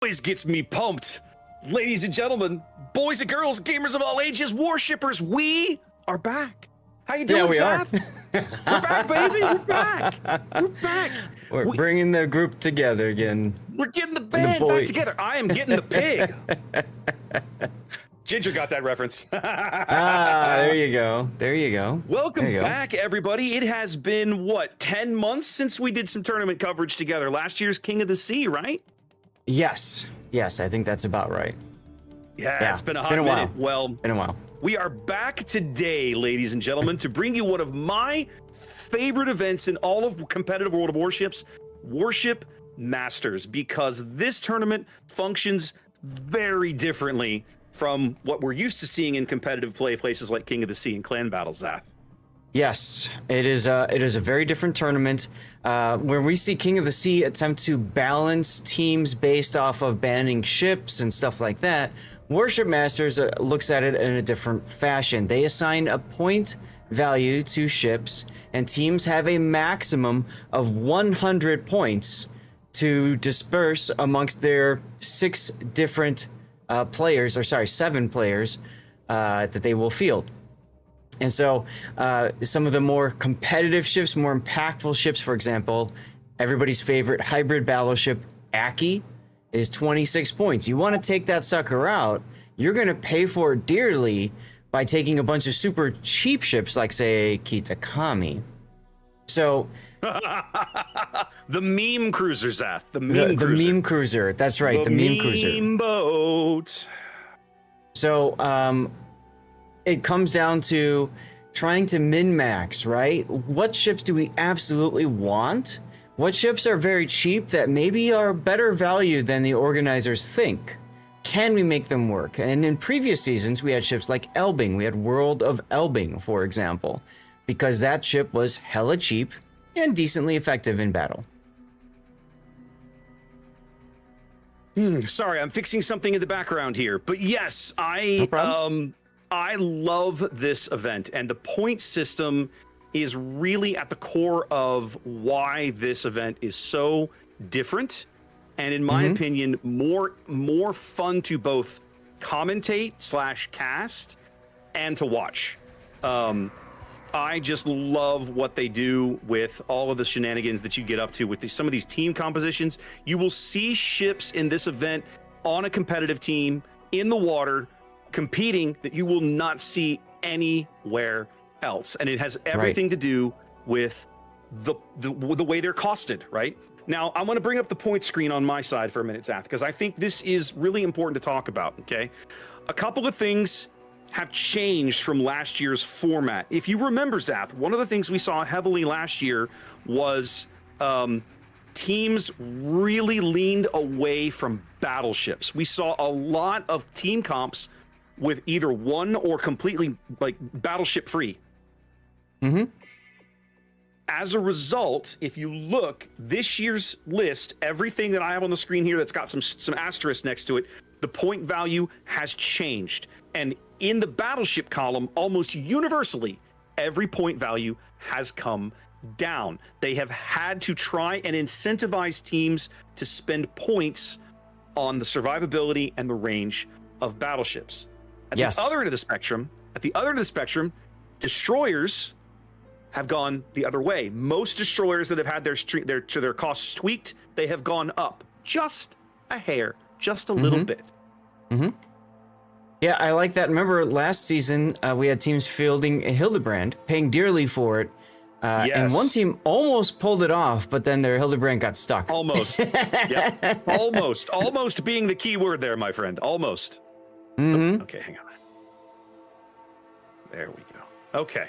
always gets me pumped. Ladies and gentlemen, boys and girls, gamers of all ages, worshippers, we are back. How you doing, Seth? We're back, baby. We're back. We're back. We're bringing the group together again. We're getting the band back together. I am getting the pig. Ginger got that reference. There you go. There you go. Welcome back, everybody. It has been, what, 10 months since we did some tournament coverage together. Last year's King of the Sea, right? Yes. Yes, I think that's about right. Yeah, it's been a hot minute. Well, been a while. We are back today, ladies and gentlemen, to bring you one of my favorite events in all of competitive World of Warships, Warship Masters, because this tournament functions very differently from what we're used to seeing in competitive play places like King of the Sea and Clan Battles, Zach. Yes, it is a very different tournament where we see King of the Sea attempt to balance teams based off of banning ships and stuff like that. Warship Masters looks at it in a different fashion. They assign a point value to ships, and teams have a maximum of 100 points to disperse amongst their 7 players that they will field. And so some of the more competitive ships, more impactful ships, for example, everybody's favorite hybrid battleship, Aki, is 26 points. You want to take that sucker out, you're going to pay for it dearly by taking a bunch of super cheap ships like, say, Kitakami. So... the meme cruiser, Zaf. The meme cruiser. That's right, the meme cruiser. Meme boat. So, it comes down to trying to min-max, right? What ships do we absolutely want? What ships are very cheap that maybe are better value than the organizers think? Can we make them work? And in previous seasons, we had ships like Elbing. We had World of Elbing, for example, because that ship was hella cheap and decently effective in battle. Sorry, I'm fixing something in the background here. But yes, I love this event, and the point system is really at the core of why this event is so different, and in my opinion, more fun to both commentate / cast and to watch. I just love what they do with all of the shenanigans that you get up to with some of these team compositions. You will see ships in this event on a competitive team in the water competing that you will not see anywhere else, and it has everything to do with the way they're costed. Right now, I want to bring up the point screen on my side for a minute, Zach, because I think this is really important to talk about. Okay, a couple of things have changed from last year's format. If you remember, Zach, one of the things we saw heavily last year was teams really leaned away from battleships. We saw a lot of team comps with either one or completely like battleship free. As a result, if you look, this year's list, everything that I have on the screen here that's got some asterisks next to it, the point value has changed. And in the battleship column, almost universally, every point value has come down. They have had to try and incentivize teams to spend points on the survivability and the range of battleships. At the other end of the spectrum, destroyers have gone the other way. Most destroyers that have had their costs tweaked, they have gone up just a hair, just a little bit. Yeah, I like that. Remember last season, we had teams fielding a Hildebrand, paying dearly for it. And one team almost pulled it off, but then their Hildebrand got stuck. Almost. Yep. Almost being the key word there, my friend. Almost. Okay, hang on. There we go. Okay.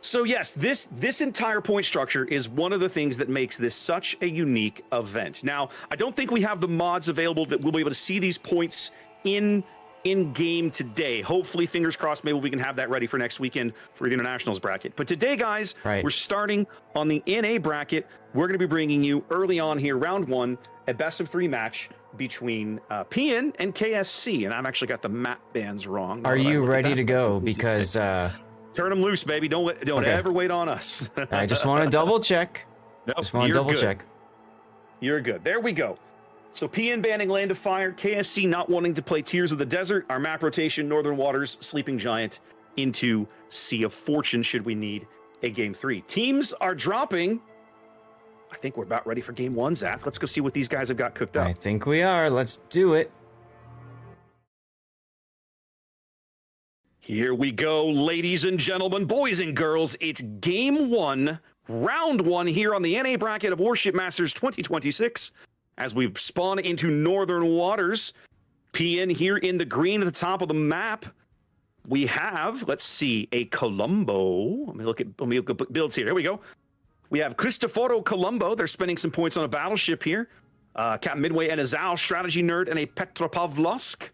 So yes, this entire point structure is one of the things that makes this such a unique event. Now, I don't think we have the mods available that we'll be able to see these points in game today. Hopefully, fingers crossed, maybe we can have that ready for next weekend for the Internationals bracket. But today, guys, we're starting on the NA bracket. We're going to be bringing you early on here, round 1, a best-of-3 match between PN and KSC. And I've actually got the map bands wrong. Are you ready to go? Because turn them loose, baby. Don't ever wait on us. I just want to double check. Nope, just want to double check. You're good. There we go. So PN banning Land of Fire, KSC not wanting to play Tears of the Desert, our map rotation, Northern Waters, Sleeping Giant into Sea of Fortune should we need a game 3. Teams are dropping. I think we're about ready for game 1, Zach. Let's go see what these guys have got cooked up. I think we are. Let's do it. Here we go, ladies and gentlemen, boys and girls. It's game 1, round 1 here on the NA bracket of Warship Masters 2026. As we spawn into Northern Waters, PN here in the green at the top of the map. We have, let's see, a Colombo. Let me look at builds here. Here we go. We have Cristoforo Colombo. They're spending some points on a battleship here. Captain Midway and a Zal, Strategy Nerd and a Petropavlovsk.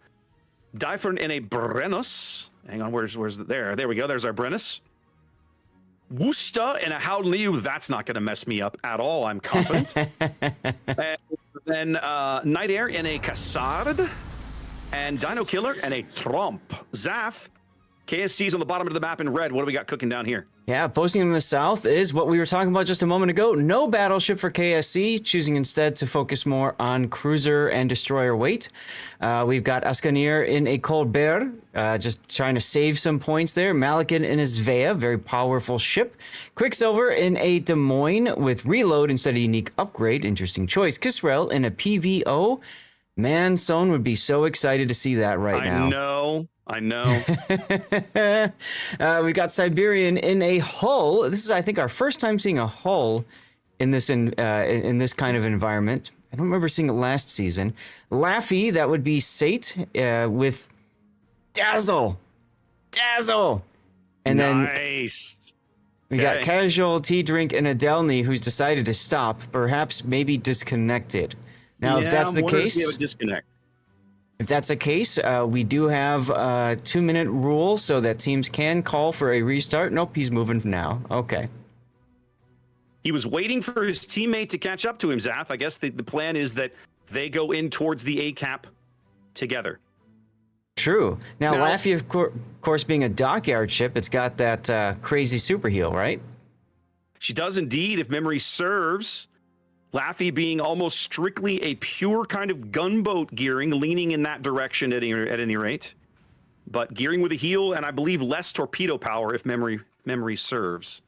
Dyfern and a Brennus. Hang on, where's there? There we go. There's our Brennus. Wusta and a Howden Liu. That's not going to mess me up at all, I'm confident. And then Night Air and a Cassard. And Dino Killer and a Trump. Zath. KSC's on the bottom of the map in red. What do we got cooking down here? Yeah, posting in the south is what we were talking about just a moment ago. No battleship for KSC, choosing instead to focus more on cruiser and destroyer weight. We've got Ascanir in a Colbert, just trying to save some points there. Malikan in a Svea, very powerful ship. Quicksilver in a Des Moines with reload instead of unique upgrade. Interesting choice. Kisrel in a PVO. Man, Son would be so excited to see that right now. I know. We got Siberian in a hull. This is, I think, our first time seeing a hull in this in this kind of environment. I don't remember seeing it last season. Laffy, that would be Sate with Dazzle, and nice. Then we got Casual, T-Drink, and a Delny who's decided to stop, perhaps maybe disconnected. Now, if that's the case, we have a disconnect. If that's the case, we do have a 2-minute rule so that teams can call for a restart. Nope, he's moving now. Okay. He was waiting for his teammate to catch up to him, Zath. I guess the plan is that they go in towards the A cap together. True. Now Laffy, of course, being a dockyard ship, it's got that crazy super heal, right? She does indeed, if memory serves. Laffy being almost strictly a pure kind of gunboat gearing, leaning in that direction at any rate. But gearing with a heal, and I believe less torpedo power, if memory serves.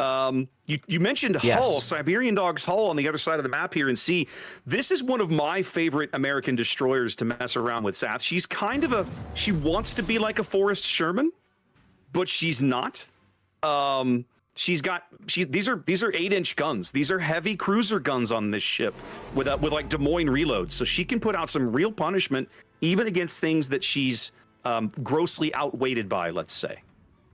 You mentioned Hull, Siberian Dog's Hull on the other side of the map here, and see, this is one of my favorite American destroyers to mess around with, Sath. She's kind of she wants to be like a Forrest Sherman, but she's not. These are 8-inch guns. These are heavy cruiser guns on this ship with like Des Moines reloads. So she can put out some real punishment even against things that she's grossly outweighted by, let's say.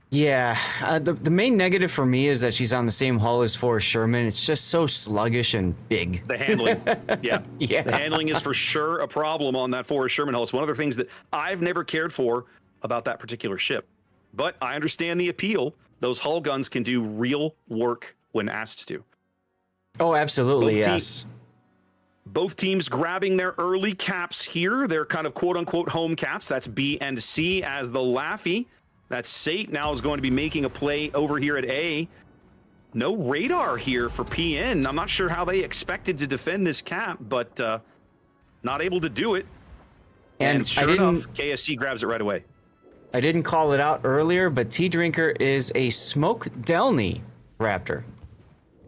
Yeah, the main negative for me is that she's on the same hull as Forrest Sherman. It's just so sluggish and big. The handling, yeah. The handling is for sure a problem on that Forrest Sherman hull. It's one of the things that I've never cared for about that particular ship. But I understand the appeal. Those hull guns can do real work when asked to. Oh, absolutely, yes. Both teams grabbing their early caps here. They're kind of quote-unquote home caps. That's B and C as the Laffy. That Sate now is going to be making a play over here at A. No radar here for PN. I'm not sure how they expected to defend this cap, but not able to do it. And sure enough, KSC grabs it right away. I didn't call it out earlier, but T-Drinker is a Smoke Delny Raptor.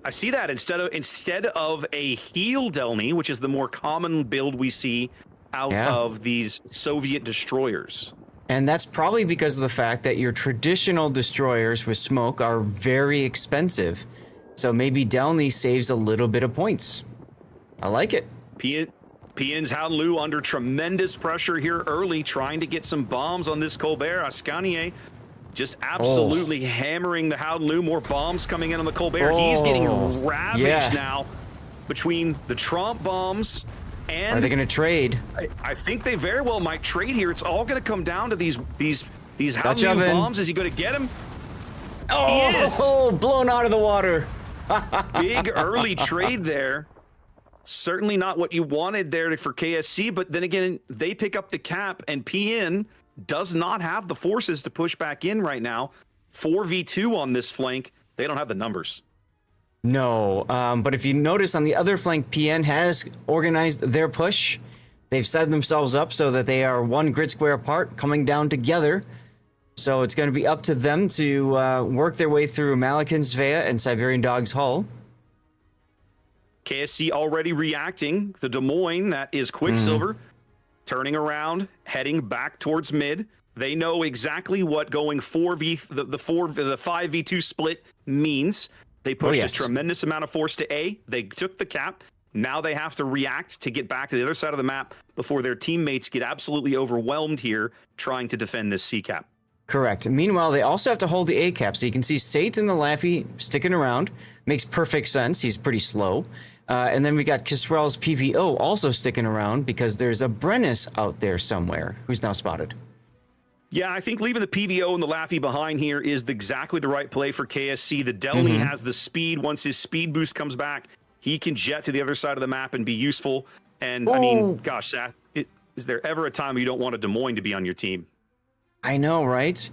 I see that instead of a Heel Delny, which is the more common build we see out of these Soviet destroyers. And that's probably because of the fact that your traditional destroyers with smoke are very expensive. So maybe Delny saves a little bit of points. I like it. PN's Howden Liu under tremendous pressure here early, trying to get some bombs on this Colbert. Ascanier just absolutely hammering the Howden Liu. More bombs coming in on the Colbert. He's getting ravaged now between the Trump bombs and... Are they going to trade? I think they very well might trade here. It's all going to come down to these Howden Liu bombs. Is he going to get him? Oh, blown out of the water. Big early trade there. Certainly not what you wanted there for KSC, but then again, they pick up the cap, and PN does not have the forces to push back in right now. 4v2 on this flank. They don't have the numbers. No, but if you notice on the other flank, PN has organized their push. They've set themselves up so that they are one grid square apart, coming down together. So it's going to be up to them to work their way through Malakin's Svea and Siberian Dog's Hull. KSC already reacting. The Des Moines, that is Quicksilver, turning around, heading back towards mid. They know exactly what going the 5v2 split means. They pushed a tremendous amount of force to A. They took the cap. Now they have to react to get back to the other side of the map before their teammates get absolutely overwhelmed here trying to defend this C cap. Correct. Meanwhile, they also have to hold the A cap. So you can see Sate and the Laffy sticking around. Makes perfect sense. He's pretty slow. And then we got Kisrell's PVO also sticking around because there's a Brennis out there somewhere who's now spotted. Yeah, I think leaving the PVO and the Laffy behind here is exactly the right play for KSC. The Delny has the speed. Once his speed boost comes back, he can jet to the other side of the map and be useful. And I mean, gosh, Seth, is there ever a time you don't want a Des Moines to be on your team? I know, right?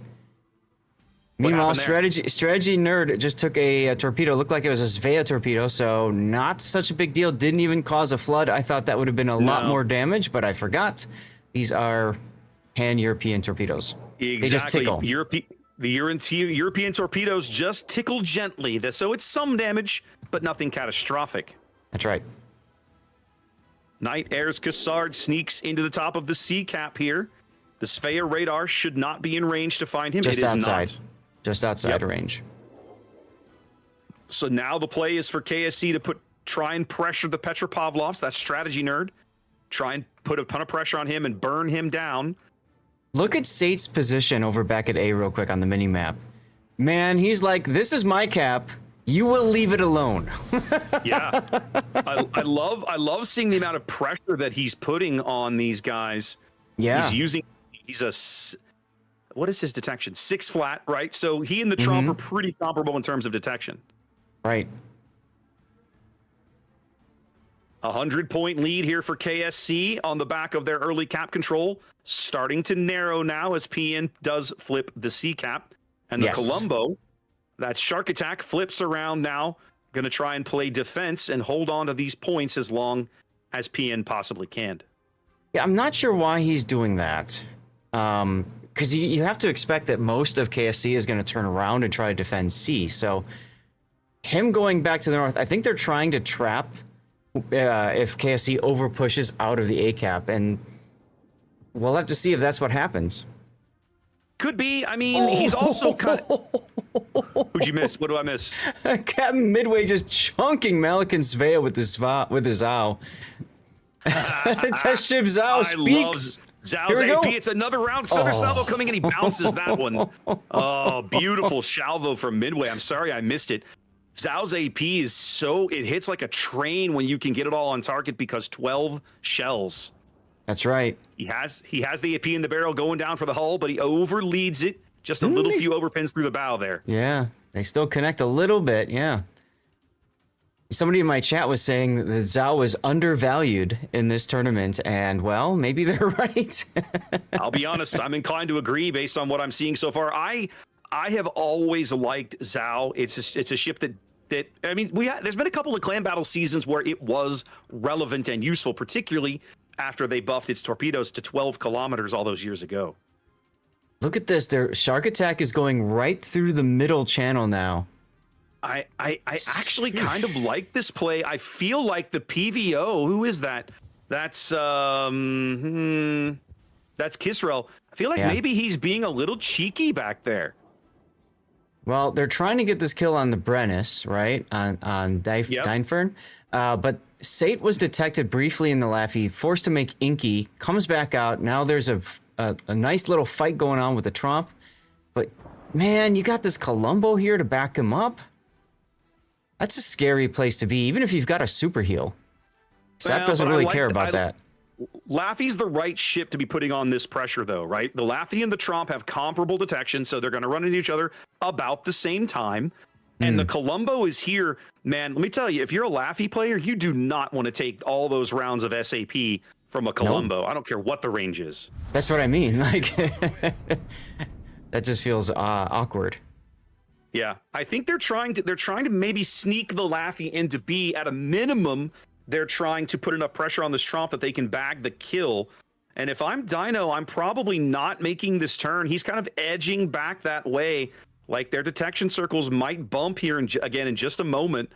Meanwhile, strategy nerd just took a torpedo. Looked like it was a Svea torpedo, so not such a big deal. Didn't even cause a flood. I thought that would have been a lot more damage, but I forgot. These are pan-European torpedoes. Exactly. They just tickle. The European torpedoes just tickle gently, so it's some damage, but nothing catastrophic. That's right. Knight Airs Cassard sneaks into the top of the C cap here. The Svea radar should not be in range to find him. Just outside. Not. Just outside of range. So now the play is for KSC to try and pressure the Petropavlovs. That's strategy nerd. Try and put a ton of pressure on him and burn him down. Look at Sate's position over back at A real quick on the mini-map. Man, he's like, this is my cap. You will leave it alone. Yeah. I love seeing the amount of pressure that he's putting on these guys. Yeah. What is his detection? 6 flat, right? So he and the Trump are pretty comparable in terms of detection. Right. 100-point lead here for KSC on the back of their early cap control. Starting to narrow now as PN does flip the C cap. And the Colombo, that shark attack, flips around now. Going to try and play defense and hold on to these points as long as PN possibly can. Yeah, I'm not sure why he's doing that. Because you have to expect that most of KSC is going to turn around and try to defend C. So him going back to the north, I think they're trying to trap if KSC over pushes out of the A cap, and we'll have to see if that's what happens. Could be. I mean, he's also kind of... Who'd you miss? What do I miss? Captain Midway just chunking Malikan Svea with his Zao. Test ship Zao speaks. Zhao's AP, it's another round. Another salvo coming in. He bounces that one. Oh, beautiful salvo from Midway. I'm sorry I missed it. Zhao's AP is it hits like a train when you can get it all on target because 12 shells. That's right. He has the AP in the barrel going down for the hull, but he overleads it. Just a little few overpins through the bow there. Yeah, they still connect a little bit. Yeah. Somebody in my chat was saying that Zhao was undervalued in this tournament, and well, maybe they're right. I'll be honest, I'm inclined to agree based on what I'm seeing so far. I have always liked Zhao. It's a ship that I mean, there's been a couple of clan battle seasons where it was relevant and useful, particularly after they buffed its torpedoes to 12 kilometers all those years ago. Look at this. Their shark attack is going right through the middle channel now. I actually kind of like this play. I feel like the PVO, who is that? That's Kisrell. I feel like maybe he's being a little cheeky back there. Well, they're trying to get this kill on the Brennis, right? On Dynfern. But Sate was detected briefly in the Laffy, forced to make Inky, comes back out. Now there's a nice little fight going on with the Trump. But man, you got this Colombo here to back him up. That's a scary place to be, even if you've got a super heal. Sap doesn't really care about that. Laffy's the right ship to be putting on this pressure, though, right? The Laffy and the Trump have comparable detection, so they're going to run into each other about the same time. And the Colombo is here. Man, let me tell you, if you're a Laffy player, you do not want to take all those rounds of SAP from a Colombo. Nope. I don't care what the range is. That's what I mean. Like, that just feels awkward. Yeah, I think they're trying to maybe sneak the Laffy into B. At a minimum, they're trying to put enough pressure on this Tromp that they can bag the kill. And if I'm Dino, I'm probably not making this turn. He's kind of edging back that way. Like, their detection circles might bump here again in just a moment.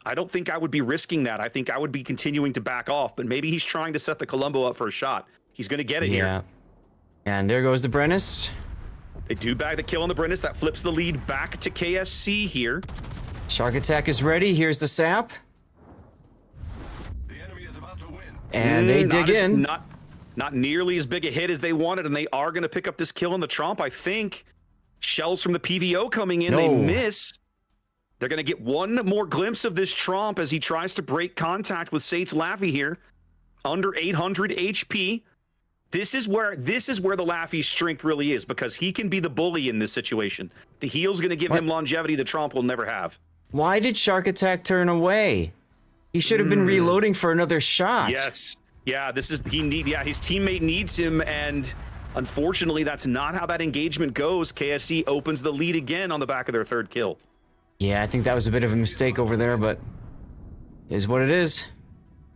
I don't think I would be risking that. I think I would be continuing to back off, but maybe he's trying to set the Columbo up for a shot. He's going to get it here. And there goes the Brennis. They do bag the kill on the Brennis. That flips the lead back to KSC here. Shark Attack is ready. Here's the sap. The enemy is about to win. And they dig in. Not nearly as big a hit as they wanted, and they are going to pick up this kill on the Tromp, I think. Shells from the PVO coming in. They miss. They're going to get one more glimpse of this Tromp as he tries to break contact with Sate's Laffy here. Under 800 HP. This is where the Laffy's strength really is, because he can be the bully in this situation. The heal's going to give him longevity the Tromp will never have. Why did Shark Attack turn away? He should have been reloading for another shot. Yes. Yeah, his teammate needs him, and unfortunately that's not how that engagement goes. KSC opens the lead again on the back of their third kill. Yeah, I think that was a bit of a mistake over there, but it is what it is.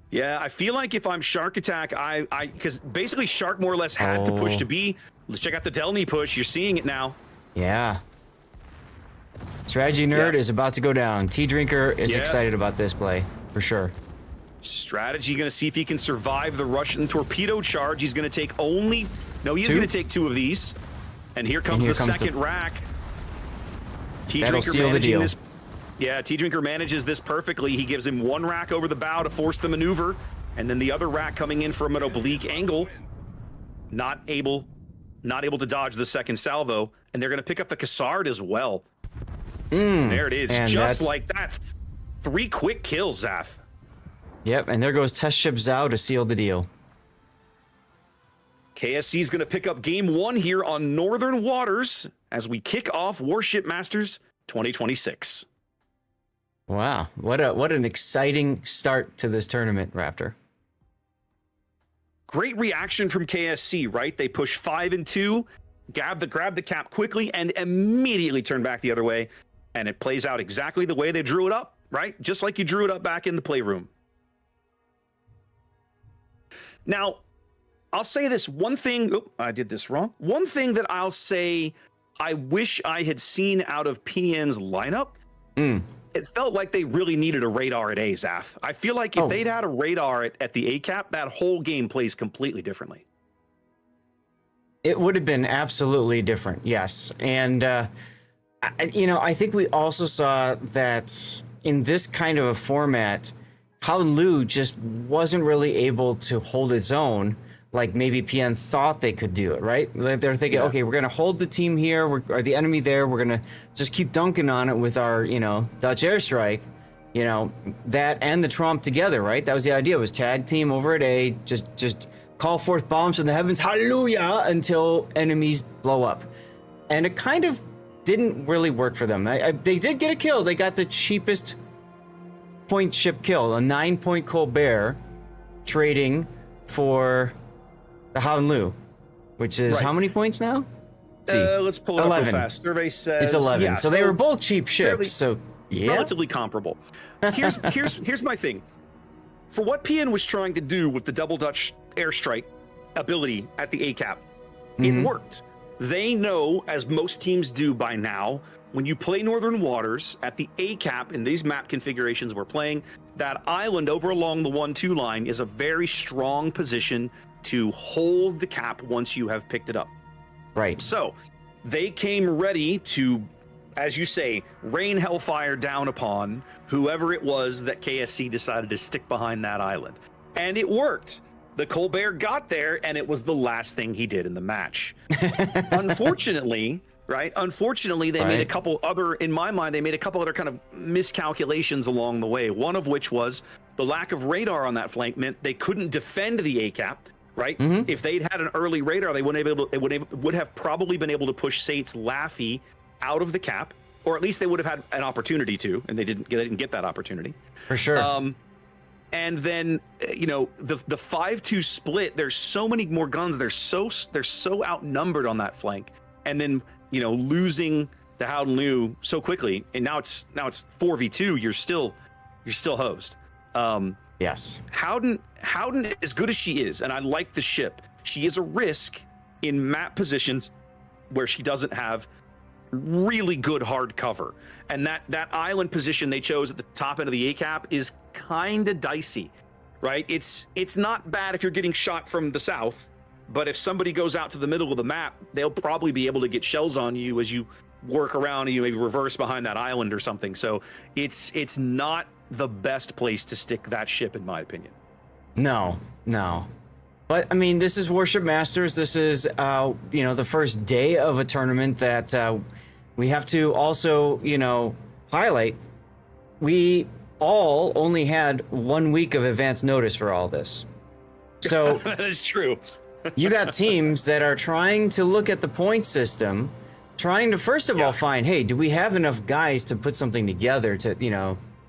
Yeah, I feel like if I'm Shark Attack, because basically Shark more or less had to push to B. Let's check out the Delny push. You're seeing it now. Yeah. Strategy Nerd is about to go down. Tea Drinker is excited about this play, for sure. Strategy going to see if he can survive the Russian torpedo charge. He's going to take only... No, he's going to take 2 of these. And here comes the second rack. That'll seal the deal. Yeah, Tea Drinker manages this perfectly. He gives him 1 rack over the bow to force the maneuver, and then the other rack coming in from an oblique angle. Not able to dodge the second salvo, and they're going to pick up the Cassard as well. There it is, just like that. 3 quick kills, Zath. Yep, and there goes Test Ship Zhao to seal the deal. KSC is going to pick up game 1 here on Northern Waters as we kick off Warship Masters 2026. Wow, what an exciting start to this tournament, Raptor. Great reaction from KSC, right? They push 5 and 2, grab the cap quickly, and immediately turn back the other way. And it plays out exactly the way they drew it up, right? Just like you drew it up back in the playroom. Now, I'll say this one thing. Oh, I did this wrong. One thing that I'll say I wish I had seen out of PN's lineup. It felt like they really needed a radar at A, Zath. I feel like if they'd had a radar at the A cap, that whole game plays completely differently. It would have been absolutely different, yes. And, I think we also saw that in this kind of a format, how Lu just wasn't really able to hold its own like maybe PN thought they could do it, right? They're thinking, okay, we're going to hold the team here, or the enemy there, we're going to just keep dunking on it with our, Dutch airstrike, that and the Tromp together, right? That was the idea, was tag team over at A, just call forth bombs from the heavens, hallelujah, until enemies blow up. And it kind of didn't really work for them. They did get a kill. They got the cheapest point ship kill, a 9-point Colbert, trading for the Han Lu, which is how many points now? Let's pull it 11. Up real fast. Survey says it's 11. Yeah, so they were both cheap ships. Relatively comparable. Here's my thing. For what PN was trying to do with the double Dutch airstrike ability at the A cap, it worked. They know, as most teams do by now, when you play Northern Waters at the A cap in these map configurations we're playing, that island over along the 1-2 line is a very strong position to hold the cap once you have picked it up. Right. So they came ready to, as you say, rain hellfire down upon whoever it was that KSC decided to stick behind that island. And it worked. The Colbert got there, and it was the last thing he did in the match. Unfortunately, they made a couple other, in my mind, they made a couple other kind of miscalculations along the way. One of which was the lack of radar on that flank meant they couldn't defend the A cap, right? If they'd had an early radar, they would have probably been able to push Sate's Laffy out of the cap, or at least they would have had an opportunity to, and they didn't get that opportunity. For sure. And then, the 5-2 split, there's so many more guns. They're so outnumbered on that flank. And then, losing the Howden Liu so quickly, and now it's 4v2. You're still hosed. Yes. Howden, as good as she is, and I like the ship, she is a risk in map positions where she doesn't have really good hard cover. And that island position they chose at the top end of the ACAP is kind of dicey, right? It's not bad if you're getting shot from the south, but if somebody goes out to the middle of the map, they'll probably be able to get shells on you as you work around and you maybe reverse behind that island or something. So it's not the best place to stick that ship, in my opinion. No. But I mean, this is Warship Masters. This is the first day of a tournament that we have to also highlight. We all only had 1 week of advance notice for all this. So that is true. You got teams that are trying to look at the point system, trying to first of all find, hey, do we have enough guys to put something together to,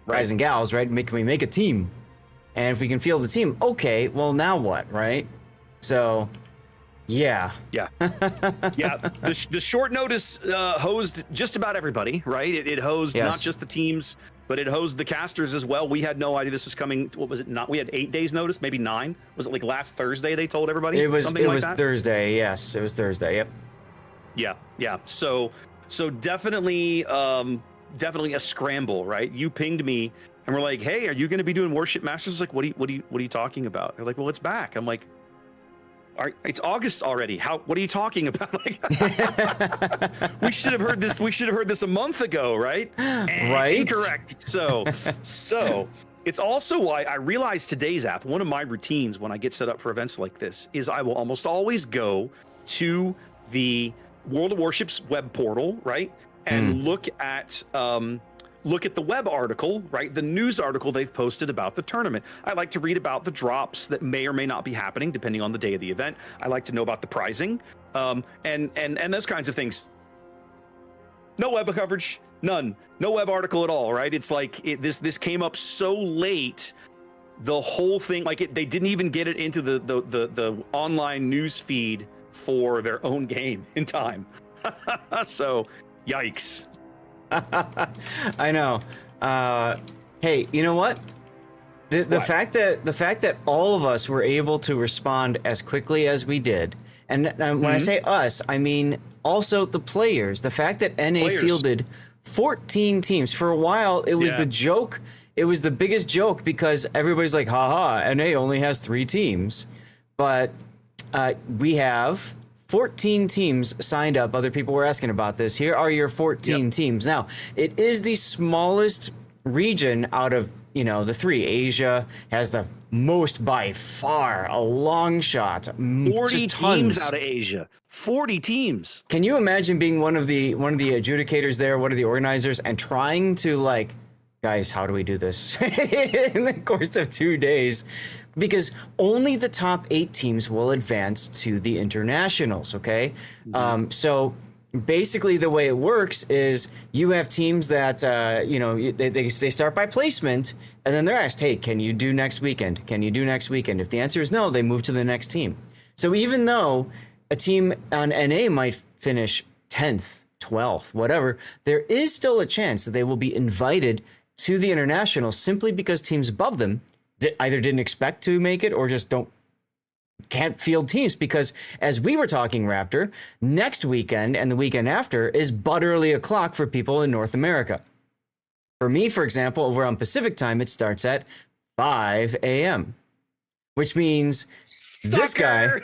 guys and gals, right? Can we make a team? And if we can field the team, okay, well now what, right? So, yeah. The short notice hosed just about everybody, right? It hosed not just the teams, but it hosed the casters as well. We had no idea this was coming. What was it? We had 8 days notice, maybe 9. Was it like last Thursday they told everybody? It was something like that? Thursday. Yes, it was Thursday. Yep. Yeah. So definitely a scramble, right? You pinged me and we're like, hey, are you going to be doing Warship Masters? Like, what are you talking about? They're like, well, it's back. I'm like, it's August already. What are you talking about? Like, we should have heard this a month ago, right? Right. Incorrect. So it's also why I realized today, Zath, one of my routines when I get set up for events like this is I will almost always go to the World of Warships web portal, right? And look at the web article, right? The news article they've posted about the tournament. I like to read about the drops that may or may not be happening depending on the day of the event. I like to know about the pricing, and those kinds of things. No web coverage, none. No web article at all, right? It's like this came up so late. The whole thing, they didn't even get it into the online news feed for their own game in time. So, yikes. I know. Hey, you know what? The fact that all of us were able to respond as quickly as we did, and when I say us, I mean also the players. The fact that NA fielded 14 teams. For a while, it was the joke. It was the biggest joke because everybody's like, haha, NA only has 3 teams. But we have 14 teams signed up. Other people were asking about this. Here are your 14 teams. Now, it is the smallest region out of, the 3. Asia has the most by far, a long shot. 40 teams out of Asia. 40 teams. Can you imagine being one of the adjudicators there, one of the organizers, and trying to guys, how do we do this in the course of 2 days? Because only the top 8 teams will advance to the internationals, okay? So basically the way it works is you have teams that, they start by placement, and then they're asked, hey, can you do next weekend? Can you do next weekend? If the answer is no, they move to the next team. So even though a team on NA might finish 10th, 12th, whatever, there is still a chance that they will be invited to the international simply because teams above them either didn't expect to make it or just can't field teams. Because as we were talking, Raptor, next weekend and the weekend after is but early o'clock for people in North America. For me, for example, over on Pacific time, it starts at 5 a.m., which means this guy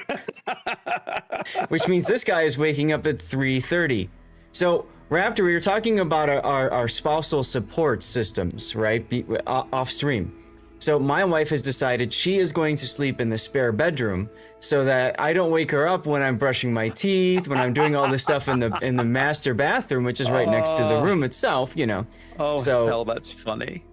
is waking up at 3:30. So Raptor, we were talking about our spousal support systems, right? Off stream. So my wife has decided she is going to sleep in the spare bedroom so that I don't wake her up when I'm brushing my teeth, when I'm doing all this stuff in the master bathroom, which is right next to the room itself, Oh, so, hell, that's funny.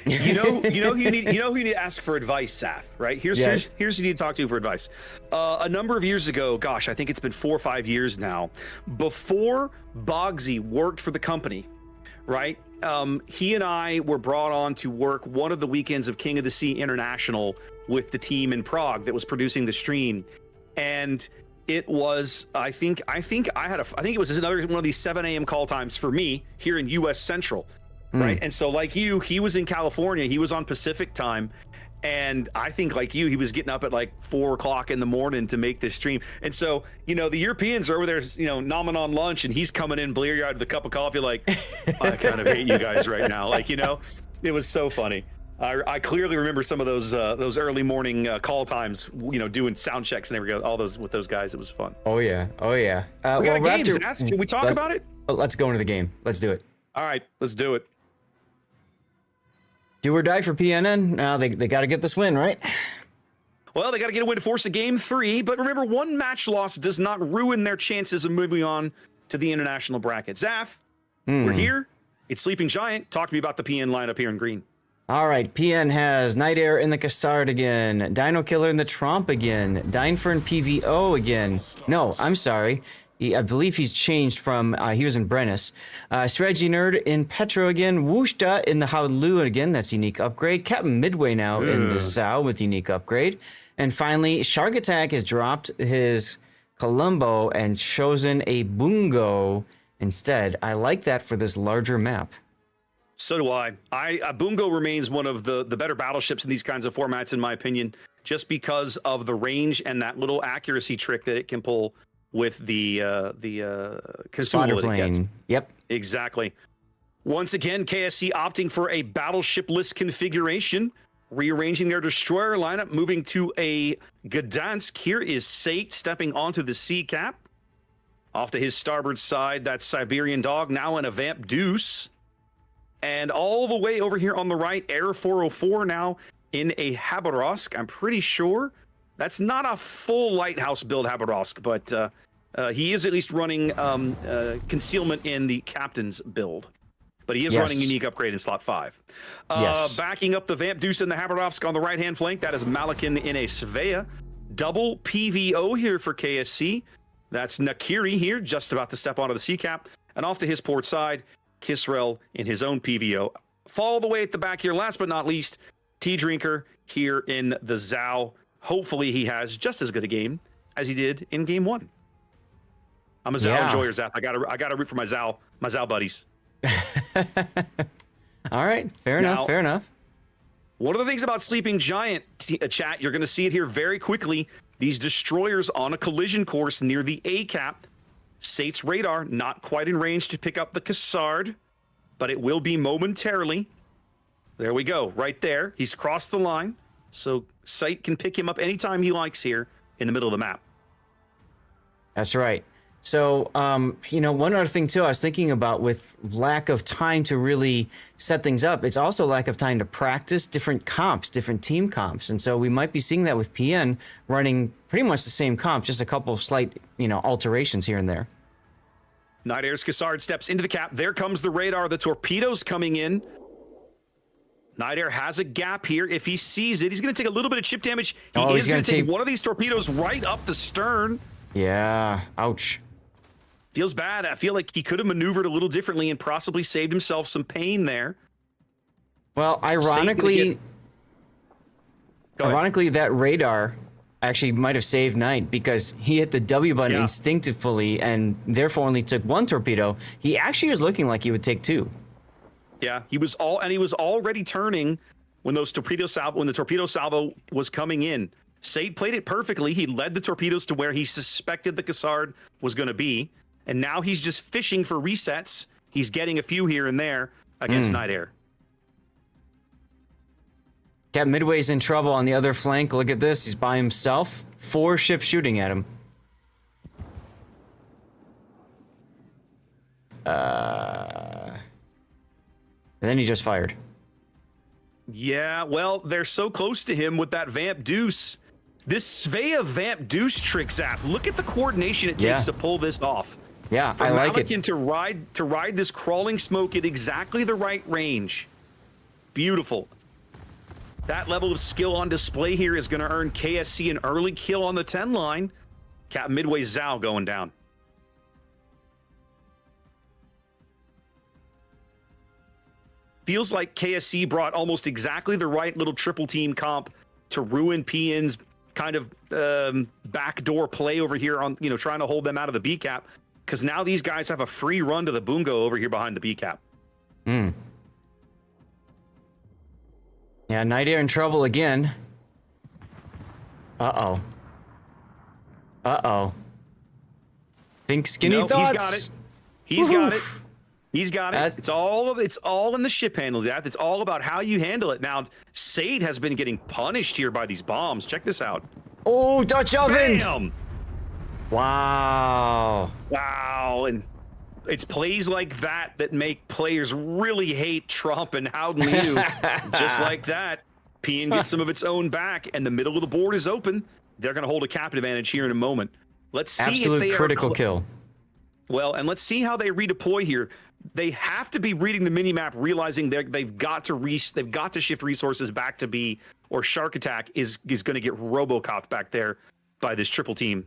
You know who you need to ask for advice, Sath, right? Here's who you need to talk to for advice. A number of years ago, gosh, I think it's been 4 or 5 years now, before Bogsy worked for the company, right? He and I were brought on to work one of the weekends of King of the Sea International with the team in Prague that was producing the stream. And it was, I think it was another one of these 7 a.m. call times for me here in US Central, right? And so like you, he was in California, he was on Pacific time. And I think like you, he was getting up at like 4 o'clock in the morning to make this stream. And so, you know, the Europeans are over there, you know, nomming on lunch, and he's coming in bleary-eyed with a cup of coffee like, I kind of hate you guys right now. Like, you know, it was so funny. I clearly remember some of those early morning call times, you know, doing sound checks and everything, all those with those guys. It was fun. Oh, yeah. Oh, yeah. We got a game, Zach. Should we talk about it? Let's go into the game. Let's do it. All right, let's do it. Do or die for PNN? Now they got to get this win, right? Well, they got to get a win to force a game 3, but remember, one match loss does not ruin their chances of moving on to the international bracket. Zaf, we're here. It's Sleeping Giant. Talk to me about the PN lineup here in green. All right, PN has Night Air in the Cassard again, Dino Killer in the Tromp again, Dynefern PVO again. No, I'm sorry. I believe he's changed from, he was in Brennus. Strategy Nerd in Petro again. Wushta in the Haolu again. That's unique upgrade. Captain Midway now in the Zhao with unique upgrade. And finally, Shark Attack has dropped his Columbo and chosen a Bungo instead. I like that for this larger map. So do I. Bungo remains one of the better battleships in these kinds of formats, in my opinion, just because of the range and that little accuracy trick that it can pull with the consumable that it gets. Yep. Exactly. Once again, KSC opting for a battleship-less configuration, rearranging their destroyer lineup, moving to a Gdansk. Here is Sate stepping onto the Sea Cap. Off to his starboard side, that's Siberian Dog, now in a Vamp Deuce. And all the way over here on the right, Air 404 now in a Habarovsk. I'm pretty sure that's not a full lighthouse build Habarovsk, but he is at least running concealment in the captain's build. But he is running unique upgrade in slot 5. Backing up the Vamp Deuce and the Habarovsk on the right-hand flank, that is Malakin in a Svea. Double PVO here for KSC. That's Nakiri here, just about to step onto the Sea Cap. And off to his port side, Kisrel in his own PVO. Fall the way at the back here, last but not least, T-Drinker here in the Zhao. Hopefully he has just as good a game as he did in game 1. I'm a Zhao enjoyer, Zap. I gotta root for my Zhao buddies. All right, fair enough. One of the things about Sleeping Giant, chat, you're going to see it here very quickly. These destroyers on a collision course near the A cap. Sate's radar not quite in range to pick up the Cassard, but it will be momentarily. There we go, right there. He's crossed the line, so Sate can pick him up anytime he likes here in the middle of the map. That's right. So, you know, one other thing too, I was thinking about with lack of time to really set things up, it's also lack of time to practice different comps, different team comps. And so we might be seeing that with PN running pretty much the same comp, just a couple of slight, you know, alterations here and there. Night Air's Cassard steps into the cap. There comes the radar. The torpedoes coming in. Night Air has a gap here. If he sees it, he's going to take a little bit of chip damage. He's going to take one of these torpedoes right up the stern. Yeah, ouch. Feels bad. I feel like he could have maneuvered a little differently and possibly saved himself some pain there. Well, ironically, that radar actually might have saved Knight because he hit the W button instinctively and therefore only took 1 torpedo. He actually was looking like he would take 2. Yeah, he was already turning when the torpedo salvo was coming in. Sate played it perfectly. He led the torpedoes to where he suspected the Cassard was going to be. And now he's just fishing for resets. He's getting a few here and there against Night Air. Captain Midway's in trouble on the other flank. Look at this. He's by himself. 4 ships shooting at him. And then he just fired. Yeah, well, they're so close to him with that Vamp Deuce. This Svea Vamp Deuce trick, Zaf. Look at the coordination it takes to pull this off. Yeah, For I like Malakin it. to ride this crawling smoke at exactly the right range. Beautiful. That level of skill on display here is going to earn KSC an early kill on the 10 line. Captain Midway Zhao going down. Feels like KSC brought almost exactly the right little triple team comp to ruin PN's kind of backdoor play over here on, trying to hold them out of the B cap, because now these guys have a free run to the bungo over here behind the B cap. Yeah, Night Air in trouble again. Uh-oh. Think skinny thoughts. He's got it. He's got it. It's all in the ship handles. It's all about how you handle it. Now, Sade has been getting punished here by these bombs. Check this out. Oh, Dutch oven. Bam! Wow. And it's plays like that make players really hate Trump and Howden Liu. Just like that, PN gets some of its own back, and the middle of the board is open. They're going to hold a cap advantage here in a moment. Let's see Absolute if they critical kill. Well, and let's see how they redeploy here. They have to be reading the minimap, realizing they've got to shift resources back to B, or Shark Attack is going to get RoboCopped back there by this triple team.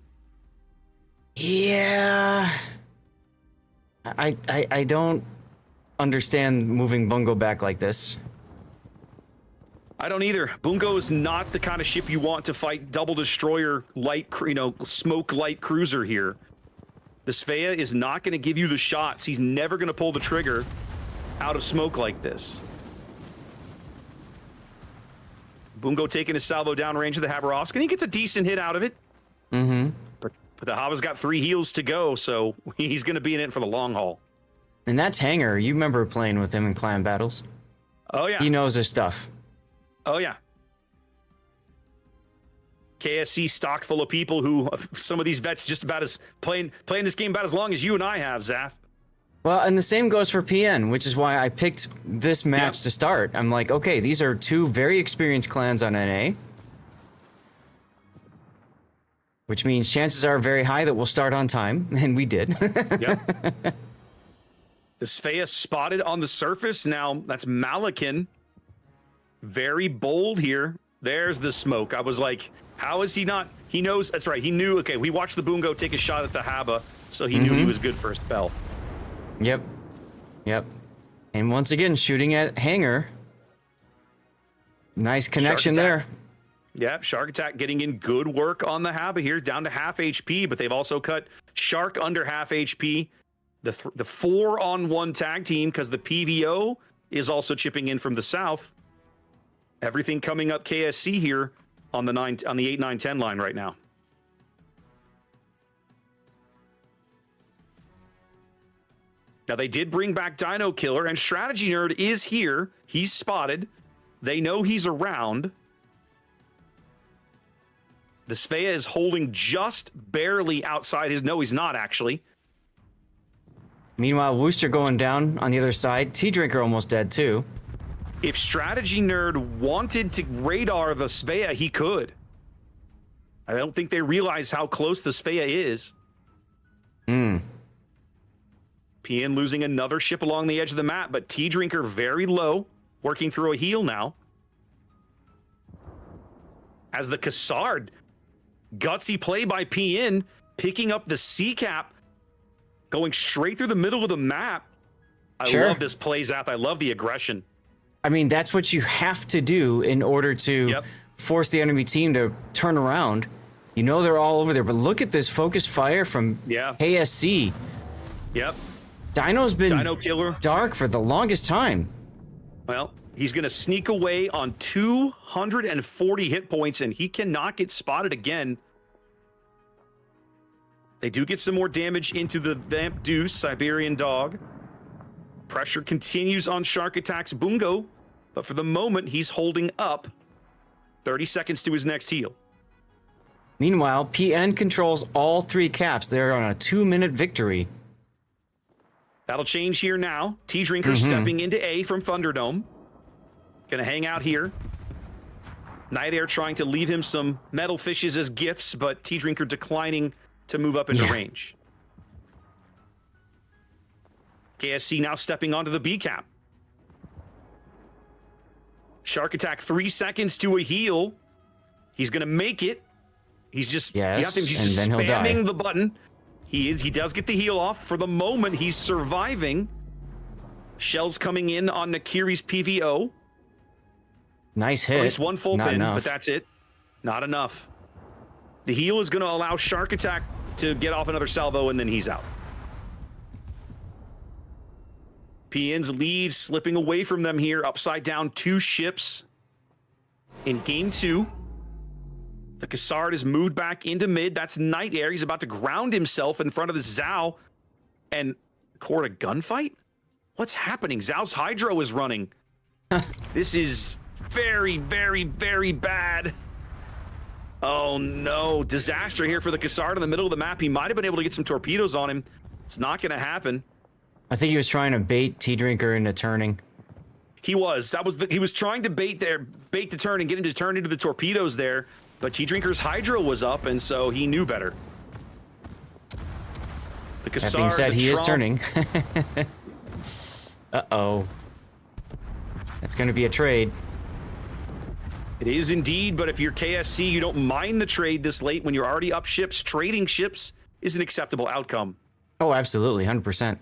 Yeah. I don't understand moving Bungo back like this. I don't either. Bungo is not the kind of ship you want to fight double destroyer smoke light cruiser here. The Svea is not going to give you the shots. He's never going to pull the trigger out of smoke like this. Bungo taking his salvo downrange of the Haberosk, and he gets a decent hit out of it. But the Haba's got 3 heals to go, so he's going to be in it for the long haul. And that's Hanger. You remember playing with him in clan battles. Oh, yeah. He knows his stuff. Oh, yeah. KSC stock full of people who, some of these vets just about as playing this game about as long as you and I have, Zaf. Well, and the same goes for PN, which is why I picked this match to start. I'm like, okay, these are 2 very experienced clans on NA. Which means chances are very high that we'll start on time, and we did. Yep. The Svea spotted on the surface. Now, that's Malakin. Very bold here. There's the smoke. I was like, how is he not? He knows. That's right. He knew. Okay, we watched the Bungo take a shot at the Haba, so he knew he was good for a spell. Yep. And once again, shooting at Hanger. Nice connection there. Yep, Shark Attack getting in good work on the Haba here, down to half HP, but they've also cut Shark under half HP. The 4-on-1 tag team, because the PVO is also chipping in from the south. Everything coming up KSC here on the 8, 9, 10 line right now. Now they did bring back Dino Killer, and Strategy Nerd is here. He's spotted. They know he's around. The Svea is holding just barely outside his... No, he's not, actually. Meanwhile, Wooster going down on the other side. T-Drinker almost dead, too. If Strategy Nerd wanted to radar the Svea, he could. I don't think they realize how close the Svea is. PN losing another ship along the edge of the map, but T-Drinker very low, working through a heal now. As the Cassard, gutsy play by PN, picking up the C-cap, going straight through the middle of the map. I love this play, Zath. I love the aggression. I mean, that's what you have to do in order to force the enemy team to turn around. You know they're all over there, but look at this focused fire from KSC. Yep. Dino's been Dino Killer dark for the longest time. Well, he's going to sneak away on 240 hit points, and he cannot get spotted again. They do get some more damage into the Vamp Deuce, Siberian Dog. Pressure continues on Shark Attack's Bungo, but for the moment, he's holding up. 30 seconds to his next heal. Meanwhile, PN controls all 3 caps. They're on a 2-minute victory. That'll change here now. T-Drinker stepping into A from Thunderdome. Gonna hang out here. Night Air trying to leave him some metal fishes as gifts, but T-Drinker declining to move up into range. KSC now stepping onto the B cap. Shark Attack 3 seconds to a heal. He's gonna make it. He's just spamming the button. He does get the heal off. For the moment, he's surviving. Shells coming in on Nakiri's PVO. Nice hit. At least one full Not pin, enough. but that's it. Not enough. The heal is going to allow Shark Attack to get off another salvo, and then he's out. PN's lead slipping away from them here. Upside down 2 ships in game 2. The Cassard is moved back into mid. That's Night Air. He's about to ground himself in front of the Zhao and record a gunfight? What's happening? Zhao's Hydro is running. This is very, very, very bad. Oh no, disaster here for the Cassard in the middle of the map. He might have been able to get some torpedoes on him. It's not going to happen. I think he was trying to bait T-Drinker into turning. He was. He was trying to bait the turn and get him to turn into the torpedoes there, but T-Drinker's Hydro was up, and so he knew better. The Cassard, That being said, he is turning. Uh-oh. That's going to be a trade. It is indeed, but if you're KSC, you don't mind the trade this late when you're already up ships. Trading ships is an acceptable outcome. Oh, absolutely, 100%.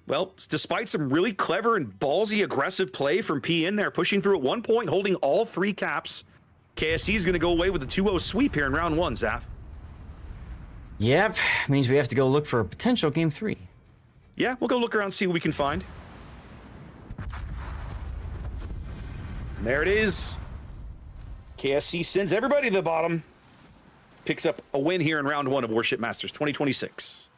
Well, despite some really clever and ballsy aggressive play from PN there, pushing through at one point, holding all 3 caps, KSC is going to go away with a 2-0 sweep here in round 1, Zaf. Yep, means we have to go look for a potential game 3. Yeah, we'll go look around and see what we can find. And there it is. KSC sends everybody to the bottom. Picks up a win here in round 1 of Warship Masters 2026.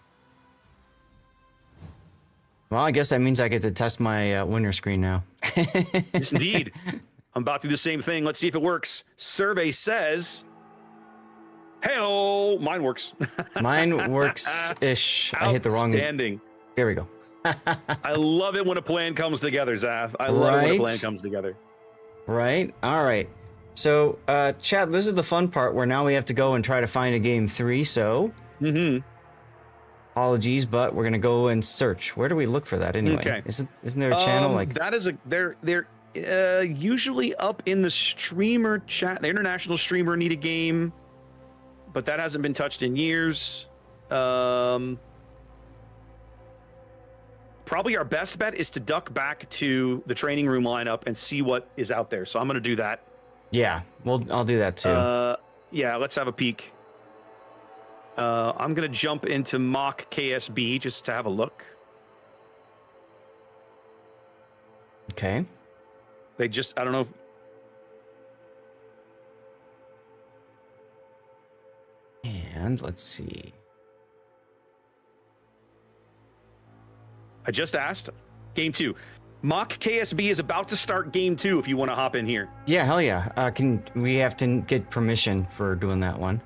Well, I guess that means I get to test my winner screen now. Yes, indeed. I'm about to do the same thing. Let's see if it works. Survey says... Hey-oh! Mine works. Mine works-ish. I hit the wrong... Outstanding. There we go. I love it when a plan comes together, Zaf. I love it when a plan comes together. Right? All right. So, chat, this is the fun part where now we have to go and try to find a game 3, so... Apologies, but we're going to go and search. Where do we look for that anyway? Okay. Isn't there a channel like... That is a... They're usually up in the streamer chat. The international streamer need a game, but that hasn't been touched in years. Probably our best bet is to duck back to the training room lineup and see what is out there. So I'm going to do that. Yeah, I'll do that too. Yeah, let's have a peek. I'm going to jump into mock KSB just to have a look. Okay. They just, I don't know if... And let's see. I just asked. Game 2. Mock KSB is about to start game 2 if you want to hop in here. Yeah, hell yeah. Can we have to get permission for doing that one?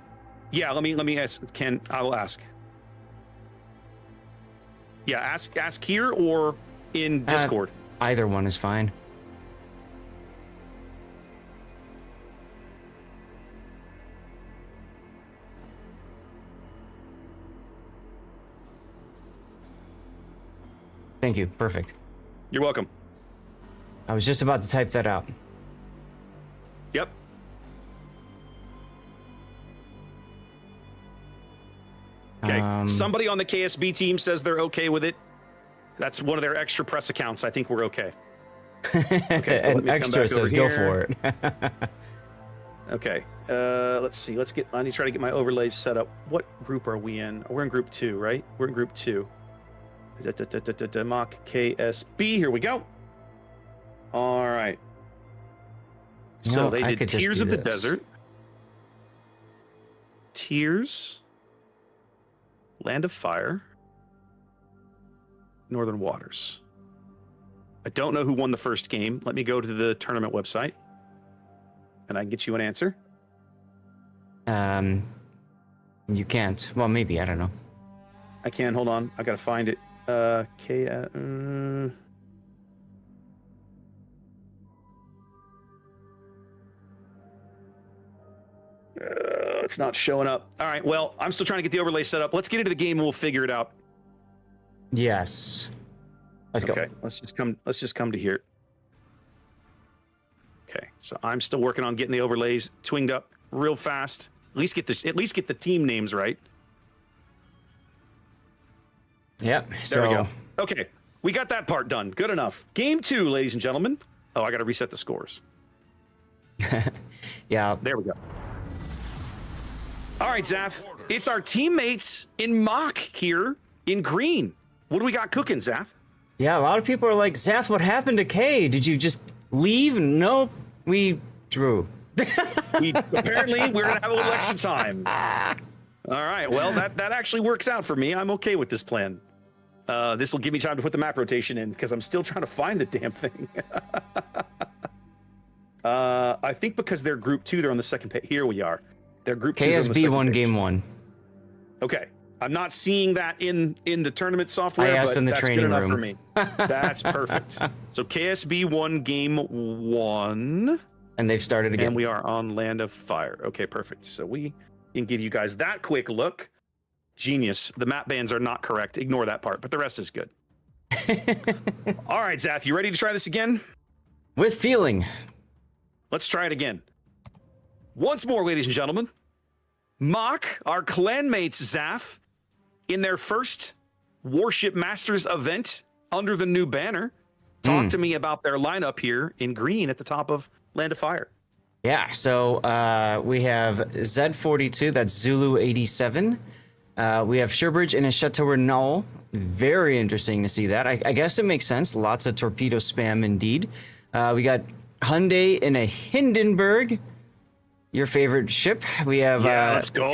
Yeah, let me ask. I will ask. Yeah, ask here or in Discord. Either one is fine. Thank you. Perfect. You're welcome. I was just about to type that out. Yep. Okay. Somebody on the KSB team says they're okay with it. That's one of their extra press accounts. I think we're okay. Okay. So and extra says go for it. Okay. Let's see. I need to try to get my overlays set up. What group are we in? We're in group 2, right? We're in group 2. Mock KSB. Here we go. All right. So they did Tears of the Desert. Tears. Land of Fire. Northern Waters. I don't know who won the first game. Let me go to the tournament website. And I can get you an answer. You can't. Well, maybe. I don't know. I can. Hold on. I got to find it. It's not showing up. All right. Well, I'm still trying to get the overlay set up. Let's get into the game and we'll figure it out. Yes. Let's go. Okay. Let's just come to here. Okay. So I'm still working on getting the overlays twinged up real fast. At least get the team names right. Yep. There we go. Okay. We got that part done. Good enough. Game 2, ladies and gentlemen. Oh, I got to reset the scores. Yeah. There we go. All right, Zath, it's our teammates in mock here in green. What do we got cooking, Zath? Yeah, a lot of people are like, Zath, what happened to Kay? Did you just leave? Nope, we drew. Apparently, we're going to have a little extra time. All right, well, that actually works out for me. I'm okay with this plan. This will give me time to put the map rotation in because I'm still trying to find the damn thing. I think because they're group 2, they're on the second page. Here we are. They're group 2. KSB won game 1. Okay. I'm not seeing that in the tournament software, I asked but in the that's training good enough room. for me. That's perfect. So KSB won game 1. And they've started again. And we are on Land of Fire. Okay, perfect. So we can give you guys that quick look. Genius. The map bands are not correct. Ignore that part, but the rest is good. All right, Zath, you ready to try this again? With feeling. Let's try it again. Once more, ladies and gentlemen. Mock, our clanmates, Zath, in their first Warship Masters event under the new banner. Talk to me about their lineup here in green at the top of Land of Fire. Yeah, so we have Z42, that's Zulu 87. We have Sherbridge and a Chateau Renault. Very interesting to see that. I guess it makes sense. Lots of torpedo spam indeed. We got Hyundai and a Hindenburg. Your favorite ship. We have let's go.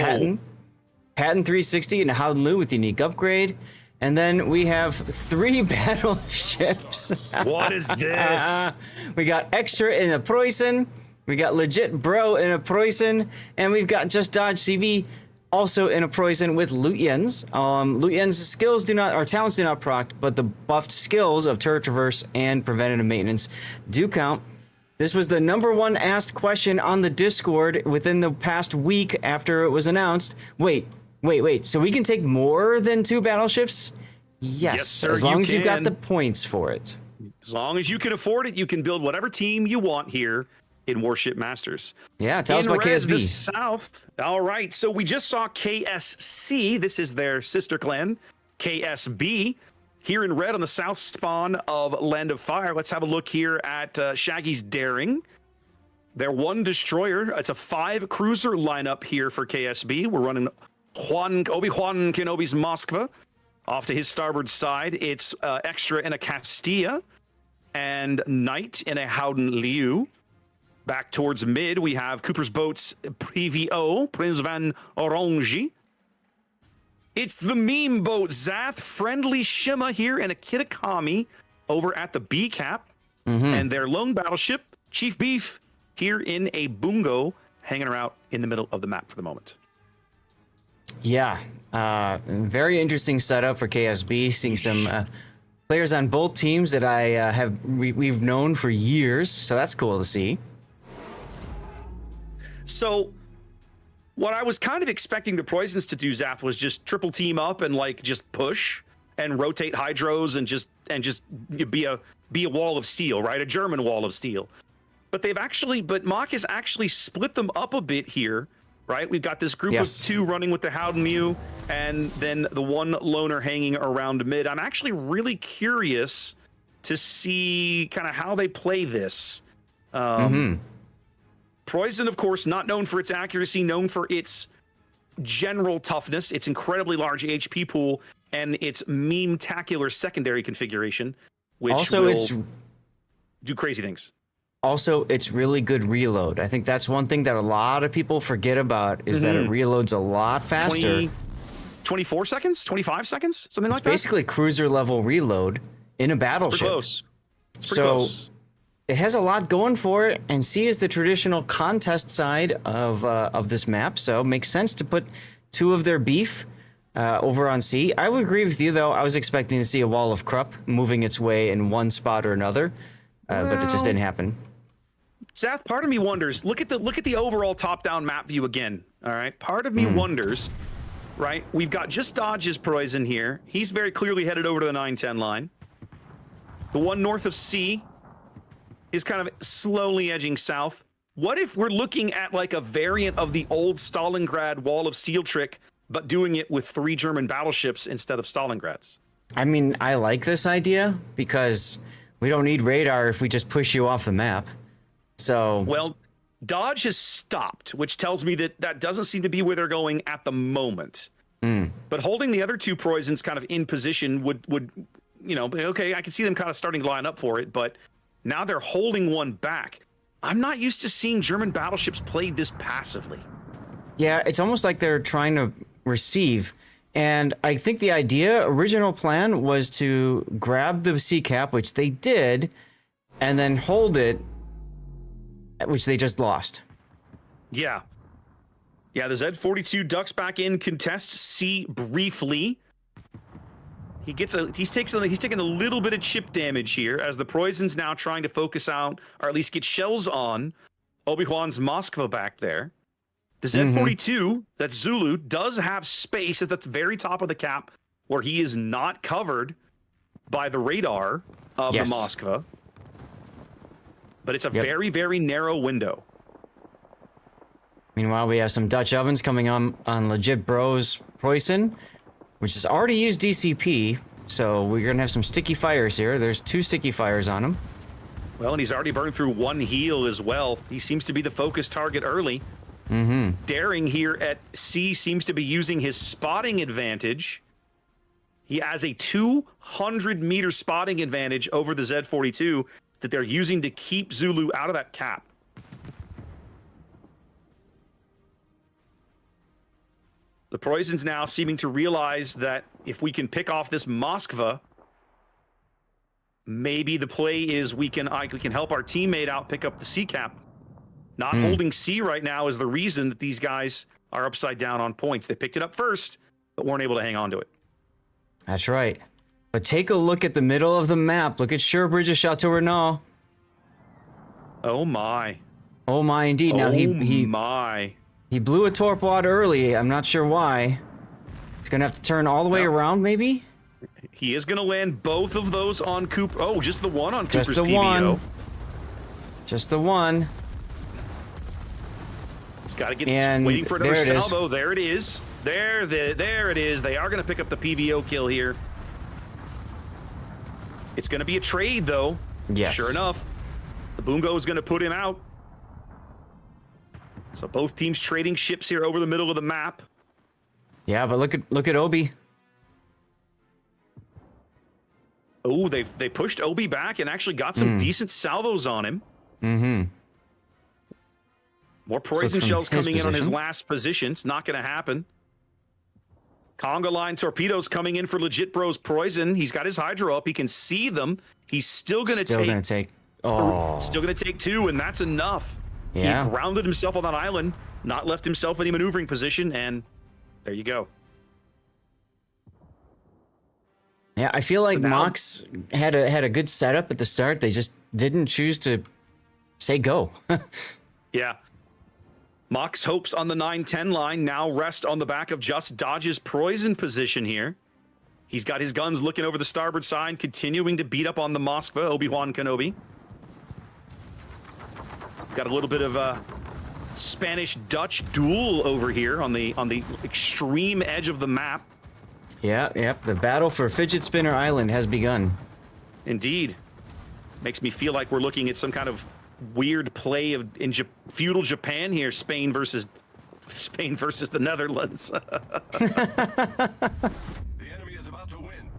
Patton 360 and a Howden Lu with unique upgrade. And then we have 3 battleships. What is this? We got Extra in a Preußen. We got Legit Bro in a Preußen. And we've got Just Dodge CV also in a Preußen with Lutyens. Lutyens' skills or talents do not proc, but the buffed skills of turret traverse and preventative maintenance do count. This was the #1 asked question on the Discord within the past week after it was announced. Wait. So we can take more than 2 battleships? Yes, sir, as long you as you've got can. the points for it. As long as you can afford it, you can build whatever team you want here in Warship Masters. Yeah, tell us in about red, KSB. the South. All right, so we just saw KSC. This is their sister clan, KSB. Here in red on the south spawn of Land of Fire. Let's have a look here at Shaggy's Daring. Their 1 destroyer. It's a 5 cruiser lineup here for KSB. We're running Obi-Wan Kenobi's Moskva. Off to his starboard side, it's Extra in a Castilla and Knight in a Howden Liu. Back towards mid, we have Cooper's Boats PVO, Prince Van Orange. It's the meme boat, Zath, Friendly Shima here in a Kitakami over at the B cap. And their lone battleship, Chief Beef, here in a Bungo, hanging around in the middle of the map for the moment. Yeah, very interesting setup for KSB. Seeing some players on both teams that we've known for years, so that's cool to see. So, what I was kind of expecting the Poisons to do, Zath, was just triple team up and like just push and rotate hydros and just be a wall of steel, right? A German wall of steel. But Mock has actually split them up a bit here. Right, we've got this group of 2 running with the Howden Mew, and then the 1 loner hanging around mid. I'm actually really curious to see kind of how they play this. Poison, of course, not known for its accuracy, known for its general toughness, its incredibly large HP pool, and its meme-tacular secondary configuration, which also will do crazy things. Also, it's really good reload. I think that's one thing that a lot of people forget about is that it reloads a lot faster. 24 seconds? 25 seconds? Something like It's basically cruiser level reload in a battleship. It's pretty close. It has a lot going for it, and C is the traditional contest side of this map, so it makes sense to put 2 of their beef over on C. I would agree with you, though. I was expecting to see a wall of Krupp moving its way in one spot or another, but it just didn't happen. Zath, part of me wonders, look at the overall top-down map view again, all right? Part of me wonders, right? We've got Just Dodge's Poison here. He's very clearly headed over to the 910 line. The one north of C is kind of slowly edging south. What if we're looking at like a variant of the old Stalingrad Wall of Steel trick, but doing it with 3 German battleships instead of Stalingrads? I mean, I like this idea because we don't need radar if we just push you off the map. So well, Dodge has stopped, which tells me that that doesn't seem to be where they're going at the moment. But holding the other two poisons kind of in position would okay, I can see them kind of starting to line up for it, but now they're holding one back. I'm not used to seeing German battleships played this passively. Yeah, it's almost like they're trying to receive. And I think the original plan was to grab the C cap, which they did, and then hold it, which they just lost. Yeah. Yeah, the Z-42 ducks back in, contests C briefly. He's taking a little bit of chip damage here as the Poison's now trying to focus out, or at least get shells on Obi-Wan's Moskva back there. The Z-42, that's Zulu, does have space at the very top of the cap where he is not covered by the radar of the Moskva. But it's a very, very narrow window. Meanwhile, we have some Dutch ovens coming on Legit Bros Poison, which has already used DCP, so we're going to have some sticky fires here. There's 2 sticky fires on him. Well, and he's already burned through 1 heal as well. He seems to be the focus target early. Daring here at C seems to be using his spotting advantage. He has a 200-meter spotting advantage over the Z-42 that they're using to keep Zulu out of that cap. The Poison's now seeming to realize that if we can pick off this Moskva, maybe the play is we can help our teammate out pick up the C cap. Not holding C right now is the reason that these guys are upside down on points. They picked it up first, but weren't able to hang on to it. That's right. But take a look at the middle of the map. Look at Surebridge of Chateau Renaud. Oh my. Oh my, indeed. Now he blew a torped early. I'm not sure why. He's gonna have to turn all the way around, maybe. He is gonna land both of those on Cooper. Oh, just the one on Cooper's just the PVO. One. Just the one. He's got to get and waiting for another salvo. Is. There it is. There it is. They are gonna pick up the PVO kill here. It's gonna be a trade though. Yes. Sure enough, the Bungo is gonna put him out. So both teams trading ships here over the middle of the map. Yeah, but look at Obi. Oh, they pushed Obi back and actually got some decent salvos on him. More poison shells coming in on his last position. It's not going to happen. Conga line torpedoes coming in for Legit Bros Poison. He's got his Hydro up. He can see them. He's still going to take 2, and that's enough. Yeah. He grounded himself on that island, not left himself any maneuvering position, and there you go. Yeah, I feel like Mox had a good setup at the start. They just didn't choose to say go. Yeah. Mox hopes on the 9-10 line now rest on the back of just Dodge's Poison position here. He's got his guns looking over the starboard side, continuing to beat up on the Moskva, Obi-Wan Kenobi. Got a little bit of a Spanish-Dutch duel over here on the extreme edge of the map. Yeah. The battle for Fidget Spinner Island has begun. Indeed. Makes me feel like we're looking at some kind of weird play in feudal Japan here, Spain versus the Netherlands. The enemy is about to win.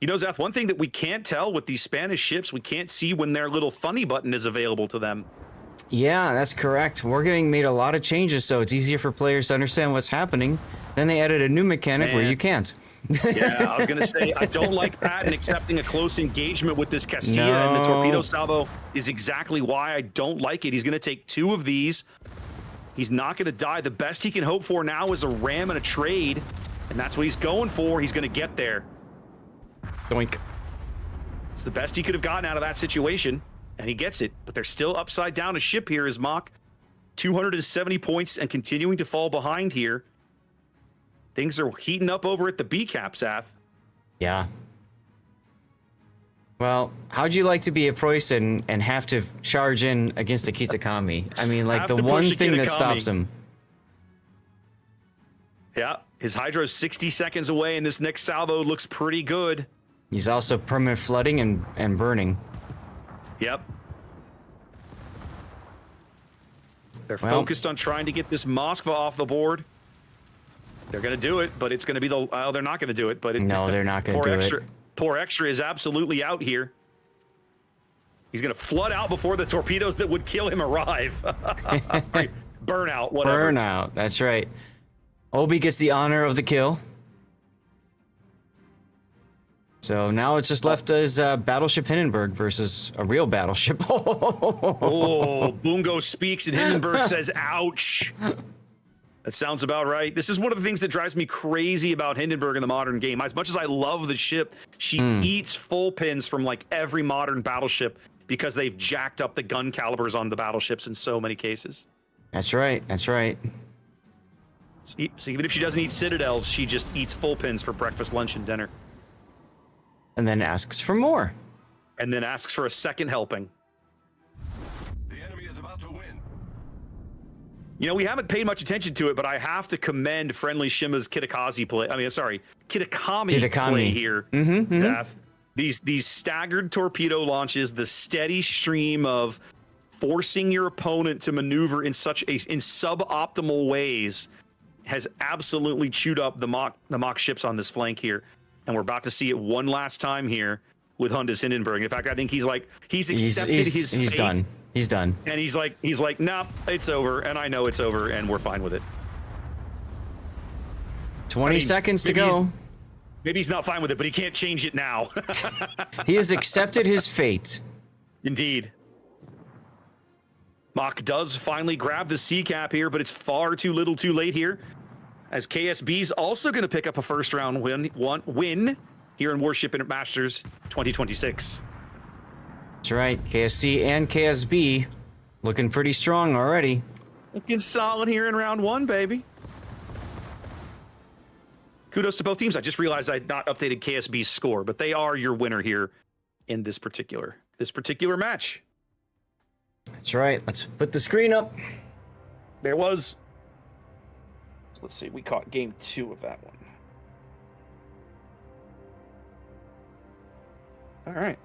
You know, Zeth, one thing that we can't tell with these Spanish ships, we can't see when their little funny button is available to them. Yeah, that's correct. Wargaming made a lot of changes, so it's easier for players to understand what's happening. Then they added a new mechanic where you can't. Yeah, I was going to say, I don't like Patton accepting a close engagement with this Castilla, and the torpedo salvo is exactly why I don't like it. He's going to take 2 of these. He's not going to die. The best he can hope for now is a ram and a trade, and that's what he's going for. He's going to get there. Doink. It's the best he could have gotten out of that situation, and he gets it. But they're still upside down a ship here as Mach 270 points and continuing to fall behind here. Things are heating up over at the B cap, Zath. Yeah. Well, how'd you like to be a Preußen and have to charge in against a Kitakami? I mean, like the one thing that stops him. Yeah, his Hydro's 60 seconds away, and this next salvo looks pretty good. He's also permanent flooding and burning. Yep. They're Well, focused on trying to get this Moskva off the board. They're going to do it, but it's going to be the... they're not going to do it, but... No, they're not going to do it. Poor Extra is absolutely out here. He's going to flood out before the torpedoes that would kill him arrive. Burnout, whatever. Burnout, that's right. Obi gets the honor of the kill. So now it's just left as Battleship Hindenburg versus a real battleship. Oh, Bungo speaks and Hindenburg says, ouch. That sounds about right. This is one of the things that drives me crazy about Hindenburg in the modern game. As much as I love the ship, she eats full pins from like every modern battleship because they've jacked up the gun calibers on the battleships in so many cases. That's right, that's right. So even if she doesn't eat citadels, she just eats full pins for breakfast, lunch, and dinner. And then asks for more. And then asks for a second helping. The enemy is about to win. You know, we haven't paid much attention to it, but I have to commend Friendly Shima's Kitakami play. Kitakami play here. Zaf. These staggered torpedo launches, the steady stream of forcing your opponent to maneuver in suboptimal ways has absolutely chewed up the mock ships on this flank here. And we're about to see it one last time here with Hunda's Hindenburg. In fact, I think he's accepted his fate. He's done. He's done. And he's like, nah, it's over, and I know it's over, and we're fine with it. 20 seconds to go. Maybe he's not fine with it, but he can't change it now. He has accepted his fate. Indeed. Mach does finally grab the C cap here, but it's far too little too late here. As KSB's also going to pick up a first round win here in Warship Masters 2026. That's right. KSC and KSB looking pretty strong already. Looking solid here in round one, baby. Kudos to both teams. I just realized I'd not updated KSB's score, but they are your winner here in this particular match. That's right. Let's put the screen up. There was... Let's see, we caught game 2 of that one. All right.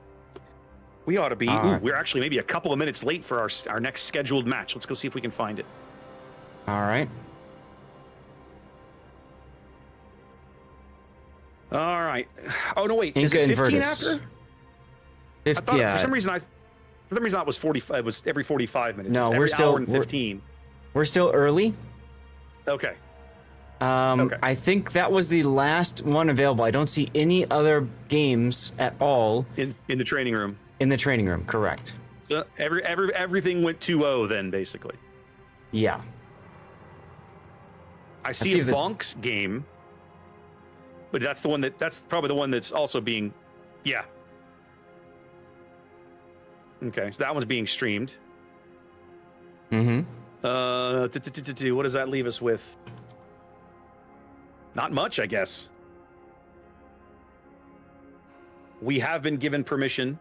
We ought to be... we're actually maybe a couple of minutes late for our next scheduled match. Let's go see if we can find it. All right. All right. Oh, no, wait. Inca Is it 15 Invertus. after? I thought for some reason that was 45. It was every 45 minutes. No, we're still... hour and 15. We're still early. Okay. Okay. I think that was the last one available. I don't see any other games at all In the training room. in the training room. Correct. So everything went 2-0 then, basically. Yeah. I see a Bonk's game, but that's probably the one that's also being, yeah. Okay, so that one's being streamed. Mm-hmm. What does that leave us with? Not much, I guess. We have been given permission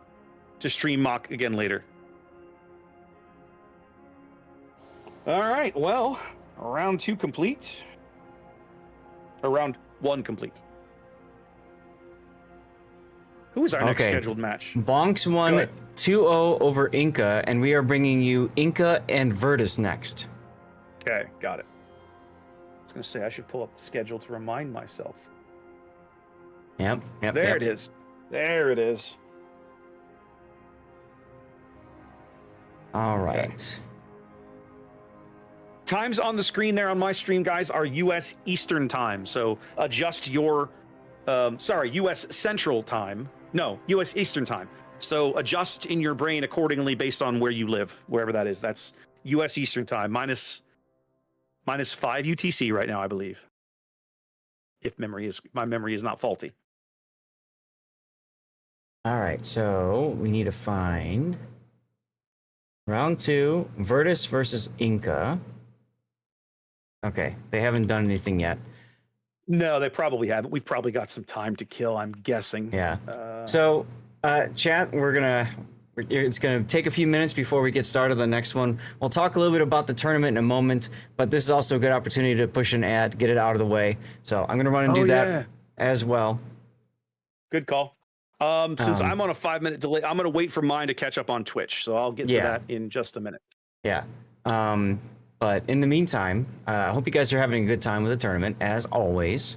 to stream mock again later. All right, well, round 2 complete. Or round 1 complete. Who is our next scheduled match? Bonks won 2-0 over Inca, and we are bringing you Inca and Virtus next. Okay, got it. I was going to say, I should pull up the schedule to remind myself. Yep. There it is. There it is. All right. Okay. Times on the screen there on my stream, guys, are U.S. Eastern time. So adjust your, U.S. Central time. No, U.S. Eastern time. So adjust in your brain accordingly based on where you live, wherever that is. That's U.S. Eastern time, minus 5 UTC right now, I believe. If my memory is not faulty. All right, so we need to find round 2, Virtus versus Inca. Okay, they haven't done anything yet. No, they probably haven't. We've probably got some time to kill, I'm guessing. Yeah. So, chat, it's going to take a few minutes before we get started on the next one. We'll talk a little bit about the tournament in a moment, but this is also a good opportunity to push an ad, get it out of the way. So I'm going to run and do that as well. Good call. Since I'm on a 5-minute delay, I'm going to wait for mine to catch up on Twitch. So I'll get to that in just a minute. Yeah. But in the meantime, I hope you guys are having a good time with the tournament, as always.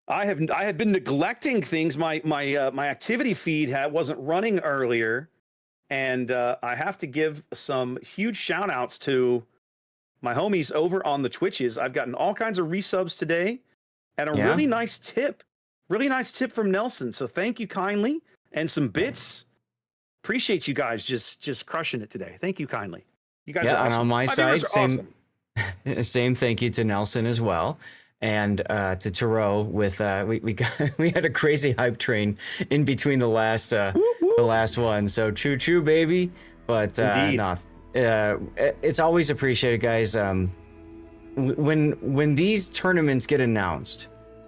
I had been neglecting things. My activity feed wasn't running earlier, and I have to give some huge shout outs to my homies over on the Twitches. I've gotten all kinds of resubs today, and a really nice tip from Nelson. So thank you kindly, and some bits. Appreciate you guys just crushing it today. Thank you kindly. You guys are awesome. And on my side, awesome. Same thank you to Nelson as well. And to Taro with we had a crazy hype train in between the last one. So choo baby. But it's always appreciated, guys. When these tournaments get announced,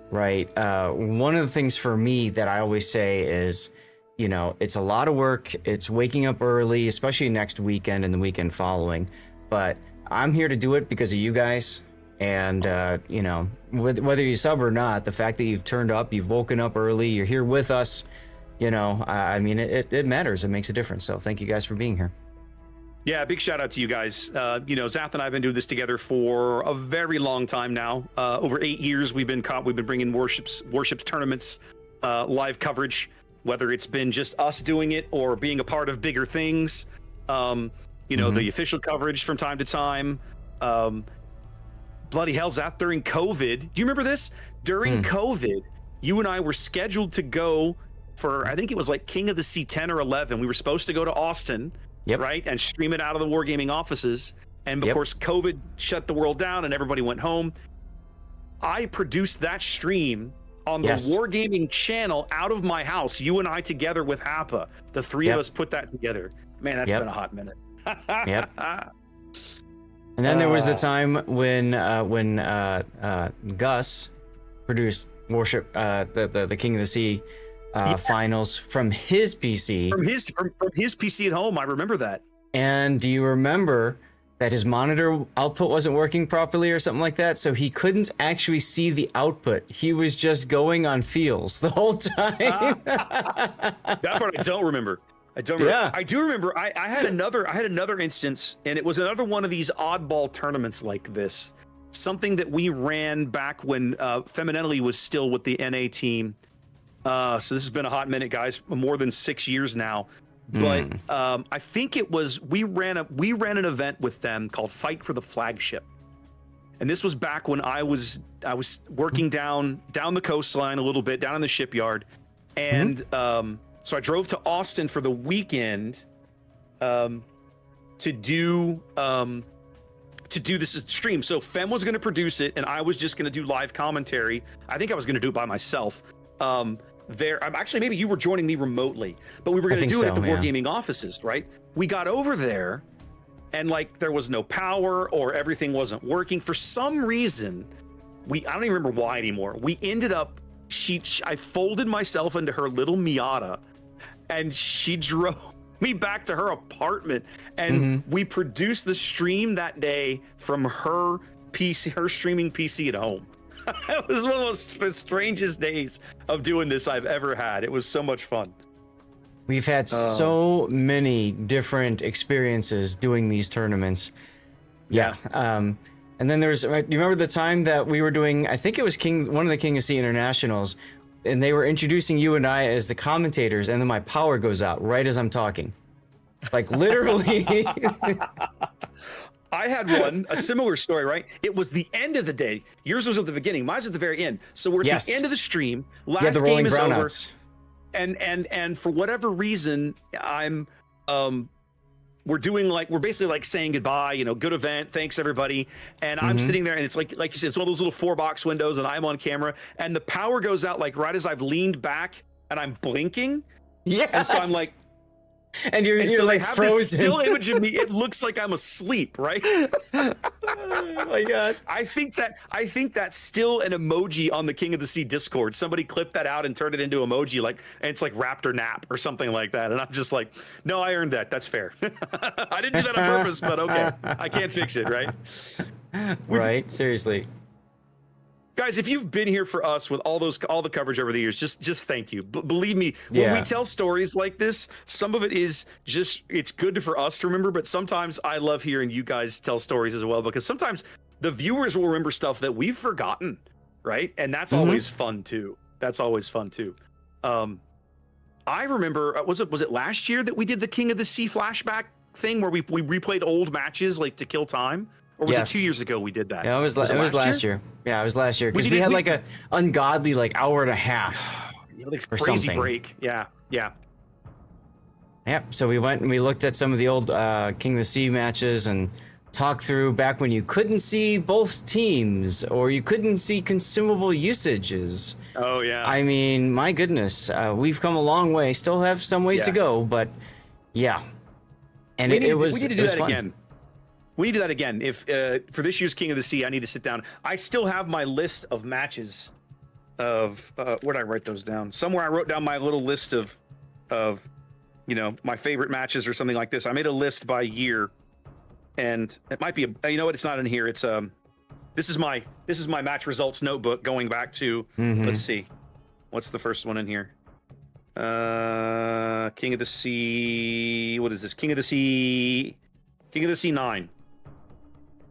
right? One of the things for me that I always say is, it's a lot of work. It's waking up early, especially next weekend and the weekend following. But I'm here to do it because of you guys. And, whether you sub or not, the fact that you've turned up, you've woken up early, you're here with us, it matters. It makes a difference. So thank you guys for being here. Yeah, big shout out to you guys. Zath and I have been doing this together for a very long time now. Over 8 years, we've been bringing Warships tournaments, live coverage, whether it's been just us doing it or being a part of bigger things. The official coverage from time to time. Bloody hell, Zath, during COVID. Do you remember this? During COVID, you and I were scheduled to go for, I think it was like King of the Sea 10 or 11. We were supposed to go to Austin, right? And stream it out of the Wargaming offices. And of course, COVID shut the world down and everybody went home. I produced that stream on the Wargaming channel out of my house, you and I together with Happa. The three of us put that together. Man, that's been a hot minute. And then there was the time when Gus produced Warship, the King of the Sea finals from his PC. From his PC at home, I remember that. And do you remember that his monitor output wasn't working properly or something like that? So he couldn't actually see the output. He was just going on feels the whole time. That part I don't remember. I don't remember. Yeah. I do remember I had another instance, and it was another one of these oddball tournaments like this. Something that we ran back when Femininity was still with the NA team. So this has been a hot minute, guys, more than 6 years now. But I think it was we ran an event with them called Fight for the Flagship. And this was back when I was working down the coastline a little bit, down in the shipyard. And so I drove to Austin for the weekend to do this stream. So Fem was going to produce it, and I was just going to do live commentary. I think I was going to do it by myself. Actually, maybe you were joining me remotely, but we were going to do it at the Wargaming offices, right? We got over there, and there was no power, or everything wasn't working for some reason. I don't even remember why anymore. We ended up. I folded myself into her little Miata, and she drove me back to her apartment, and we produced the stream that day from her PC, her streaming PC at home. It was one of the strangest days of doing this I've ever had. It was so much fun. We've had so many different experiences doing these tournaments. Yeah. And then there's, you remember the time that we were doing, I think it was one of the King of Sea Internationals, and they were introducing you and I as the commentators, and then my power goes out right as I'm talking. Literally. I had a similar story, right? It was the end of the day. Yours was at the beginning. Mine's at the very end. So we're at the end of the stream. Last game is over. And for whatever reason, we're basically saying goodbye, good event, thanks everybody. And I'm sitting there, and it's like you said, it's one of those little 4-box windows, and I'm on camera, and the power goes out right as I've leaned back and I'm blinking. Yes. And so I'm like, and you're so like frozen. This still image of me. It looks like I'm asleep, right? Oh my god! I think that's still an emoji on the King of the Sea Discord. Somebody clipped that out and turned it into emoji, and it's like raptor nap or something like that. And I'm just like, no, I earned that. That's fair. I didn't do that on purpose, but okay, I can't fix it, right? Right? Seriously. Guys, if you've been here for us with all the coverage over the years, just thank you. Believe me, when we tell stories like this, some of it is just, it's good for us to remember, but sometimes I love hearing you guys tell stories as well, because sometimes the viewers will remember stuff that we've forgotten, right? And that's always fun too. That's always fun too. I remember, was it last year that we did the King of the Sea flashback thing where we replayed old matches like to kill time? Or was it 2 years ago we did that? Yeah, it was last year. Yeah, it was last year because we had like a ungodly like hour and a half. Like or crazy something. break. Yeah. So we went and we looked at some of the old King of the Sea matches and talked through back when you couldn't see both teams or you couldn't see consumable usages. Oh yeah. I mean, my goodness, we've come a long way. Still have some ways to go, but yeah. And we need to do that fun. again. We need to do that again. If for this year's King of the Sea, I need to sit down. I still have my list of matches. Of where did I write those down? Somewhere I wrote down my little list of my favorite matches or something like this. I made a list by year, and it might be you know what? It's not in here. It's this is my match results notebook going back to let's see, what's the first one in here? King of the Sea. What is this? King of the Sea 9.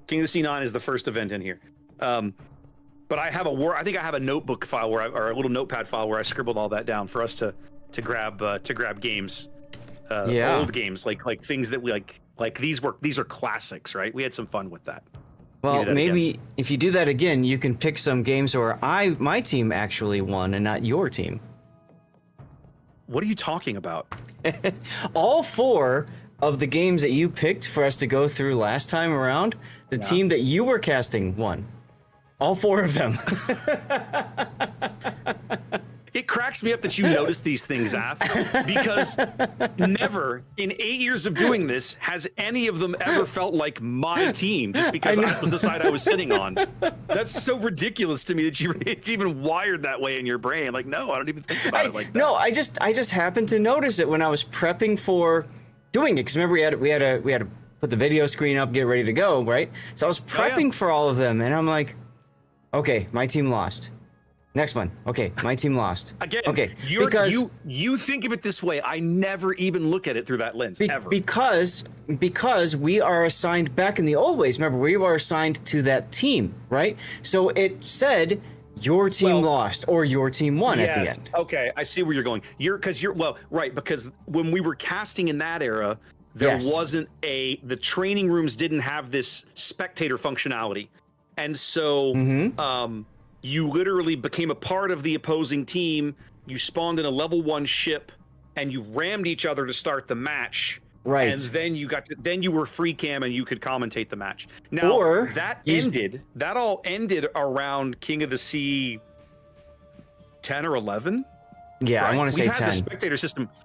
King of the Sea 9 is the first event in here. But I have I think I have a notebook file or a little notepad file where I scribbled all that down for us to grab games, old games like things that we like these are classics, right? We had some fun with that. Well, maybe if you do that again, you can pick some games where my team actually won and not your team. What are you talking about? All 4 of the games that you picked for us to go through last time around, the team that you were casting won. All 4 of them. It cracks me up that you notice these things, Af, because never in 8 years of doing this has any of them ever felt like my team just because that was the side I was sitting on. That's so ridiculous to me that it's even wired that way in your brain. Like, no, I don't even think about it like that. No, I just happened to notice it when I was prepping for doing it, because remember we had to put the video screen up, get ready to go, right? So I was prepping for all of them, and I'm like, okay, my team lost. Next one, okay, my team lost. Again, okay, you think of it this way. I never even look at it through that lens ever. Because we are assigned back in the old ways. Remember, we were assigned to that team, right? So it said your team lost or your team won at the end. Okay, I see where you're going. Because when we were casting in that era, there wasn't the training rooms didn't have this spectator functionality. And so you literally became a part of the opposing team. You spawned in a level 1 ship and you rammed each other to start the match. Right. And then you were free cam and you could commentate the match. Now that all ended around King of the Sea 10 or 11. Yeah, right? I want to say 10.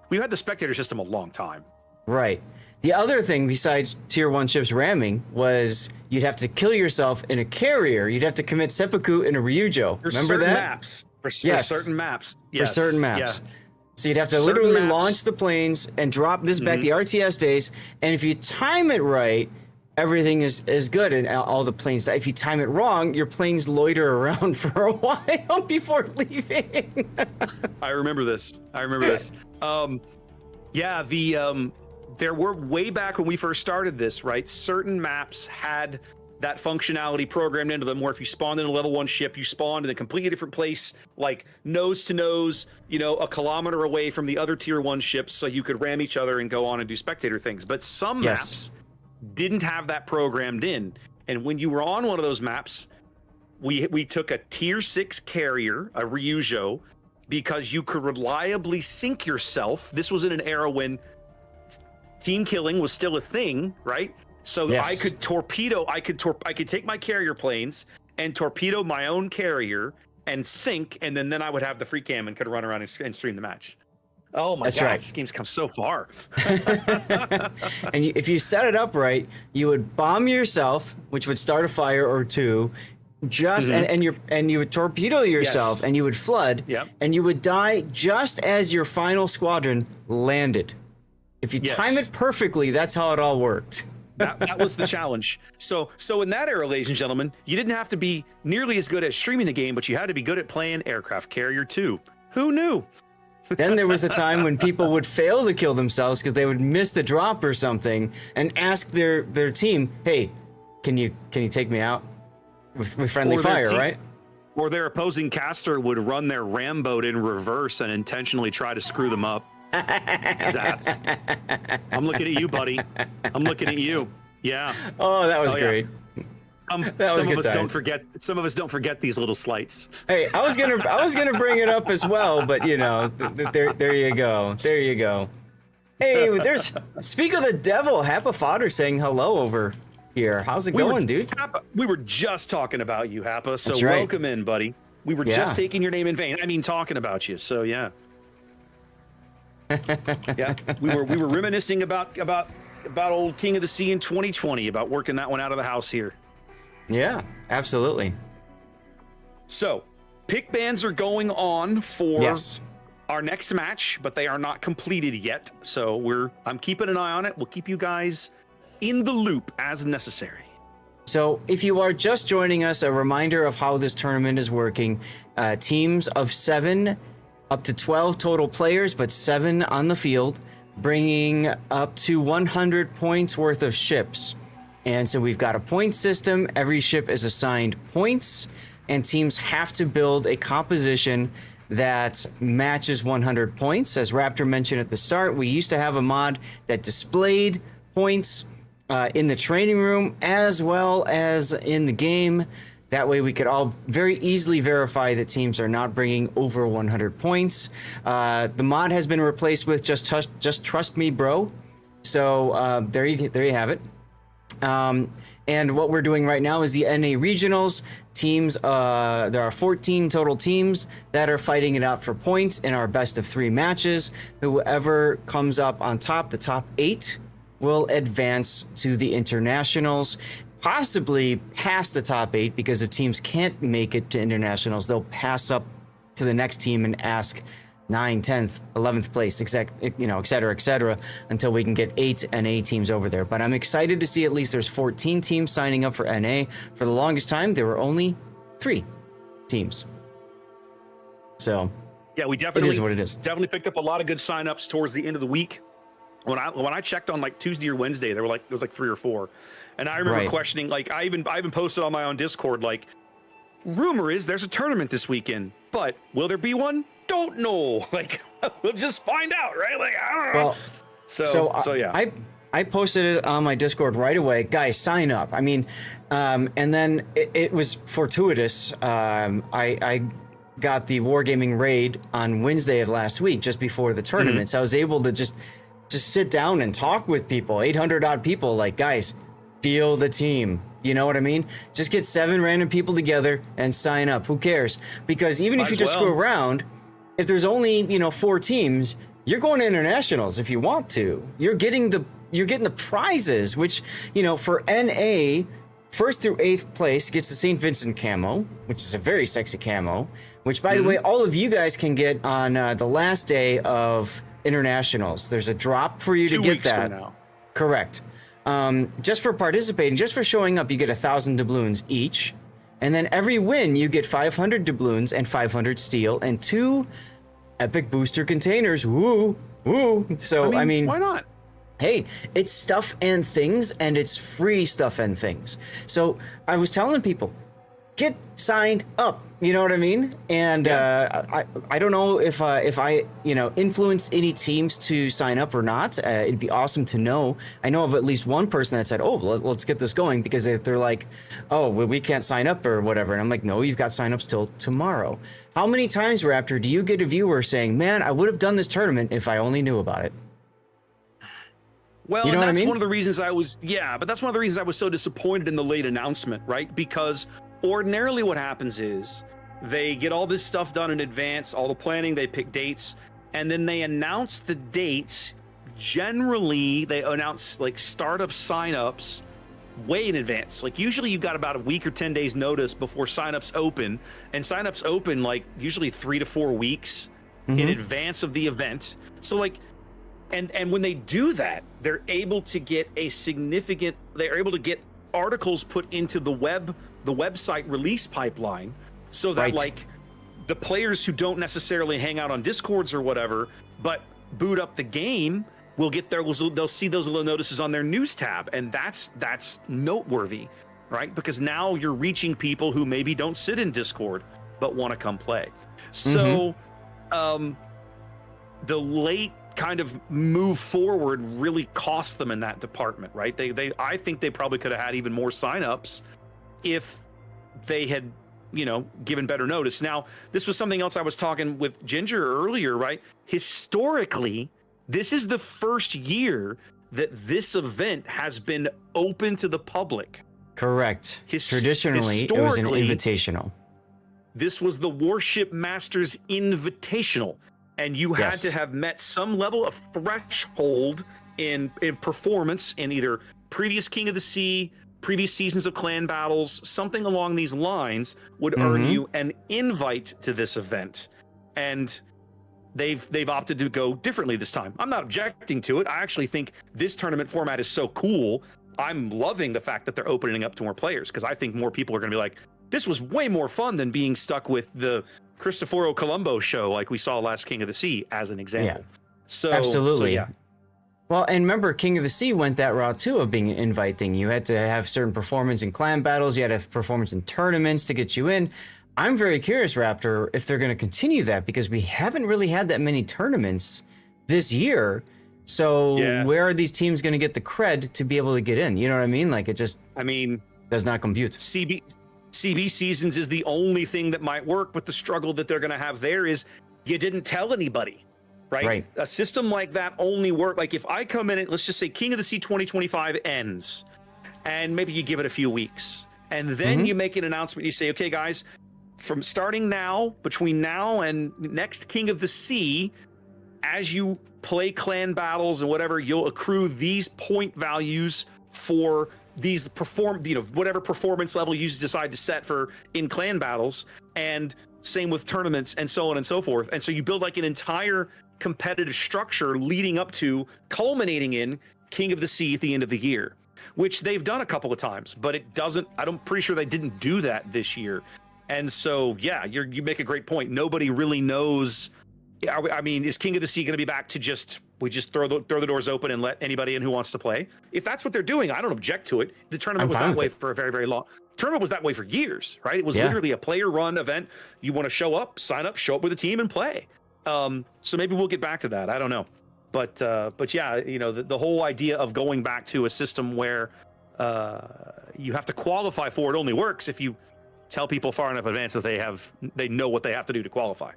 We've had the spectator system a long time. Right. The other thing besides tier 1 ships ramming was you'd have to kill yourself in a carrier. You'd have to commit seppuku in a ryujo. Remember that? For certain maps. For certain maps. Yeah. So you'd have to literally launch the planes and drop this back, the RTS days, and if you time it right, everything is good and all the planes die. If you time it wrong, your planes loiter around for a while before leaving. I remember this. There were, way back when we first started this, right? Certain maps had that functionality programmed into them where if you spawned in a level 1 ship, you spawned in a completely different place, like nose to nose, a kilometer away from the other tier 1 ships, so you could ram each other and go on and do spectator things. But some maps didn't have that programmed in. And when you were on one of those maps, we took a tier 6 carrier, a Ryujo, because you could reliably sync yourself. This was in an era when team killing was still a thing, right? So I could torpedo, I could take my carrier planes and torpedo my own carrier and sink, and then I would have the free cam and could run around and stream the match. Oh my God, this game's come so far. And if you set it up right, you would bomb yourself, which would start a fire or two, and you would torpedo yourself and you would flood, and you would die just as your final squadron landed. If you time it perfectly, that's how it all worked. That was the challenge. So in that era, ladies and gentlemen, you didn't have to be nearly as good at streaming the game, but you had to be good at playing Aircraft Carrier 2. Who knew? Then there was a time when people would fail to kill themselves because they would miss the drop or something, and ask their team, "Hey, can you take me out with friendly fire?" Right? Or their opposing caster would run their ram boat in reverse and intentionally try to screw them up. Zath, I'm looking at you, buddy. I'm looking at you. Yeah. Oh, that was great. Some of us don't forget. Some of us don't forget these little slights. Hey, I was gonna bring it up as well, but you know, there you go. There you go. Hey, speak of the devil, Happa Fodder saying hello over here. How's it going, dude? Happa, we were just talking about you, Happa. So That's right. Welcome in, buddy. We were just taking your name in vain. I mean, talking about you. So yeah. Yeah, we were reminiscing about old King of the Sea in 2020, about working that one out of the house here. Yeah, absolutely. So, pick bans are going on for Yes. our next match, but they are not completed yet. So I'm keeping an eye on it. We'll keep you guys in the loop as necessary. So if you are just joining us, a reminder of how this tournament is working. Teams of 7 up to 12 total players, but 7 on the field, bringing up to 100 points worth of ships. And so we've got a point system. Every ship is assigned points, and teams have to build a composition that matches 100 points. As Raptor mentioned at the start, we used to have a mod that displayed points in the training room as well as in the game. That way we could all very easily verify that teams are not bringing over 100 points. The mod has been replaced with Just Trust Me, Bro. So there you have it. And what we're doing right now is the NA regionals teams. There are 14 total teams that are fighting it out for points in our best of 3 matches. Whoever comes up on top, the top 8, will advance to the internationals, possibly past the top 8, because if teams can't make it to internationals, they'll pass up to the next team and ask 9th, 10th, 11th place, et cetera, until we can get 8 NA teams over there. But I'm excited to see at least there's 14 teams signing up for NA. For the longest time, there were only 3 teams. So yeah, we definitely, it is what it is. Definitely picked up a lot of good signups towards the end of the week. When I checked on like Tuesday or Wednesday, there was like 3 or 4, and I remember questioning. Like I even posted on my own Discord, like, rumor is there's a tournament this weekend, but will there be one? Don't know. Like, we'll just find out, right? Like, I don't know. Well, so yeah, I posted it on my Discord right away. Guys, sign up. I mean, and then it was fortuitous. I got the Wargaming raid on Wednesday of last week, just before the tournament. So I was able to just sit down and talk with people, 800 odd people. Like, guys, feel the team. You know what I mean? Just get 7 random people together and sign up. Who cares? Because even if you just go around, if there's only 4 teams, you're going to internationals if you want to. You're getting the prizes, which for NA, 1st through 8th place gets the St. Vincent camo, which is a very sexy camo. Which, by the way, all of you guys can get on the last day of internationals. There's a drop for you to get that. 2 weeks from now. Correct. Just for participating, just for showing up, you get 1,000 doubloons each. And then every win, you get 500 doubloons and 500 steel and 2 epic booster containers. Woo, woo. So, I mean, why not? Hey, it's stuff and things, and it's free stuff and things. So I was telling people, get signed up. You know what I mean? And I don't know if I influence any teams to sign up or not. It'd be awesome to know. I know of at least one person that said, "Oh, let's get this going," because they're like, "Oh, well, we can't sign up or whatever." And I'm like, "No, you've got signups till tomorrow." How many times, Raptor, do you get a viewer saying, "Man, I would have done this tournament if I only knew about it"? Well, you know and that's what I mean? one of the reasons but that's one of the reasons I was so disappointed in the late announcement, right? Because ordinarily what happens is they get all this stuff done in advance, all the planning, they pick dates, and then they announce the dates. Generally, they announce like startup signups way in advance. Like usually you've got about a week or 10 days notice before signups open, and signups open like usually 3 to 4 weeks in advance of the event. So like, and when they do that, they're able to get a significant they're able to get articles put into the website release pipeline, so that Right. like the players who don't necessarily hang out on Discords or whatever, but boot up the game, will get they'll see those little notices on their news tab, and that's noteworthy, right? Because now you're reaching people who maybe don't sit in Discord but want to come play. So the late kind of move forward really cost them in that department, right? I think they probably could have had even more signups if they had, given better notice. Now, this was something else I was talking with Ginger earlier, right? Historically, this is the first year that this event has been open to the public. Correct. Traditionally, it was an invitational. This was the Warship Masters Invitational, and you had to have met some level of threshold in performance in either previous King of the Sea, previous seasons of clan battles, something along these lines would earn you an invite to this event. And they've opted to go differently this time. I'm not objecting to it. I actually think this tournament format is so cool. I'm loving the fact that they're opening up to more players, because I think more people are going to be like, this was way more fun than being stuck with the Cristoforo Colombo show like we saw last King of the Sea, as an example. Yeah. So Absolutely. So, yeah. Well, and remember, King of the Sea went that route too of being an invite thing. You had to have certain performance in clan battles. You had to have performance in tournaments to get you in. I'm very curious, Raptor, if they're going to continue that, because we haven't really had that many tournaments this year. So where are these teams going to get the cred to be able to get in? You know what I mean? Like, it just, does not compute. CB seasons is the only thing that might work, but the struggle that they're going to have there is you didn't tell anybody, right? A system like that only work. Like if I come in and let's just say King of the Sea 2025 ends, and maybe you give it a few weeks, and then you make an announcement. You say, okay, guys, from starting now, between now and next King of the Sea, as you play clan battles and whatever, you'll accrue these point values for these whatever performance level you decide to set for in clan battles, and same with tournaments and so on and so forth. And so you build like an entire competitive structure leading up to culminating in King of the Sea at the end of the year, which they've done a couple of times, but I'm pretty sure they didn't do that this year. And so, yeah, you make a great point. Nobody really knows. Is King of the Sea going to be back to we just throw the doors open and let anybody in who wants to play? If that's what they're doing, I don't object to it. The tournament was that way for a very, very long. Tournament was that way for years, right? It was literally a player-run event. You want to show up, sign up, show up with a team, and play. So maybe we'll get back to that. I don't know, but yeah, the whole idea of going back to a system where you have to qualify for it only works if you tell people far enough in advance that they know what they have to do to qualify.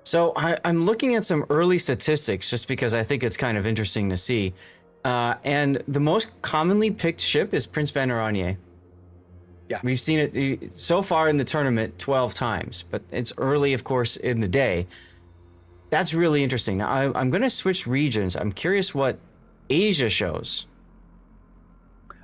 So I'm looking at some early statistics just because I think it's kind of interesting to see. And the most commonly picked ship is Prince Van Oranje. Yeah. We've seen it so far in the tournament 12 times, but it's early, of course, in the day. That's really interesting. Now, I'm going to switch regions. I'm curious what Asia shows.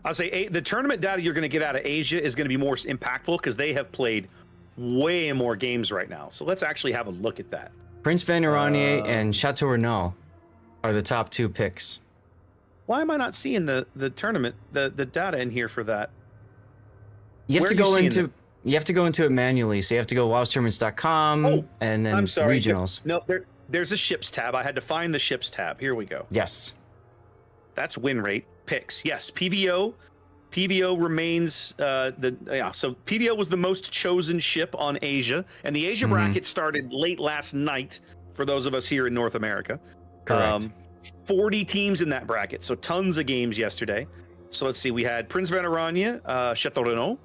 I'll say the tournament data you're going to get out of Asia is going to be more impactful because they have played way more games right now. So let's actually have a look at that. Prince Van Oranje and Chateau Renaud are the top two picks. Why am I not seeing the tournament, the data in here for that? You have to go into it manually. So you have to go wowstournaments.com and then regionals. No, there's a ships tab. I had to find the ships tab. Here we go. Yes. That's win rate picks. Yes, PVO remains so PVO was the most chosen ship on Asia, and the Asia bracket started late last night for those of us here in North America. Correct. 40 teams in that bracket, so tons of games yesterday. So let's see, we had Prince Van Oranje, Chateau Renaud,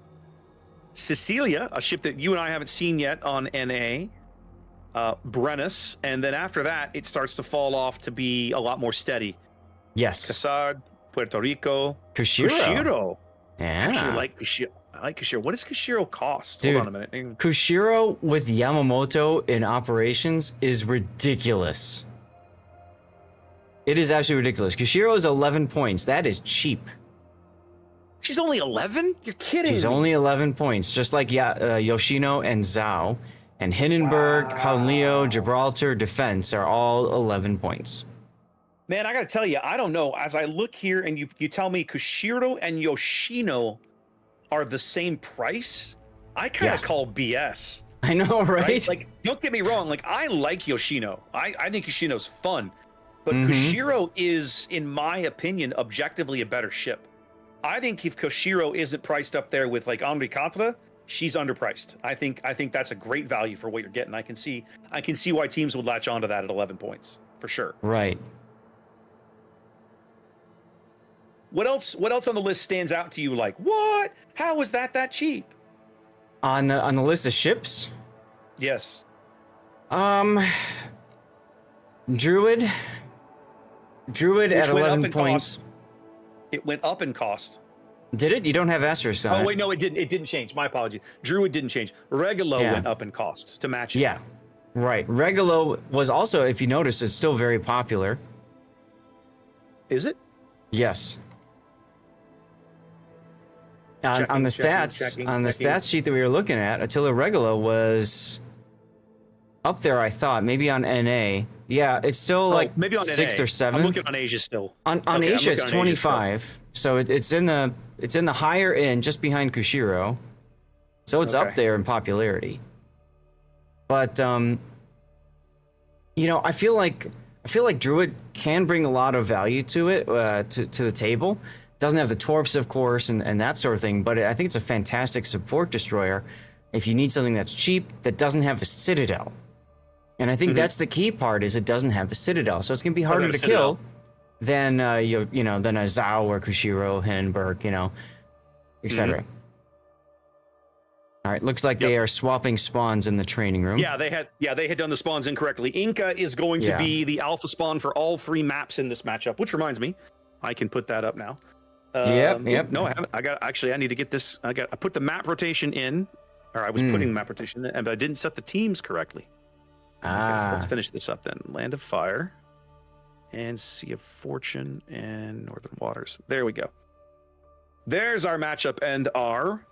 Cecilia, a ship that you and I haven't seen yet on NA, Brennus, and then after that it starts to fall off to be a lot more steady. Yes. Casad, Puerto Rico, Kushiro. Yeah. Actually, I like Kushiro. What does Kushiro cost? Dude, hold on a minute. Kushiro with Yamamoto in operations is ridiculous. It is absolutely ridiculous. Kushiro is 11 points. That is cheap. She's only 11? You're kidding. She's only 11 points, just like Yoshino and Zhao. And Hindenburg, Haunleo, Gibraltar, Defense are all 11 points. Man, I got to tell you, I don't know. As I look here and you tell me Kushiro and Yoshino are the same price, I kind of call BS. I know, right? Like, don't get me wrong. Like, I like Yoshino. I think Yoshino's fun. But Kushiro is, in my opinion, objectively a better ship. I think if Koshiro isn't priced up there with like Henri Quatre, she's underpriced. I think that's a great value for what you're getting. I can see why teams would latch onto that at 11 points for sure. Right. What else on the list stands out to you? Like, what? How is that cheap? On the list of ships? Yes. Druid at 11 points. It went up in cost. Did it? You don't have Asterisk on Oh it. wait, no, it didn't. It didn't change. My apology. Druid didn't change. Regulo went up in cost to match it. Yeah, right. Regulo was also, if you notice, it's still very popular. Is it? Yes. On Checking, the checking, stats sheet that we were looking at, Attila Regulo was up there. I thought maybe on NA. Yeah, it's still like maybe on sixth NA. or seventh. I'm looking on Asia still. On Asia, it's 25. So it's in the higher end, just behind Kushiro. So it's up there in popularity. But you know, I feel like Druid can bring a lot of value to it, to the table. Doesn't have the torps, of course, and that sort of thing. But I think it's a fantastic support destroyer if you need something that's cheap that doesn't have a citadel. And I think that's the key part, is it doesn't have a citadel, so it's gonna be harder to kill than than a Zhao or Kushiro, Hindenburg, etc. All right, looks like they are swapping spawns in the training room. Yeah, they had done the spawns incorrectly. Inca is going to be the alpha spawn for all 3 maps in this matchup, which reminds me, I can put that up now. Yep. No, I haven't. I need to get this. I put the map rotation in, or I was putting the map rotation in, but I didn't set the teams correctly. Okay, so let's finish this up then. Land of Fire and Sea of Fortune and Northern Waters. There we go. There's our matchup and our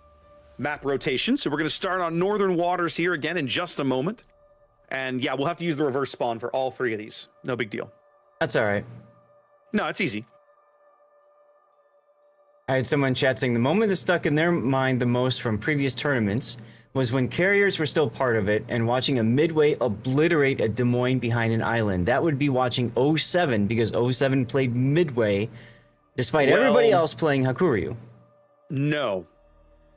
map rotation. So we're going to start on Northern Waters here again in just a moment. And yeah, we'll have to use the reverse spawn for all 3 of these. No big deal. That's all right. No, it's easy. I had someone chat saying the moment that stuck in their mind the most from previous tournaments was when carriers were still part of it and watching a Midway obliterate a Des Moines behind an island. That would be watching 07, because 07 played Midway despite everybody else playing Hakuryu. No.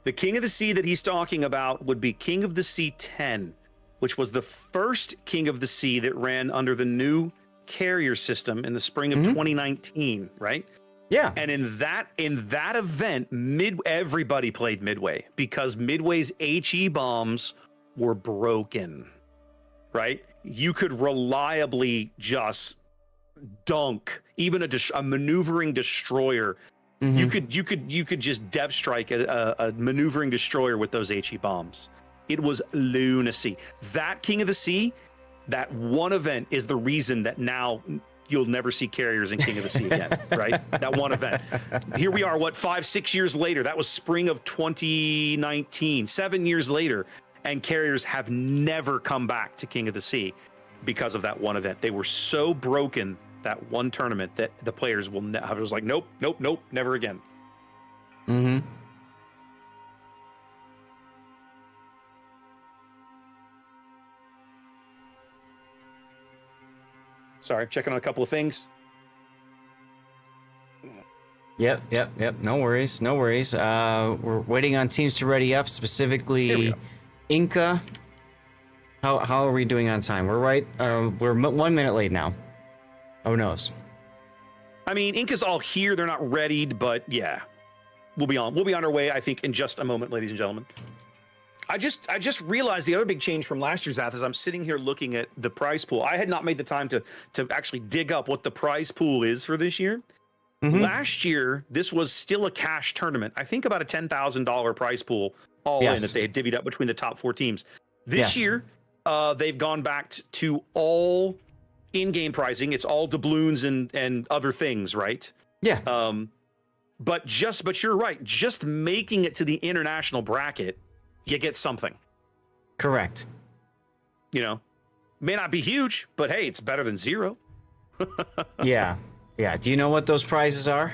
The King of the Sea that he's talking about would be King of the Sea 10, which was the first King of the Sea that ran under the new carrier system in the spring of 2019, right? Yeah. And in that event, everybody played Midway because Midway's HE bombs were broken, right? You could reliably just dunk even a maneuvering destroyer. You could just dev strike a maneuvering destroyer with those HE bombs. It was lunacy. That King of the Sea, that one event is the reason that now you'll never see carriers in King of the Sea again, right? That one event. Here we are, 5-6 years later? That was spring of 2019, 7 years later, and carriers have never come back to King of the Sea because of that one event. They were so broken that one tournament that the players will never. Was like, nope, never again. Sorry, checking on a couple of things. Yep. No worries. We're waiting on teams to ready up, specifically Inca. How are we doing on time? We're right. We're 1 minute late now. Oh noes. I mean, Inca's all here. They're not readied, but yeah, we'll be on our way, I think, in just a moment, ladies and gentlemen. I just realized the other big change from last year's app is I'm sitting here looking at the prize pool. I had not made the time to actually dig up what the prize pool is for this year. Last year, this was still a cash tournament. I think about a $10,000 prize pool all in that they had divvied up between the top 4 teams. This year, they've gone back to all in-game pricing. It's all doubloons and other things, right? Yeah. But you're right. Just making it to the international bracket, you get something. Correct. May not be huge, but hey, it's better than 0, Yeah. Yeah. Do you know what those prizes are?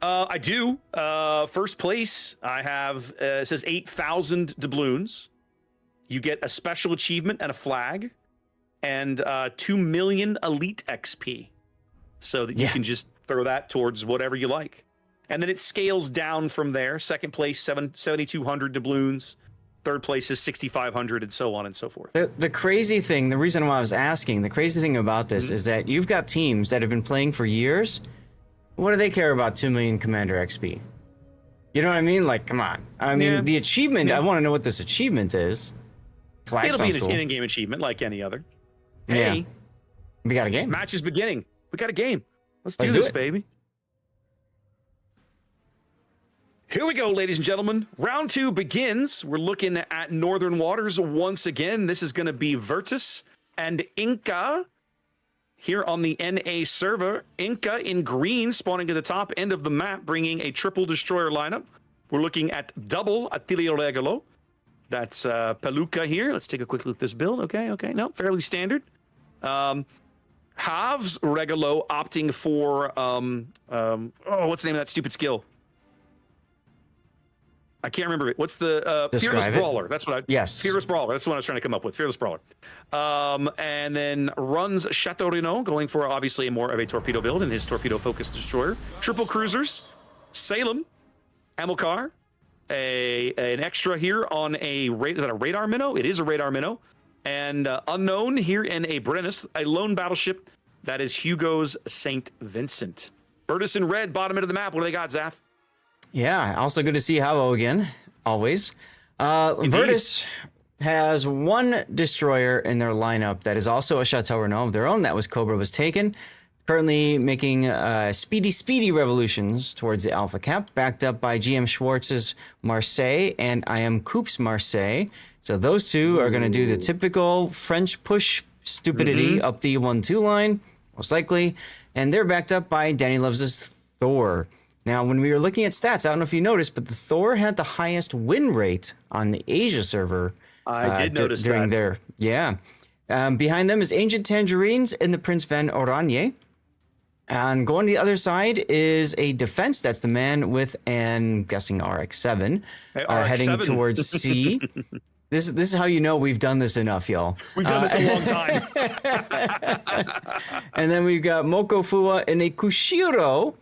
I do. First place, I have, it says 8,000 doubloons. You get a special achievement and a flag, and 2 million elite XP. So that you can just throw that towards whatever you like. And then it scales down from there. Second place, 7,200 doubloons. Third place is 6,500, and so on and so forth. The crazy thing, the reason why I was asking, the crazy thing about this is that you've got teams that have been playing for years. What do they care about 2 million Commander XP? You know what I mean? Like, come on. I mean, the achievement, I want to know what this achievement is. Flag It'll be sounds an cool. in-game achievement like any other. Yeah. Hey, We got a game. match is beginning. We got a game. Let's do do this, it. baby. Here we go, ladies and gentlemen. Round 2 begins. We're looking at Northern Waters once again. This is going to be Virtus and Inca here on the NA server. Inca in green, spawning at the top end of the map, bringing a triple destroyer lineup. We're looking at double Attilio Regalo. That's Peluca here. Let's take a quick look at this build. Okay. No, fairly standard. Halves Regalo opting for what's the name of that stupid skill? I can't remember it. What's the Fearless Brawler? That's what I. Yes. Fearless Brawler. That's what I was trying to come up with. Fearless Brawler. And then runs Chateau Renault, going for obviously more of a torpedo build in his torpedo-focused destroyer. Triple cruisers, Salem, Amilcar, an extra here on a is that a radar minnow? It is a radar minnow, and unknown here in a Brennus, a lone battleship that is Hugo's Saint Vincent. Virtus in red, bottom end of the map. What do they got, Zaf? Yeah, also good to see Havo again, always. Virtus has one destroyer in their lineup that is also a Chateau Renault of their own. That was Cobra was taken. Currently making speedy revolutions towards the Alpha Cap, backed up by GM Schwartz's Marseille and I Am Coup's Marseille. So those two are going to do the typical French push stupidity up the 1-2 line, most likely. And they're backed up by Danny Loves' Thor. Now, when we were looking at stats, I don't know if you noticed, but the Thor had the highest win rate on the Asia server. I did notice during that. Behind them is Ancient Tangerines and the Prince Van Oranje. And going to the other side is a defense. That's the man with an, guessing RX-7, heading towards C. This is how you know we've done this enough, y'all. We've done this a long time. And then we've got Moko Fua and a Kushiro.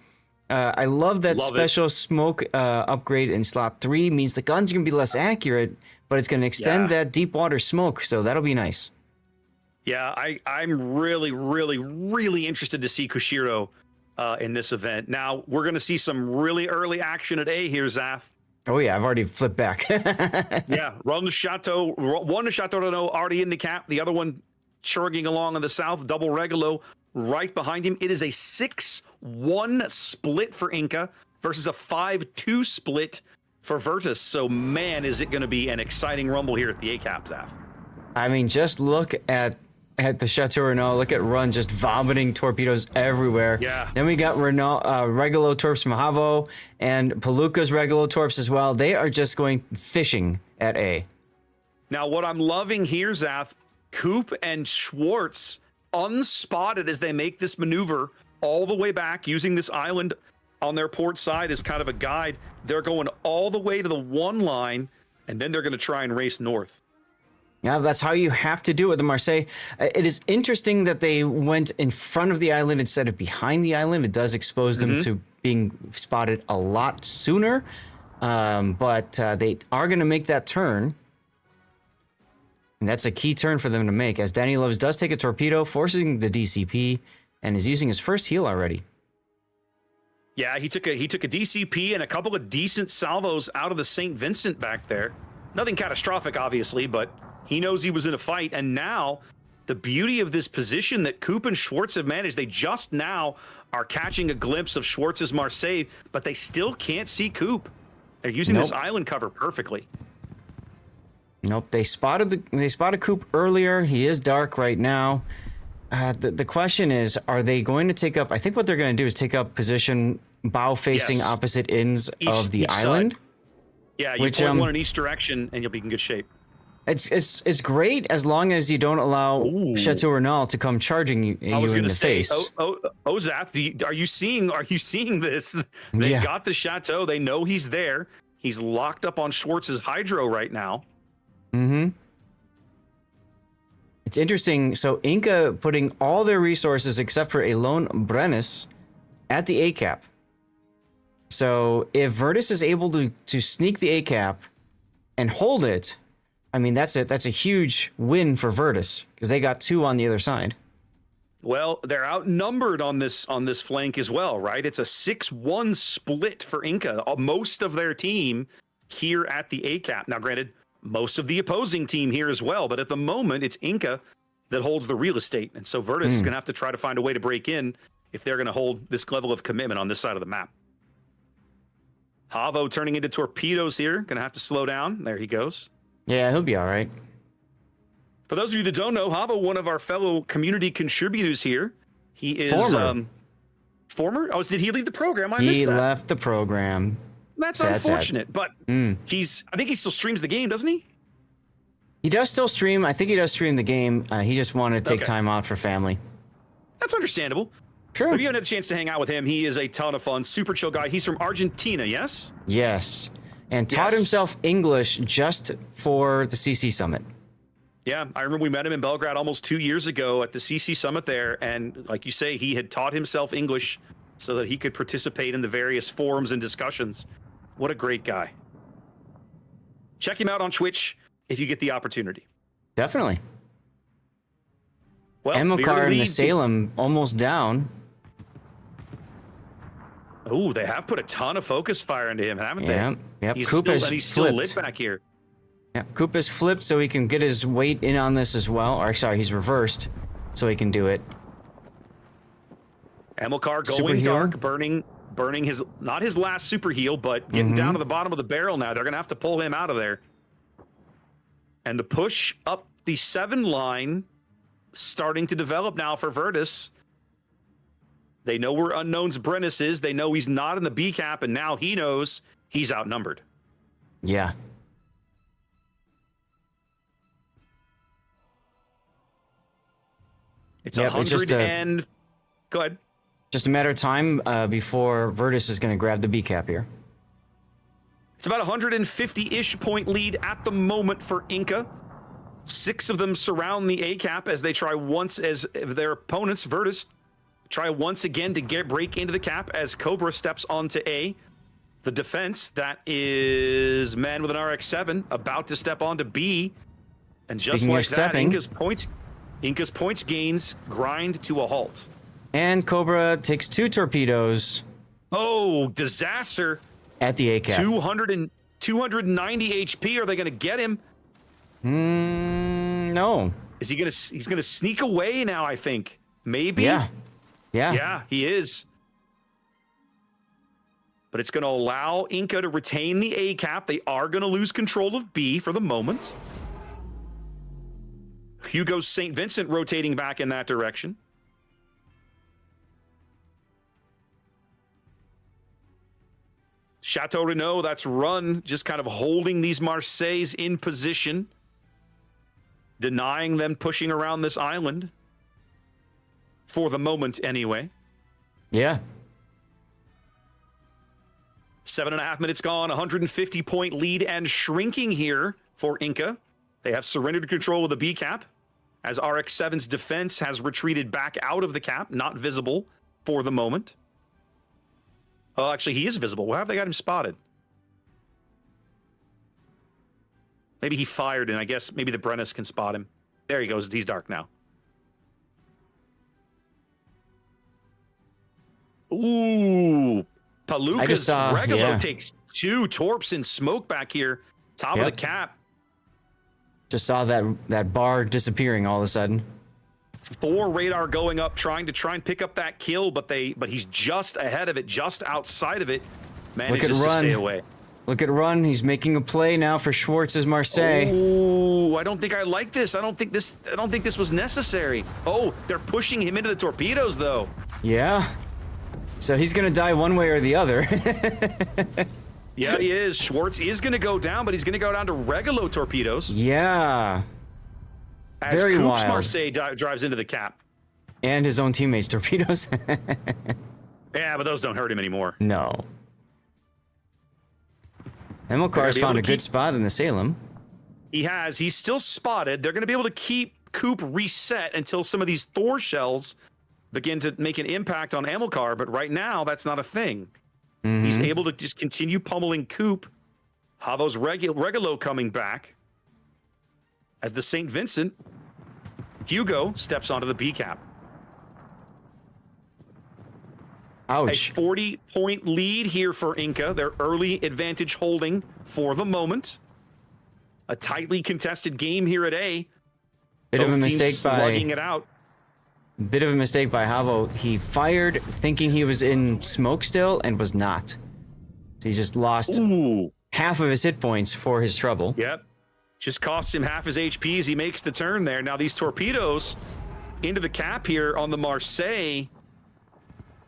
I love that special smoke upgrade in slot 3. Means the guns are going to be less accurate, but it's going to extend that deep water smoke, so that'll be nice. Yeah, I'm really interested to see Kushiro in this event. Now, we're going to see some really early action at A here, Zaf. Oh, yeah, I've already flipped back. Yeah, one to Chateau Renault already in the cap. The other one chugging along on the south, double Regalo right behind him. It is a 6-1 split for Inca versus a 5-2 split for Virtus. So, man, is it going to be an exciting rumble here at the A-Cap, Zaf. I mean, just look at the Chateau Renault. Look at Run just vomiting torpedoes everywhere. Yeah. Then we got Renault, Regalo Torps from Havo and Peluca's Regalo Torps as well. They are just going fishing at A. Now, what I'm loving here, Zaf, Coop and Schwartz unspotted as they make this maneuver all the way back, using this island on their port side as kind of a guide. They're going all the way to the 1 line, and then they're going to try and race north. Yeah, that's how you have to do it with the Marseille. It is interesting that they went in front of the island instead of behind the island. It does expose them to being spotted a lot sooner, but they are going to make that turn. And that's a key turn for them to make, as Danny Loves does take a torpedo, forcing the DCP, and is using his first heal already. Yeah, he took a DCP and a couple of decent salvos out of the St. Vincent back there. Nothing catastrophic, obviously, but he knows he was in a fight. And now, the beauty of this position that Coop and Schwartz have managed, they just now are catching a glimpse of Schwartz's Marseille, but they still can't see Coop. They're using this island cover perfectly. Nope, they spotted Coop earlier. He is dark right now. The question is, are they going to take up? I think what they're going to do is take up position bow facing opposite ends of the island. Side. Yeah, you point one in each direction, and you'll be in good shape. It's great as long as you don't allow Chateau Renault to come charging you in the face. Zap, are you seeing this? They got the Chateau. They know he's there. He's locked up on Schwartz's Hydro right now. Mm-hmm. It's interesting. So Inca putting all their resources except for a lone Brennus at the A cap. So if Virtus is able to sneak the A cap and hold it, I mean that's a huge win for Virtus because they got 2 on the other side. Well, they're outnumbered on this flank as well, right? It's a 6-1 split for Inca. Most of their team here at the A cap. Now, granted, most of the opposing team here as well, but at the moment it's Inca that holds the real estate, and so Virtus is going to have to try to find a way to break in if they're going to hold this level of commitment on this side of the map. Havo turning into torpedoes here, going to have to slow down. There he goes. Yeah, he'll be all right. For those of you that don't know, Havo, one of our fellow community contributors here. He is former. Oh, did he leave the program? I missed that. He left the program. That's unfortunate, but I think he still streams the game, doesn't he? He does still stream. I think he does stream the game. He just wanted to take time out for family. That's understandable. Sure. But if you haven't had the chance to hang out with him, he is a ton of fun. Super chill guy. He's from Argentina, yes? Yes. And taught himself English just for the CC Summit. Yeah, I remember we met him in Belgrade almost 2 years ago at the CC Summit there. And like you say, he had taught himself English so that he could participate in the various forums and discussions. What a great guy. Check him out on Twitch if you get the opportunity. Definitely. Well, Emokar and the Salem almost down. Oh, they have put a ton of focus fire into him, haven't they? Yep. He's still lit back here. Yeah, Koopa's flipped so he can get his weight in on this as well. Or sorry, he's reversed so he can do it. Emokar going dark, burning his, not his last super heal, but getting down to the bottom of the barrel now. They're going to have to pull him out of there. And the push up the 7 line starting to develop now for Virtus. They know where Unknown's Brennus is. They know he's not in the B cap, and now he knows he's outnumbered. Yeah. It's 100 and... Go ahead. Just a matter of time before Virtus is going to grab the B cap here. It's about 150-ish point lead at the moment for Inca. 6 of them surround the A cap as they try once, as their opponents, Virtus, try once again to break into the cap as Cobra steps onto A. The defense, that is man with an RX-7, about to step onto B. And just like that, Inca's points gains grind to a halt. And Cobra takes 2 torpedoes. Oh, disaster. At the A cap. 290 HP. Are they going to get him? No. Is he going to? He's going to sneak away now, I think. Maybe. Yeah, he is. But it's going to allow Inca to retain the A cap. They are going to lose control of B for the moment. Hugo's St. Vincent rotating back in that direction. Chateau Renault, that's run, just kind of holding these Marseilles in position, denying them pushing around this island. For the moment, anyway. Yeah. 7.5 minutes gone, 150-point lead and shrinking here for Inca. They have surrendered control of the B cap as RX-7's defense has retreated back out of the cap, not visible for the moment. Oh, actually, he is visible. Why have they got him spotted? Maybe he fired, and I guess maybe the Brennus can spot him. There he goes. He's dark now. Ooh. Palooka's Regalo takes 2 torps in smoke back here. Top of the cap. Just saw that bar disappearing all of a sudden. 4 radar going up, trying and pick up that kill, but he's just ahead of it, just outside of it. Manages to stay away. Look at Run. He's making a play now for Schwartz's Marseille. Oh, I don't think I like this. I don't think this was necessary. Oh, they're pushing him into the torpedoes though. Yeah. So he's gonna die one way or the other. Yeah, he is. Schwartz is going to go down, but he's going to go down to Regalo torpedoes. Yeah. As Very Coops wild. Marseille drives into the cap. And his own teammates' torpedoes. Yeah, but those don't hurt him anymore. No. Hamilcar's be able found to a good keep- spot in the Salem. He has. He's still spotted. They're going to be able to keep Coop reset until some of these Thor shells begin to make an impact on Hamilcar, but right now, that's not a thing. He's able to just continue pummeling Coop. Havo's Regalo coming back. As the St. Vincent, Hugo steps onto the B cap. A Ouch. 40-point lead here for Inca. Their early advantage holding for the moment. A tightly contested game here at A. Bit of a Both teams mistake slugging it out. Bit of a mistake by Havo. He fired thinking he was in smoke still and was not. So he just lost Ooh. half of his hit points for his trouble. Yep. Just costs him half his HP as he makes the turn there. Now these torpedoes into the cap here on the Marseille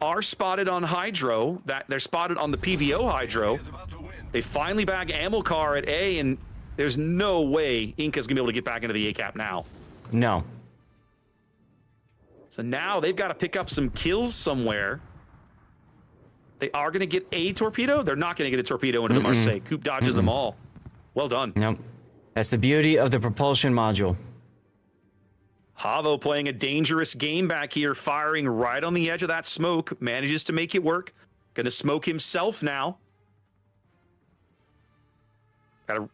are spotted on Hydro. They're spotted on the PVO Hydro. Is about to win. They finally bag Amilcar at A, and there's no way Inca's gonna be able to get back into the A cap now. No. So now they've got to pick up some kills somewhere. They are going to get a torpedo. They're not going to get a torpedo into the Marseille. Coop dodges them all. Well done. Nope. That's the beauty of the propulsion module. Havo playing a dangerous game back here, firing right on the edge of that smoke. Manages to make it work. Going to smoke himself now.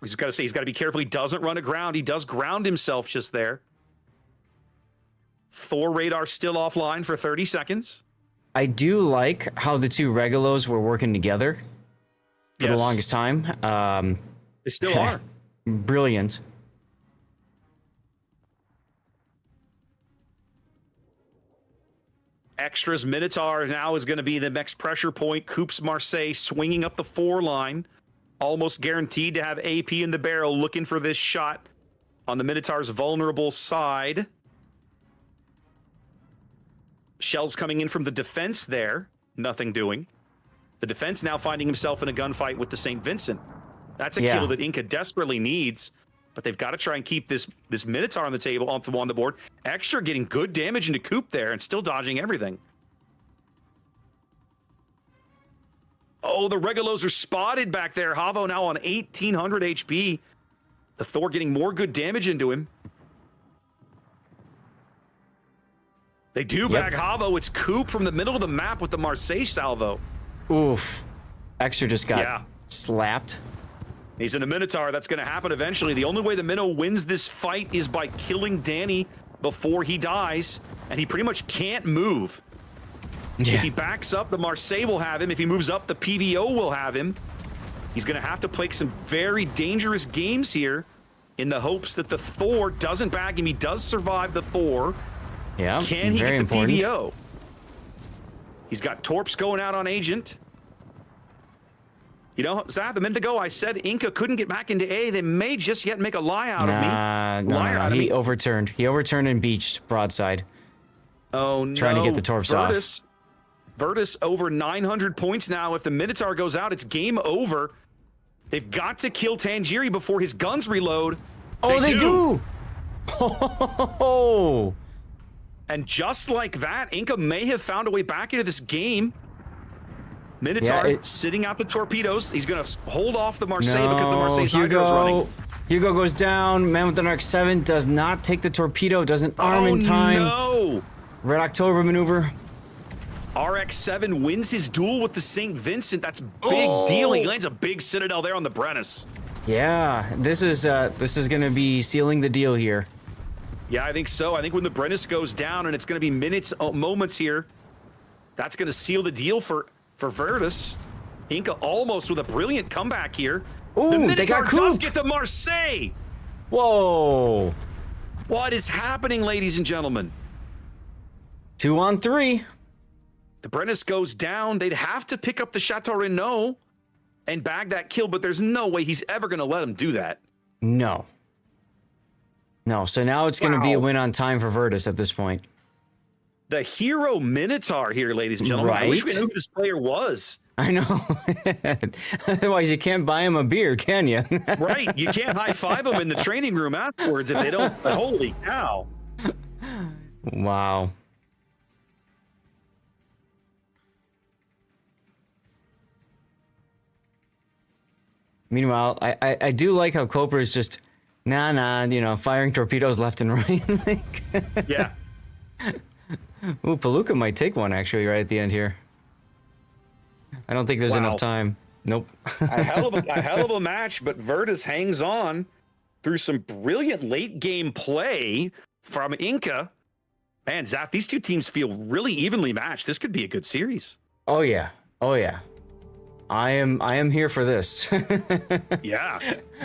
He's got to be careful he doesn't run aground. He does ground himself just there. Thor radar still offline for 30 seconds. I do like how the two Regalos were working together for the Yes. longest time. They still are. Brilliant. Extras Minotaur now is going to be the next pressure point. Coops Marseille swinging up the 4 line. Almost guaranteed to have AP in the barrel, looking for this shot on the Minotaur's vulnerable side. Shells coming in from the defense there. Nothing doing. The defense now finding himself in a gunfight with the St. Vincent. That's a Yeah. kill that Inca desperately needs, but they've got to try and keep this Minotaur on the table, on the board. Extra getting good damage into Coop there and still dodging everything. Oh, the Regalos are spotted back there. Havo now on 1,800 HP. The Thor getting more good damage into him. They do bag Havo. It's Coop from the middle of the map with the Marseille salvo. Oof. Extra just got Yeah. slapped. He's in a Minotaur. That's going to happen eventually. The only way the Minnow wins this fight is by killing Danny before he dies, and he pretty much can't move. Yeah. If he backs up, the Marseille will have him. If he moves up, the PVO will have him. He's going to have to play some very dangerous games here in the hopes that the Thor doesn't bag him. He does survive the Thor. Yeah. Can he very get the important. PVO? He's got Torps going out on Agent. You know, Zap, a minute ago I said Inca couldn't get back into A. They may just yet make a lie out of me. No. He overturned. He overturned and beached broadside. Oh, no. Trying to get the Torps off. Virtus over 900 points now. If the Minotaur goes out, it's game over. They've got to kill Tanjiri before his guns reload. Oh, they do! Oh! And just like that, Inca may have found a way back into this game. Minotaur sitting out the torpedoes. He's going to hold off the Marseille because the Marseille's Hydro is running. Hugo goes down. Man with the Narc 7 does not take the torpedo, doesn't arm in time. No! Red October maneuver. RX-7 wins his duel with the St. Vincent. That's big deal. He lands a big Citadel there on the Brennus. Yeah, this is going to be sealing the deal here. Yeah, I think so. I think when the Brennus goes down, and it's going to be moments here, that's going to seal the deal for Virtus. Inca almost with a brilliant comeback here. Ooh, the they Minotaur got does Coop. get the Marseille. Whoa. What is happening, ladies and gentlemen? 2 on 3. The Brennus goes down. They'd have to pick up the Chateau Renault and bag that kill, but there's no way he's ever going to let him do that. No. No, so now it's going to be a win on time for Virtus at this point. the hero Minotaur here, ladies and gentlemen. I wish we Right? knew who this player was. I know. Otherwise, you can't buy him a beer, can you? Right. You can't high five them in the training room afterwards if they don't. Holy cow. Wow. Meanwhile, I do like how Cobra is just, firing torpedoes left and right. Like, Yeah. ooh, Palooka might take one, actually, right at the end here. I don't think there's Wow. enough time. Nope. a hell of a match, but Virtus hangs on through some brilliant late game play from Inca. Man, Zap, these two teams feel really evenly matched. This could be a good series. Oh, yeah. Oh, yeah. I am here for this. Yeah.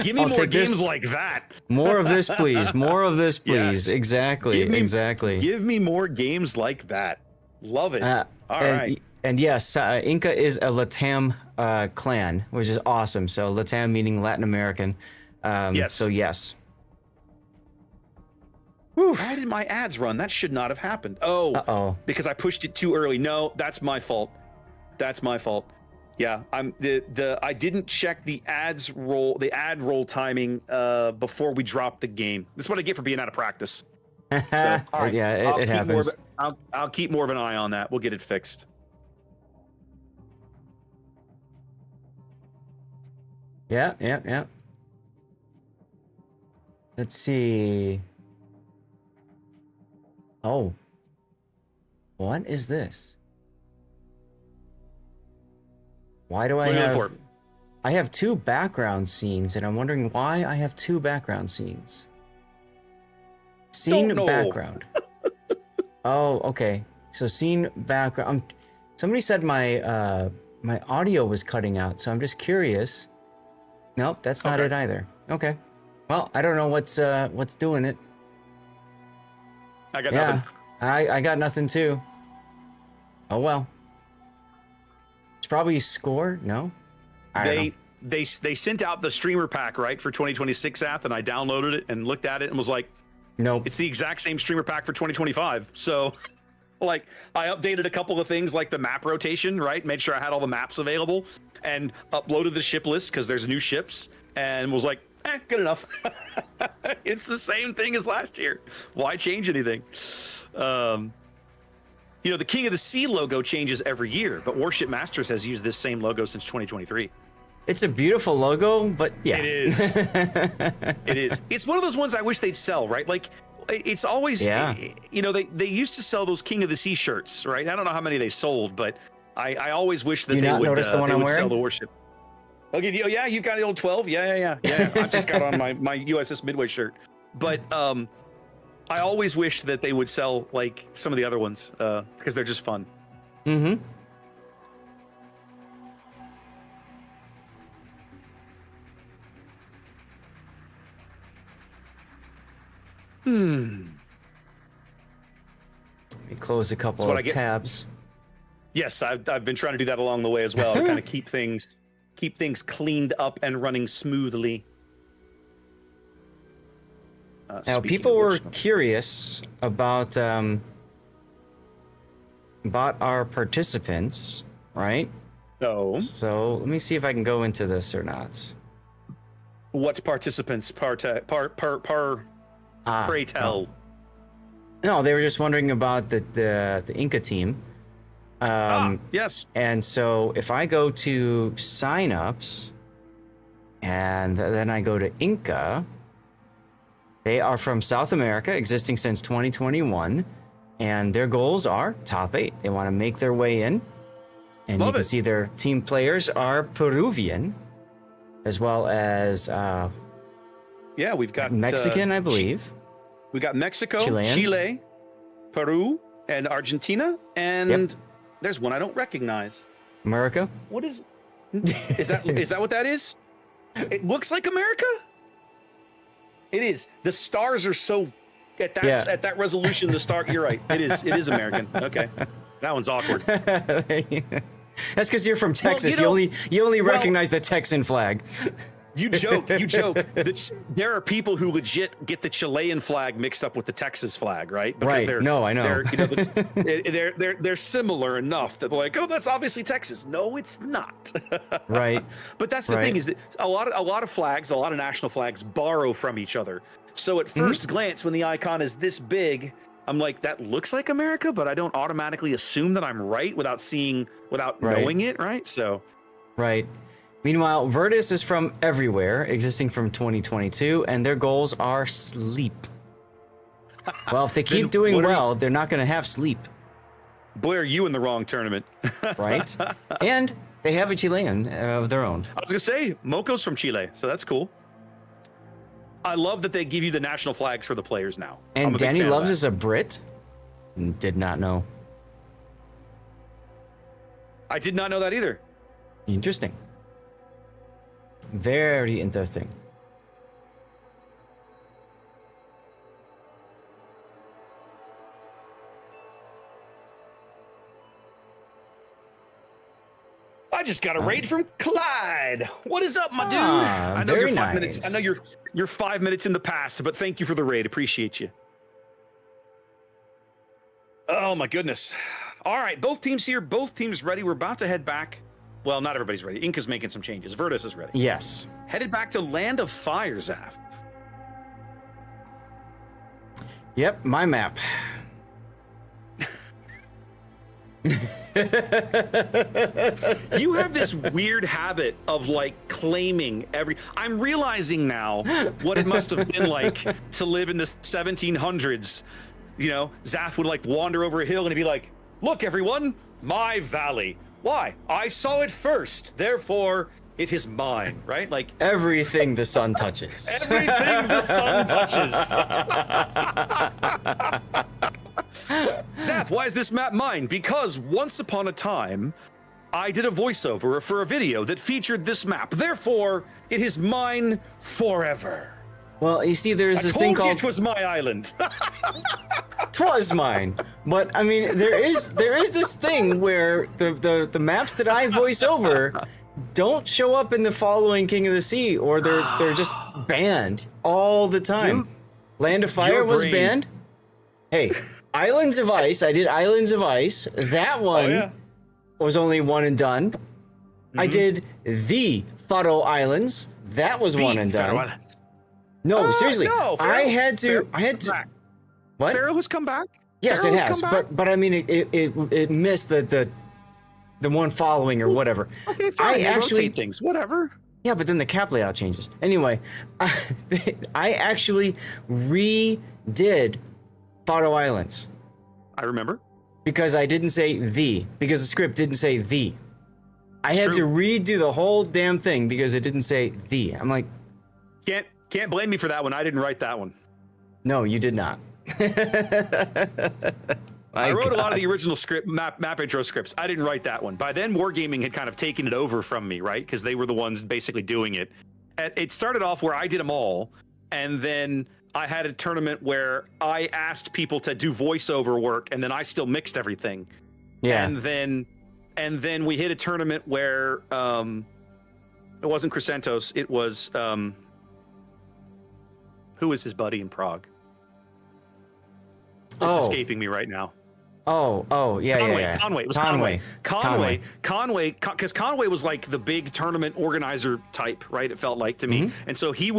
Give me I'll more take games this. like that. More of this, please. More of this, please. Yes. Exactly. Exactly. Give me more games like that. Love it. All and, right. And yes, Inca is a Latam clan, which is awesome. So Latam meaning Latin American. Yes. So yes. Why did my ads run? That should not have happened. Oh, Uh-oh. because I pushed it too early. No, that's my fault. That's my fault. Yeah, I didn't check the ad roll timing before we dropped the game. That's what I get for being out of practice. So, all right, Yeah, it happens. I'll keep more of an eye on that. We'll get it fixed. Yeah. Let's see. Oh. What is this? Why do I What are you have... looking for? I have two background scenes, and I'm wondering why I have two background scenes. Scene Don't know. background. Oh, okay. So scene background. Somebody said my my audio was cutting out, so I'm just curious. Nope, that's not Okay. it either. Okay. Well, I don't know what's doing it. I got Yeah, nothing. I got nothing too. Oh well. It's probably score. No. I don't know. They sent out the streamer pack, right, for 2026 app, and I downloaded it and looked at it and was like, Nope. it's the exact same streamer pack for 2025. So, like, I updated a couple of things like the map rotation, right? Made sure I had all the maps available and uploaded the ship list because there's new ships and was like, good enough. It's the same thing as last year. Why change anything? The King of the Sea logo changes every year, but Warship Masters has used this same logo since 2023. It's a beautiful logo, but yeah. It is. It is. It's one of those ones I wish they'd sell, right? Like, it's always, they used to sell those King of the Sea shirts, right? I don't know how many they sold, but I always wish that Do you they not would, notice the one they I'm would sell wearing? the Warship. Okay, yeah, you've got the old 12. Yeah. I've just got on my USS Midway shirt. But I always wish that they would sell, like, some of the other ones because they're just fun. Mm-hmm. Let me close a couple That's what of I get. tabs. Yes, I've been trying to do that along the way as well to kind of keep things cleaned up and running smoothly. Now, Speaking people of were which, curious about our participants, right? so So let me see if I can go into this or not. what participants pray tell? No, they were just wondering about the Inca team. Yes. And so if I go to signups and then I go to Inca, they are from South America, existing since 2021, and their goals are top 8. They want to make their way in. And Love you can it. see their team players are Peruvian, as well as Yeah, we've got Mexican, I believe. We got Mexico, Chilean. Chile, Peru, and Argentina, and Yep. there's one I don't recognize. America. What is that what that is? It looks like America. It is. The stars are so at that resolution. The star. You're right. It is American. Okay, that one's awkward. That's because you're from Texas. you know- you only well- recognize the Texan flag. You joke. There are people who legit get the Chilean flag mixed up with the Texas flag, right? Right. No, I know. They're similar enough that they're like, oh, that's obviously Texas. No, it's not. Right. But that's the thing, is that a lot of flags, a lot of national flags borrow from each other. So at first glance, when the icon is this big, I'm like, that looks like America, but I don't automatically assume that I'm right without knowing it, right? So. Right. Meanwhile, Virtus is from everywhere, existing from 2022, and their goals are sleep. Well, if they keep doing well, they're not going to have sleep. Blair, you in the wrong tournament. Right? And they have a Chilean of their own. I was going to say, Moco's from Chile, so that's cool. I love that they give you the national flags for the players now. And Danny Loves is a Brit? Did not know. I did not know that either. Interesting. Very interesting. I just got a raid from Clyde. What is up, my dude? I know very you're 5 nice. minutes. I know you're 5 minutes in the past, but thank you for the raid. Appreciate you. Oh my goodness. All right, both teams here, both teams ready. We're about to head back. Well, not everybody's ready. Inca's making some changes. Virtus is ready. Yes. Headed back to Land of Fire, Zaf. Yep, my map. You have this weird habit of like claiming I'm realizing now what it must have been like to live in the 1700s. You know, Zaf would like wander over a hill and he'd be like, look, everyone, my valley. Why? I saw it first, therefore it is mine, right? Like everything the sun touches. Everything the sun touches. Zaf, why is this map mine? Because once upon a time, I did a voiceover for a video that featured this map. Therefore, it is mine forever. Well, you see, there's this thing called... it was my island. 'Twas mine. But I mean, there is this thing where the maps that I voice over don't show up in the following King of the Sea, or they're just banned all the time. Land of Fire was banned. Hey, Islands of Ice. I did Islands of Ice. That one was only one and done. I did the Faro Islands. That was one and done. No, seriously. No, I had to. What? Pharaoh has come back. Yes, it has. But I mean, it missed the one following or whatever. Okay, fine. I actually rotate things. Whatever. Yeah, but then the cap layout changes. Anyway, I actually redid Faro Islands. I remember. Because I didn't say the. Because the script didn't say the. I had to redo the whole damn thing because it didn't say the. I'm like, can't blame me for that one. I didn't write that one. No, you did not. I wrote a lot of the original script map intro scripts. I didn't write that one. By then, Wargaming had kind of taken it over from me, right? Because they were the ones basically doing it. It started off where I did them all, and then I had a tournament where I asked people to do voiceover work, and then I still mixed everything. Yeah. And then we hit a tournament where it wasn't Chrysantos, it was who was his buddy in Prague? It's escaping me right now. Yeah. Conway. It was Conway. Because Conway was like the big tournament organizer type, right? It felt like to me. And so he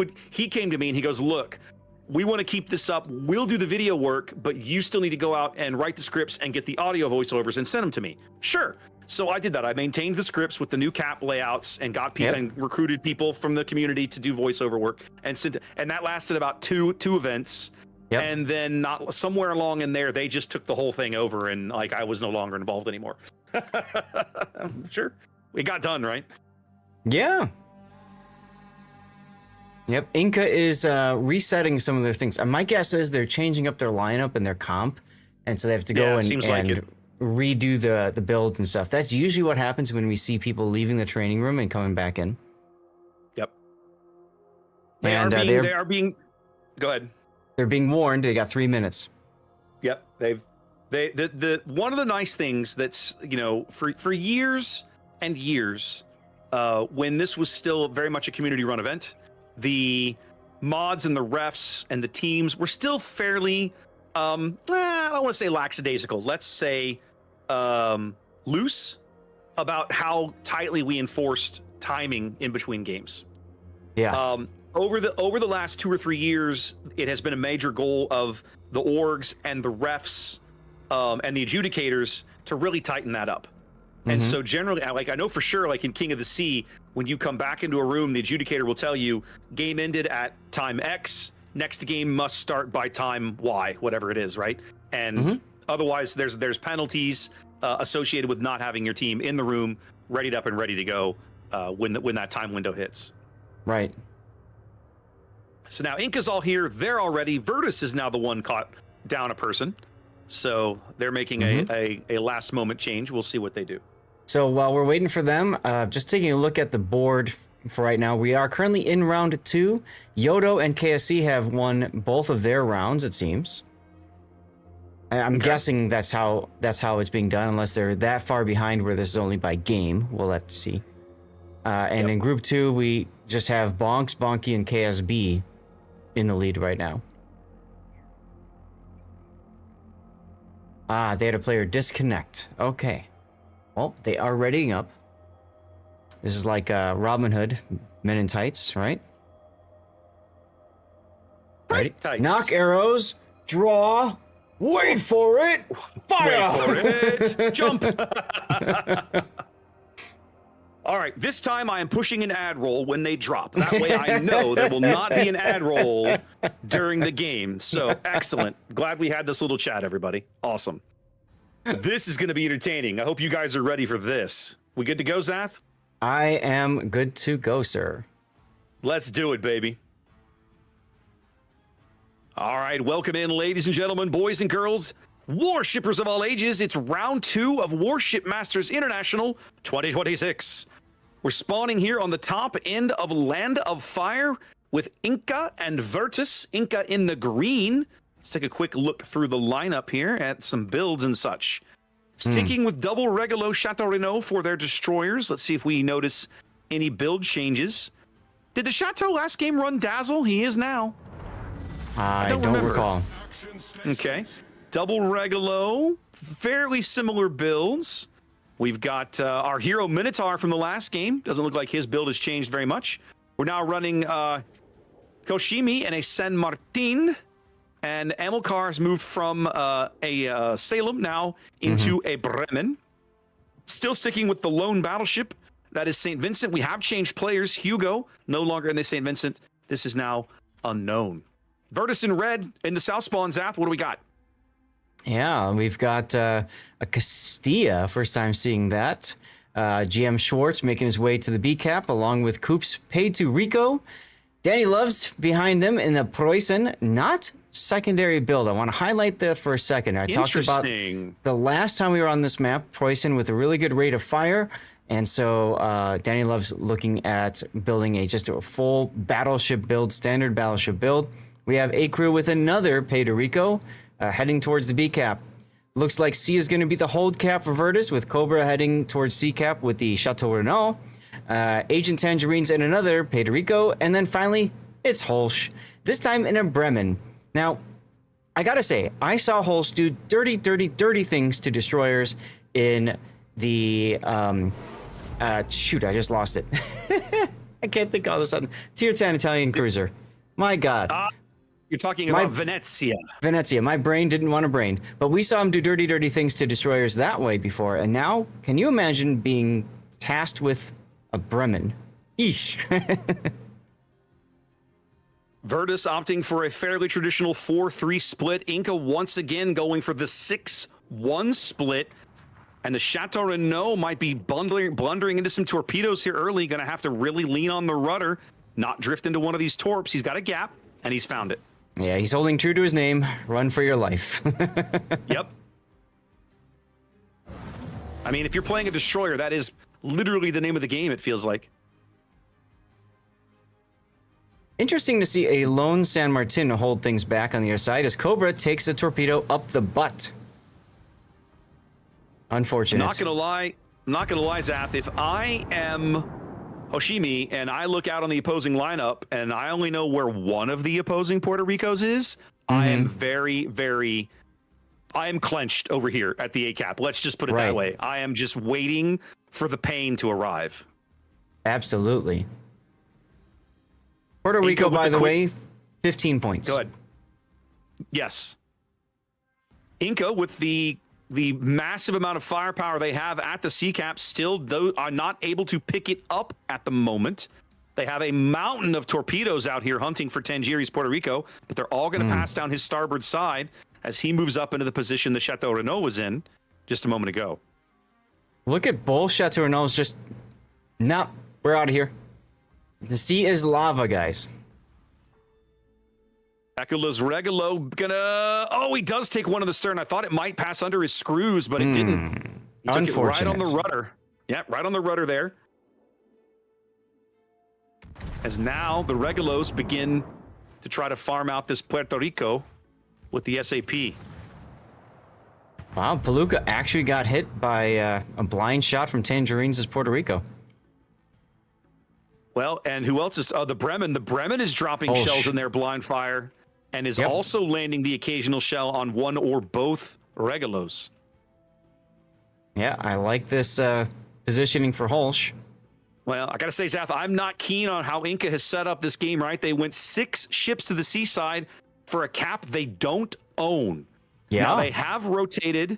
came to me and he goes, look, we want to keep this up. We'll do the video work, but you still need to go out and write the scripts and get the audio voiceovers and send them to me. Sure. So I did that. I maintained the scripts with the new cap layouts and got people and recruited people from the community to do voiceover work and that lasted about two events. Yep. And then not somewhere along in there, they just took the whole thing over and like I was no longer involved anymore. Sure. It got done, right? Yeah. Yep. Inca is resetting some of their things. My guess is they're changing up their lineup and their comp. And so they have to go and redo the builds and stuff. That's usually what happens when we see people leaving the training room and coming back in. Yep. They are being. Go ahead. They're being warned. They got 3 minutes. Yep. The one of the nice things that's, you know, for years and years, when this was still very much a community-run event, the mods and the refs and the teams were still fairly, I don't want to say lackadaisical. Let's say loose about how tightly we enforced timing in between games. Yeah. Over the last 2 or 3 years, it has been a major goal of the orgs and the refs and the adjudicators to really tighten that up. And so generally, like I know for sure, like in King of the Sea, when you come back into a room, the adjudicator will tell you game ended at time X. Next game must start by time Y, whatever it is, right? And otherwise, there's penalties associated with not having your team in the room, readied up and ready to go when that time window hits. Right. So now Inca's all here. They're all ready. Virtus is now the one caught down a person. So they're making a last moment change. We'll see what they do. So while we're waiting for them, just taking a look at the board for right now, we are currently in round 2. Yodo and KSC have won both of their rounds, it seems. I'm guessing that's how it's being done, unless they're that far behind where this is only by game. We'll have to see. And in group 2, we just have Bonks, Bonky, and KSB in the lead right now. They had a player disconnect. Okay. Well, they are readying up. This is like Robin Hood, Men in Tights, right? Ready? Tights. Knock arrows, draw, wait for it, fire! Wait for it, jump! All right, this time I am pushing an ad roll when they drop. That way I know there will not be an ad roll during the game. So, excellent. Glad we had this little chat, everybody. Awesome. This is going to be entertaining. I hope you guys are ready for this. We good to go, Zath? I am good to go, sir. Let's do it, baby. All right, welcome in, ladies and gentlemen, boys and girls, warshippers of all ages. It's round 2 of Warship Masters International 2026. We're spawning here on the top end of Land of Fire with Inca and Virtus. Inca in the green. Let's take a quick look through the lineup here at some builds and such. Sticking with double Regalo Chateau Renault for their destroyers. Let's see if we notice any build changes. Did the Chateau last game run Dazzle? He is now. I don't recall. Okay. Double Regalo. Fairly similar builds. We've got our hero Minotaur from the last game. Doesn't look like his build has changed very much. We're now running Koshimi and a San Martin. And Amilcar has moved from a Salem now into a Bremen. Still sticking with the lone battleship. That is St. Vincent. We have changed players. Hugo, no longer in the St. Vincent. This is now unknown. Virtus in red in the South Spawn, Zath. What do we got? Yeah, we've got a Castilla. First time seeing that. GM Schwartz making his way to the B cap along with Coops paid to Rico. Danny Loves behind them in the Preußen. Not secondary build. I want to highlight that for a second. I talked about the last time we were on this map, Preußen with a really good rate of fire. And so Danny Loves looking at building just a full battleship build, standard battleship build. We have a crew with another Pay to Rico heading towards the B cap. Looks like C is going to be the hold cap for Virtus, with Cobra heading towards C cap with the Chateau Renault. Agent Tangerines and another Pay to Rico. And then finally, it's Holsch. This time in a Bremen. Now, I gotta say, I saw Holsch do dirty, dirty, dirty things to destroyers in the shoot, I just lost it. I can't think all of a sudden. Tier 10 Italian cruiser. My God. You're talking about Venezia. Venezia. My brain didn't want to brain. But we saw him do dirty, dirty things to destroyers that way before. And now, can you imagine being tasked with a Bremen? Eesh. Virtus opting for a fairly traditional 4-3 split. Inca once again going for the 6-1 split. And the Chateau Renault might be blundering into some torpedoes here early. Going to have to really lean on the rudder, not drift into one of these torps. He's got a gap, and he's found it. Yeah, he's holding true to his name. Run for your life. Yep. I mean, if you're playing a destroyer, that is literally the name of the game, it feels like. Interesting to see a lone San Martin hold things back on the other side as Cobra takes a torpedo up the butt. Unfortunate. I'm not gonna lie, Zath. If I am Hoshimi, and I look out on the opposing lineup, and I only know where one of the opposing Puerto Ricos is, I am I am clenched over here at the ACAP. Let's just put it that way. I am just waiting for the pain to arrive. Absolutely. Puerto Rico, by the way, 15 points. Good. Yes. Inca, with the massive amount of firepower they have at the CCAP, still are not able to pick it up at the moment. They have a mountain of torpedoes out here hunting for Tangieri's Puerto Rico, but they're all going to pass down his starboard side as he moves up into the position the Chateau Renault was in just a moment ago. Look at both Chateau Renaults just... No, we're out of here. The sea is lava, guys. Dracula's Regalo gonna... Oh, he does take one of the stern. I thought it might pass under his screws, but it didn't. He took it right on the rudder. Yeah, right on the rudder there. As now the Regalos begin to try to farm out this Puerto Rico with the SAP. Wow, Palooka actually got hit by a blind shot from Tangerines' Puerto Rico. Well, and who else is... the Bremen. The Bremen is dropping shells in their blind fire and is also landing the occasional shell on one or both Regalos. Yeah, I like this positioning for Holsch. Well, I got to say, Zath, I'm not keen on how Inca has set up this game, right? They went 6 ships to the seaside for a cap they don't own. Yeah. Now, they have rotated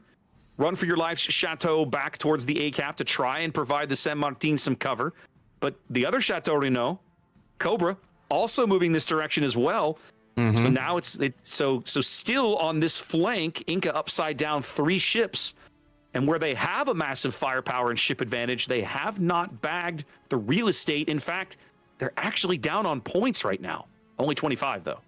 Run for Your Life's Chateau back towards the A cap to try and provide the Saint Martin some cover. But the other Chateau Renault, Cobra, also moving this direction as well. So now it's so still on this flank, Inca upside down 3 ships. And where they have a massive firepower and ship advantage, they have not bagged the real estate. In fact, they're actually down on points right now. Only 25, though.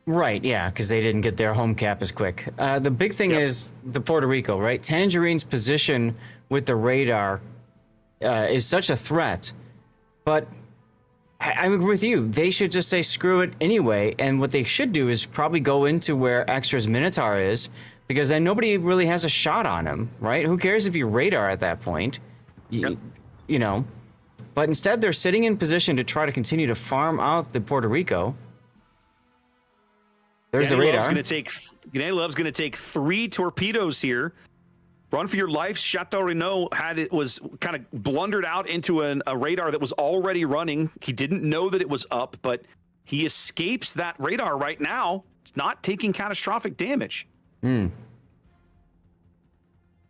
Right, yeah, because they didn't get their home cap as quick. The big thing is the Puerto Rico, right? Tangerine's position with the radar is such a threat. But I agree with you. They should just say screw it anyway. And what they should do is probably go into where Extra's Minotaur is, because then nobody really has a shot on him, right? Who cares if you radar at that point? You know. But instead, they're sitting in position to try to continue to farm out the Puerto Rico. There's the radar. Love's going to take 3 torpedoes here. Run for Your Life. Chateau Renault was kind of blundered out into a radar that was already running. He didn't know that it was up, but he escapes that radar right now. It's not taking catastrophic damage.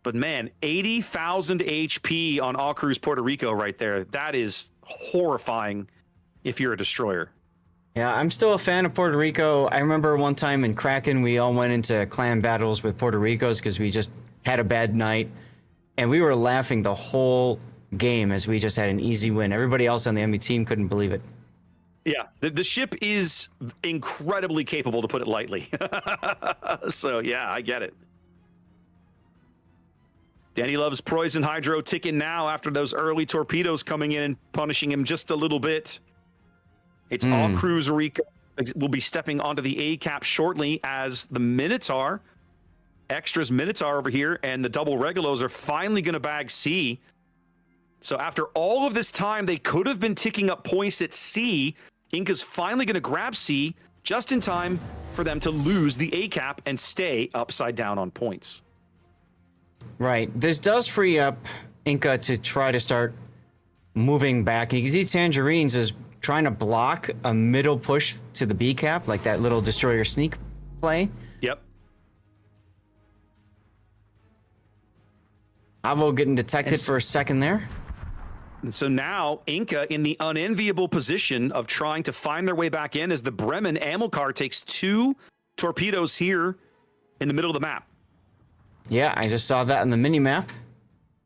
But man, 80,000 HP on All Cruz Puerto Rico right there. That is horrifying if you're a destroyer. Yeah, I'm still a fan of Puerto Rico. I remember one time in Kraken, we all went into clan battles with Puerto Ricos because we just had a bad night. And we were laughing the whole game as we just had an easy win. Everybody else on the enemy team couldn't believe it. Yeah, the ship is incredibly capable, to put it lightly. So, yeah, I get it. Danny Love's Poison Hydro ticking now after those early torpedoes coming in and punishing him just a little bit. It's All Cruz Rico will be stepping onto the A cap shortly as the Minotaur, Extra's Minotaur over here, and the double Regalos are finally going to bag C. So after all of this time, they could have been ticking up points at C. Inca's finally going to grab C just in time for them to lose the A cap and stay upside down on points. Right. This does free up Inca to try to start moving back. You can see Tangerines is trying to block a middle push to the B cap, like that little destroyer sneak play. Yep. Avo getting detected for a second there. And so now Inca in the unenviable position of trying to find their way back in as the Bremen Amilcar takes 2 torpedoes here in the middle of the map. Yeah, I just saw that in the mini map.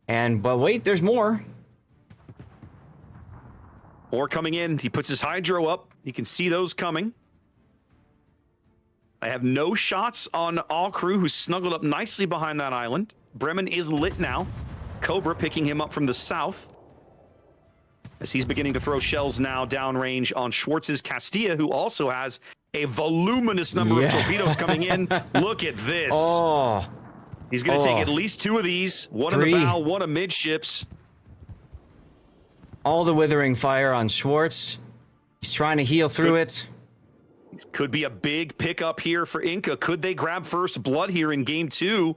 But wait, there's more. More coming in. He puts his hydro up. You can see those coming. I have no shots on All Crew, who's snuggled up nicely behind that island. Bremen is lit now. Cobra picking him up from the south as he's beginning to throw shells now downrange on Schwartz's Castilla, who also has a voluminous number of torpedoes coming in. Look at this. Oh. He's going to take at least 2 of these. One in the bow, one amidships. All the withering fire on Schwartz. He's trying to heal through it. Could be a big pickup here for Inca. Could they grab first blood here in game 2?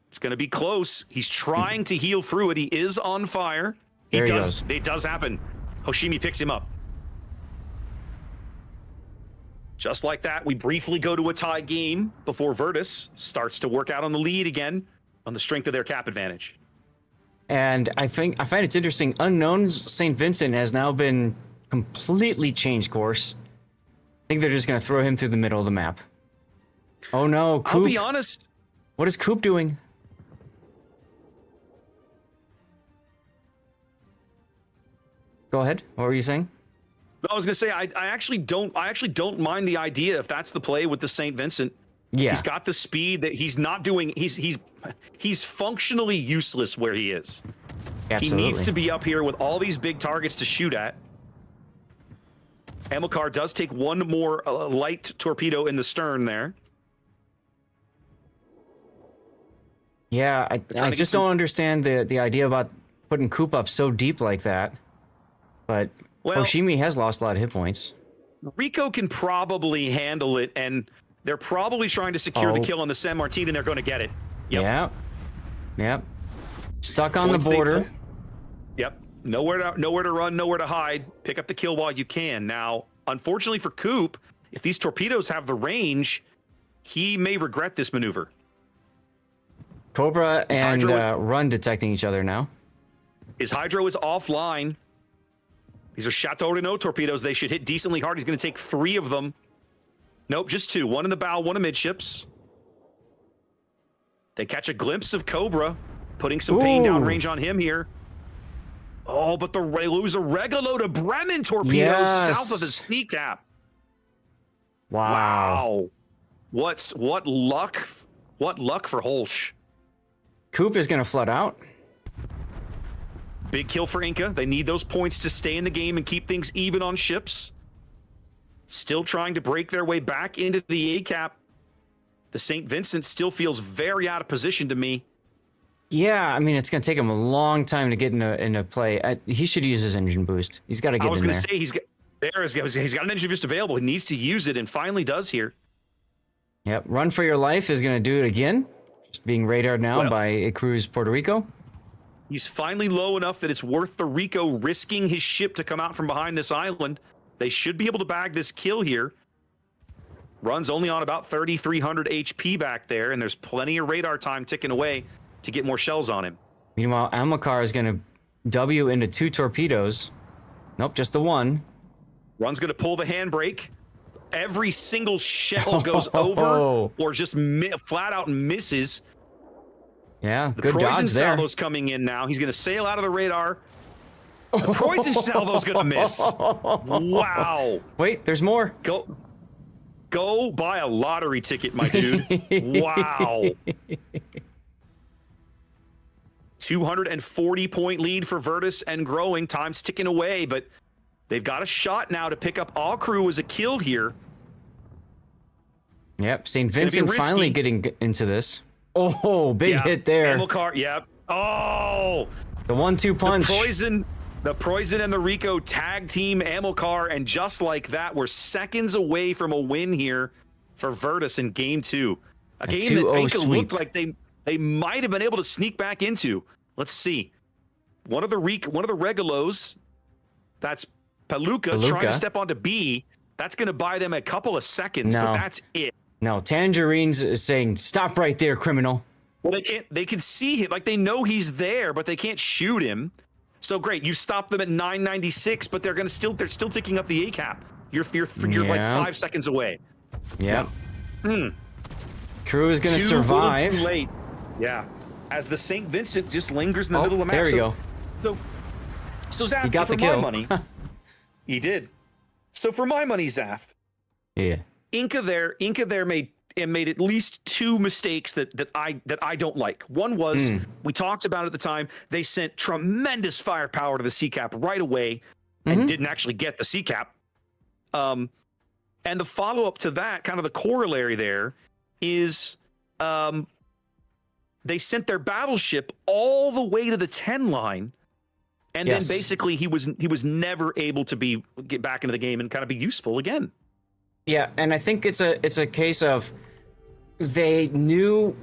It's going to be close. He's trying to heal through it. He is on fire. There he does. goes. It does happen. Hoshimi picks him up. Just like that, we briefly go to a tie game before Virtus starts to work out on the lead again on the strength of their cap advantage. And I find it's interesting. Unknown St. Vincent has now been completely changed course. I think they're just going to throw him through the middle of the map. Oh no, Coop. I'll be honest. What is Coop doing? Go ahead. What were you saying? I was gonna say I actually don't mind the idea if that's the play with the St. Vincent. Yeah. He's got the speed that he's not doing. He's functionally useless where he is. Absolutely. He needs to be up here with all these big targets to shoot at. Amilcar does take one more light torpedo in the stern there. Yeah, I just don't understand the idea about putting Coop up so deep like that. But Hoshimi has lost a lot of hit points. Rico can probably handle it, and they're probably trying to secure the kill on the San Martin, and they're going to get it. Yep. Yep. Stuck on the border. Yep. Nowhere to run, nowhere to hide. Pick up the kill while you can. Now, unfortunately for Coop, if these torpedoes have the range, he may regret this maneuver. Cobra and Run detecting each other now. His Hydro is offline. These are Chateau Renault torpedoes. They should hit decently hard. He's going to take 3 of them. Nope, just 2. 1 in the bow, 1 amidships. They catch a glimpse of Cobra, putting some pain down range on him here. Oh, but they lose a Regalo to Bremen torpedoes south of the sea cap. Wow. What luck for Holsch. Coop is going to flood out. Big kill for Inca. They need those points to stay in the game and keep things even on ships. Still trying to break their way back into the A cap. The St. Vincent still feels very out of position to me. Yeah, I mean, it's going to take him a long time to get into play. He should use his engine boost. He's got to get in there. I was going to say, he's got an engine boost available. He needs to use it, and finally does here. Yep, Run for Your Life is going to do it again. Just being radared now by a Cruz Puerto Rico. He's finally low enough that it's worth the Rico risking his ship to come out from behind this island. They should be able to bag this kill here. Run's only on about 3,300 HP back there, and there's plenty of radar time ticking away to get more shells on him. Meanwhile, Amilcar is going to W into 2 torpedoes. Nope, just the 1. Run's going to pull the handbrake. Every single shell goes over or just flat out misses. Yeah, the good poison dodge there. salvo's coming in now. He's going to sail out of the radar. The poison salvo's going to miss. Wow. Wait, there's more. Go buy a lottery ticket, my dude. Wow. 240-point lead for Virtus and growing. Time's ticking away, but they've got a shot now to pick up all crew as a kill here. Yep, St. Vincent finally getting into this. Oh, big hit there. Amilcar, yep. Oh! The 1-2 punch. The Poison and the Rico tag team Amilcar, and just like that, we're seconds away from a win here for Virtus in game 2. A game that Inca looked like they might have been able to sneak back into. Let's see. One of the Regalos, that's Paluca trying to step onto B. That's going to buy them a couple of seconds, but that's it. No, Tangerines is saying, stop right there, criminal. Well, they can see him. Like, they know he's there, but they can't shoot him. So great, you stopped them at 996, but they're still ticking up the A cap. You're like 5 seconds away. Yeah. Crew is going to survive. Too late. Yeah. As the St. Vincent just lingers in the middle of the map. There we go. So Zaf, he got for the kill. my money, he did. So for my money, Zaf. Yeah. Inca there made at least 2 mistakes that I don't like. One was, we talked about at the time, they sent tremendous firepower to the C-cap right away and didn't actually get the C-cap. And the follow-up to that, kind of the corollary there, is they sent their battleship all the way to the 10 line And Yes. then basically he was never able to get back into the game and kind of be useful again. Yeah, and I think it's a case of they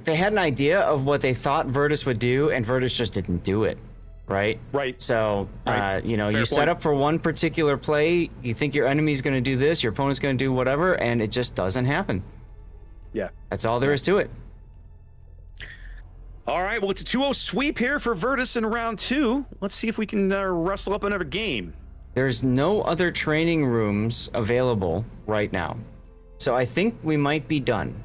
had an idea of what they thought Virtus would do, and Virtus just didn't do it, right? Right. So, Right. you Fair set point. up for one particular play, you think your enemy's going to do this, your opponent's going to do whatever, and it just doesn't happen. Yeah. That's all there is to it. All right, well, it's a 2-0 sweep here for Virtus in round 2. Let's see if we can wrestle up another game. There's no other training rooms available right now. So I think we might be done.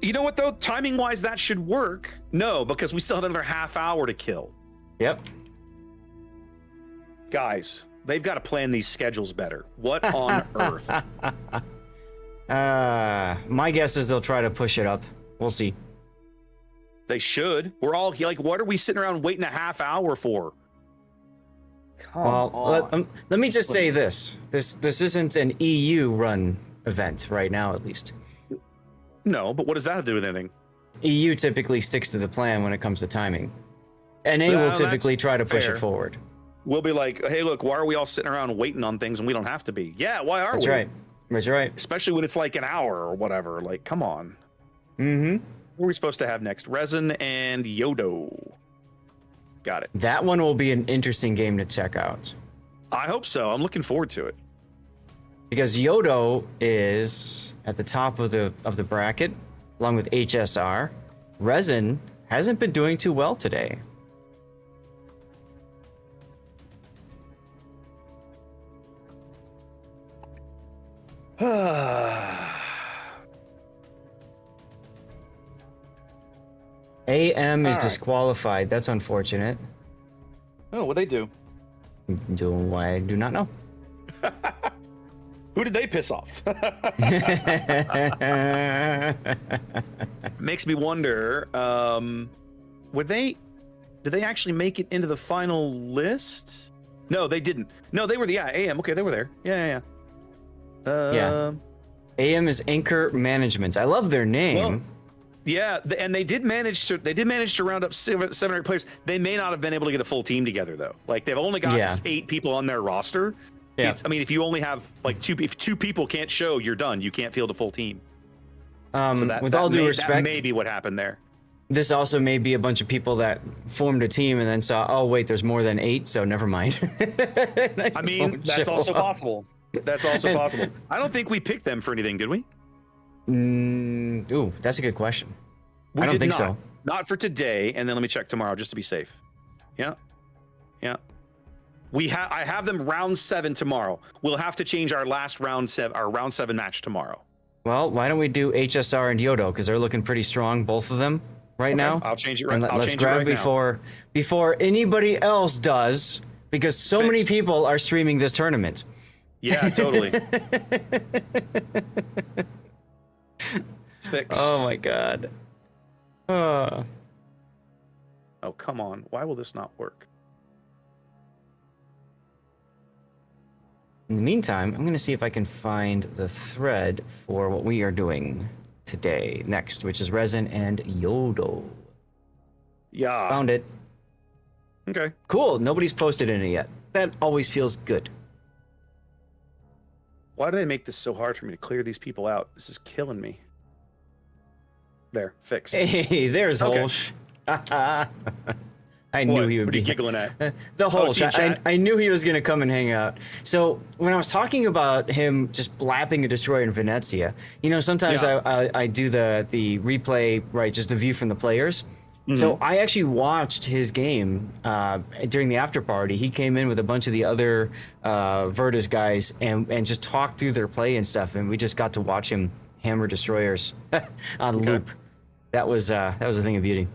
You know what, though? Timing-wise, that should work. No, because we still have another half hour to kill. Yep. Guys, they've got to plan these schedules better. What on earth? My guess is they'll try to push it up. We'll see. They should. We're all like, what are we sitting around waiting a half hour for? Come on. Let me just say this. This isn't an EU run event right now, at least. No, but what does that have to do with anything? EU typically sticks to the plan when it comes to timing. NA Well, will typically that's try to push fair. it forward. We'll be like, hey, look, why are we all sitting around waiting on things and we don't have to be? Yeah, why are That's we? right. That's right. Especially when it's like an hour or whatever. Like, come on. Mm-hmm. What are we supposed to have next? Resin and Yodo. Got it. That one will be an interesting game to check out. I hope so. I'm looking forward to it. Because Yodo is at the top of the bracket, along with HSR. Resin hasn't been doing too well today. AM is All right. disqualified. That's unfortunate. Oh, what they do? I do not know. Who did they piss off? Makes me wonder. Did they actually make it into the final list? No, they didn't. No, they were the AM. Okay, they were there. Yeah. Yeah. AM is Anchor Management. I love their name. Well, yeah, and they did manage to round up 7 or 8 players. They may not have been able to get a full team together though. Like they've only got 8 people on their roster. Yeah. I mean, if you only have like if 2 people can't show, you're done. You can't field a full team. With all due respect, that may be what happened there. this also may be a bunch of people that formed a team and then saw, oh wait, there's more than 8, so never mind. I mean, that's also possible. That's also possible. I don't think we picked them for anything, did we? Ooh, that's a good question. We I don't did think not. so. Not for today, and then let me check tomorrow just to be safe. Yeah. I have them round 7 tomorrow. We'll have to change our last round 7 match tomorrow. Well, why don't we do HSR and Yodo, because they're looking pretty strong, both of them, right now. I'll change it right. And I'll let's change it grab right before anybody else does, because so many Fixed. people are streaming this tournament. Yeah, totally. Fixed. Oh my god. Oh, come on. Why will this not work? In the meantime, I'm going to see if I can find the thread for what we are doing today next, which is Resin and Yodo. Yeah. Found it. Okay. Cool. Nobody's posted in it yet. That always feels good. Why do they make this so hard for me to clear these people out? This is killing me. There, fixed. Hey, there's Okay. Holsh. I knew he would What are be you giggling at? the Oh, is he in Holsh. chat? I knew he was going to come and hang out. So when I was talking about him just blapping a destroyer in Venezia, you know, sometimes Yeah. I do the replay, right, just a view from the players. So I actually watched his game during the after party. He came in with a bunch of the other Virtus guys and just talked through their play and stuff, and we just got to watch him hammer destroyers on loop. That was a thing of beauty.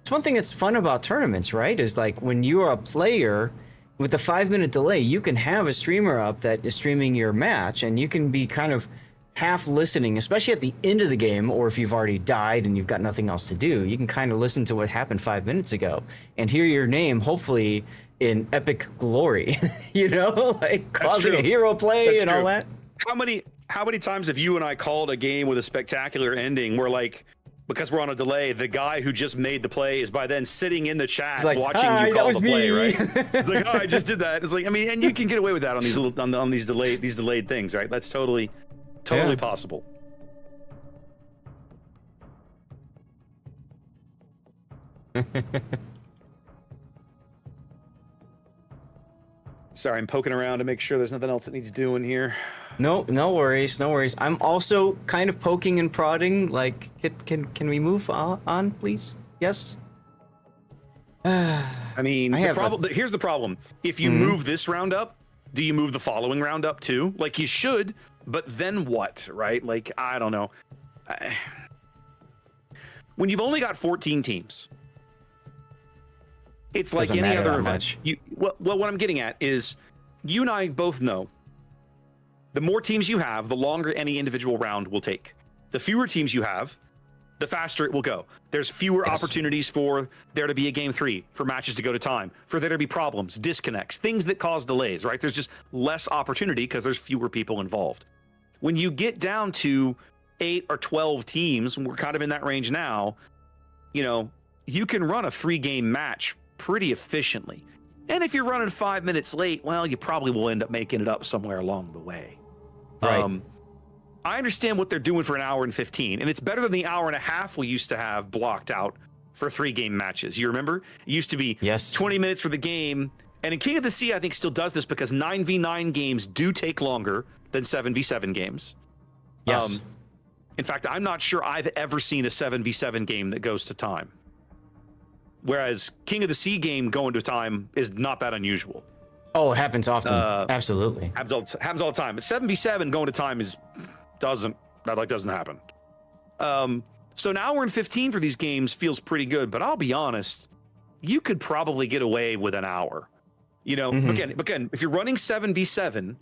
It's one thing that's fun about tournaments, right? Is like when you are a player with the 5-minute delay, you can have a streamer up that is streaming your match, and you can be kind of half listening, especially at the end of the game, or if you've already died and you've got nothing else to do, you can kind of listen to what happened 5 minutes ago and hear your name, hopefully in epic glory, you know, like causing a hero play That's and true. all that. How many times have you and I called a game with a spectacular ending where like because we're on a delay, the guy who just made the play is by then sitting in the chat like, watching "Hi, you that call was the play, me." right? It's like, oh, I just did that. It's like, I mean, and you can get away with that on these little on these delayed things, right? That's totally possible. Sorry, I'm poking around to make sure there's nothing else that needs doing here. No worries, no worries. I'm also kind of poking and prodding. Like, can we move on, please? Yes. I mean, here's the problem. If you move this round up, do you move the following round up too? Like you should, but then what, right? Like, I don't know. When you've only got 14 teams, it's like any other event. Well, what I'm getting at is you and I both know the more teams you have, the longer any individual round will take. The fewer teams you have, the faster it will go. There's fewer opportunities for there to be a game 3, for matches to go to time, for there to be problems, disconnects, things that cause delays, right? There's just less opportunity because there's fewer people involved. When you get down to 8 or 12 teams, we're kind of in that range now, you know, you can run a 3-game match pretty efficiently. And if you're running 5 minutes late, well, you probably will end up making it up somewhere along the way. Right. I understand what they're doing for an hour and 15, and it's better than the hour and a half we used to have blocked out for 3-game matches. You remember? It used to be 20 minutes for the game. And in King of the Sea, I think still does this because 9v9 games do take longer than 7v7 games. Yes. In fact, I'm not sure I've ever seen a 7v7 game that goes to time. Whereas King of the Sea game going to time is not that unusual. Oh, it happens often. Absolutely. Happens all the time. But 7v7 going to time doesn't happen. So now we're in 15 for these games feels pretty good, but I'll be honest, you could probably get away with an hour. You know, again, if you're running 7v7,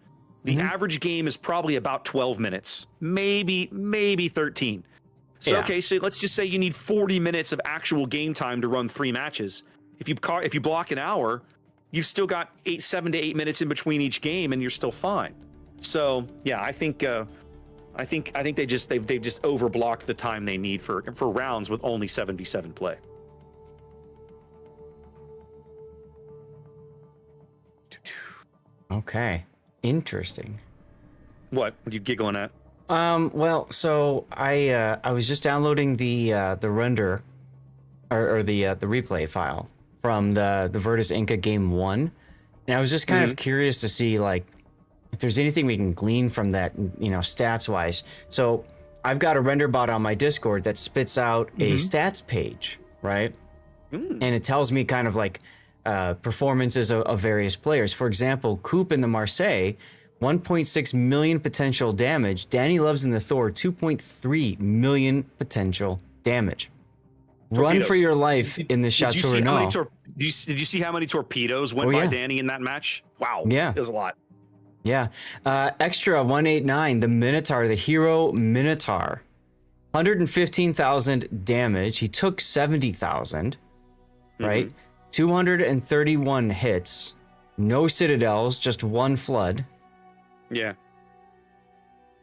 the average game is probably about 12 minutes, maybe 13. So okay, so let's just say you need 40 minutes of actual game time to run 3 matches. If you block an hour, you've still got 7 to 8 minutes in between each game, and you're still fine. So yeah, I think they've just overblocked the time they need for rounds with only 7v7 play. Okay, interesting. What are you giggling at? Well, so I was just downloading the render or the replay file from the Virtus Inca game 1, and I was just kind of curious to see like if there's anything we can glean from that, you know, stats wise. So I've got a render bot on my Discord that spits out a stats page, right? And it tells me kind of like performances of various players. For example, Coop in the Marseille, 1.6 million potential damage. Danny Loves in the Thor, 2.3 million potential damage. Torpedoes. Run for your life in the Chateau Renault. Did you see how many torpedoes went by Danny in that match? Wow. Yeah. There's a lot. Yeah. Extra 189, the Minotaur, the hero Minotaur. 115,000 damage. He took 70,000, right? 231 hits. No citadels, just 1 flood. Yeah.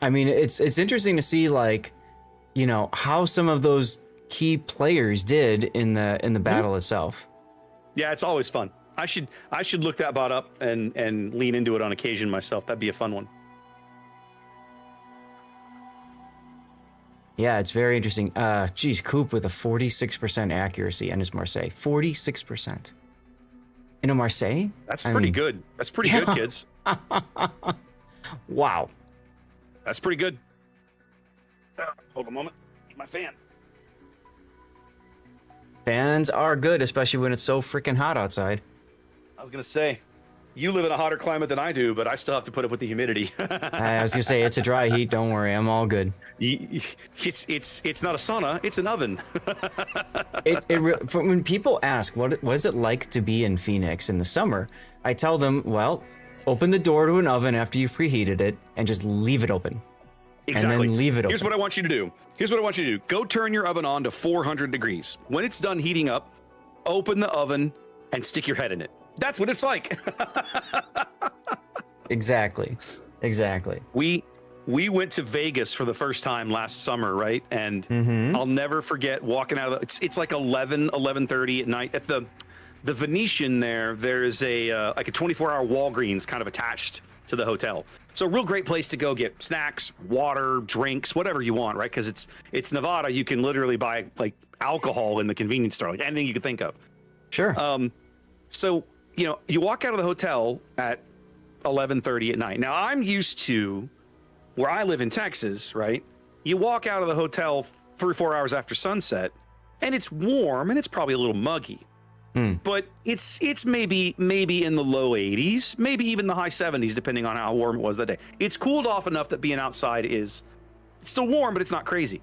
I mean, it's interesting to see, like, you know, how some of those key players did in the battle itself. Yeah, it's always fun. I should look that bot up and lean into it on occasion myself. That'd be a fun one. Yeah, it's very interesting. Geez, Coop with a 46% accuracy in his Marseille. 46%. In a Marseille? That's pretty good. That's pretty good, kids. Wow. That's pretty good. Hold a moment. Get my fan. Fans are good, especially when it's so freaking hot outside. I was going to say, you live in a hotter climate than I do, but I still have to put up with the humidity. I was going to say, it's a dry heat. Don't worry. I'm all good. It's not a sauna. It's an oven. When people ask, what is it like to be in Phoenix in the summer? I tell them, well, open the door to an oven after you've preheated it and just leave it open. Exactly. And then leave it open. Here's what I want you to do. Go turn your oven on to 400 degrees. When it's done heating up, open the oven and stick your head in it. That's what it's like. Exactly. we went to Vegas for the first time last summer, right? And I'll never forget walking out of it's like 11:30 at night at the Venetian there. There's a like a 24-hour Walgreens kind of attached to the hotel. So a real great place to go get snacks, water, drinks, whatever you want, right? Because it's Nevada. You can literally buy like alcohol in the convenience store, like anything you could think of. Sure. So, you know, you walk out of the hotel at 11:30 at night. Now, I'm used to where I live in Texas, right? You walk out of the hotel 3 or 4 hours after sunset, and it's warm and it's probably a little muggy. But it's maybe in the low 80s, maybe even the high 70s, depending on how warm it was that day. It's cooled off enough that being outside it's still warm, but it's not crazy.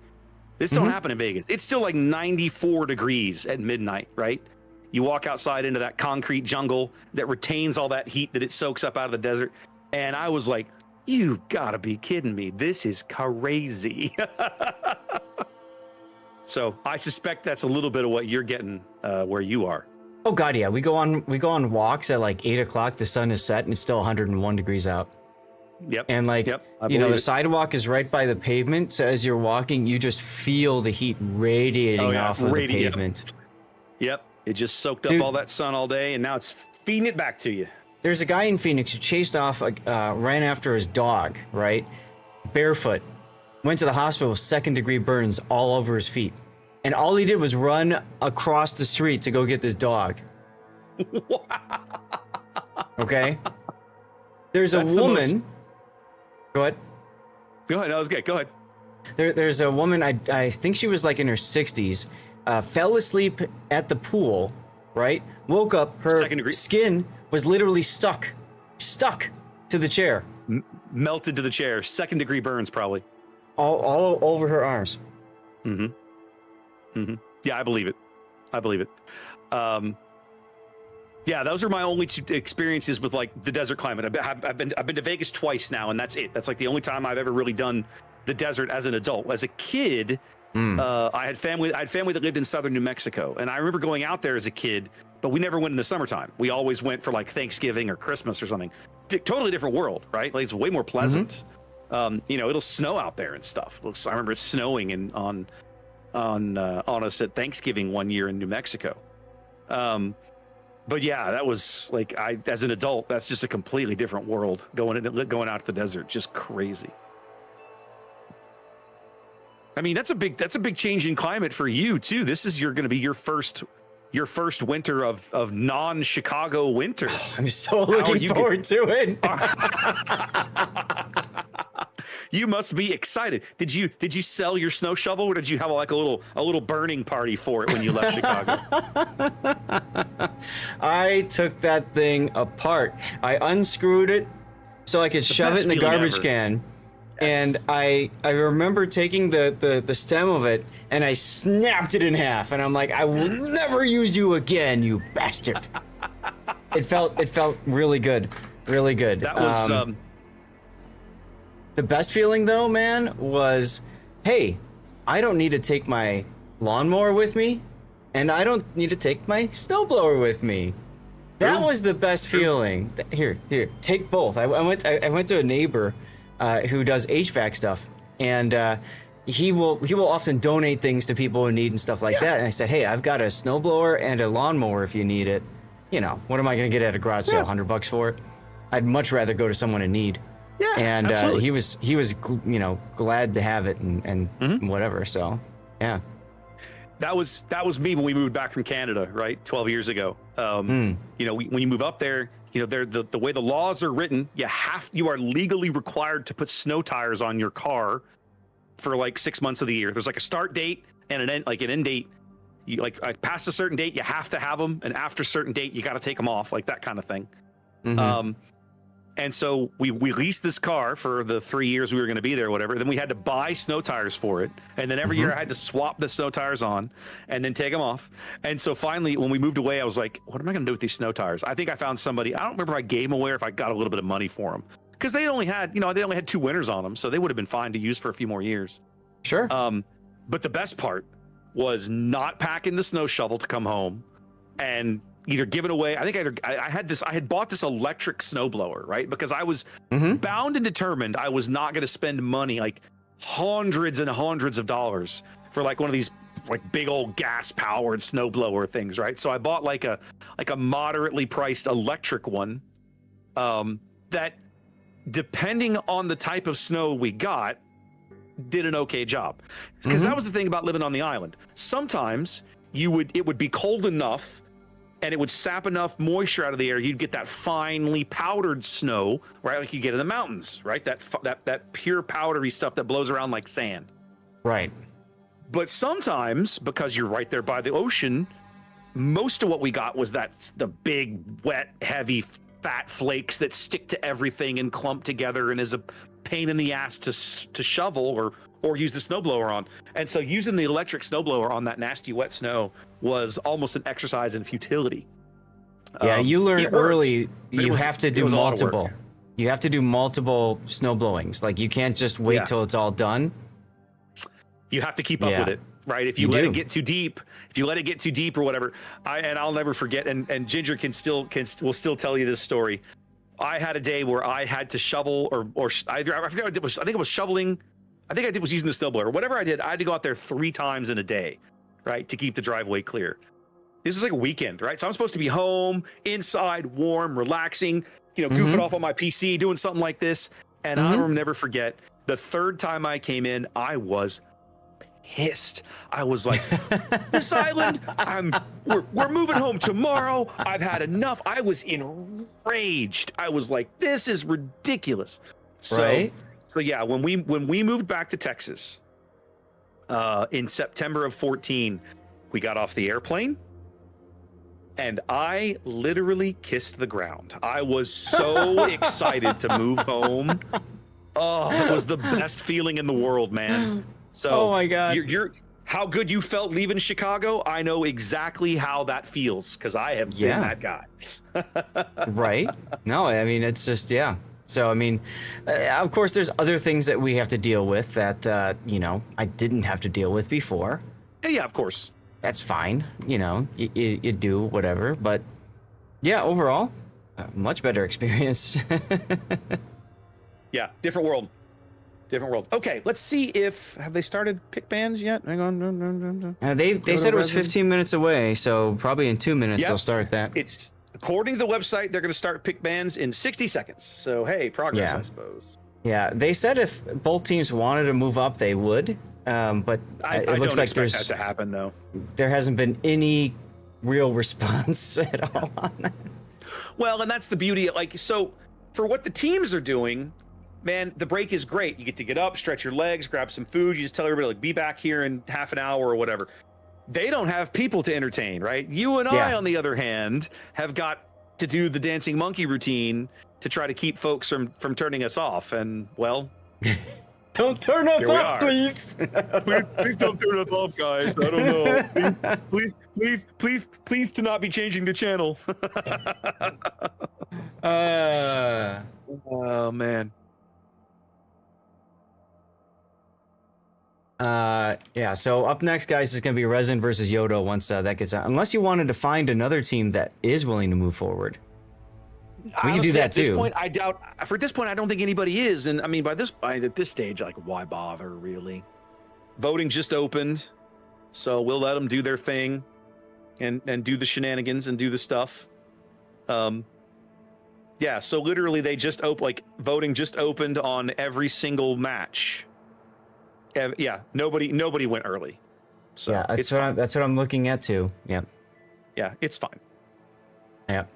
This don't happen in Vegas. It's still like 94 degrees at midnight, right? You walk outside into that concrete jungle that retains all that heat that it soaks up out of the desert. And I was like, you gotta be kidding me. This is crazy. So I suspect that's a little bit of what you're getting where you are. Oh God, yeah. We go on walks at like 8 o'clock. The sun is set and it's still 101 degrees out. Yep. And like, you know, the sidewalk is right by the pavement. So as you're walking, you just feel the heat radiating off of the pavement. Yep. It just soaked up all that sun all day, and now it's feeding it back to you. There's a guy in Phoenix who chased off, ran after his dog, right? Barefoot. Went to the hospital with 2nd-degree burns all over his feet. And all he did was run across the street to go get this dog. Okay? There's a woman. Go ahead. Go ahead. That was good. Go ahead. There's a woman, I think she was like in her 60s, fell asleep at the pool, right? Woke up, her skin was literally stuck to the chair. Melted to the chair. 2nd-degree burns, probably. All over her arms. Yeah, I believe it. Yeah, those are my only 2 experiences with like the desert climate. I've been to Vegas twice now, and that's it. That's like the only time I've ever really done the desert as an adult. As a kid, I had family that lived in southern New Mexico, and I remember going out there as a kid, but we never went in the summertime. We always went for like Thanksgiving or Christmas or something. Totally different world, right? Like it's way more pleasant. You know, it'll snow out there and stuff. I remember it snowing on us at Thanksgiving one year in New Mexico. But yeah, that was like as an adult, that's just a completely different world going out to the desert. Just crazy. I mean, that's a big change in climate for you too. This is going to be your first winter of non-Chicago winters. I'm so looking forward to it. You must be excited. Did you sell your snow shovel, or did you have like a little burning party for it when you left Chicago? I took that thing apart. I unscrewed it so I could shove it in the garbage can. And I remember taking the stem of it and I snapped it in half, and I'm like, I will never use you again, you bastard. It felt really good, really good. That was the best feeling though, man, was, hey, I don't need to take my lawnmower with me, and I don't need to take my snowblower with me. That was the best feeling. Here, take both. I went to a neighbor who does HVAC stuff, and he will often donate things to people in need and stuff like that. And I said, hey, I've got a snowblower and a lawnmower if you need it. You know, what am I going to get at a garage sale? $100 for it? I'd much rather go to someone in need. Yeah, and he was you know, glad to have it and whatever. So yeah, that was me when we moved back from Canada, right, 12 years ago. You know, when you move up there, you know, the way the laws are written, you are legally required to put snow tires on your car for like 6 months of the year. There's like a start date and an end date. You like past a certain date, you have to have them, and after a certain date, you got to take them off, like that kind of thing. And so we leased this car for the 3 years we were going to be there, whatever. Then we had to buy snow tires for it. And then every year I had to swap the snow tires on and then take them off. And so finally, when we moved away, I was like, what am I going to do with these snow tires? I think I found somebody. I don't remember if I gave them away or if I got a little bit of money for them, because they only had 2 winters on them. So they would have been fine to use for a few more years. Sure. But the best part was not packing the snow shovel to come home and either given away. I think I had bought this electric snowblower, right? Because I was bound and determined I was not going to spend money, like hundreds and hundreds of dollars for like one of these like big old gas powered snowblower things, right? So I bought like a moderately priced electric one, that, depending on the type of snow we got, did an okay job. Because that was the thing about living on the island. Sometimes it would be cold enough and it would sap enough moisture out of the air, you'd get that finely powdered snow, right? Like you get in the mountains, right? That pure powdery stuff that blows around like sand. Right. But sometimes, because you're right there by the ocean, most of what we got was the big, wet, heavy, fat flakes that stick to everything and clump together and is a pain in the ass to shovel or use the snowblower on. And so using the electric snowblower on that nasty wet snow was almost an exercise in futility. Yeah, you learn early you have to do multiple. You have to do multiple snow blowings. Like you can't just wait till it's all done. You have to keep up with it, right? If you let it get too deep, or whatever, I'll never forget. And Ginger will still tell you this story. I had a day where I had to shovel or I forgot what it was. I think it was shoveling. I think I was using the snowblower. Whatever I did, I had to go out there 3 times in a day, right, to keep the driveway clear. This is like a weekend, right? So I'm supposed to be home, inside, warm, relaxing, goofing off on my PC, doing something like this. And I'll never forget, the 3rd time I came in, I was pissed. I was like, this island, we're moving home tomorrow. I've had enough. I was enraged. I was like, this is ridiculous. So yeah, when we moved back to Texas in September of 14, we got off the airplane and I literally kissed the ground. I was so excited to move home. Oh, it was the best feeling in the world, man. So, oh my God, you're how good you felt leaving Chicago. I know exactly how that feels because I have been that guy. Right? No, I mean it's just So I mean, of course, there's other things that we have to deal with that I didn't have to deal with before. Yeah, of course. That's fine. You do whatever, but yeah, overall, much better experience. Yeah, different world. Okay, let's see have they started pick bands yet? Hang on. They said it was 15 minutes away, so probably in 2 minutes they'll start that. It's according to the website, they're going to start pick bands in 60 seconds. So hey, progress, I suppose. Yeah, they said if both teams wanted to move up, they would. But it looks like there's that to happen though. There hasn't been any real response at all on that. Well, and that's the beauty. So for what the teams are doing, man, the break is great. You get up, stretch your legs, grab some food. You just tell everybody, be back here in half an hour or whatever. They don't have people to entertain, right? You and I, on the other hand, have got to do the dancing monkey routine to try to keep folks from turning us off. And, well... Don't turn us off, please. please don't turn us off, guys. I don't know. Please do not be changing the channel. Oh, man. So up next, guys, is going to be Resin versus Yodo once that gets out. Unless you wanted to find another team that is willing to move forward. We can do that too. For this point, I don't think anybody is. And I mean, at this stage, why bother, really? Voting just opened. So we'll let them do their thing and do the shenanigans and do the stuff. Yeah, so literally they just voting just opened on every single match. Yeah, nobody went early. So yeah, that's what I'm looking at too. Yeah. Yeah, it's fine. Yeah.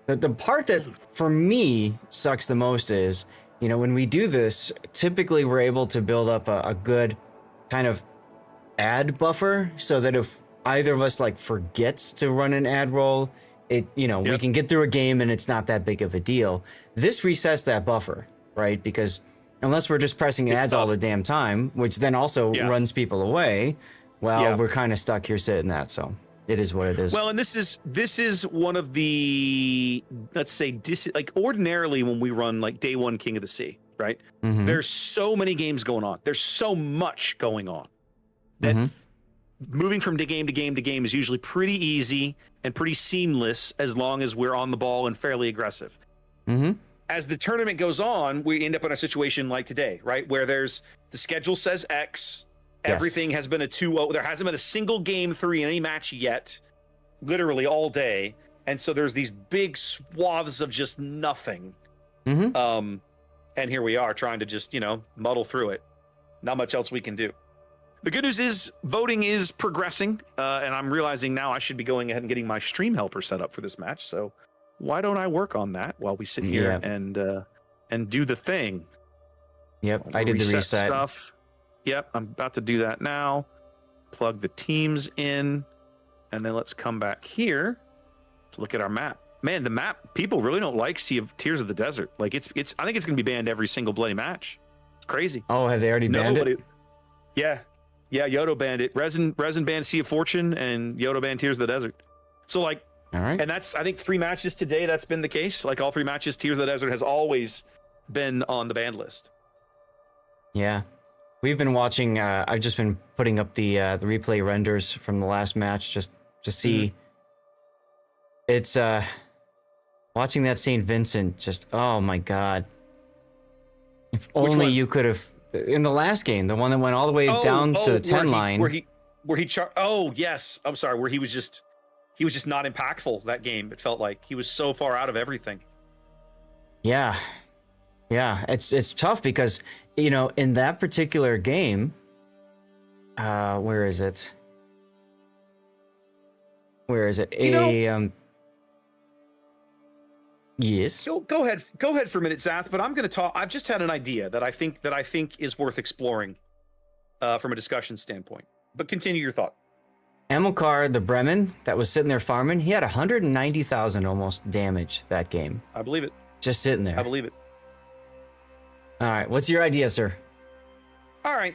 The part that for me sucks the most is, when we do this, typically we're able to build up a good kind of ad buffer so that if either of us forgets to run an ad roll, we can get through a game and it's not that big of a deal. This resets that buffer, right? Because unless we're just pressing ads all the damn time, which then also runs people away, we're kind of stuck here sitting that. So it is what it is. Well, and this is one of the, let's say, ordinarily when we run day one King of the Sea, right? There's so many games going on. There's so much going on that moving from game to game to game is usually pretty easy and pretty seamless as long as we're on the ball and fairly aggressive. Mm-hmm. As the tournament goes on, we end up in a situation like today, right? Where the schedule says X, everything has been a 2-0. There hasn't been a single game 3 in any match yet, literally all day. And so there's these big swaths of just nothing. Mm-hmm. And here we are trying to just, muddle through it. Not much else we can do. The good news is voting is progressing, and I'm realizing now I should be going ahead and getting my stream helper set up for this match. So why don't I work on that while we sit here and do the thing? Yep, I did the reset stuff. Yep, I'm about to do that now. Plug the teams in, and then let's come back here to look at our map. Man, the map, people really don't like Sea of Tears of the Desert. Like it's I think it's gonna be banned every single bloody match. It's crazy. Oh, have they already banned it? Yeah, Yodo banned it. Resin banned Sea of Fortune, and Yodo banned Tears of the Desert. So like, all right. And that's, I think, 3 matches today. That's been the case. Like all 3 matches, Tears of the Desert has always been on the banned list. Yeah, we've been watching. I've just been putting up the replay renders from the last match just to see. It's watching that St. Vincent. Just oh my god! If only you could have in the last game, the one that went all the way down to the 10 line. Oh yes, I'm sorry. Where he was just not impactful that game. It felt like he was so far out of everything. Yeah, it's tough because in that particular game, where is it? Yes. Go ahead for a minute, Zath. But I'm going to talk. I've just had an idea that I think is worth exploring from a discussion standpoint. But continue your thought. Amilcar, the Bremen that was sitting there farming, he had 190,000 almost damage that game. I believe it. Just sitting there. I believe it. All right, what's your idea, sir? All right.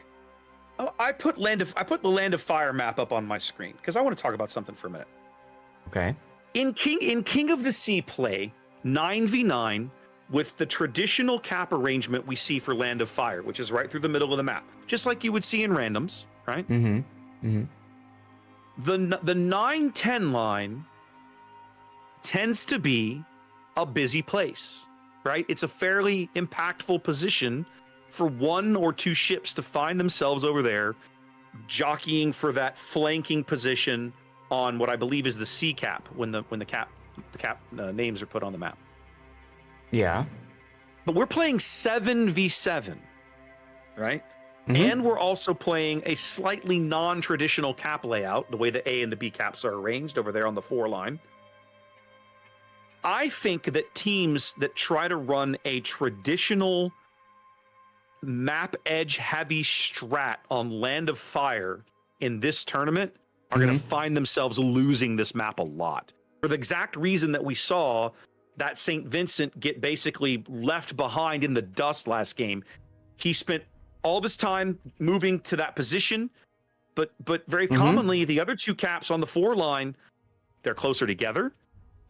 I put the Land of Fire map up on my screen because I want to talk about something for a minute. Okay. In King of the Sea play, 9v9 with the traditional cap arrangement we see for Land of Fire, which is right through the middle of the map, just like you would see in randoms, right? Mm-hmm. Mm-hmm. The 9-10 line tends to be a busy place, right? It's a fairly impactful position for 1 or 2 ships to find themselves over there, jockeying for that flanking position on what I believe is the C cap when the cap names are put on the map. Yeah. But we're playing 7v7, right? Mm-hmm. And we're also playing a slightly non-traditional cap layout, the way the A and the B caps are arranged over there on the 4 line. I think that teams that try to run a traditional map edge heavy strat on Land of Fire in this tournament are going to find themselves losing this map a lot. For the exact reason that we saw that St. Vincent get basically left behind in the dust last game. He spent all this time moving to that position, but very commonly the other 2 caps on the 4 line, they're closer together.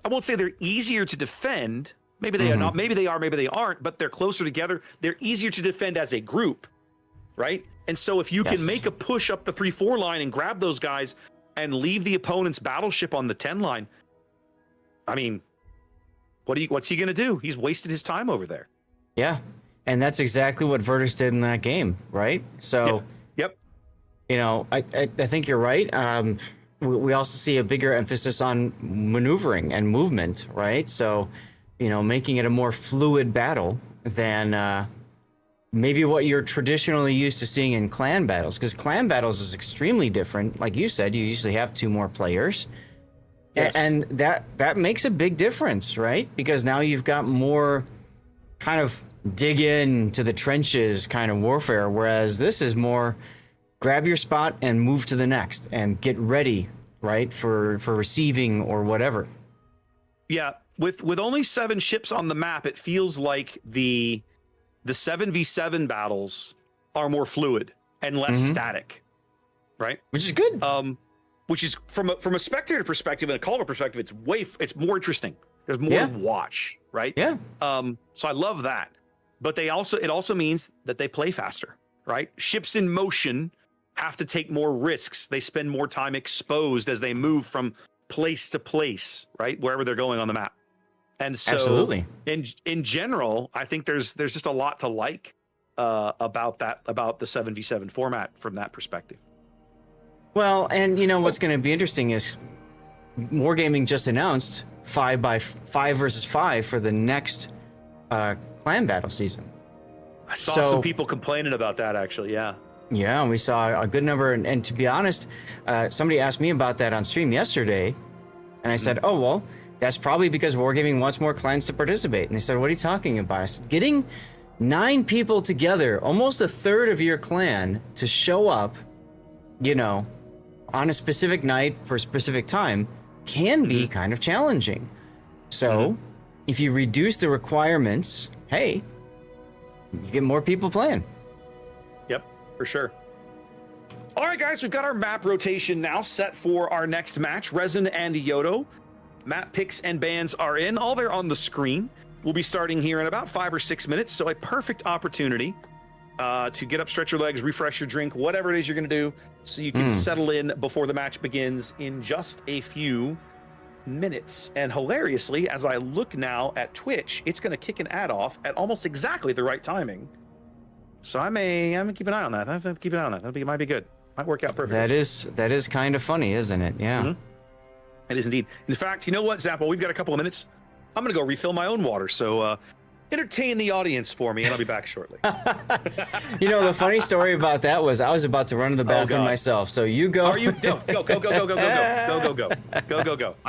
I won't say they're easier to defend. Maybe they are not. Maybe they are. Maybe they aren't. But they're closer together. They're easier to defend as a group, right? And so if you can make a push up the 3-4 line and grab those guys and leave the opponent's battleship on the 10 line, I mean, what's he going to do? He's wasted his time over there. Yeah. And that's exactly what Virtus did in that game, right? So, yep. I think you're right. We also see a bigger emphasis on maneuvering and movement, right? So, making it a more fluid battle than maybe what you're traditionally used to seeing in clan battles, because clan battles is extremely different. Like you said, you usually have 2 more players. Yes. And that makes a big difference, right? Because now you've got more kind of dig into the trenches kind of warfare, whereas this is more grab your spot and move to the next and get ready, right, for receiving or whatever. Yeah, with only 7 ships on the map, it feels like the 7v7 battles are more fluid and less static, right? Which is good. Which is from a spectator perspective and a caller perspective, it's more interesting. There's more to watch, right? Yeah. So I love that. But it also means that they play faster, right? Ships in motion have to take more risks. They spend more time exposed as they move from place to place, right? Wherever they're going on the map. And so Absolutely. in general, I think there's just a lot to like about the 7v7 format from that perspective. Well, and you know what's going to be interesting is Wargaming just announced 5 versus 5 for the next clan battle season. I saw some people complaining about that, actually. Yeah. Yeah, we saw a good number. And to be honest, somebody asked me about that on stream yesterday. And I said, oh, well, that's probably because Wargaming wants more clans to participate. And they said, what are you talking about? I said, getting 9 people together, almost a third of your clan, to show up, you know, on a specific night for a specific time can be kind of challenging. So if you reduce the requirements, hey, you get more people playing. Yep, for sure. All right, guys, we've got our map rotation now set for our next match. Resin and Yodo. Map picks and bans are in. All they're on the screen. We'll be starting here in about 5 or 6 minutes. So a perfect opportunity to get up, stretch your legs, refresh your drink, whatever it is you're going to do, so you can settle in before the match begins in just a few minutes. And hilariously, as I look now at Twitch, it's going to kick an ad off at almost exactly the right timing. So I'm gonna keep an eye on that. I have to keep an eye on that. It might be good. Might work out perfectly. That is kind of funny, isn't it? Yeah. It is indeed. In fact, you know what, Zappo? We've got a couple of minutes. I'm going to go refill my own water. So entertain the audience for me, and I'll be back shortly. You know, the funny story about that was I was about to run to the bathroom myself. So you go. Are you? Go. I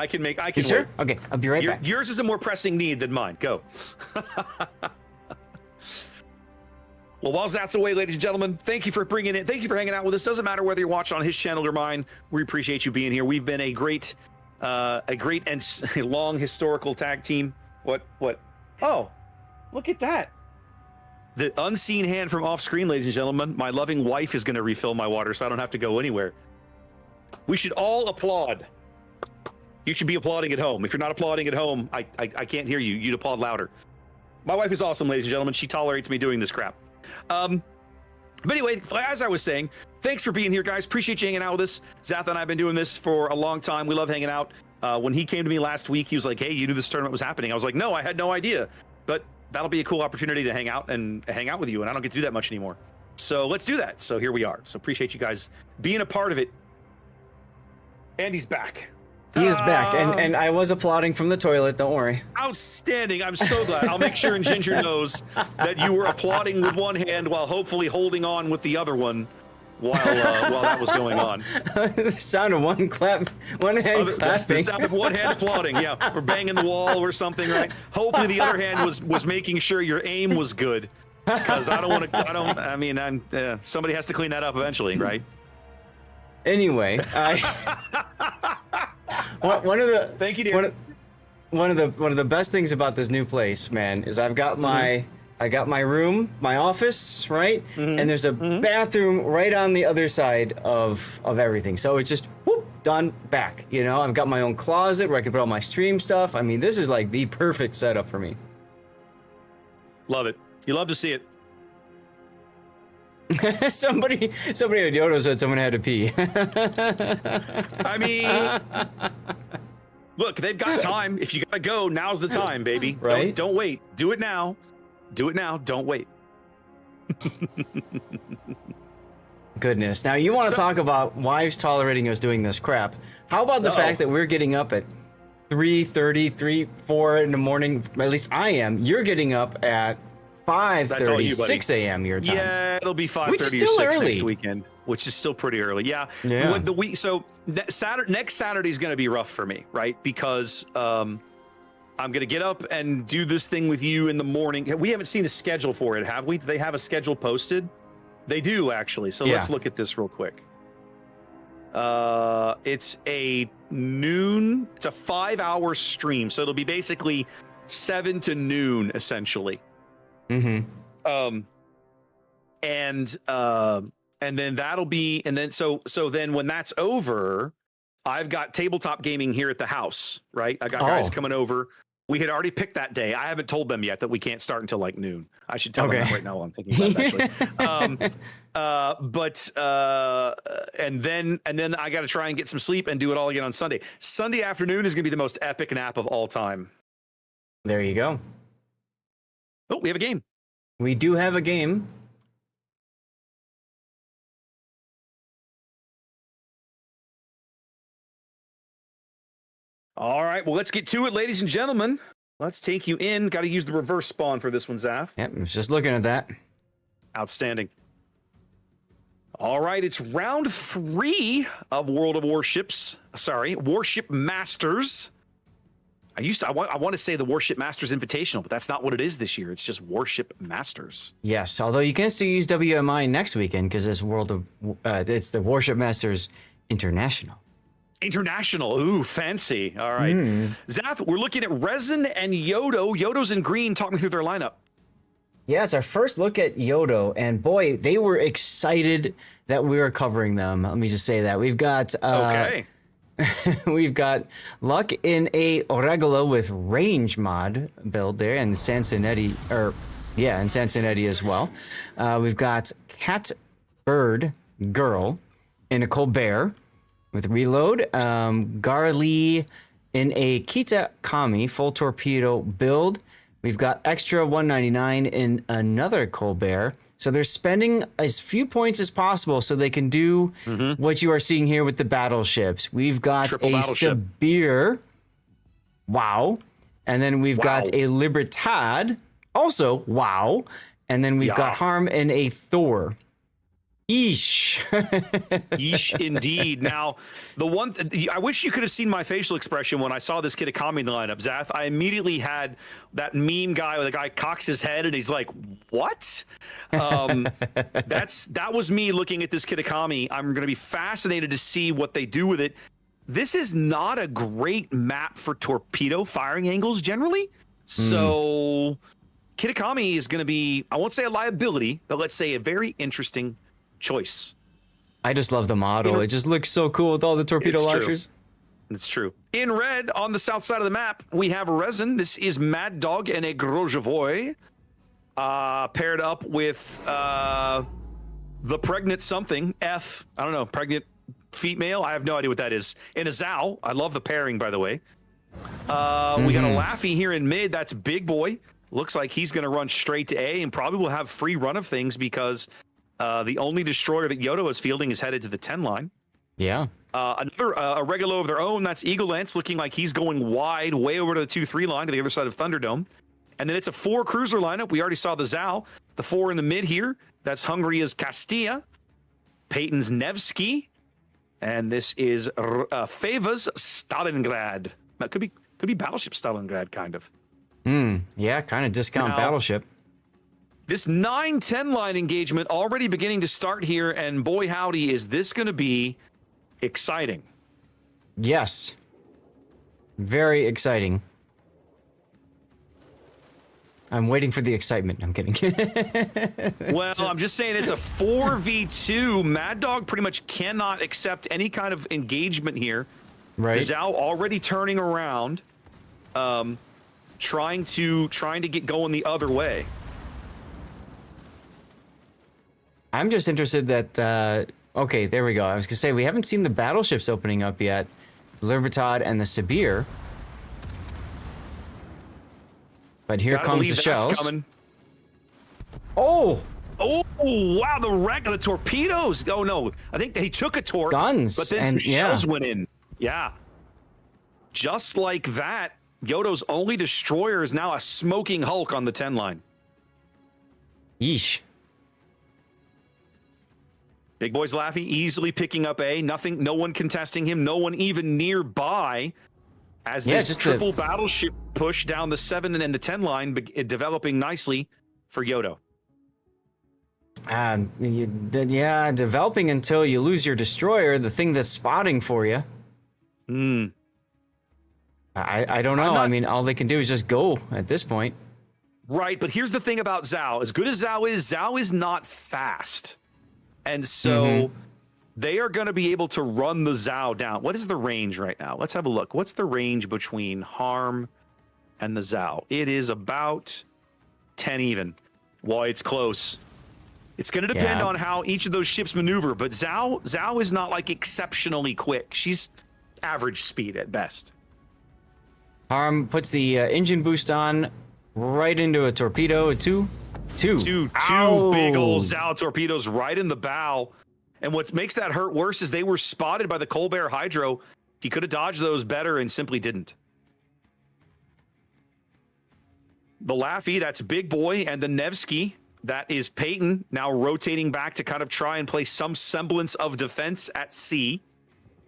can you wait. sure? Okay, I'll be right back. Yours is a more pressing need than mine. Go. Well, while that's away, ladies and gentlemen, thank you for bringing it. Thank you for hanging out with us. Doesn't matter whether you're watching on his channel or mine. We appreciate you being here. We've been a great and long historical tag team. What? Oh, look at that. The unseen hand from off screen, ladies and gentlemen. My loving wife is going to refill my water, so I don't have to go anywhere. We should all applaud. You should be applauding at home. If you're not applauding at home, I can't hear you. You'd applaud louder. My wife is awesome, ladies and gentlemen. She tolerates me doing this crap. But anyway, as I was saying, thanks for being here, guys. Appreciate you hanging out with us. Zatha and I have been doing this for a long time. We love hanging out. When he came to me last week, he was like, hey, you knew this tournament was happening. I was like, no, I had no idea. But that'll be a cool opportunity to hang out with you. And I don't get to do that much anymore. So let's do that. So here we are. So appreciate you guys being a part of it. Andy's back. He is back, and I was applauding from the toilet. Don't worry. Outstanding. I'm so glad. I'll make sure and Ginger knows that you were applauding with one hand while hopefully holding on with the other one while that was going on. The sound of one hand clapping. The sound of one hand applauding. Yeah, we're banging the wall or something, right? Hopefully the other hand was making sure your aim was good, because I don't want to. Somebody has to clean that up eventually, right? Anyway, one of the thank you, dear. One of the best things about this new place, man, is I've got my room, my office, right, and there's a bathroom right on the other side of everything. So it's just whoop, done, back. You know, I've got my own closet where I can put all my stream stuff. I mean, this is like the perfect setup for me. Love it. You love to see it. somebody at Yodo said someone had to pee. I mean, look, they've got time. If you gotta go, now's the time, baby. Right? Don't wait. Do it now. Do it now. Don't wait. Goodness. Now you want to talk about wives tolerating us doing this crap. How about the fact that we're getting up at 3:30, 4 in the morning? At least I am. You're getting up at 5:30, 6 a.m. your time. Yeah, it'll be 5:30 which is or still 6 early. next weekend, which is still pretty early. Yeah. Yeah. So next Saturday is going to be rough for me, right? Because I'm going to get up and do this thing with you in the morning. We haven't seen a schedule for it, have we? Do they have a schedule posted? They do, actually. So let's look at this real quick. It's a noon. It's a 5-hour stream, so it'll be basically 7 to noon, essentially. Mm-hmm. And then that'll be, and then so then when that's over, I've got tabletop gaming here at the house, right? I got guys coming over. We had already picked that day. I haven't told them yet that we can't start until like noon. I should tell them Okay. that right now while I'm thinking about it, actually. And then I got to try and get some sleep and do it all again on Sunday. Sunday afternoon is going to be the most epic nap of all time. There you go. Oh, we have a game. We do have a game. All right, well, let's get to it, ladies and gentlemen. Let's take you in. Got to use the reverse spawn for this one, Zaf. Yep, I was just looking at that. Outstanding. All right, it's round 3 of World of Warships. Sorry, Warship Masters. I want to say the Warship Masters Invitational, but that's not what it is this year. It's just Warship Masters. Yes, although you can still use WMI next weekend because it's it's the Warship Masters International. International. Ooh, fancy. All right. Zath, we're looking at Resin and Yodo. Yodo's in green. Talk me through their lineup. Yeah, it's our first look at Yodo, and boy, they were excited that we were covering them. Let me just say that. We've got Okay. we've got Luck in a Regula with range mod build there, and Sansonetti, and Sansonetti as well. We've got Cat Bird Girl in a Colbert with reload. Garly in a Kita Kami full torpedo build. We've got extra 199 in another Colbert. So they're spending as few points as possible so they can do what you are seeing here with the battleships. We've got Triple a battleship. Sabir. Wow. And then we've got a Libertad. Also, wow. And then we've got Harm and a Thor. Eesh. Yeesh, indeed. Now, the one I wish you could have seen my facial expression when I saw this Kitakami in the lineup, Zath. I immediately had that meme guy where the guy cocks his head and he's like, "What?" That was me looking at this Kitakami. I'm going to be fascinated to see what they do with it. This is not a great map for torpedo firing angles generally, so Kitakami is going to be, I won't say a liability, but let's say a very interesting choice. I just love the model. It just looks so cool with all the torpedo launchers. It's true. In red, on the south side of the map, we have Resin. This is Mad Dog and a Grozhevoy, paired up with the pregnant something, I don't know, pregnant female. I have no idea what that is. In a Zao. I love the pairing, by the way. We got a Laffy here in mid. That's Big Boy. Looks like he's going to run straight to A and probably will have free run of things because the only destroyer that Yodo is fielding is headed to the 10 line. Yeah. Another a regular of their own, that's Eagle Lance, looking like he's going wide, way over to the 2-3 line to the other side of Thunderdome. And then it's a 4 cruiser lineup. We already saw the Zao. The 4 in the mid here, that's Hungaria's Castilla, Peyton's Nevsky, and this is Fava's Stalingrad. That could be Battleship Stalingrad, kind of. Yeah, kind of discount Now, battleship. This 9-10 line engagement already beginning to start here, and boy howdy, is this going to be exciting. Yes. Very exciting. I'm waiting for the excitement. I'm kidding. Well, I'm just saying it's a 4v2. Mad Dog pretty much cannot accept any kind of engagement here. Right. Zhao already turning around, trying to get going the other way. I'm just interested that, okay, there we go. I was going to say, we haven't seen the battleships opening up yet. Libertad and the Sabir. But here comes the shells. Coming. Oh! Oh, wow, the wreck of the torpedoes. Oh, no. I think they took a torque. Guns. But then and, some shells went in. Yeah. Just like that, Yodo's only destroyer is now a smoking Hulk on the 10 line. Yeesh. Big Boy's Laffy easily picking up A. No one contesting him. No one even nearby. As this triple battleship push down the 7 and the 10 line developing nicely for Yodo. Yeah, developing until you lose your destroyer, the thing that's spotting for you. I don't know. I mean, all they can do is just go at this point. Right, but here's the thing about Zhao. As good as Zhao is not fast. And so they are going to be able to run the Zhao down. What is the range right now? Let's have a look. What's the range between Harm and the Zao. It is about 10 even. Well, it's close. It's going to depend on how each of those ships maneuver, but Zao is not like exceptionally quick. She's average speed at best. Harm puts the engine boost on right into a torpedo. Two big old Zao torpedoes right in the bow. And what makes that hurt worse is they were spotted by the Colbert Hydro. He could have dodged those better and simply didn't. The Laffy, that's Big Boy, and the Nevsky, that is Peyton, now rotating back to kind of try and play some semblance of defense at sea.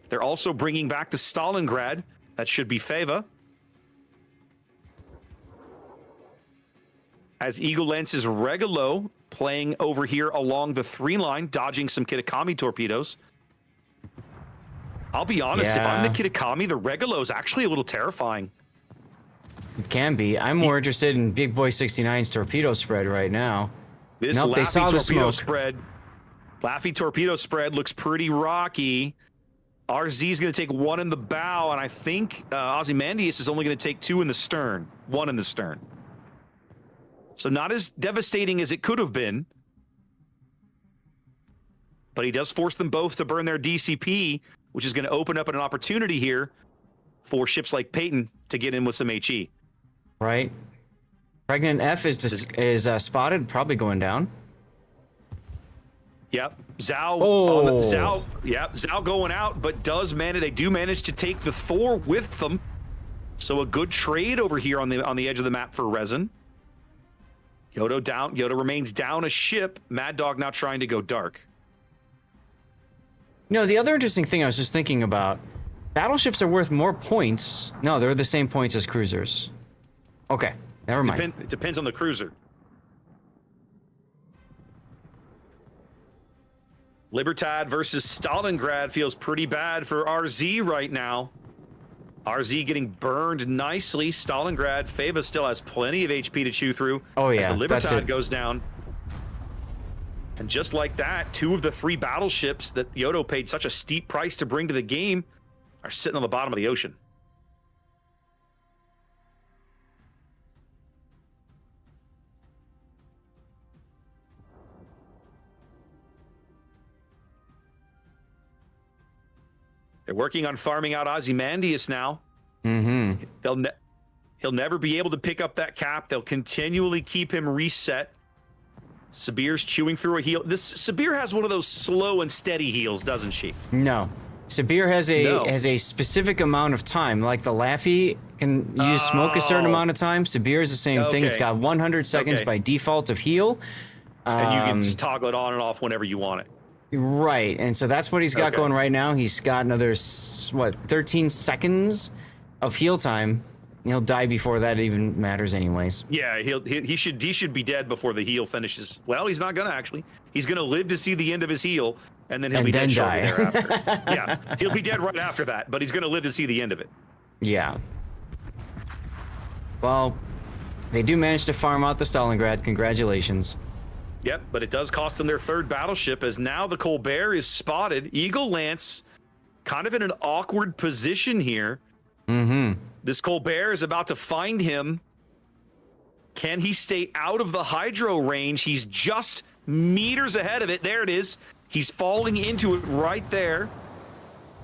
They're also bringing back the Stalingrad. That should be Feva. As Eagle Lance's Regalo playing over here along the 3 line, dodging some Kitakami torpedoes. I'll be honest, if I'm the Kitakami, the Regalo is actually a little terrifying. It can be. I'm more interested in Big Boy 69's torpedo spread right now. This nope, they saw the torpedo smoke. spread. Laffy torpedo spread looks pretty rocky. RZ is going to take 1 in the bow, and I think Ozymandias is only going to take 2 in the stern. 1 in the stern. So not as devastating as it could have been. But he does force them both to burn their DCP, which is going to open up an opportunity here for ships like Peyton to get in with some HE. Right. Pregnant F is spotted, probably going down. Yep. Zao, Zao going out, but they do manage to take the Thor with them. So a good trade over here on the edge of the map for Resin. Yodo down. Yodo remains down a ship. Mad Dog now trying to go dark. You know, the other interesting thing I was just thinking about, battleships are worth more points. No, they're the same points as cruisers. Okay, never mind. It depends on the cruiser. Libertad versus Stalingrad feels pretty bad for RZ right now. RZ getting burned nicely. Stalingrad, Feva still has plenty of HP to chew through. Oh yeah, as the Libertad goes down. And just like that, 2 of the 3 battleships that Yodo paid such a steep price to bring to the game are sitting on the bottom of the ocean. They're working on farming out Ozymandias now. Mm-hmm. He'll never be able to pick up that cap. They'll continually keep him reset. Sabir's chewing through a heal. Sabir has one of those slow and steady heals, doesn't she? No. Sabir has a specific amount of time. Like the Laffy can use smoke a certain amount of time. Sabir is the same thing. It's got 100 seconds by default of heal. And you can just toggle it on and off whenever you want it. Right, and so that's what he's got going right now. He's got another, 13 seconds of heal time. He'll die before that even matters anyways. Yeah, he should be dead before the heal finishes. Well, he's not gonna actually. He's gonna live to see the end of his heal, and then he'll be dead shortly thereafter. Yeah, he'll be dead right after that, but he's gonna live to see the end of it. Yeah. Well, they do manage to farm out the Stalingrad. Congratulations. Yep, but it does cost them their 3rd battleship, as now the Colbert is spotted. Eagle Lance kind of in an awkward position here. Mm-hmm. This Colbert is about to find him. Can he stay out of the hydro range? He's just meters ahead of it. There it is. He's falling into it right there.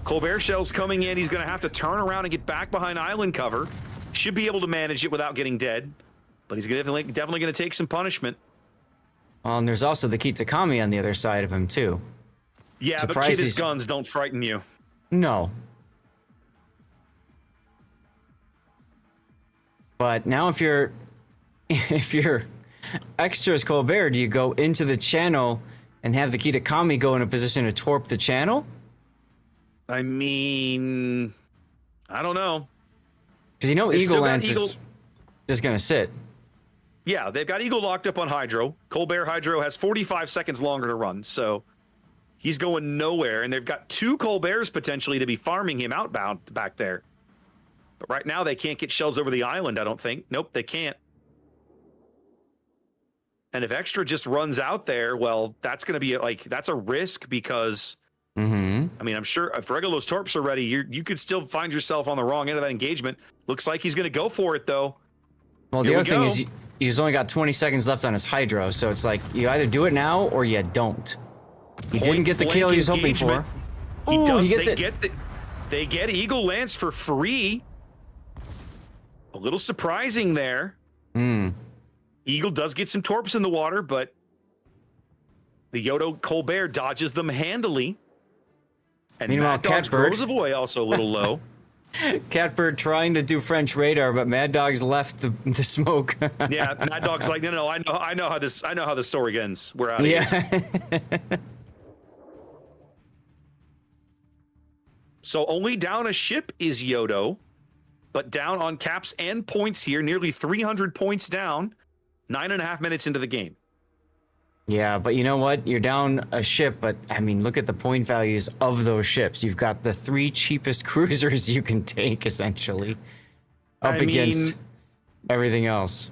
Colbert shell's coming in. He's going to have to turn around and get back behind island cover. Should be able to manage it without getting dead, but he's definitely going to take some punishment. And there's also the Kitakami on the other side of him, too. Yeah, but Kita's guns don't frighten you. No. But now if you're extras Colbert, do you go into the channel and have the Kitakami go in a position to torp the channel? I mean, I don't know. Because you know Eagle Lance is just going to sit. Yeah, they've got Eagle locked up on Hydro. Colbert Hydro has 45 seconds longer to run, so he's going nowhere. And they've got 2 Colberts potentially to be farming him outbound back there. But right now, they can't get shells over the island, I don't think. Nope, they can't. And if Extra just runs out there, well, that's going to be that's a risk because, I mean, I'm sure if Regalo's torps are ready, you could still find yourself on the wrong end of that engagement. Looks like he's going to go for it, though. Well, the Here we other thing go. is he's only got 20 seconds left on his hydro, so it's like you either do it now or you don't. He didn't get the kill he was hoping for. Ooh, he gets it. They get Eagle Lance for free. A little surprising there. Eagle does get some torps in the water, but the Yodo Colbert dodges them handily. And Meanwhile, Mad Dog's Catbird. Grosavoy also a little low. Catbird trying to do French radar, but Mad Dog's left the smoke. Yeah, Mad Dog's like, no, I know how this story ends. We're out of here. Yeah. So only down a ship is Yodo, but down on caps and points here, nearly 300 points down, 9.5 minutes into the game. Yeah, but you know what? You're down a ship, but I mean, look at the point values of those ships. You've got the 3 cheapest cruisers you can take, essentially, up against everything else.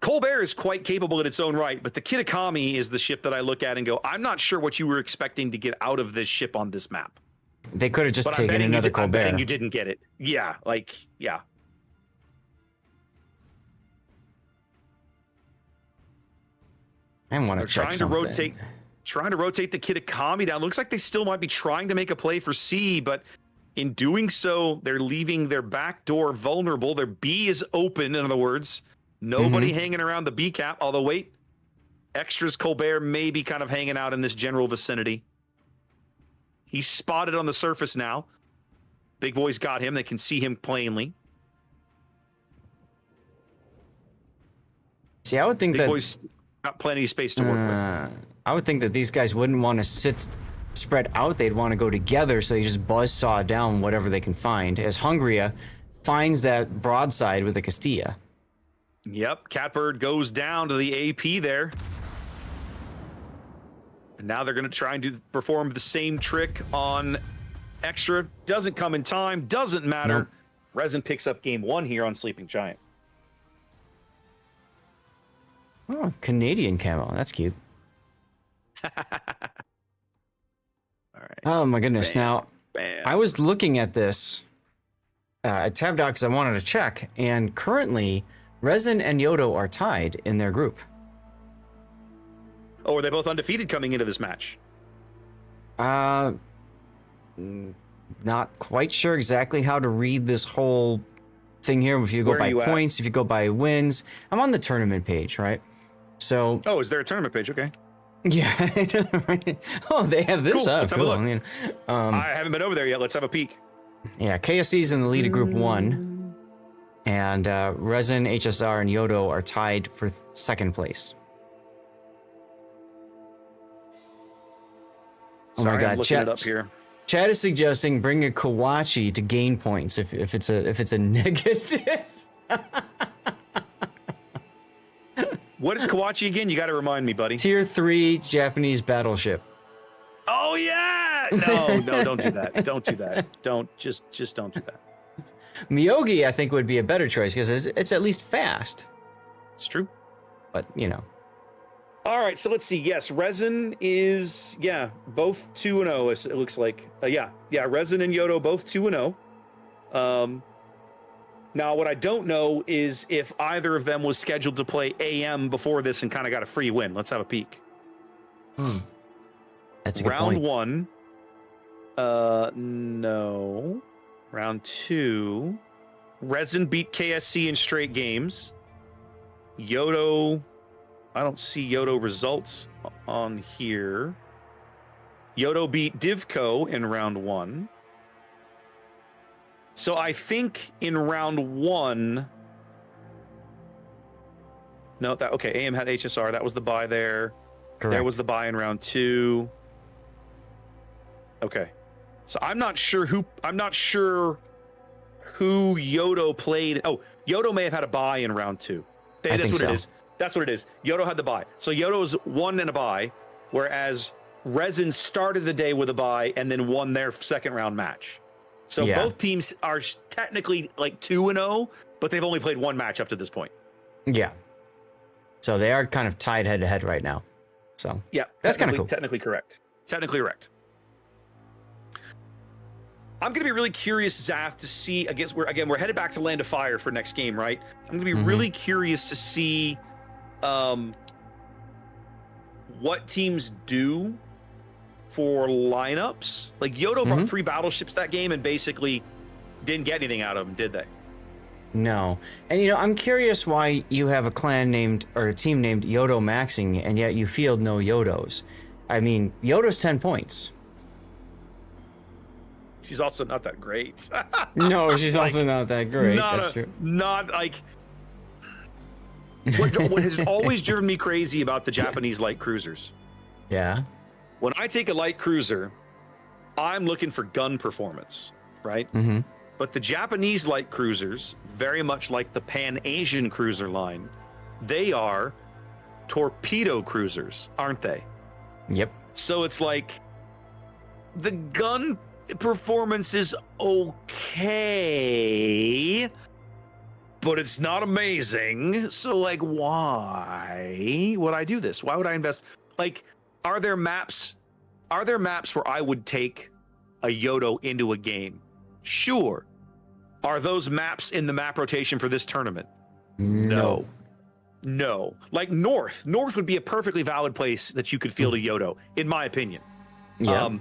Colbert is quite capable in its own right, but the Kitakami is the ship that I look at and go, I'm not sure what you were expecting to get out of this ship on this map. They could have just But I'm taken another I'm betting Colbert. you didn't get it. Yeah, yeah. I want to They're check something. trying to rotate the Kitakami down. Looks like they still might be trying to make a play for C, but in doing so, they're leaving their back door vulnerable. Their B is open, in other words. Nobody hanging around the B cap, although wait, Extras Colbert may be kind of hanging out in this general vicinity. He's spotted on the surface now. Big boy's got him. They can see him plainly. See, I would think Big that boy's got plenty of space to work with. I would think that these guys wouldn't want to sit spread out. They'd want to go together, so they just buzzsaw down whatever they can find. As Hungria finds that broadside with the Castilla. Yep, Catbird goes down to the AP there. And now they're going to try and perform the same trick on Extra. Doesn't come in time, doesn't matter. Nope. Resin picks up game 1 here on Sleeping Giant. Oh, Canadian camo. That's cute. All right. Oh my goodness. Now, Bam. I was looking at this at TabDoc because I wanted to check, and currently Resin and Yodo are tied in their group. Oh, are they both undefeated coming into this match? Not quite sure exactly how to read this whole thing here. If you go Where are by you at? points, if you go by wins, I'm on the tournament page, right? So Oh, is there a tournament page? Okay. yeah, right? Oh, they have this Cool, up. let's have a Cool. look. I mean, I haven't been over there yet. Let's have a peek. yeah, KSC's in the lead of Group 1, and Resin, HSR, and Yodo are tied for second place. Sorry, Oh my God, I'm looking it up here. Chad is suggesting bring a Kawachi to gain points if it's a negative. What is Kawachi again? You got to remind me, buddy. Tier 3 Japanese battleship. Oh yeah! No, don't do that. Don't do that. Just don't do that. Miyogi, I think, would be a better choice because it's at least fast. It's true. But you know, All right, so let's see. Yes, Resin is both 2-0. It looks like Resin and Yodo both 2-0. Now what I don't know is if either of them was scheduled to play AM before this and kind of got a free win. Let's have a peek. that's a good Round point. 1. No. Round 2. Resin beat KSC in straight games. Yodo. I don't see Yodo results on here. Yodo beat Divco in round 1. So I think in round 1. No, AM had HSR. That was the buy there. Correct. There was the buy in round 2. Okay. So I'm not sure who Yodo played. Oh, Yodo may have had a buy in round 2. I That's think what so. it is. That's what it is. Yodo had the buy. So Yodo's won in a buy, whereas Resin started the day with a buy and then won their second round match. So Yeah. both teams are technically like 2-0, but they've only played one match up to this point. Yeah. So they are kind of tied head to head right now. So Yeah, That's kinda cool. Technically correct. Technically correct. I'm gonna be really curious, Zath, to see. We're headed back to Land of Fire for next game, right? I'm gonna be really curious to see what teams do for lineups. Like Yodo brought 3 battleships that game and basically didn't get anything out of them, did they? No. And I'm curious why you have a clan named, or a team named Yodo Maxing, and yet you field no Yodos. I mean, Yodo's 10 points. She's also not that great. No, she's also not that great. That's true. Not like what has always driven me crazy about the Japanese light cruisers. Yeah. When I take a light cruiser, I'm looking for gun performance, right? Mm-hmm. But the Japanese light cruisers, very much like the Pan-Asian cruiser line, they are torpedo cruisers, aren't they? Yep. So it's like the gun performance is okay, but it's not amazing. So like, why would I do this? Why would I invest? Like, are there maps where I would take a Yodo into a game? Sure. Are those maps in the map rotation for this tournament? No. Like North would be a perfectly valid place that you could field a Yodo, in my opinion. Yeah.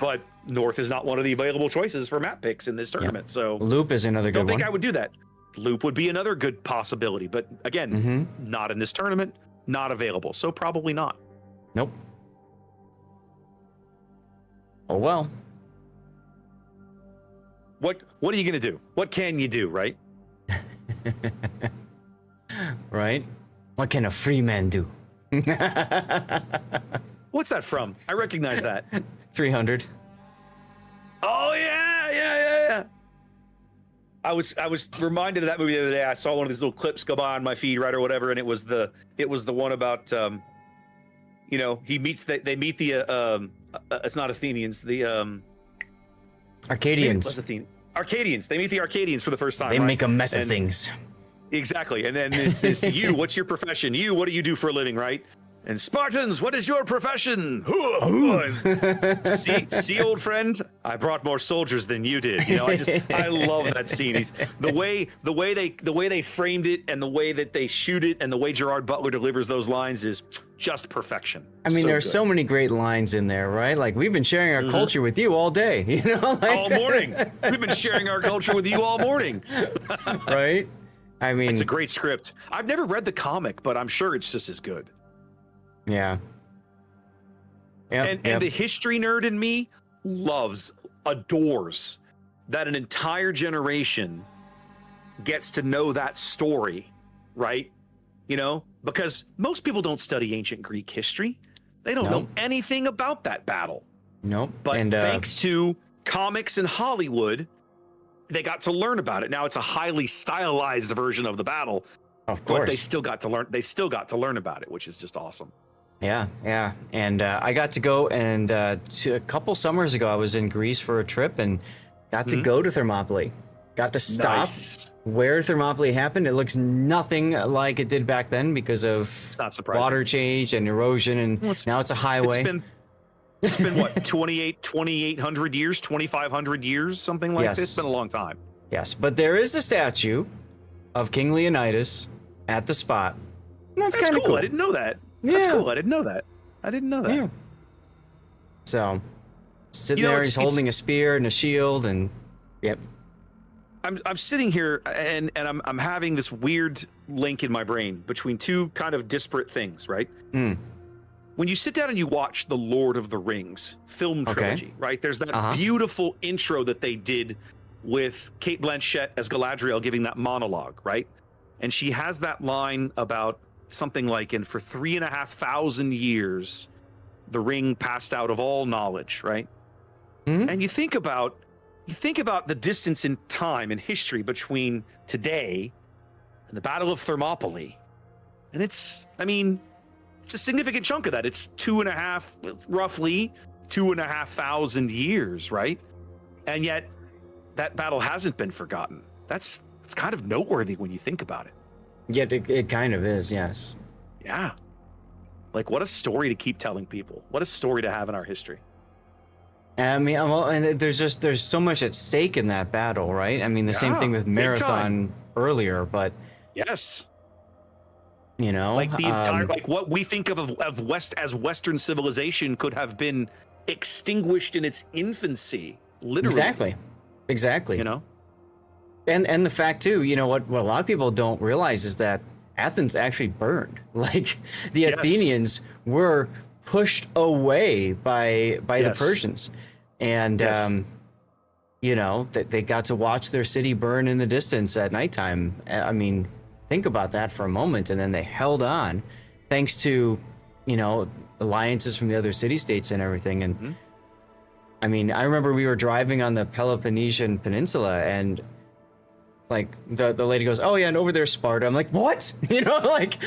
But North is not one of the available choices for map picks in this tournament. So Loop is another good one. Don't think I would do that. Loop would be another good possibility, but again, not in this tournament, not available. So probably not. Nope. Oh well. What are you gonna do? What can you do, right? Right? What can a free man do? What's that from? I recognize that. 300. Oh yeah. I was reminded of that movie the other day. I saw one of these little clips go by on my feed, right, or whatever, and it was the one about they meet the it's not Athenians, the Arcadians. Arcadians. They meet the Arcadians for the first time. They right? make a mess of things. Exactly. And then this you, what's your profession? You, what do you do for a living, right? And Spartans, what is your profession? See, old friend, I brought more soldiers than you did. I love that scene. The way they framed it, and the way that they shoot it, and the way Gerard Butler delivers those lines is just perfection. I mean, there's so many great lines in there, right? Like, we've been sharing our culture with you all day, all morning. We've been sharing our culture with you all morning. Right? I mean, it's a great script. I've never read the comic, but I'm sure it's just as good. Yeah. And the history nerd in me adores that an entire generation gets to know that story, right? Because most people don't study ancient Greek history. They don't know anything about that battle. Nope. But thanks to comics and Hollywood, they got to learn about it. Now it's a highly stylized version of the battle. Of course. But they still got to learn about it, which is just awesome. Yeah. And I got to go, and a couple summers ago, I was in Greece for a trip and got to go to Thermopylae. Got to stop where Thermopylae happened. It looks nothing like it did back then because of it's not surprising. Water change and erosion, and now it's a highway. It's been what, 2,800 years, 2,500 years, something like this. It's been a long time. Yes, but there is a statue of King Leonidas at the spot. And that's kind of cool. I didn't know that. That's cool. I didn't know that. Yeah. So, sitting there, he's holding a spear and a shield, and I'm sitting here and I'm having this weird link in my brain between two kind of disparate things, right? When you sit down and you watch the Lord of the Rings film trilogy, right? There's that beautiful intro that they did with Cate Blanchett as Galadriel giving that monologue, right? And she has that line about something like, and for 3,500 years, the ring passed out of all knowledge, right? And you think about the distance in time and history between today and the Battle of Thermopylae. And it's a significant chunk of that. It's roughly 2,500 years, right? And yet that battle hasn't been forgotten. It's kind of noteworthy when you think about it. Yet it kind of is, yes. Yeah. Like, what a story to keep telling people. What a story to have in our history. I mean, well, and there's so much at stake in that battle, right? I mean, the same thing with big Marathon earlier, but Yes. you know, Like the entire, like what we think of Western civilization could have been extinguished in its infancy, literally. exactly. You know, And the fact too, you know what a lot of people don't realize is that Athens actually burned. Like the Yes. Athenians were pushed away by the Yes. Persians, and Yes. you know they got to watch their city burn in the distance at nighttime. I mean, think about that for a moment, and then they held on, thanks to, you know, alliances from the other city-states and everything. And I mean, I remember we were driving on the Peloponnesian Peninsula, and like the lady goes, "Oh yeah, and over there's Sparta." I'm like, "What?" You know, like,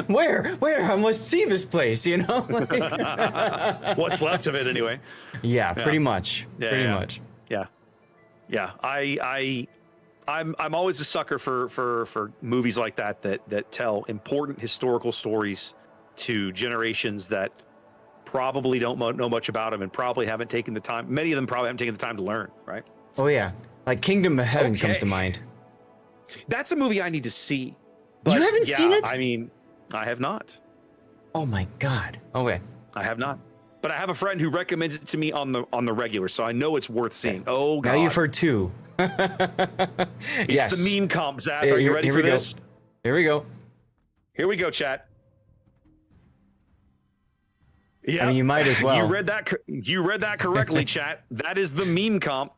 where? I must see this place. You know, like, what's left of it anyway. yeah, pretty much, pretty much. Yeah. I'm always a sucker for movies like that tell important historical stories to generations that probably don't know much about them and probably haven't taken the time. Many of them probably haven't taken the time to learn. Right. Oh yeah, like Kingdom of Heaven comes to mind. That's a movie I need to see. You haven't seen it? I mean, I have not. Oh my God. Okay. I have not. But I have a friend who recommends it to me on the regular, so I know it's worth seeing. Oh God. Now you've heard two. It's Yes. the meme comp, Zach. Are you ready for this? Here we go. Here we go, chat. Yeah, I mean, you might as well. You read that correctly, chat. That is the meme comp.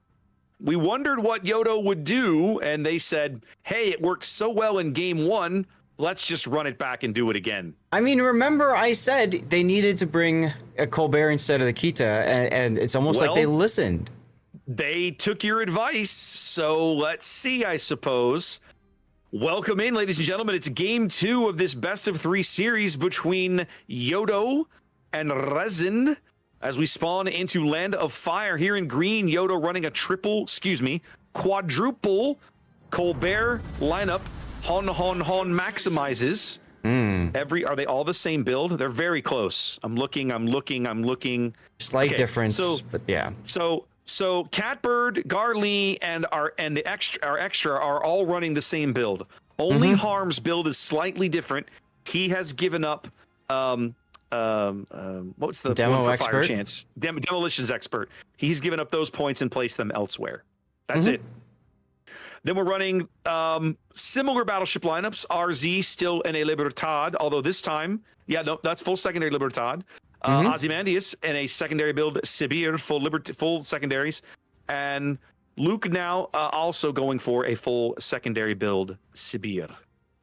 We wondered what Yodo would do, and they said, "Hey, it worked so well in game 1. Let's just run it back and do it again." I mean, remember I said they needed to bring a Colbert instead of the Kita, and it's almost like they listened. They took your advice, so let's see, I suppose. Welcome in, ladies and gentlemen. It's game 2 of this best of 3 series between Yodo and Resin as we spawn into Land of Fire. Here in green, Yodo running a quadruple Colbert lineup. Hon maximizes. Are they all the same build? They're very close. I'm looking. Slight Okay, difference, but yeah. So Catbird, Garly, and our extra are all running the same build. Only Harm's build is slightly different. He has given up what's the Demo one for expert? Fire Chance? Demolitions expert. He's given up those points and placed them elsewhere. That's it. Then we're running similar battleship lineups. RZ still NA Libertad, although this time, that's full secondary Libertad. Ozymandias in a secondary build, Sibir full secondaries, and Luke now also going for a full secondary build, Sibir.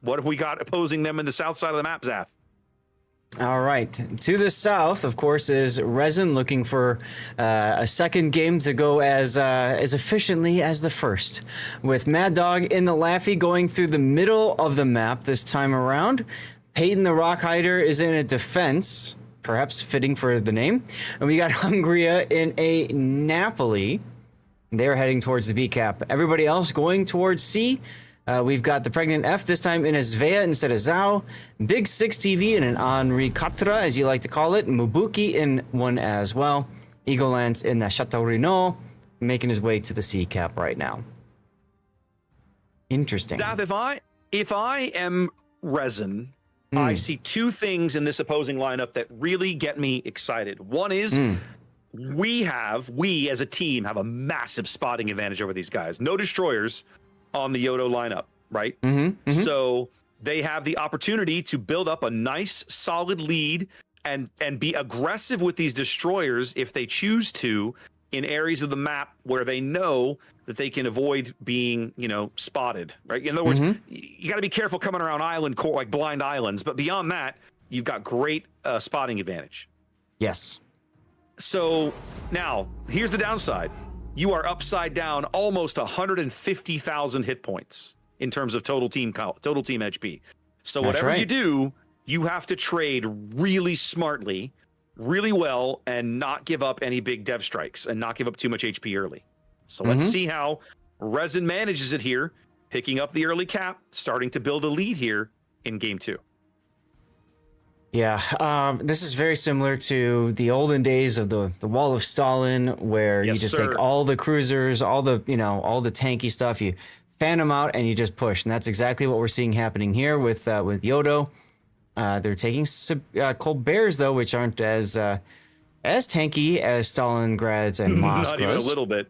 What have we got opposing them in the south side of the map, Zath? All right. To the south, of course, is Resin looking for a second game to go as efficiently as the first. With Mad Dog in the Laffy going through the middle of the map this time around. Peyton the Rock Hider is in a defense, perhaps fitting for the name. And we got Hungria in a Napoli. They're heading towards the B cap. Everybody else going towards C. We've got the Pregnant F this time in a Svea instead of Zhao. Big 6 TV in an Henri Quatre, as you like to call it. Mubuki in one as well. Eagle Lance in the Chateau Renault, making his way to the C cap right now. Interesting. Dath, if I am Resin, I see 2 things in this opposing lineup that really get me excited. One is we as a team have a massive spotting advantage over these guys. No destroyers on the Yodo lineup, right? So they have the opportunity to build up a nice solid lead and be aggressive with these destroyers if they choose to in areas of the map where they know that they can avoid being, spotted, right? In other words, you got to be careful coming around like blind islands, but beyond that, you've got great spotting advantage. Yes. So now here's the downside. You are upside down almost 150,000 hit points in terms of total team HP. So whatever you do, you have to trade really smartly, really well, and not give up any big dev strikes and not give up too much HP early. So let's see how Resin manages it here, picking up the early cap, starting to build a lead here in game 2. Yeah, this is very similar to the olden days of the Wall of Stalin, where you Yes, just sir. take all the cruisers, all the tanky stuff, you fan them out, and you just push. And that's exactly what we're seeing happening here with Yodo. They're taking cold bears though, which aren't as tanky as Stalingrad's and Moskva's. Not even a little bit.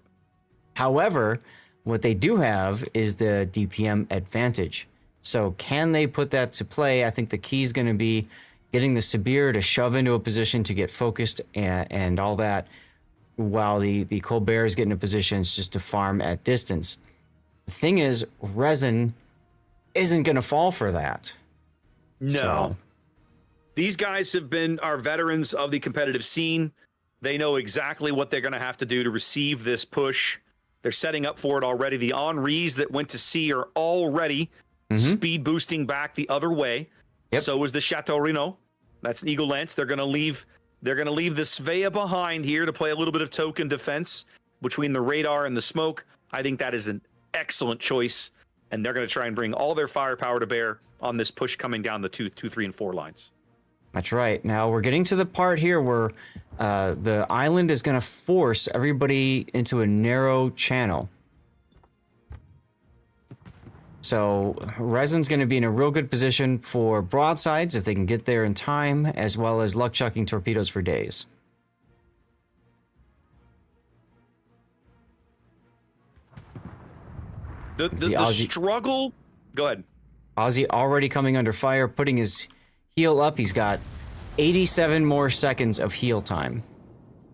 However, what they do have is the DPM advantage. So can they put that to play? I think the key is going to be getting the Sibir to shove into a position to get focused and all that, while the Colberts get into positions just to farm at distance. The thing is, Resin isn't going to fall for that. No. So, these guys have been our veterans of the competitive scene. They know exactly what they're going to have to do to receive this push. They're setting up for it already. The Henris that went to sea are already speed boosting back the other way. Yep. So is the Chateau Renault. That's an Eagle Lance. They're going to leave the Svea behind here to play a little bit of token defense between the radar and the smoke. I think that is an excellent choice, and they're going to try and bring all their firepower to bear on this push coming down the 2, 3, and 4 lines. that's right. Now we're getting to the part here where the island is going to force everybody into a narrow channel. So Resin's going to be in a real good position for broadsides if they can get there in time, as well as luck chucking torpedoes for days. The struggle. Go ahead. Ozzy already coming under fire, putting his heal up. He's got 87 more seconds of heal time.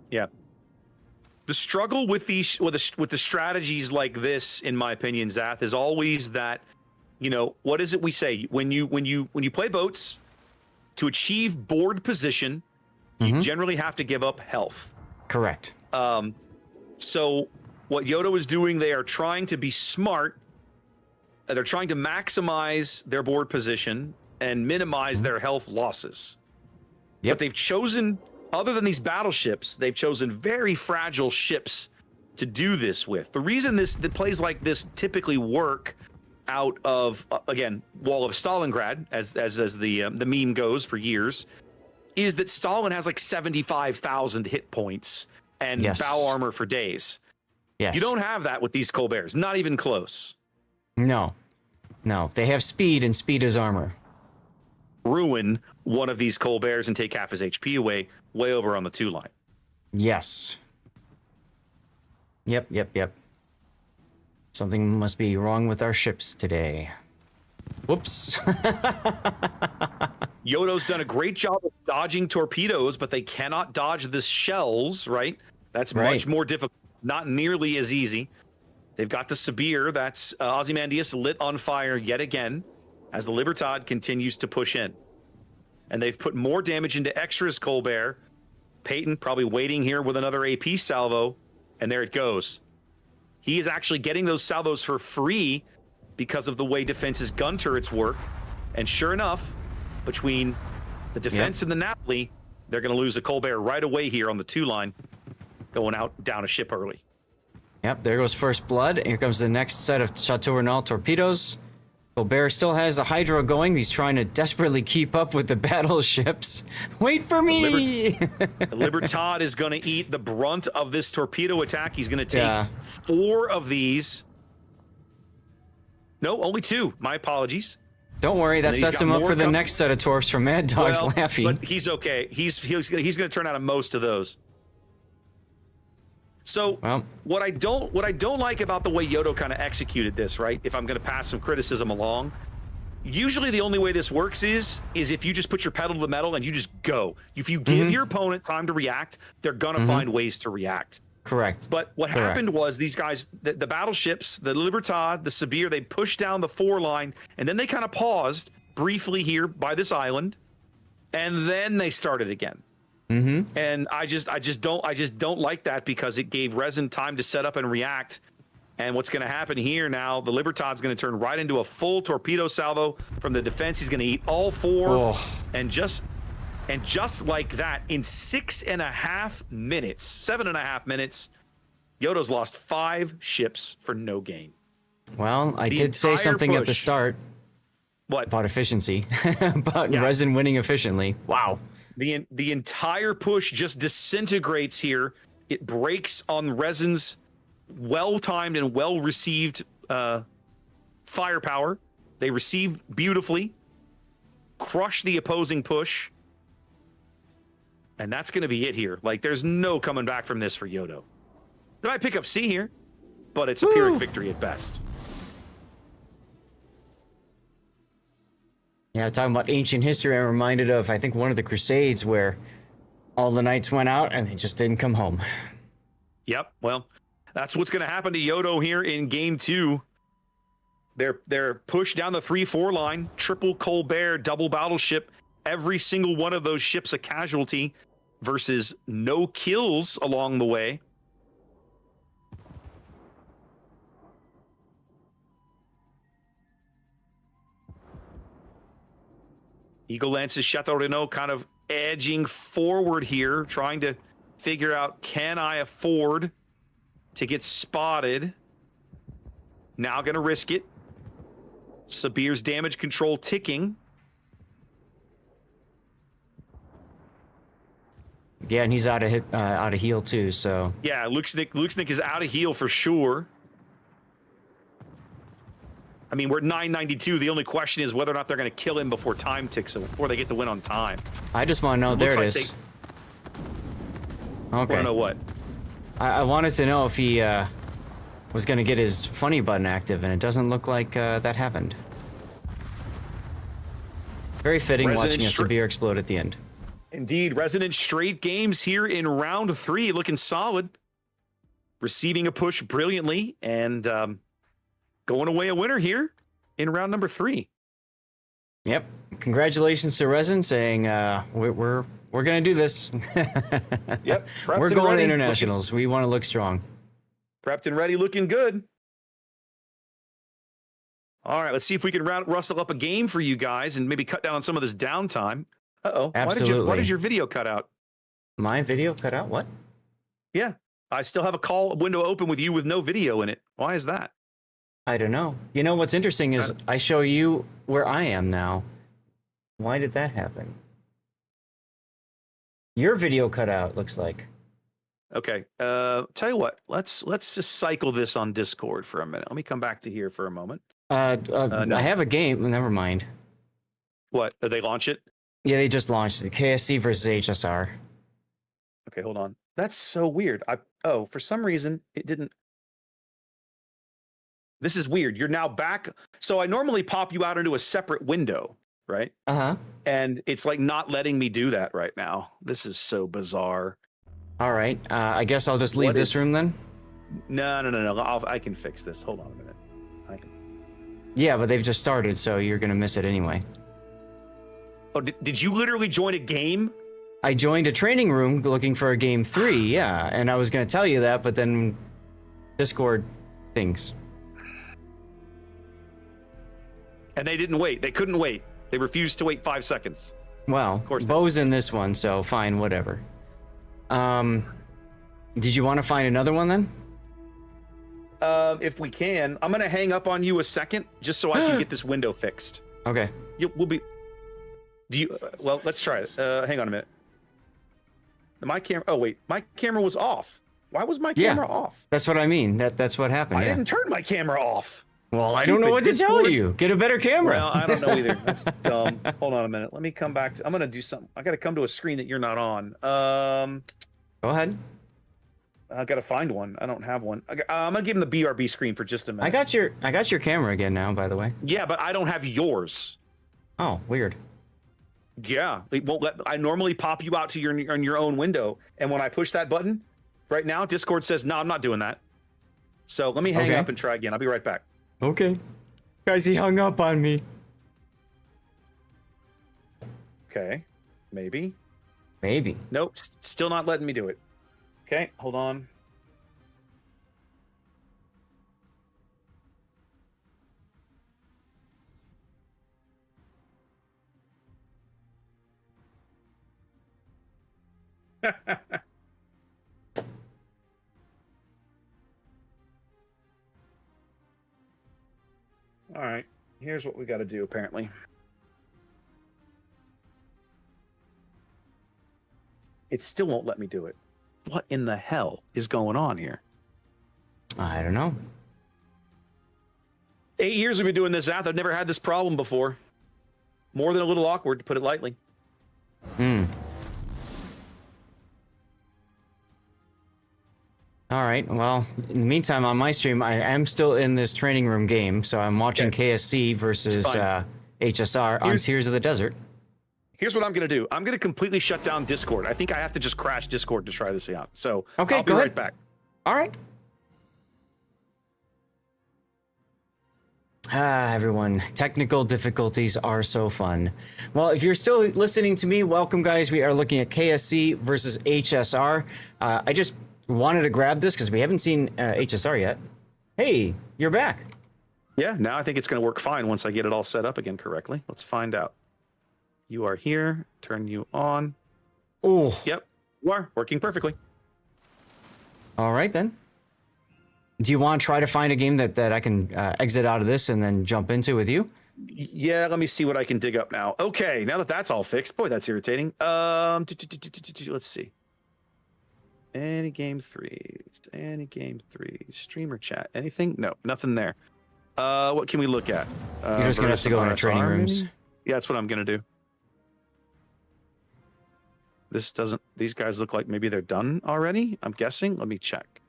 Yeah. The struggle with the strategies like this, in my opinion, Zath, is always that, what is it we say when you play boats, to achieve board position, you generally have to give up health. Correct. So what Yodo is doing, they are trying to be smart. They're trying to maximize their board position and minimize their health losses. Yep. But they've chosen, other than these battleships, they've chosen very fragile ships to do this with. The reason the plays like this typically work out of, again, Wall of Stalingrad, as the meme goes for years, is that Stalin has like 75,000 hit points and bow armor for days. Yes. You don't have that with these Colberts, not even close. No. They have speed, and speed is armor. Ruin one of these Colberts and take half his HP away, way over on the 2 line. Yes. Yep. Something must be wrong with our ships today. Whoops. Yodo's done a great job of dodging torpedoes, but they cannot dodge the shells, right? That's much more difficult, not nearly as easy. They've got the Sibir, that's Ozymandias lit on fire yet again as the Libertad continues to push in. And they've put more damage into Extra's Colbert. Peyton probably waiting here with another AP salvo, and there it goes. He is actually getting those salvos for free because of the way Defense's gun turrets work. And sure enough, between the defense and the Napoli, they're going to lose a Colbert right away here on the 2 line, going out down a ship early. Yep, there goes first blood. Here comes the next set of Chateau Renault torpedoes. Colbert still has the Hydro going. He's trying to desperately keep up with the battleships. Wait for me! The Libertad is going to eat the brunt of this torpedo attack. He's going to take 4 of these. No, only 2. My apologies. Don't worry, that sets him up for the next set of torps from Mad Dog's Laffy. But he's okay. He's going to turn out of most of those. So what I don't like about the way Yodo kind of executed this, right? If I'm going to pass some criticism along, usually the only way this works is if you just put your pedal to the metal and you just go. If you give your opponent time to react, they're going to find ways to react. Correct. But what happened was these guys, the battleships, the Libertad, the Sibir, they pushed down the 4 line, and then they kind of paused briefly here by this island, and then they started again. And I just don't like that, because it gave Resin time to set up and react. And what's going to happen here now, the Libertad's going to turn right into a full torpedo salvo from the defense. He's going to eat all 4, and just like that, in 6.5 minutes, 7.5 minutes, Yodo's lost 5 ships for no gain. Well, I did say something at the start. What? About efficiency. About Yeah. Resin winning efficiently. Wow. The entire push just disintegrates here. It breaks on Resin's well-timed and well-received firepower. They receive beautifully, crush the opposing push, and that's going to be it here. Like, there's no coming back from this for Yodo. They might pick up C here, but it's a Pyrrhic victory at best. Yeah, talking about ancient history, I'm reminded of, I think, one of the Crusades where all the knights went out and they just didn't come home. Yep, well, that's what's going to happen to Yodo here in game 2. They're pushed down the 3-4 line, triple Colbert, double battleship. Every single one of those ships a casualty versus no kills along the way. Eagle Lance's Chateau Renault kind of edging forward here, trying to figure out, can I afford to get spotted? Now going to risk it. Sabir's damage control ticking. Yeah, and he's out of heal too, so. Yeah, Luxnick is out of heal for sure. I mean, we're 992. The only question is whether or not they're going to kill him before time ticks, before they get the win on time. I just want to know. There it is. Okay. Want to know what? I wanted to know if he was going to get his funny button active, and it doesn't look like that happened. Very fitting watching a Sabir explode at the end. Indeed, Resonant straight games here in round 3, looking solid. Receiving a push brilliantly, and going away a winner here in round number 3. Yep. Congratulations to Resin, saying we're gonna do this. Yep. We're going to internationals. We want to look strong. Prepped and ready, looking good. All right, let's see if we can rustle up a game for you guys and maybe cut down on some of this downtime. Uh-oh. Absolutely. Why did your video cut out? My video cut out? What? Yeah. I still have a call window open with you with no video in it. Why is that? I don't know. You know, what's interesting is I show you where I am now. Why did that happen? Your video cut out, looks like. Okay. Tell you what, let's just cycle this on Discord for a minute. Let me come back to here for a moment. No. I have a game. Never mind. What? Did they launch it? Yeah, they just launched it. KSC versus HSR. Okay, hold on. That's so weird. For some reason it didn't. This is weird. You're now back. So I normally pop you out into a separate window, right? Uh-huh. And it's like not letting me do that right now. This is so bizarre. All right. I guess I'll just leave this room then. No. I can fix this. Hold on a minute. Yeah, but they've just started, so you're gonna miss it anyway. Oh, did you literally join a game? I joined a training room looking for a game 3, yeah, and I was gonna tell you that, but then Discord things. And they didn't wait. They couldn't wait. They refused to wait 5 seconds. Well, of course Bo's in this one, so fine, whatever. Did you want to find another one then? If we can, I'm gonna hang up on you a second just so I can get this window fixed. Okay. We'll be. Do you? Well, let's try it. Hang on a minute. My camera. Oh wait, my camera was off. Why was my camera off? That's what I mean. That's what happened. I didn't turn my camera off. Well, I don't know what to tell you. Get a better camera. Well, I don't know either. That's dumb. Hold on a minute. Let me come back to. I'm gonna do something. I gotta come to a screen that you're not on. Go ahead. I gotta find one. I don't have one. I'm gonna give him the BRB screen for just a minute. I got your camera again now, by the way. Yeah, but I don't have yours. Oh, weird. Yeah, it won't let. I normally pop you out to your own window, and when I push that button, right now Discord says, "No, I'm not doing that." So let me hang up and try again. I'll be right back. Okay. Guys, he hung up on me. Okay, maybe. Maybe. Nope, still not letting me do it. Okay, hold on. All right. Here's what we got to do, apparently. It still won't let me do it. What in the hell is going on here? I don't know. 8 years we've been doing this app. I've never had this problem before. More than a little awkward, to put it lightly. Hmm. All right. Well, in the meantime, on my stream, I am still in this training room game, so I'm watching KSC versus HSR on Tears of the Desert. Here's what I'm going to do. I'm going to completely shut down Discord. I think I have to just crash Discord to try this out. So okay, I'll be right back. All right. Everyone, technical difficulties are so fun. Well, if you're still listening to me, welcome, guys. We are looking at KSC versus HSR. I just wanted to grab this because we haven't seen HSR yet. Hey, you're back. Yeah, now I think it's going to work fine once I get it all set up again correctly. Let's find out. You are here. Turn you on. Oh. Yep, you are working perfectly. All right, then. Do you want to try to find a game that I can exit out of this and then jump into with you? Yeah, let me see what I can dig up now. Okay, now that that's all fixed. Boy, that's irritating. Let's see. Any game 3. Any game 3. Streamer chat. Anything? No, nothing there. What can we look at? You're just going to have to go into training rooms. Yeah, that's what I'm going to do. This doesn't... These guys look like maybe they're done already, I'm guessing. Let me check.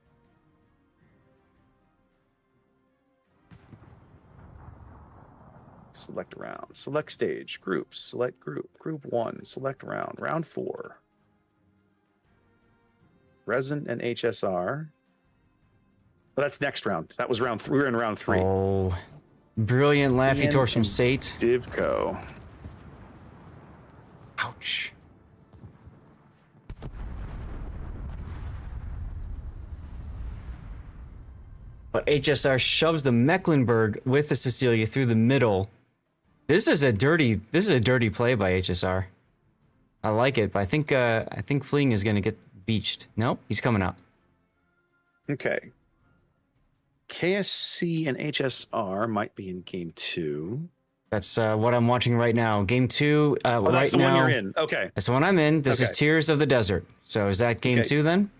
Select round. Select stage. Groups. Select group. Group 1. Select round. Round 4. Resin and HSR. Oh, that's next round. That was round 3. We were in round 3. Oh, brilliant Laffy Torch from Sate. Divco. Ouch. But HSR shoves the Mecklenburg with the Cecilia through the middle. This is a dirty play by HSR. I like it, but I think Fleeing is gonna get beached. Nope, he's coming out. Okay. KSC and HSR might be in game 2. That's what I'm watching right now. Game 2 Oh, that's right the now. one you're in. Okay. That's the one I'm in. This is Okay. Tears of the Desert. So is that game 2 then?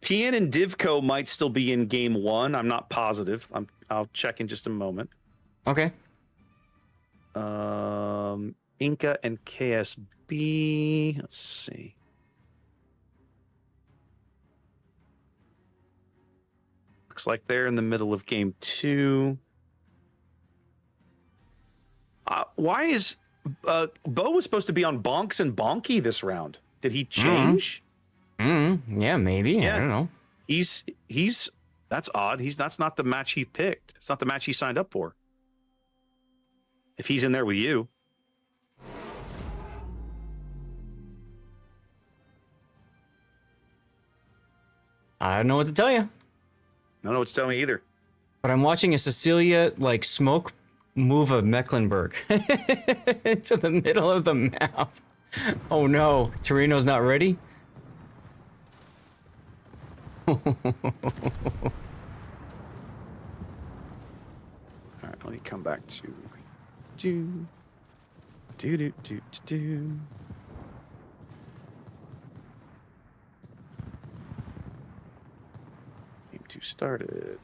PN and Divco might still be in game 1. I'm not positive. I'll check in just a moment. Okay. Inca and KSB. Let's see. Looks like they're in the middle of game 2. Why is Bo was supposed to be on Bonks and Bonky this round? Did he change? Yeah, maybe. Yeah. I don't know. He's that's odd. That's not the match he picked. It's not the match he signed up for. If he's in there with you. I don't know what to tell you. I don't know what to tell me either. But I'm watching a Cecilia like smoke move a Mecklenburg into the middle of the map. Oh no, Torino's not ready. All right, let me come back to do. Game 2 started.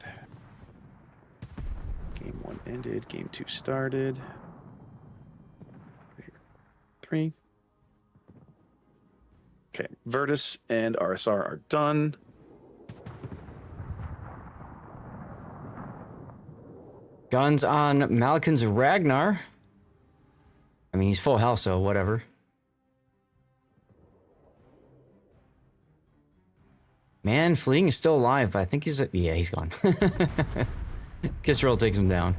Game 1 ended. Game 2 started. 3. Okay, Virtus and RSR are done. Guns on Malkin's Ragnar. I mean, he's full health, so whatever. Man, Fleeing is still alive, but I think he's... Yeah, he's gone. Kisserell takes him down.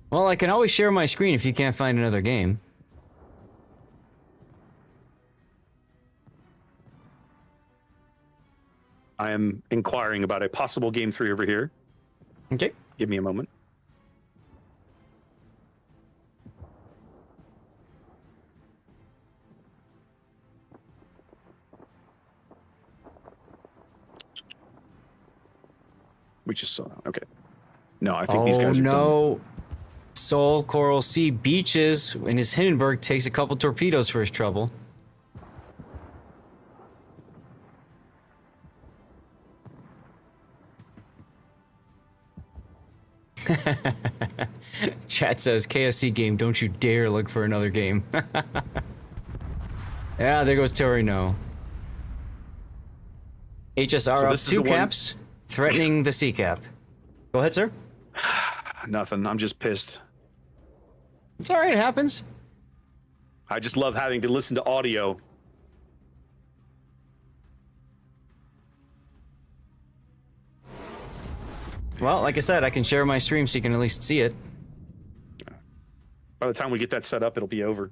Well, I can always share my screen if you can't find another game. I am inquiring about a possible game 3 over here. Okay. Give me a moment. We just saw that. Okay. No, I think these guys are done. no. Sol Coral Sea beaches, and his Hindenburg takes a couple torpedoes for his trouble. Chat says, KSC game, don't you dare look for another game. Yeah, there goes Torino. HSR So up this is 2 the one- caps, threatening the C cap. Go ahead, sir. Nothing. I'm just pissed. It's alright, it happens. I just love having to listen to audio. Well, like I said, I can share my stream so you can at least see it. By the time we get that set up, it'll be over.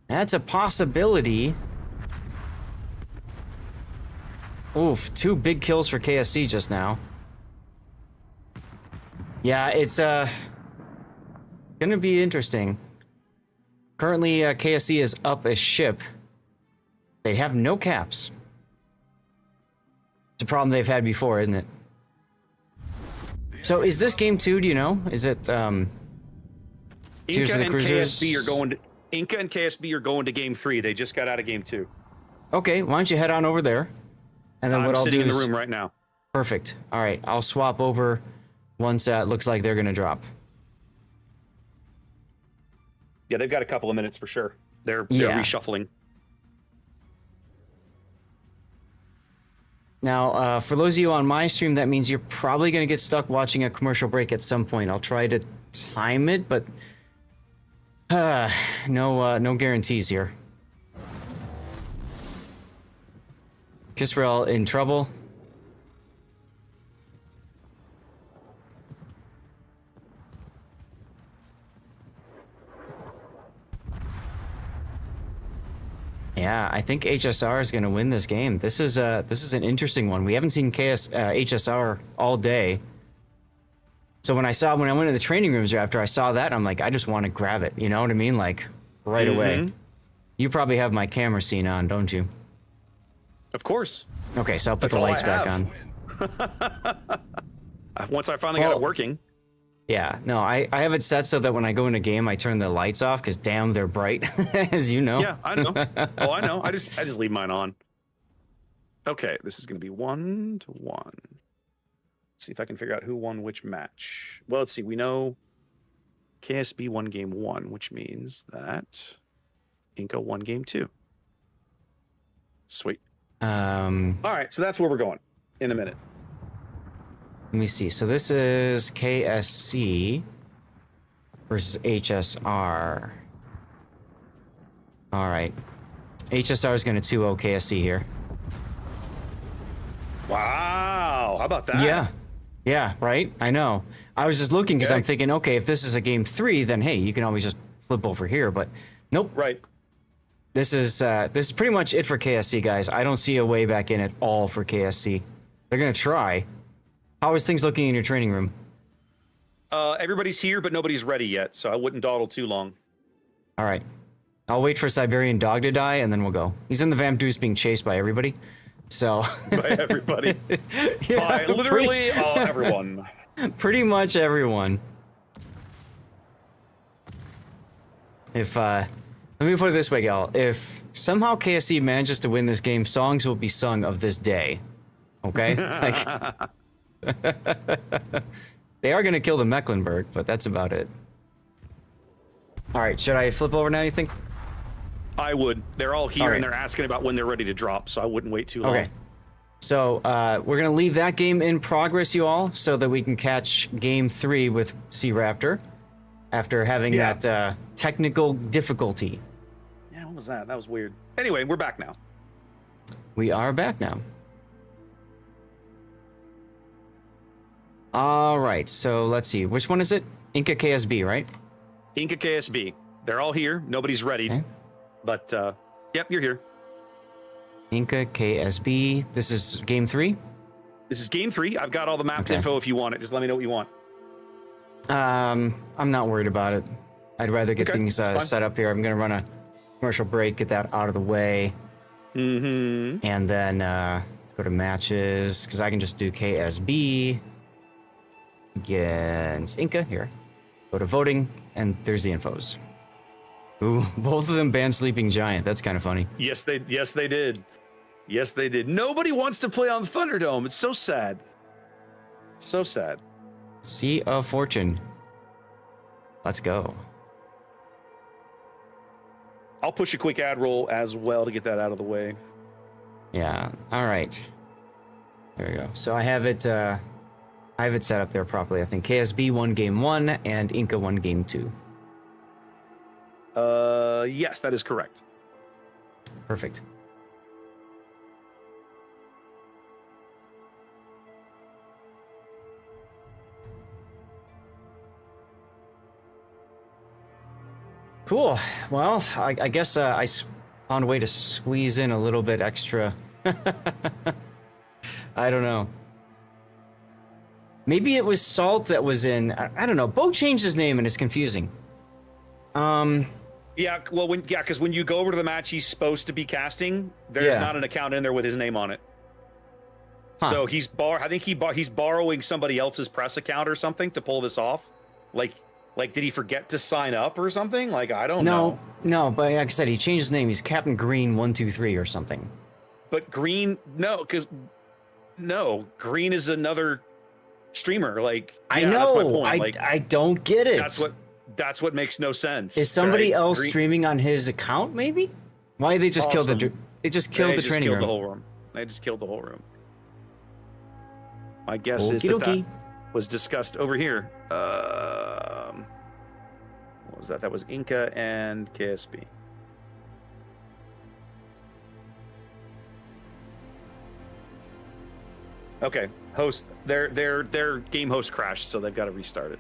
That's a possibility. Oof, 2 big kills for KSC just now. Yeah, it's gonna be interesting. Currently, KSC is up a ship. They have no caps. It's a problem they've had before, isn't it? So is this game 2, do you know? Is it, Tears Inca of the and Cruisers? KSB are going to Inca and KSB are going to game 3. They just got out of game 2. Okay, why don't you head on over there? And then I'm what I'll sitting do in the is... room right now. Perfect. All right, I'll swap over once it looks like they're gonna drop. Yeah, they've got a couple of minutes for sure. They're Yeah. reshuffling. Now, for those of you on my stream, that means you're probably gonna get stuck watching a commercial break at some point. I'll try to time it, but no guarantees here. Kisrael in trouble. Yeah, I think HSR is going to win this game. This is an interesting one. We haven't seen HSR all day. So when I went in the training rooms after I saw that, I'm like, I just want to grab it. You know what I mean? Like right away. You probably have my camera scene on, don't you? Of course. Okay, so I'll put That's the all I lights back have. on. Once I finally got Well- it working. Yeah, no, I have it set so that when I go in a game, I turn the lights off because damn, they're bright, as you know. Yeah, I know. Oh, I know. I just leave mine on. Okay, this is going to be 1-1. Let's see if I can figure out who won which match. Well, let's see. We know KSB won game 1, which means that Inca won game 2. Sweet. All right, so that's where we're going in a minute. Let me see. So this is KSC versus HSR. All right. HSR is going to 2-0 KSC here. Wow, how about that? Yeah. Yeah, right? I know. I was just looking because Okay. I'm thinking, okay, if this is a game 3, then hey, you can always just flip over here. But nope. Right. This is pretty much it for KSC, guys. I don't see a way back in at all for KSC. They're going to try. How is things looking in your training room? Everybody's here, but nobody's ready yet, so I wouldn't dawdle too long. All right. I'll wait for Siberian Dog to die, and then we'll go. He's in the Vamp Deuce being chased by everybody. So... By everybody. yeah, By literally everyone. pretty much everyone. If, let me put it this way, gal. If somehow KSC manages to win this game, songs will be sung of this day. Okay? Like... They are going to kill the Mecklenburg, but that's about it. All right, should I flip over now, you think? I would. They're all here, All right. and they're asking about when they're ready to drop, so I wouldn't wait too long. Okay. So, we're going to leave that game in progress, you all, so that we can catch Game 3 with Sea Raptor after having Yeah. that technical difficulty. Yeah, what was that? That was weird. Anyway, we're back now. We are back now. All right, so let's see. Which one is it? Inca KSB, right? Inca KSB. They're all here. Nobody's ready. Okay. But, yep, you're here. Inca KSB. This is Game 3? This is game 3. I've got all the map Okay. info if you want it. Just let me know what you want. I'm not worried about it. I'd rather get Okay, things that's fine. set up here. I'm going to run a commercial break, get that out of the way. Mm-hmm. And then let's go to matches, because I can just do KSB. against Inca here. Go to voting, and there's the infos. Ooh, both of them banned Sleeping Giant. That's kind of funny. Yes, they did. Yes, they did. Nobody wants to play on Thunderdome. It's so sad. So sad. Sea of Fortune. Let's go. I'll push a quick ad roll as well to get that out of the way. Yeah. All right. There we go. So I have it set up there properly. I think KSB won game 1 and Inca won game 2. Yes, that is correct. Perfect. Cool. Well, I guess I found a way to squeeze in a little bit extra. I don't know. Maybe it was Salt that was in. I don't know. Bo changed his name and it's confusing. Yeah, well, because when you go over to the match he's supposed to be casting, there's not an account in there with his name on it. Huh. So I think he's borrowing somebody else's press account or something to pull this off. Like, did he forget to sign up or something? Like, I don't know. No, but like I said, he changed his name. He's Captain Green 123 or something. But Green, Green is another streamer. Like, I know. That's my point. I don't get it. That's what makes no sense. Is somebody else streaming on his account? Maybe. Why they just killed the training room? They just killed the whole room. They just killed the whole room. My guess is that was discussed over here. What was that? That was Inca and KSB. Okay, host. Their game host crashed, so they've got to restart it.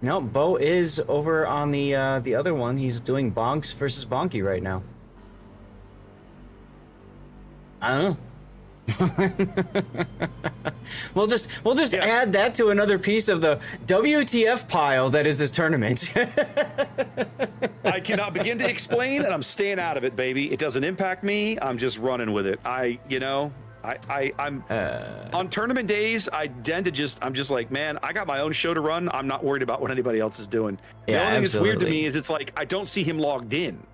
No, Bo is over on the other one. He's doing Bonks versus Bonky right now. I don't know. we'll just add that to another piece of the WTF pile that is this tournament. I cannot begin to explain, and I'm staying out of it, baby. It doesn't impact me. I'm just running with it. I'm on tournament days. I'm just like, man, I got my own show to run. I'm not worried about what anybody else is doing. The only thing that's weird to me is it's like I don't see him logged in.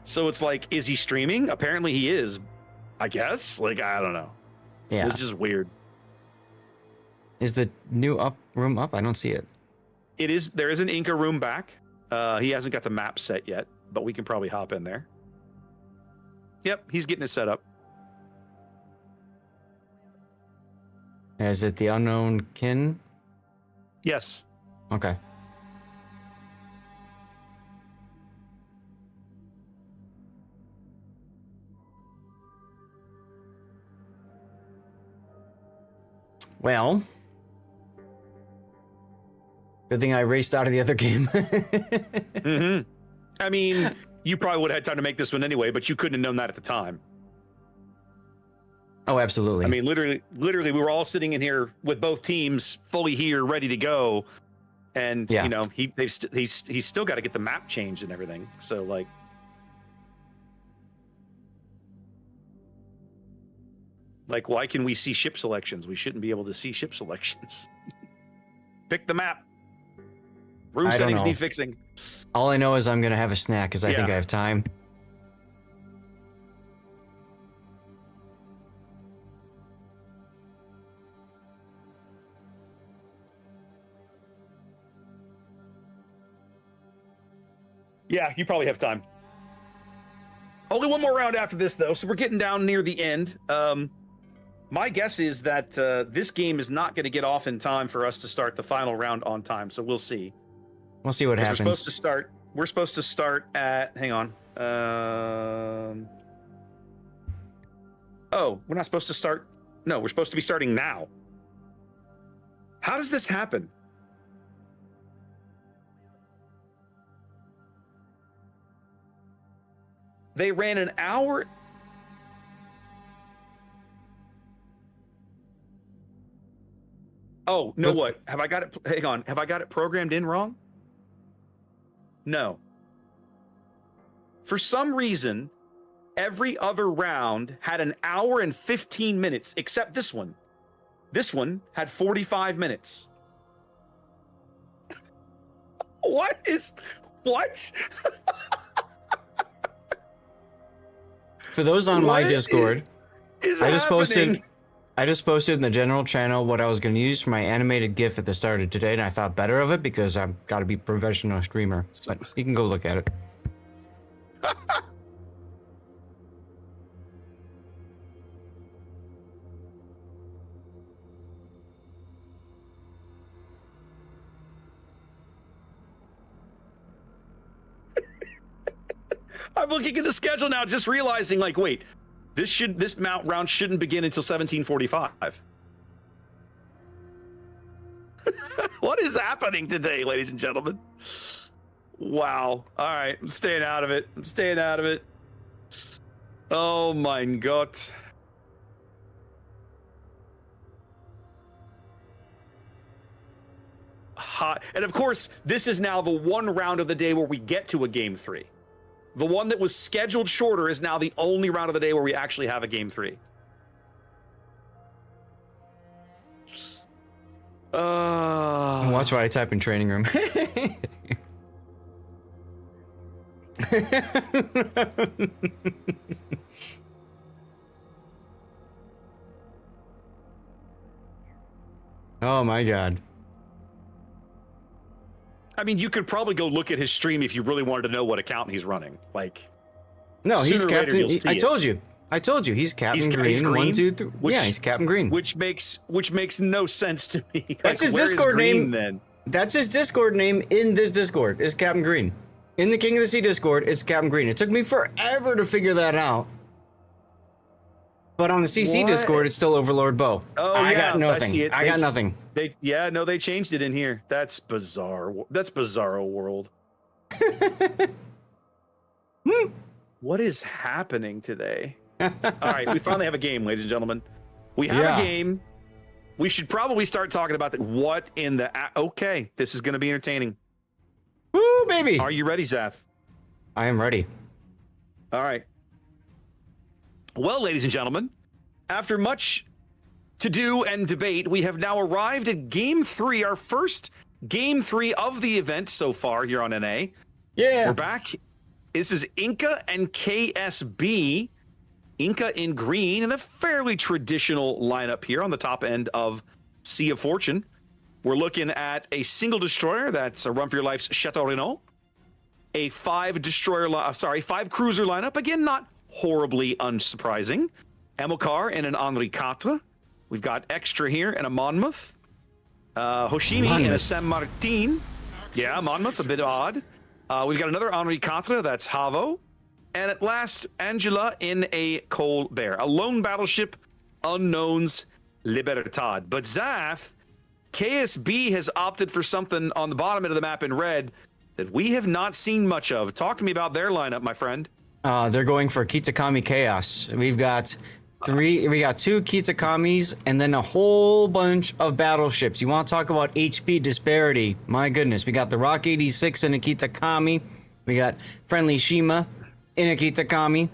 So it's like, is he streaming? Apparently he is. I guess. Like, I don't know. Yeah. It's just weird. Is the new room up? I don't see it. It is. There is an Inca room back. He hasn't got the map set yet, but we can probably hop in there. Yep, he's getting it set up. Is it the unknown kin? Yes. Okay. Well, good thing I raced out of the other game. Mm-hmm. I mean, you probably would have had time to make this one anyway, but you couldn't have known that at the time. Oh, absolutely. I mean, literally, we were all sitting in here with both teams fully here, ready to go, and you know, he's still got to get the map changed and everything. So like, why can we see ship selections? We shouldn't be able to see ship selections. Pick the map. Room settings need fixing. All I know is I'm gonna have a snack because I think I have time. Yeah, you probably have time. Only one more round after this, though, so we're getting down near the end. My guess is that this game is not going to get off in time for us to start the final round on time, so we'll see. We'll see what happens. We're supposed to start at... Hang on. Oh, we're not supposed to start... No, we're supposed to be starting now. How does this happen? They ran an hour. Oh, no, what? Have I got it? Hang on. Have I got it programmed in wrong? No. For some reason, every other round had an hour and 15 minutes, except this one. This one had 45 minutes. What? For those on my Discord, I just happening? posted in the general channel what I was going to use for my animated GIF at the start of today, and I thought better of it because I've got to be a professional streamer. But you can go look at it. I'm looking at the schedule now, just realizing, like, wait, this mount round shouldn't begin until 17:45. What is happening today, ladies and gentlemen? Wow. All right, I'm staying out of it. Oh my God. Hot. And of course, this is now the one round of the day where we get to a game 3. The one that was scheduled shorter is now the only round of the day where we actually have a game 3. Watch what I type in training room. Oh my God. I mean, you could probably go look at his stream if you really wanted to know what account he's running. Like, no, he's sooner or later Captain. you'll see I it. told you, he's Captain Green. He's green? 1, 2, 3. Yeah, he's Captain Green. Which makes no sense to me. Like, That's his where is Discord green name. then. That's his Discord name in this Discord. Is Captain Green. In the King of the Sea Discord, it's Captain Green. It took me forever to figure that out. But on the CC What? Discord, it's still Overlord Bo. Oh, I yeah, got nothing. I see it. I got nothing. They changed it in here. That's bizarre. That's Bizarro World. What is happening today? All right, we finally have a game, ladies and gentlemen. We have a game. We should probably start talking about what in the... Okay, this is going to be entertaining. Woo, baby. Are you ready, Zaf? I am ready. All right. Well, ladies and gentlemen, after much to do and debate, we have now arrived at Game 3, our first Game 3 of the event so far here on NA. Yeah. We're back. This is Inca and KSB. Inca in green and a fairly traditional lineup here on the top end of Sea of Fortune. We're looking at a single destroyer. That's a Run for Your Life's Chateau Renault. A 5 cruiser lineup. Again, not horribly unsurprising. Emokar and an Henri IV. We've got Extra here and a Monmouth. Hoshimi and a San Martin. Yeah, Monmouth, a bit odd. We've got another Henri IV. That's Havo. And at last, Angela in a Colbert. A lone battleship, Unknown's Libertad. But Zaf, KSB has opted for something on the bottom end of the map in red that we have not seen much of. Talk to me about their lineup, my friend. They're going for Kitakami Chaos. We've got 2 Kitakamis and then a whole bunch of battleships. You want to talk about HP disparity? My goodness, we got the Rock 86 in a Kitakami. We got Friendly Shima in a Kitakami.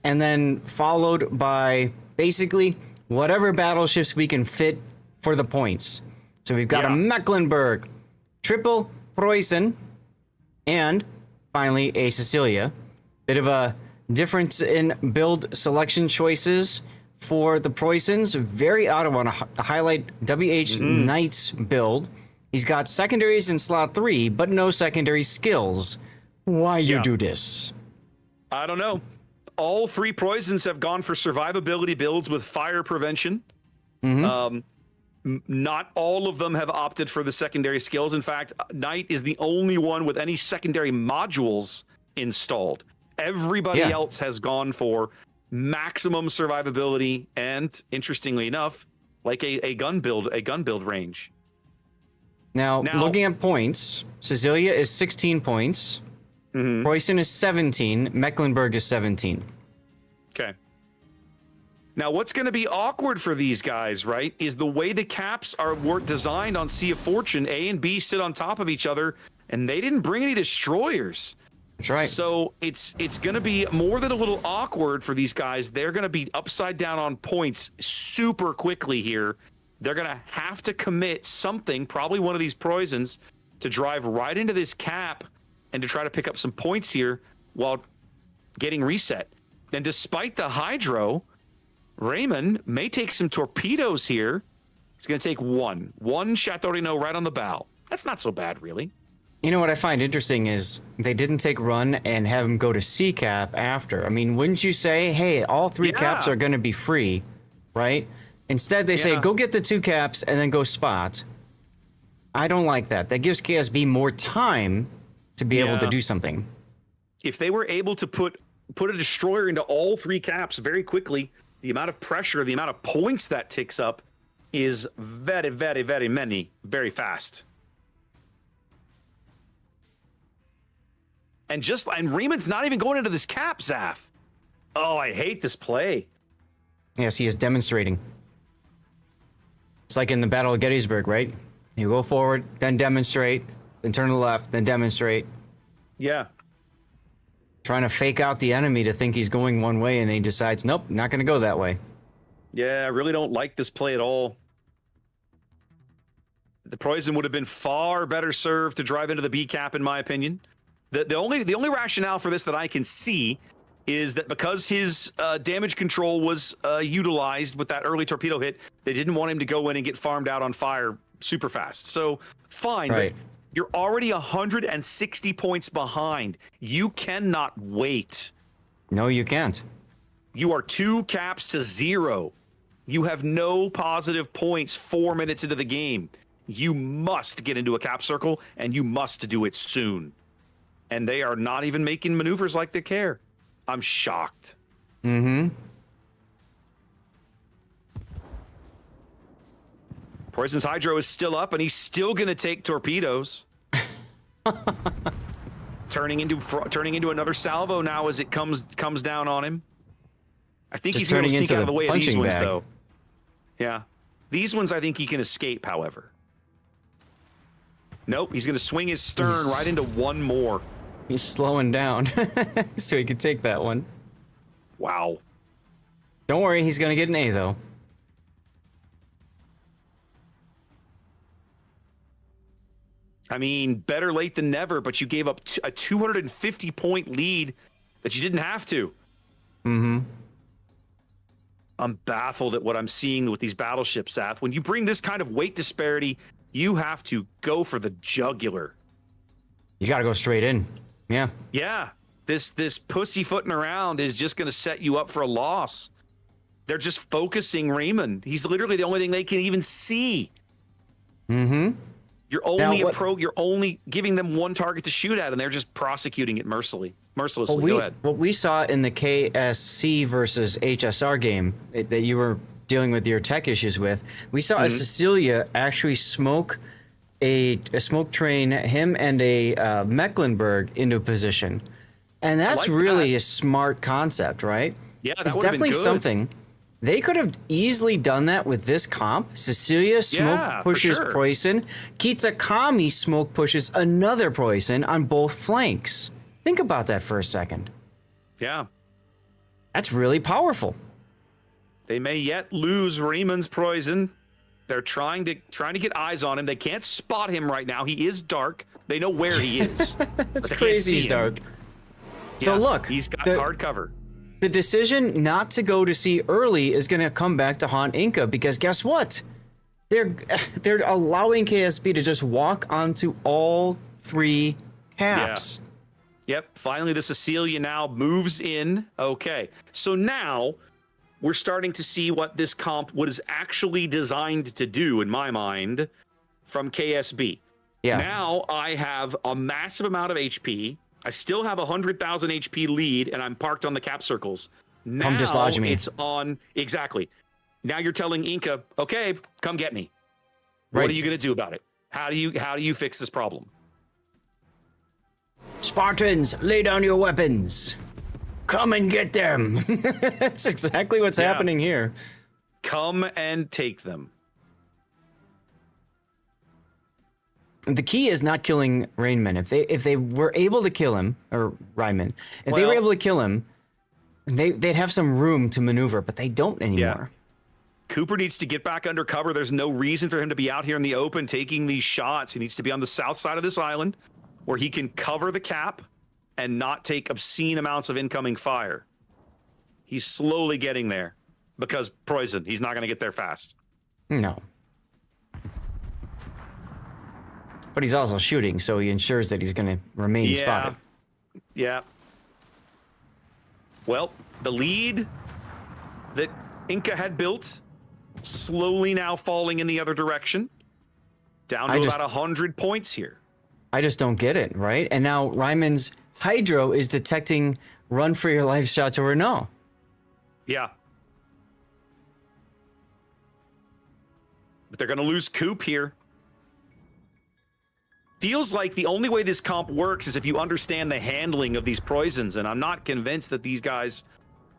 And then followed by basically whatever battleships we can fit for the points. So we've got a Mecklenburg, triple Preußen, and finally a Sicilia. Bit of a difference in build selection choices for the Preußens. Very odd. I want to highlight WH Knight's build. He's got secondaries in slot 3, but no secondary skills. Why you do this? I don't know. All 3 Preußens have gone for survivability builds with fire prevention. Not all of them have opted for the secondary skills. In fact, Knight is the only one with any secondary modules installed. Everybody else has gone for maximum survivability and, interestingly enough, like a gun build range. Now, looking at points, Cecilia is 16 points. Preußen is 17. Mecklenburg is 17. Okay. Now, what's going to be awkward for these guys, right, is the way the caps were designed on Sea of Fortune. A and B sit on top of each other, and they didn't bring any destroyers. That's right. So it's going to be more than a little awkward for these guys. They're going to be upside down on points super quickly here. They're going to have to commit something, probably one of these poisons, to drive right into this cap and to try to pick up some points here while getting reset. And despite the hydro, Raymond may take some torpedoes here. He's going to take one Chateaurenault right on the bow. That's not so bad, really. You know what I find interesting is they didn't take run and have him go to C cap after. I mean, wouldn't you say, hey, all 3 caps are going to be free, right? Instead, they say, go get the 2 caps and then go spot. I don't like that. That gives KSB more time to be able to do something. If they were able to put a destroyer into all 3 caps very quickly, the amount of pressure, the amount of points that ticks up is very, very, very many, very fast. And Raymond's not even going into this cap, Zaf. Oh, I hate this play. Yes, he is demonstrating. It's like in the Battle of Gettysburg, right? You go forward, then demonstrate, then turn to the left, then demonstrate. Yeah. Trying to fake out the enemy to think he's going one way, and he decides, nope, not going to go that way. Yeah, I really don't like this play at all. The poison would have been far better served to drive into the B cap, in my opinion. The only rationale for this that I can see is that because his damage control was utilized with that early torpedo hit, they didn't want him to go in and get farmed out on fire super fast. So fine, right. But you're already 160 points behind. You cannot wait. No, you can't. You are 2 caps to 0. You have no positive points 4 minutes into the game. You must get into a cap circle, and you must do it soon. And they are not even making maneuvers like they care. I'm shocked. Mm-hmm. Poison's hydro is still up, and he's still going to take torpedoes. turning into another salvo now as it comes down on him. I think he's going to sneak out of the way of these ones, though. Yeah. These ones I think he can escape, however. Nope, he's going to swing his stern right into one more. He's slowing down so he can take that one. Wow. Don't worry, he's going to get an A, though. I mean, better late than never, but you gave up a 250-point lead that you didn't have to. Mm-hmm. I'm baffled at what I'm seeing with these battleships, Seth. When you bring this kind of weight disparity, you have to go for the jugular. You got to go straight in. Yeah. Yeah. This pussyfooting around is just going to set you up for a loss. They're just focusing Raymond. He's literally the only thing they can even see. Mm-hmm. You're only giving them one target to shoot at, and they're just prosecuting it mercilessly. Go ahead. What we saw in the KSC versus HSR game that you were dealing with your tech issues with, we saw a Cecilia actually smoke a smoke train him and a Mecklenburg into position, and that's really a smart concept, right? Yeah, that it's would have definitely been good. something. They could have easily done that with this comp. Cecilia smoke pushes Poison. Kitsakami smoke pushes another Poison on both flanks. Think about that for a second. Yeah. That's really powerful. They may yet lose Raymond's poison. They're trying to get eyes on him. They can't spot him right now. He is dark. They know where he is. It's crazy he's dark. So look, he's got hard cover. The decision not to go to sea early is going to come back to haunt Inca, because guess what? They're allowing KSB to just walk onto all 3 caps. Yeah. Yep. Finally, the Cecilia now moves in. Okay. So now we're starting to see what this comp was actually designed to do, in my mind, from KSB. Yeah. Now I have a massive amount of HP. I still have 100,000 HP lead, and I'm parked on the cap circles. Now come dislodge me. It's on. Exactly. Now you're telling Inca, okay, come get me. Right. What are you going to do about it? How do you fix this problem? Spartans, lay down your weapons. Come and get them. That's exactly what's happening here. Come and take them. The key is not killing Rainman. If they were able to kill him, or Ryman, if they were able to kill him, they'd have some room to maneuver, but they don't anymore. Cooper needs to get back under cover. There's no reason for him to be out here in the open taking these shots. He needs to be on the south side of this island where he can cover the cap and not take obscene amounts of incoming fire. He's slowly getting there because poison. He's not going to get there fast. No. But he's also shooting, so he ensures that he's going to remain spotted. Yeah. Well, the lead that Inca had built slowly now falling in the other direction. Down to about 100 points here. I just don't get it, right? And now Ryman's Hydro is detecting run for your life shot to Renault. Yeah. But they're going to lose Coop here. Feels like the only way this comp works is if you understand the handling of these poisons, and I'm not convinced that these guys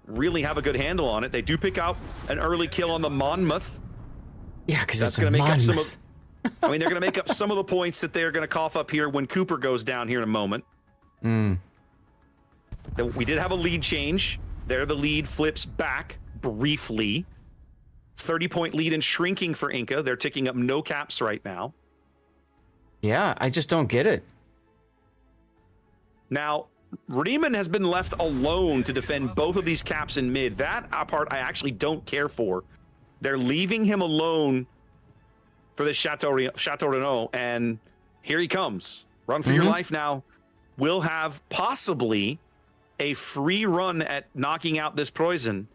really have a good handle on it. They do pick up an early kill on the Monmouth. Yeah, because that's going to make up some of... I mean, they're going to make up some of the points that they're going to cough up here when Cooper goes down here in a moment. We did have a lead change. There, the lead flips back briefly. 30-point lead and shrinking for Inca. They're ticking up no caps right now. Yeah, I just don't get it. Now, Riemann has been left alone to defend both of these caps in mid. That part I actually don't care for. They're leaving him alone for this Chateau Renault, and here he comes. Run for your life now. We'll have possibly a free run at knocking out this poison.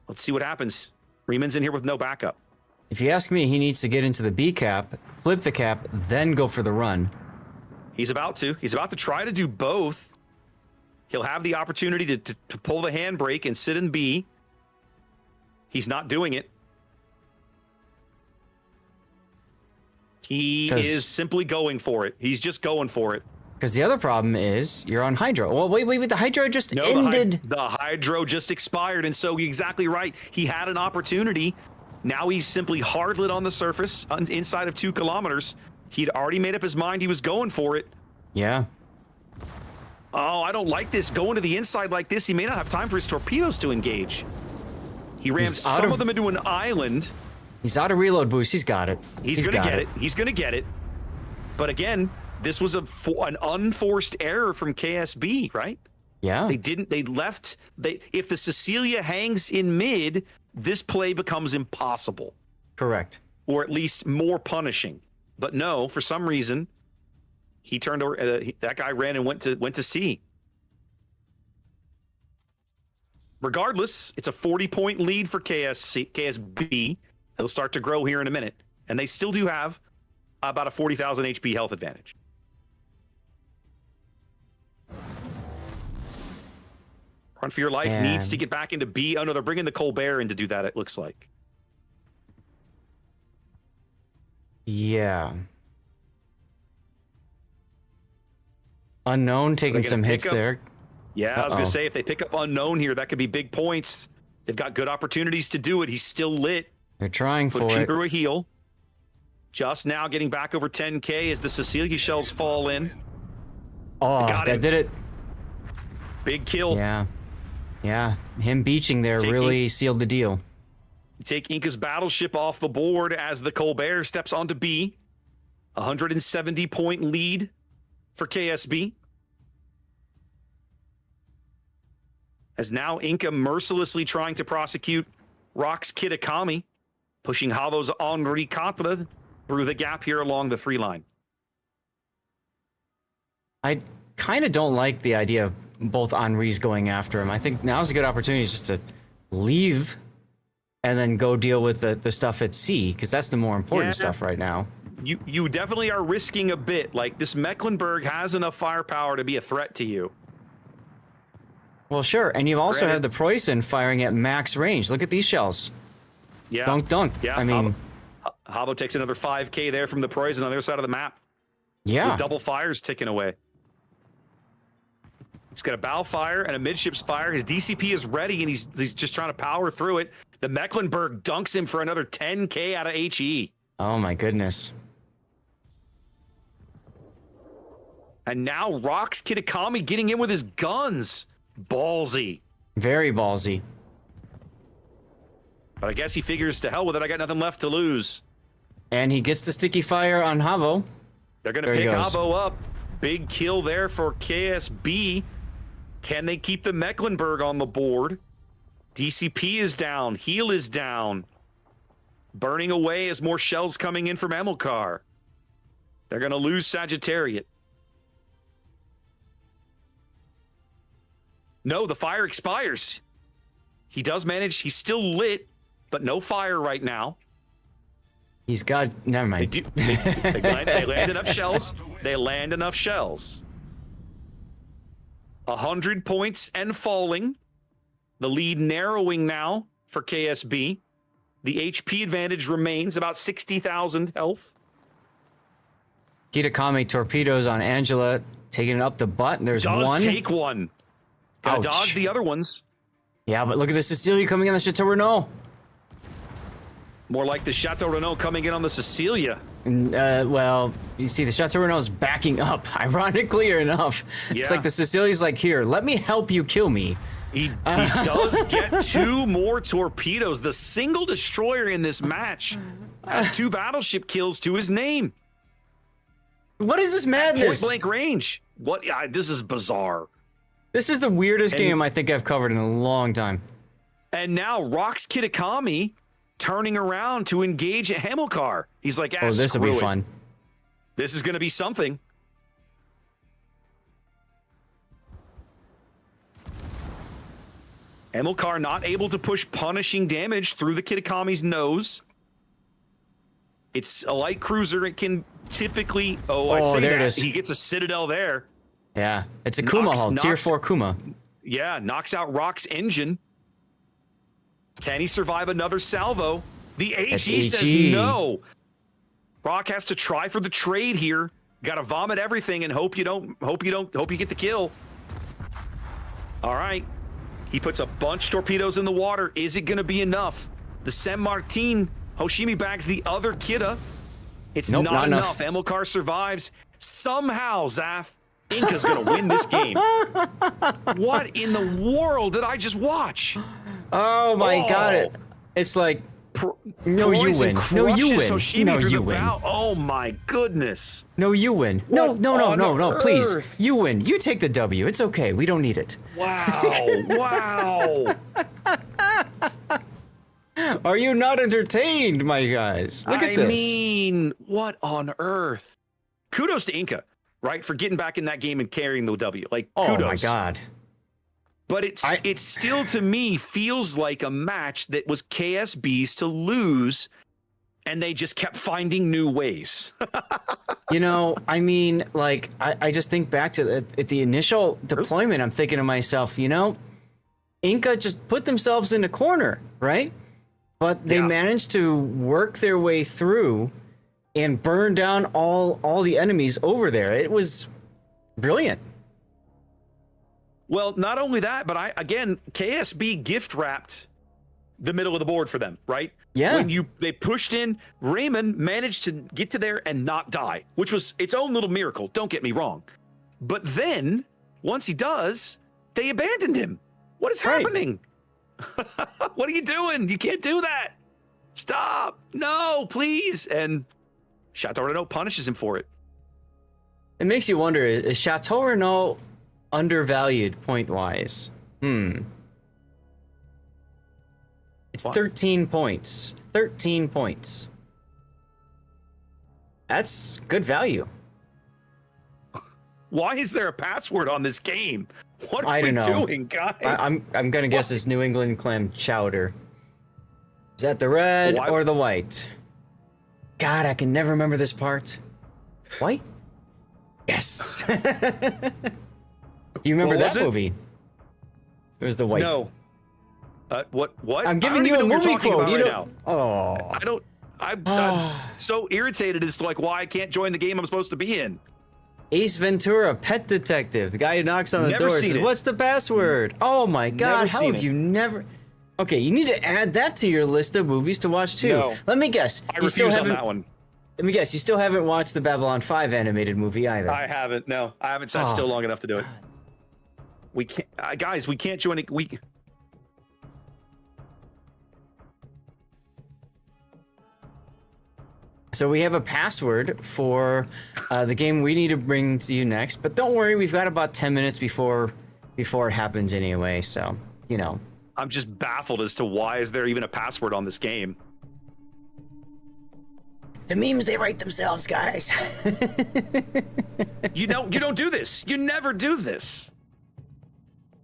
Let's see what happens. Riemann's in here with no backup. If you ask me, he needs to get into the B cap, flip the cap, then go for the run. He's about to. He's about to try to do both. He'll have the opportunity to pull the handbrake and sit in B. He's not doing it. He is simply going for it. He's just going for it. Because the other problem is you're on Hydro. Well, wait. The Hydro just ended. The Hydro just expired, and so exactly right. He had an opportunity. Now he's simply hard lit on the surface inside of 2 kilometers. He'd already made up his mind. He was going for it. Yeah. Oh, I don't like this. Going to the inside like this, he may not have time for his torpedoes to engage. He rammed some of them into an island. He's out of reload boost. He's got it. He's going to get it. He's going to get it. But again, this was an unforced error from KSB, right? Yeah. They left. If the Cecilia hangs in mid, this play becomes impossible. Correct. Or at least more punishing. But no, for some reason, he turned over. That guy ran and went to C. Regardless, it's a 40-point lead for KSB. It'll start to grow here in a minute, and they still do have about a 40,000 HP health advantage. Run for your life needs to get back into B. Oh no, they're bringing the Colbert in to do that. It looks like. Yeah. Unknown taking some hits there. Yeah, I was going to say, if they pick up Unknown here, that could be big points. They've got good opportunities to do it. He's still lit. They're trying for it. Put through a heal. Just now getting back over 10K as the Cecilia shells fall in. Oh, that did it. Big kill. Yeah. Yeah. Him beaching there really sealed the deal. You take Inca's battleship off the board as the Colbert steps onto B. 170-point lead for KSB. As now Inca mercilessly trying to prosecute Rock's Kitakami, pushing Havo's Henri Quatre through the gap here along the 3 line. I kind of don't like the idea of both Henri's going after him. I think now's a good opportunity just to leave and then go deal with the stuff at sea, because that's the more important stuff right now. You definitely are risking a bit. Like, this Mecklenburg has enough firepower to be a threat to you. Well, sure, and you also have the Preußen firing at max range. Look at these shells. Yeah. Dunk. Yeah, I mean... Havo takes another 5K there from the Preußen on the other side of the map. Yeah. With double fires ticking away. He's got a bow fire and a midships fire. His DCP is ready, and he's just trying to power through it. The Mecklenburg dunks him for another 10K out of HE. Oh, my goodness. And now Rox Kitakami getting in with his guns. Ballsy. Very ballsy. But I guess he figures, to hell with it, I got nothing left to lose. And he gets the sticky fire on Havo. They're going to pick Havo up. Big kill there for KSB. Can they keep the Mecklenburg on the board? DCP is down. Heal is down. Burning away as more shells coming in from Amilcar. They're going to lose Sagittariat. No, the fire expires. He does manage. He's still lit, but no fire right now. He's got... Never mind. They land enough shells. They land enough shells. 100 points and falling. The lead narrowing now for KSB. The HP advantage remains about 60,000 health. Kitakami torpedoes on Angela, taking it up the butt. There's one. Does take one. Gotta Ouch. dodge the other ones. Yeah, but look at the Cecilia coming in the Chateau Renault. More like the Chateau Renault coming in on the Cecilia. Well, you see, the Chateau Renault's backing up, ironically enough. It's Yeah. like the Cecilia's like, here, let me help you kill me. He does get 2 more torpedoes. The single destroyer in this match has 2 battleship kills to his name. What is this Point madness? blank range. What? This is bizarre. This is the weirdest game I think I've covered in a long time. And now Rox Kitakami turning around to engage at Hamilcar. He's like, Oh, this will be fun. This is going to be something. Hamilcar not able to push punishing damage through the Kitakami's nose. It's a light cruiser. It can typically... I say there that. it is. He gets a Citadel there. Yeah, it's a Kuma hull, tier 4 Kuma. Yeah, knocks out Rock's engine. Can he survive another salvo? The AG says no. Rock has to try for the trade here. Got to vomit everything and hope you get the kill. All right. He puts a bunch of torpedoes in the water. Is it going to be enough? The San Martin Hoshimi bags the other Kidda. It's not enough. Amilcar survives. Somehow, Zaf, Inca's going to win this game. What in the world did I just watch? Oh my god. It's like, no, you win. No, you win. No, you win. Oh my goodness. No, you win. No, please. You win. You take the W. It's okay. We don't need it. Wow. Are you not entertained, my guys? Look at this. I mean, what on earth? Kudos to Inca, right, for getting back in that game and carrying the W. Like, kudos. Oh my god. But it still, to me, feels like a match that was KSB's to lose, and they just kept finding new ways. You know, I mean, like, I just think back to at the initial deployment, I'm thinking to myself, you know, Inca just put themselves in a corner, right? But they managed to work their way through and burn down all the enemies over there. It was brilliant. Well, not only that, but again, KSB gift wrapped the middle of the board for them, right? Yeah. When they pushed in, Raymond managed to get to there and not die, which was its own little miracle. Don't get me wrong. But then, once he does, they abandoned him. What is happening? What are you doing? You can't do that. Stop. No, please. And Chateau Renault punishes him for it. It makes you wonder, is Chateau Renault undervalued point-wise? It's 13 points. 13 points. That's good value. Why is there a password on this game? What are I don't know. doing, guys? I'm gonna guess it's New England clam chowder. Is that the red or the white? God, I can never remember this part. White? Yes. You remember that movie? It was the white. No. What? I'm giving you a movie quote. You don't. Oh. I don't. I'm so irritated as to like why I can't join the game I'm supposed to be in. Ace Ventura, Pet Detective. The guy who knocks on the door says, "What's the password?" Oh my God! How have you never? Okay, you need to add that to your list of movies to watch too. No. Let me guess. I refuse on that one. Let me guess, you still haven't watched the Babylon 5 animated movie either. I haven't. No, I haven't sat still long enough to do it. We can't, guys. We can't join it. So we have a password for the game we need to bring to you next, but don't worry, we've got about 10 minutes before it happens anyway. So you know. I'm just baffled as to why is there even a password on this game. The memes, they write themselves, guys. You don't do this. You never do this.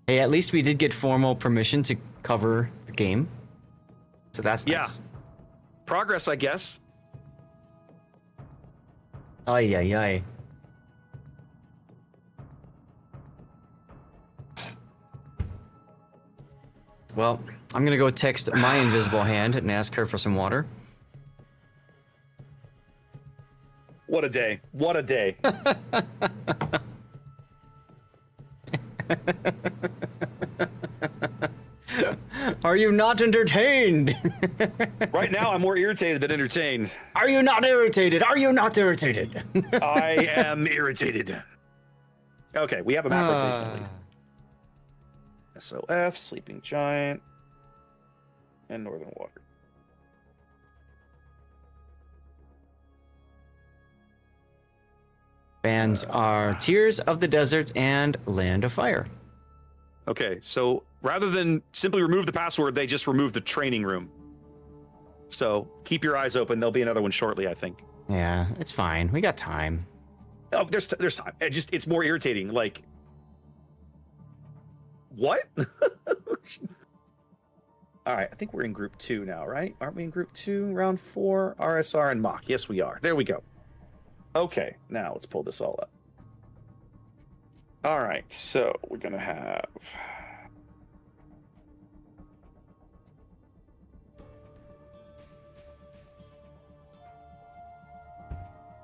Hey, at least we did get formal permission to cover the game. So that's nice. Yeah. Progress, I guess. Ay, ay, ay. Well, I'm gonna go text my invisible hand and ask her for some water. What a day. What a day. Are you not entertained? Right now, I'm more irritated than entertained. Are you not irritated? Are you not irritated? I am irritated. Okay, we have a map rotation at least. SOF, Sleeping Giant, and Northern Water. Bands are Tears of the Desert and Land of Fire. Okay, so rather than simply remove the password, they just removed the training room. So keep your eyes open. There'll be another one shortly, I think. Yeah, it's fine. We got time. Oh, there's time. It's more irritating. Like, what? All right, I think we're in group 2 now, right? Aren't we in group 2, round 4, RSR and Mach? Yes, we are. There we go. Okay, now let's pull this all up. All right, so we're gonna have.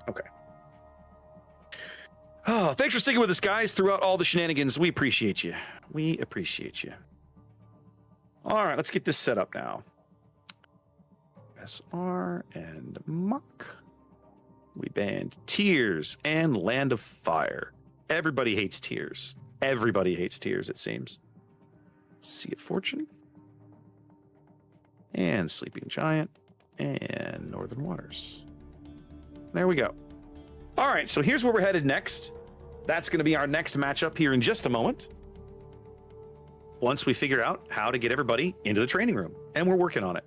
Okay. Oh, thanks for sticking with us, guys, throughout all the shenanigans. We appreciate you. We appreciate you. All right, let's get this set up now. SR and Mach. We banned Tears and Land of Fire. Everybody hates Tears. Everybody hates Tears, it seems. Sea of Fortune. And Sleeping Giant. And Northern Waters. There we go. All right, so here's where we're headed next. That's going to be our next matchup here in just a moment. Once we figure out how to get everybody into the training room. And we're working on it.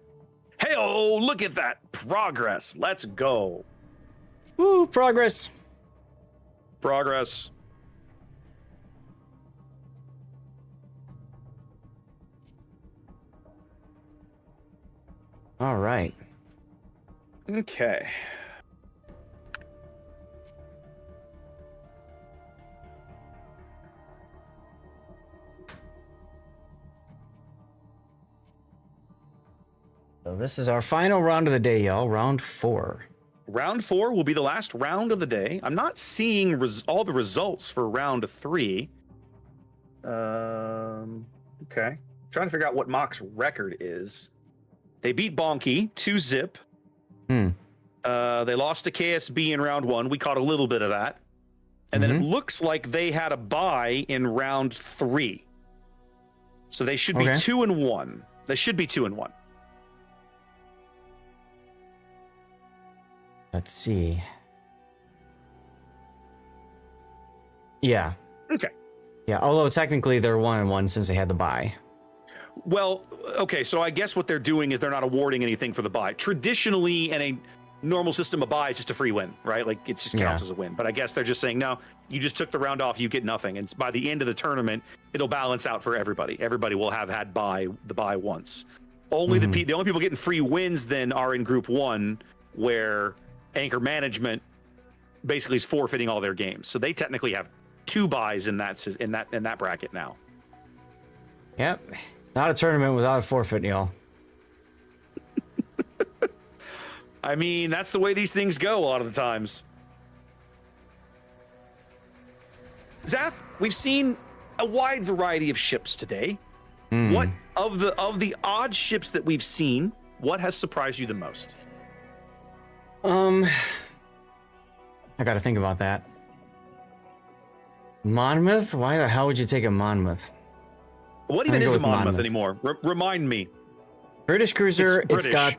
Hey-oh, look at that progress. Let's go. Woo, progress. Progress. All right. Okay. So this is our final round of the day, y'all. Round 4. Round 4 will be the last round of the day. I'm not seeing all the results for round 3. Okay. Trying to figure out what Mach's record is. They beat Bonky 2-zip. They lost to KSB in round 1. We caught a little bit of that. And then it looks like they had a bye in round 3. So they should be 2-1. They should be 2-1. Let's see. Yeah. Okay. Yeah, although technically they're 1-1 since they had the bye. Well, okay, so I guess what they're doing is they're not awarding anything for the bye. Traditionally, in a normal system, a bye is just a free win, right? Like, it just counts as a win. But I guess they're just saying, no, you just took the round off, you get nothing. And by the end of the tournament, it'll balance out for everybody. Everybody will have had the bye once. Only the only people getting free wins then are in Group 1, where Anchor Management basically is forfeiting all their games. So they technically have 2 buys in that bracket now. Yep. It's not a tournament without a forfeit, y'all. I mean, that's the way these things go a lot of the times. Zath, we've seen a wide variety of ships today. What of the odd ships that we've seen, what has surprised you the most? I got to think about that. Monmouth? Why the hell would you take a Monmouth? What I'm even gonna is go a with Monmouth Monmouth. anymore? Remind me. British cruiser. It's British.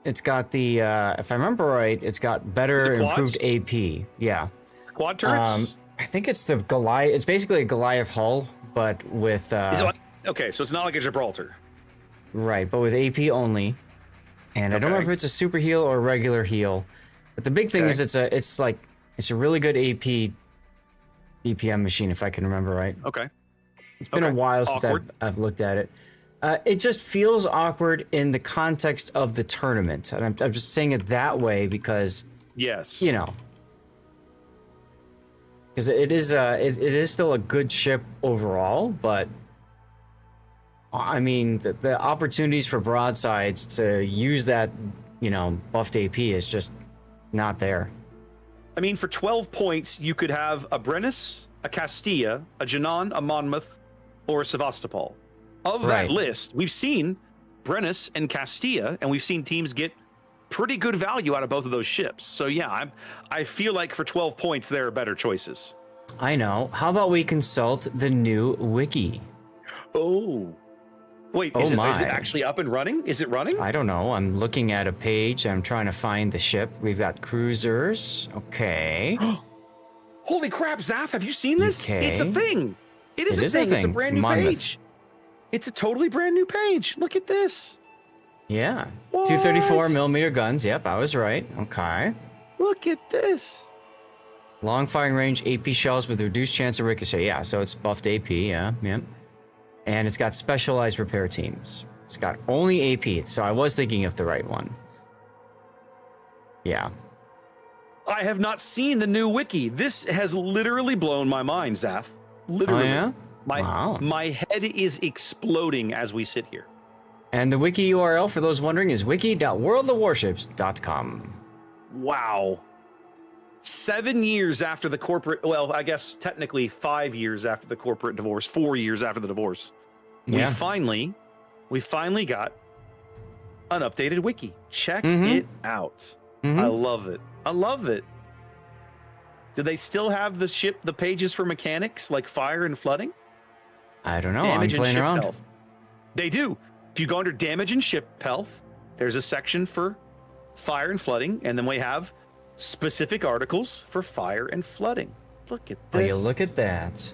It's got the. If I remember right, it's got better The quads? improved AP. Yeah. Quad turrets? I think it's the Goliath. It's basically a Goliath hull, but with. Is it like, okay, so it's not like a Gibraltar. Right, but with AP only. And I don't know Okay. if it's a super heal or a regular heal. But the big thing Okay. is it's a really good AP DPM machine, if I can remember right. Okay. It's been a Okay. while since Awkward. I've looked at it. It just feels awkward in the context of the tournament. And I'm just saying it that way because, Yes. you know, because it is still a good ship overall, but I mean, the opportunities for broadsides to use that, you know, buffed AP is just not there. I mean, for 12 points, you could have a Brennus, a Castilla, a Janan, a Monmouth, or a Sevastopol. Of Right. that list, we've seen Brennus and Castilla, and we've seen teams get pretty good value out of both of those ships. So yeah, I feel like for 12 points, there are better choices. I know. How about we consult the new wiki? Oh. Wait, Oh is it my. actually up and running? Is it running? I don't know. I'm looking at a page. I'm trying to find the ship. We've got cruisers. Okay. Holy crap, Zaf, have you seen this? Okay. It's a thing. It is It a is a thing. It's a thing. brand new Monmouth. page. It's a totally brand new page. Look at this. Yeah. What? 234 millimeter guns. Yep, I was right. Okay. Look at this. Long firing range, AP shells with reduced chance of ricochet. Yeah, so it's buffed AP. Yeah, yep. And it's got specialized repair teams. It's got only AP, so I was thinking of the right one. Yeah. I have not seen the new wiki. This has literally blown my mind, Zaf. Literally. Oh, yeah? My, Wow. my head is exploding as we sit here. And the wiki URL, for those wondering, is wiki.worldofwarships.com. Wow. 7 years after the corporate, well, I guess technically 5 years after the corporate divorce, 4 years after the divorce, Yeah. we finally got an updated wiki. Check Mhm. it out. Mhm. I love it. I love it. Do they still have the pages for mechanics like fire and flooding? I don't know. Damage I'm and playing ship around. health. They do. If you go under damage and ship health, there's a section for fire and flooding, and then we have specific articles for fire and flooding. Look at Oh, this. you look at that.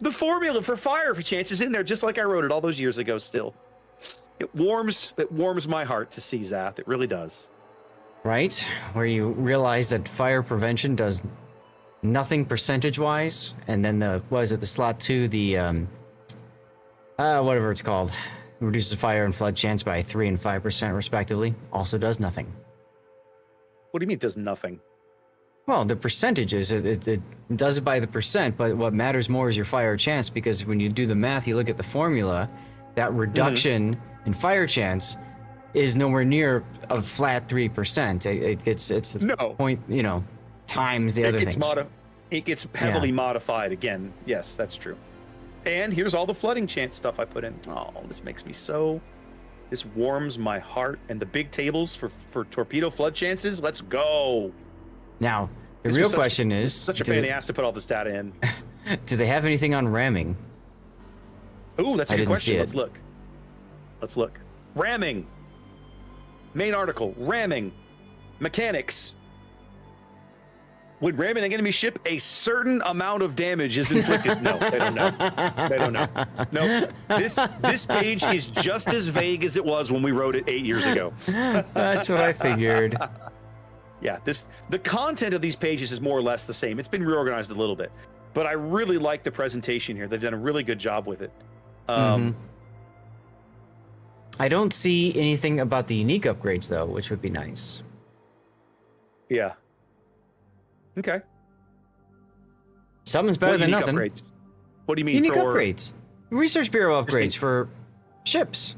The formula for fire chance is in there, just like I wrote it all those years ago. Still, it warms my heart to see, Zath. It really does. Right? Where you realize that fire prevention does nothing percentage-wise, and then the slot 2, the whatever it's called, reduces fire and flood chance by 3 and 5% respectively, also does nothing. What do you mean it does nothing? Well, the percentages, it does it by the percent, but what matters more is your fire chance, because when you do the math, you look at the formula, that reduction in fire chance is nowhere near a flat 3%. It's the No. point, you know, times the other It gets things. it gets heavily modified again. Yes, that's true. And here's all the flooding chance stuff I put in. Oh, this makes me so. This warms my heart. And the big tables for torpedo flood chances. Let's go. Now, the This real was question is, Such a pain in the ass to put all this data in. do they have anything on ramming? Ooh, that's a I good didn't see question. it. Let's look. Let's look. Ramming. Main article. Ramming. Mechanics. When ramming an enemy ship, a certain amount of damage is inflicted. No, they don't know. They don't know. No, this page is just as vague as it was when we wrote it 8 years ago. That's what I figured. Yeah, the content of these pages is more or less the same. It's been reorganized a little bit, but I really like the presentation here. They've done a really good job with it. I don't see anything about the unique upgrades, though, which would be nice. Yeah. Okay. Something's better What than unique nothing. upgrades? What do you mean? Unique for upgrades. Research Bureau Just upgrades need- for ships.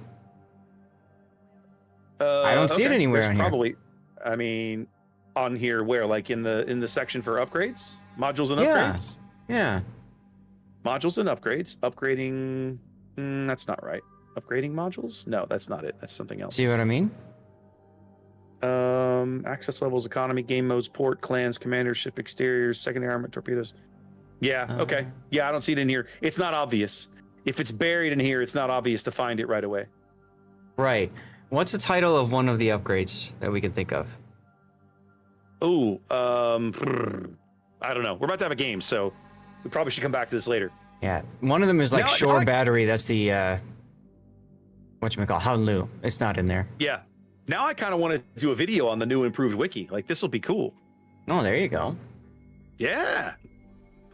I don't see it anywhere There's on here. probably, I mean, on here where, like in the section for upgrades, modules and Yeah. upgrades, Yeah. modules and upgrades, upgrading. That's not right. Upgrading modules? No, that's not it. That's something else. See what I mean? Access levels, economy, game modes, port, clans, commanders, ship exteriors, secondary armament, torpedoes. Yeah, okay. Yeah, I don't see it in here. It's not obvious. If it's buried in here, it's not obvious to find it right away. Right. What's the title of one of the upgrades that we can think of? Oh, I don't know. We're about to have a game, so we probably should come back to this later. Yeah, one of them is like Now- shore now I- battery. That's the whatchamacallit, Hanlu. It's not in there. Yeah. Now I kind of want to do a video on the new improved wiki. Like, this will be cool. Oh, there you go. Yeah.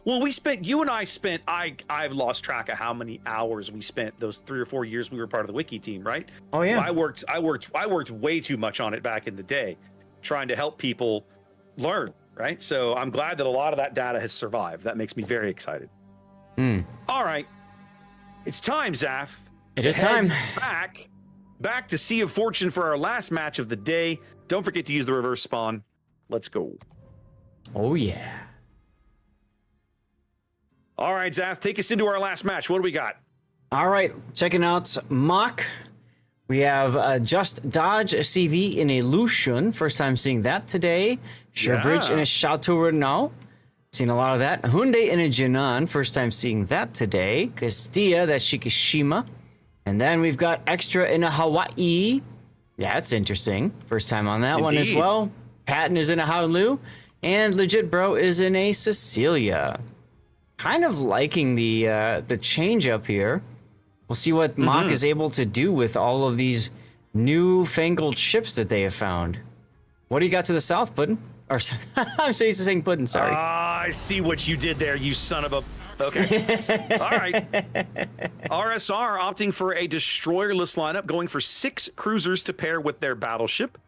Well, you and I spent, I've lost track of how many hours we spent those 3 or 4 years we were part of the wiki team, right? Oh yeah. I worked way too much on it back in the day, trying to help people learn, right? So I'm glad that a lot of that data has survived. That makes me very excited. All right. It's time, Zaf. It is to head time. Back to Sea of Fortune for our last match of the day. Don't forget to use the reverse spawn. Let's go. Oh yeah. All right, Zaf, take us into our last match. What do we got? All right, checking out Mach. We have Just Dodge a CV in a Lucian. First time seeing that today. Sherbridge in a Chateau Renault. Seen a lot of that. Hyundai in a Jinan. First time seeing that today. Castilla, that's Shikishima. And then we've got Extra in a Hawaii. Yeah, that's interesting. First time on that one as Indeed. well. Patton is in a Honolulu. And Legit Bro is in a Cecilia. Kind of liking the change up here. We'll see what Mach is able to do with all of these newfangled ships that they have found. What do you got to the south, Puddin? Or I'm saying Puddin, sorry. I see what you did there, you son of a... Okay. All right. RSR opting for a destroyerless lineup, going for 6 cruisers to pair with their battleship.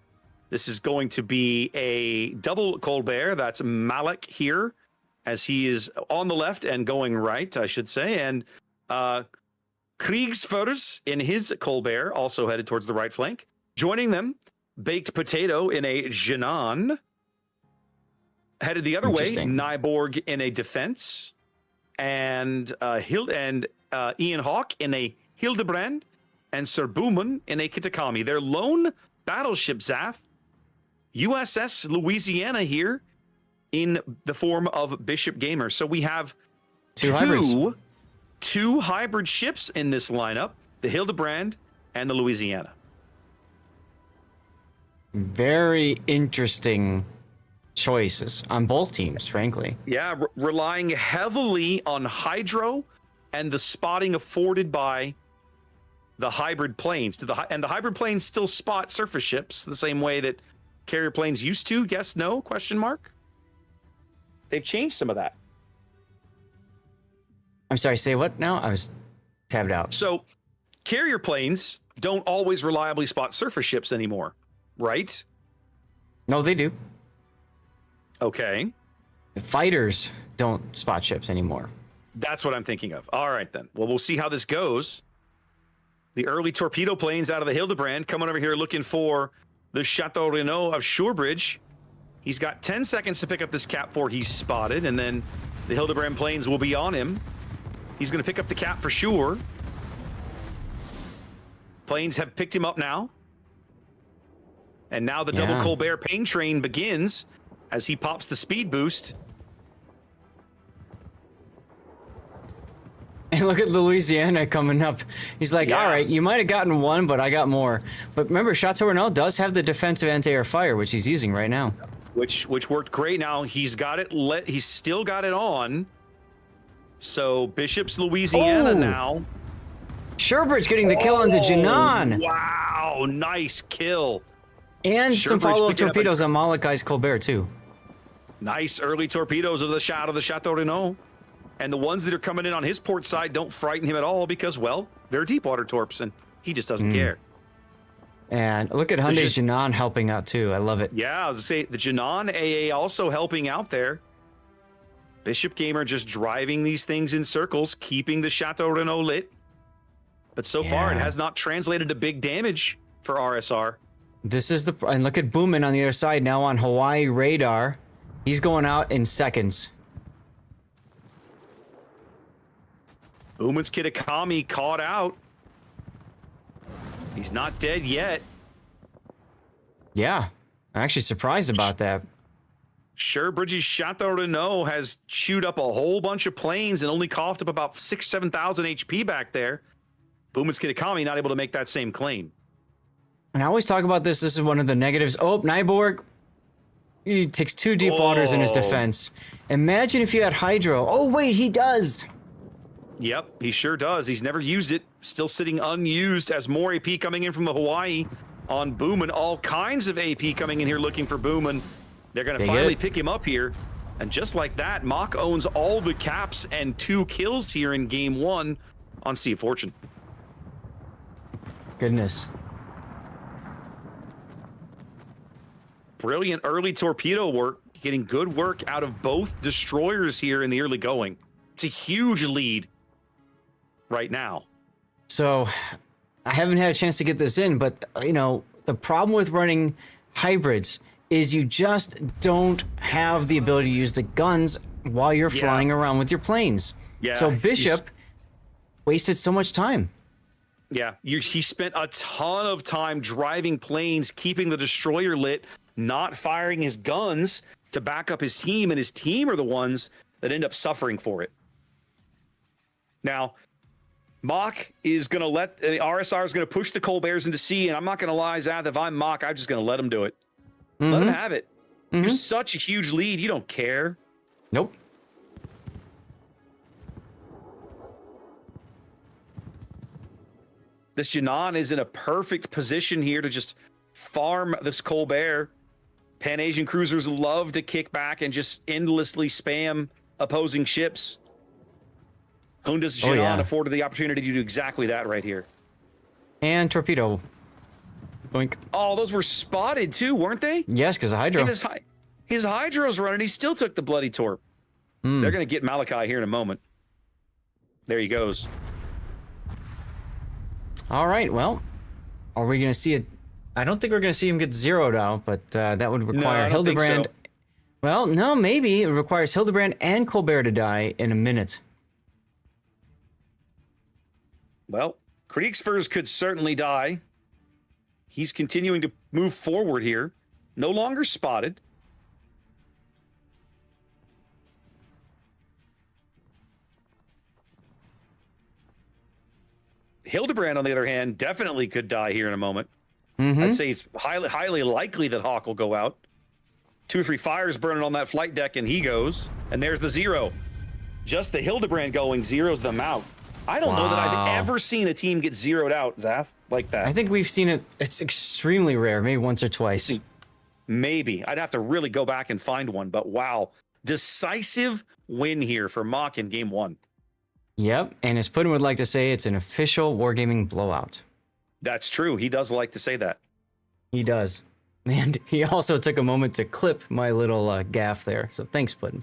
This is going to be a double Colbert. That's Malik here, as he is on the left and going right, I should say. And Kriegsfuhrs in his Colbert, also headed towards the right flank. Joining them, Baked Potato in a Jinan. Headed the other way, Interesting. Nyborg in a Defense. And Ian Hawke in a Hildebrand. And Sir Booman in a Kitakami. Their lone battleship, Zaf, USS Louisiana here in the form of Bishop Gamer. So we have Two hybrids. two hybrid ships in this lineup, the Hildebrand and the Louisiana. Very interesting choices on both teams, frankly. Yeah, relying heavily on hydro and the spotting afforded by the hybrid planes. And the hybrid planes still spot surface ships the same way that carrier planes used to? Yes, no, question mark? They've changed some of that. I'm sorry, say what now? I was tabbed out. So carrier planes don't always reliably spot surface ships anymore, right? No, they do. Okay. The fighters don't spot ships anymore. That's what I'm thinking of. All right, then. Well, we'll see how this goes. The early torpedo planes out of the Hildebrand coming over here looking for the Chateau Renault of Shorebridge. He's got 10 seconds to pick up this Cap 4 he's spotted, and then the Hildebrand planes will be on him. He's going to pick up the Cap for sure. Planes have picked him up now. And now the double Colbert pain train begins as he pops the speed boost. And look at Louisiana coming up. He's like, all right, you might have gotten one, but I got more. But remember, Chateau Renault does have the defensive anti-air fire, which he's using right now. Which worked great. Now he's got it he's still got it on. So Bishop's Louisiana now. Sherbridge getting the kill on the Jinan. Wow, nice kill. And some Sherbridge follow-up picking up torpedoes on Malakai's Colbert, too. Nice early torpedoes of the Chateau Renault. And the ones that are coming in on his port side don't frighten him at all because, well, they're deep water torps and he just doesn't care. And look at Hyundai's Jinan helping out, too. I love it. Yeah, I was going to say, the Jinan AA also helping out there. Bishop Gamer just driving these things in circles, keeping the Chateau Renault lit. But so far, it has not translated to big damage for RSR. This is and look at Booman on the other side now on Hawaii radar. He's going out in seconds. Booman's Kitakami caught out. He's not dead yet. Yeah. I'm actually surprised about that. Bridges Chateau Renault has chewed up a whole bunch of planes and only coughed up about 7,000 HP back there. Boomin's Kitakami not able to make that same claim. And I always talk about this. This is one of the negatives. Oh, Nyborg. He takes 2 deep waters in his defense. Imagine if you had Hydro. Oh, wait, he does. Yep, he sure does. He's never used it. Still sitting unused as more AP coming in from the Hawaii on Boomin. All kinds of AP coming in here looking for Boomin. They're going to finally pick him up here. And just like that, Mach owns all the caps and 2 kills here in game 1 on Sea of Fortune. Goodness. Brilliant early torpedo work, getting good work out of both destroyers here in the early going. It's a huge lead right now. So, I haven't had a chance to get this in, but, you know, the problem with running hybrids is you just don't have the ability to use the guns while you're flying around with your planes. Yeah, so Bishop wasted so much time. Yeah, he spent a ton of time driving planes, keeping the destroyer lit, not firing his guns to back up his team, and his team are the ones that end up suffering for it. Now, Mach is going to let the RSR is going to push the Colberts into sea, and I'm not going to lie, Zath, if I'm Mach, I'm just going to let him do it. Let him have it. You're such a huge lead, you don't care. Nope. This Janan is in a perfect position here to just farm this Colbert. Pan-Asian cruisers love to kick back and just endlessly spam opposing ships. Honda's Janan afforded the opportunity to do exactly that right here. And torpedo. Boink. Oh, those were spotted too, weren't they? Yes, because of Hydro. His Hydro's running. He still took the bloody torp. They're going to get Malachi here in a moment. There he goes. All right, well, are we going to see it? I don't think we're going to see him get zeroed out, but that would require Hildebrand. So. Well, no, maybe. It requires Hildebrand and Colbert to die in a minute. Well, Kriegsfurs could certainly die. He's continuing to move forward here. No longer spotted. Hildebrand, on the other hand, definitely could die here in a moment. I'd say it's highly likely that Hawk will go out. 2 or 3 fires burning on that flight deck, and he goes. And there's the 0. Just the Hildebrand going zeroes them out. I don't know that I've ever seen a team get zeroed out, Zath, like that. I think we've seen it. It's extremely rare, maybe once or twice. Maybe. I'd have to really go back and find one, but wow. Decisive win here for Mach in game 1. Yep, and as Putin would like to say, it's an official Wargaming blowout. That's true. He does like to say that. He does. And he also took a moment to clip my little gaffe there. So thanks, Putin.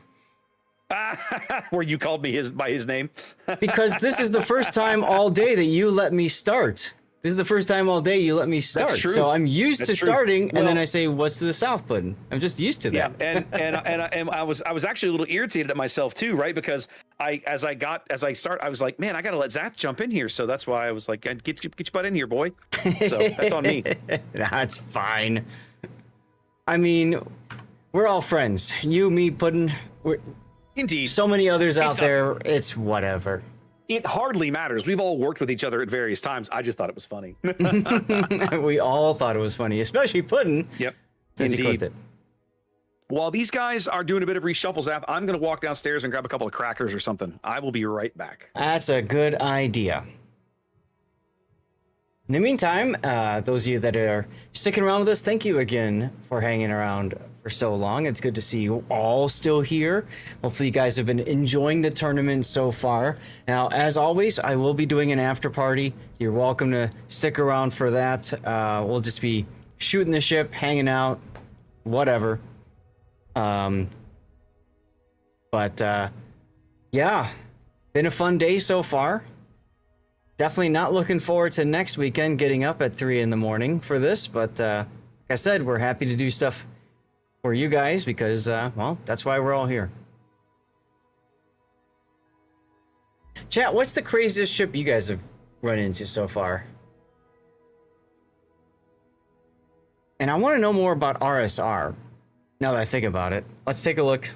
Where you called me by his name. Because this is the first time all day that you let me start. This is the first time all day you let me start. That's true. So I'm used to starting, well, and then I say, "What's to the south, Puddin'?" I'm just used to that. Yeah, and I was actually a little irritated at myself too, right? Because as I was like, man, I got to let Zach jump in here. So that's why I was like, get your butt in here, boy. So that's on me. That's fine. I mean, we're all friends. You, me, Puddin'. Indeed. So many others out there. It's whatever. It hardly matters. We've all worked with each other at various times. I just thought it was funny. We all thought it was funny, especially Puddin'. Yep. Since he clicked it. While these guys are doing a bit of reshuffles, I'm going to walk downstairs and grab a couple of crackers or something. I will be right back. That's a good idea. In the meantime, those of you that are sticking around with us, thank you again for hanging around for so long. It's good to see you all still here. Hopefully you guys have been enjoying the tournament so far. Now, as always, I will be doing an after party. You're welcome to stick around for that. We'll just be shooting the ship, hanging out, whatever. Yeah, been a fun day so far. Definitely not looking forward to next weekend getting up at 3 in the morning for this, but like I said, we're happy to do stuff for you guys because, well, that's why we're all here. Chat, what's the craziest ship you guys have run into so far? And I want to know more about RSR. Now that I think about it, let's take a look.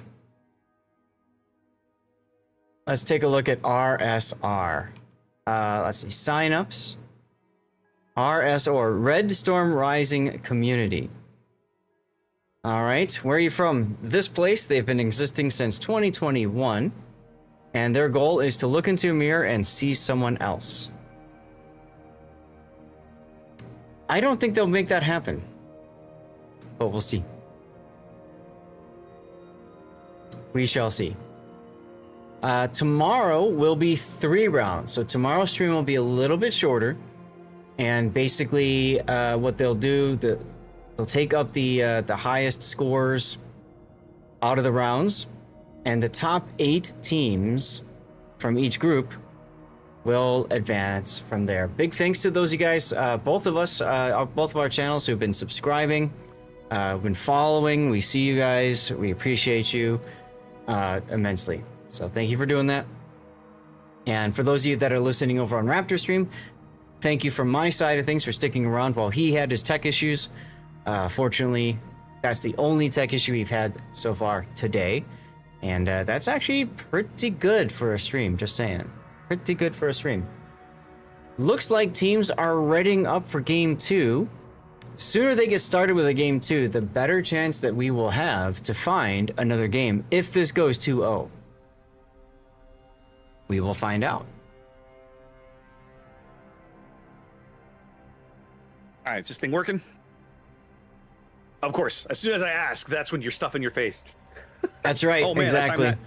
Let's take a look at RSR. Let's see, signups. RSR, Red Storm Rising Community. All right, where are you from? This place, they've been existing since 2021, and their goal is to look into a mirror and see someone else. I don't think they'll make that happen, but we'll see. We shall see. Tomorrow will be 3 rounds, so tomorrow's stream will be a little bit shorter, and basically what they'll do, they'll take up the highest scores out of the rounds, and the top 8 teams from each group will advance from there. Big thanks to those of you guys, both of our channels who've been subscribing, been following. We see you guys. We appreciate you immensely. So thank you for doing that. And for those of you that are listening over on Raptor Stream, thank you from my side of things for sticking around while he had his tech issues. Fortunately, that's the only tech issue we've had so far today. And that's actually pretty good for a stream, just saying. Pretty good for a stream. Looks like teams are readying up for Game 2. The sooner they get started with a Game 2, the better chance that we will have to find another game if this goes 2-0. We will find out. All right, is this thing working? Of course. As soon as I ask, that's when you're stuffing your face. That's right. Oh man, exactly. that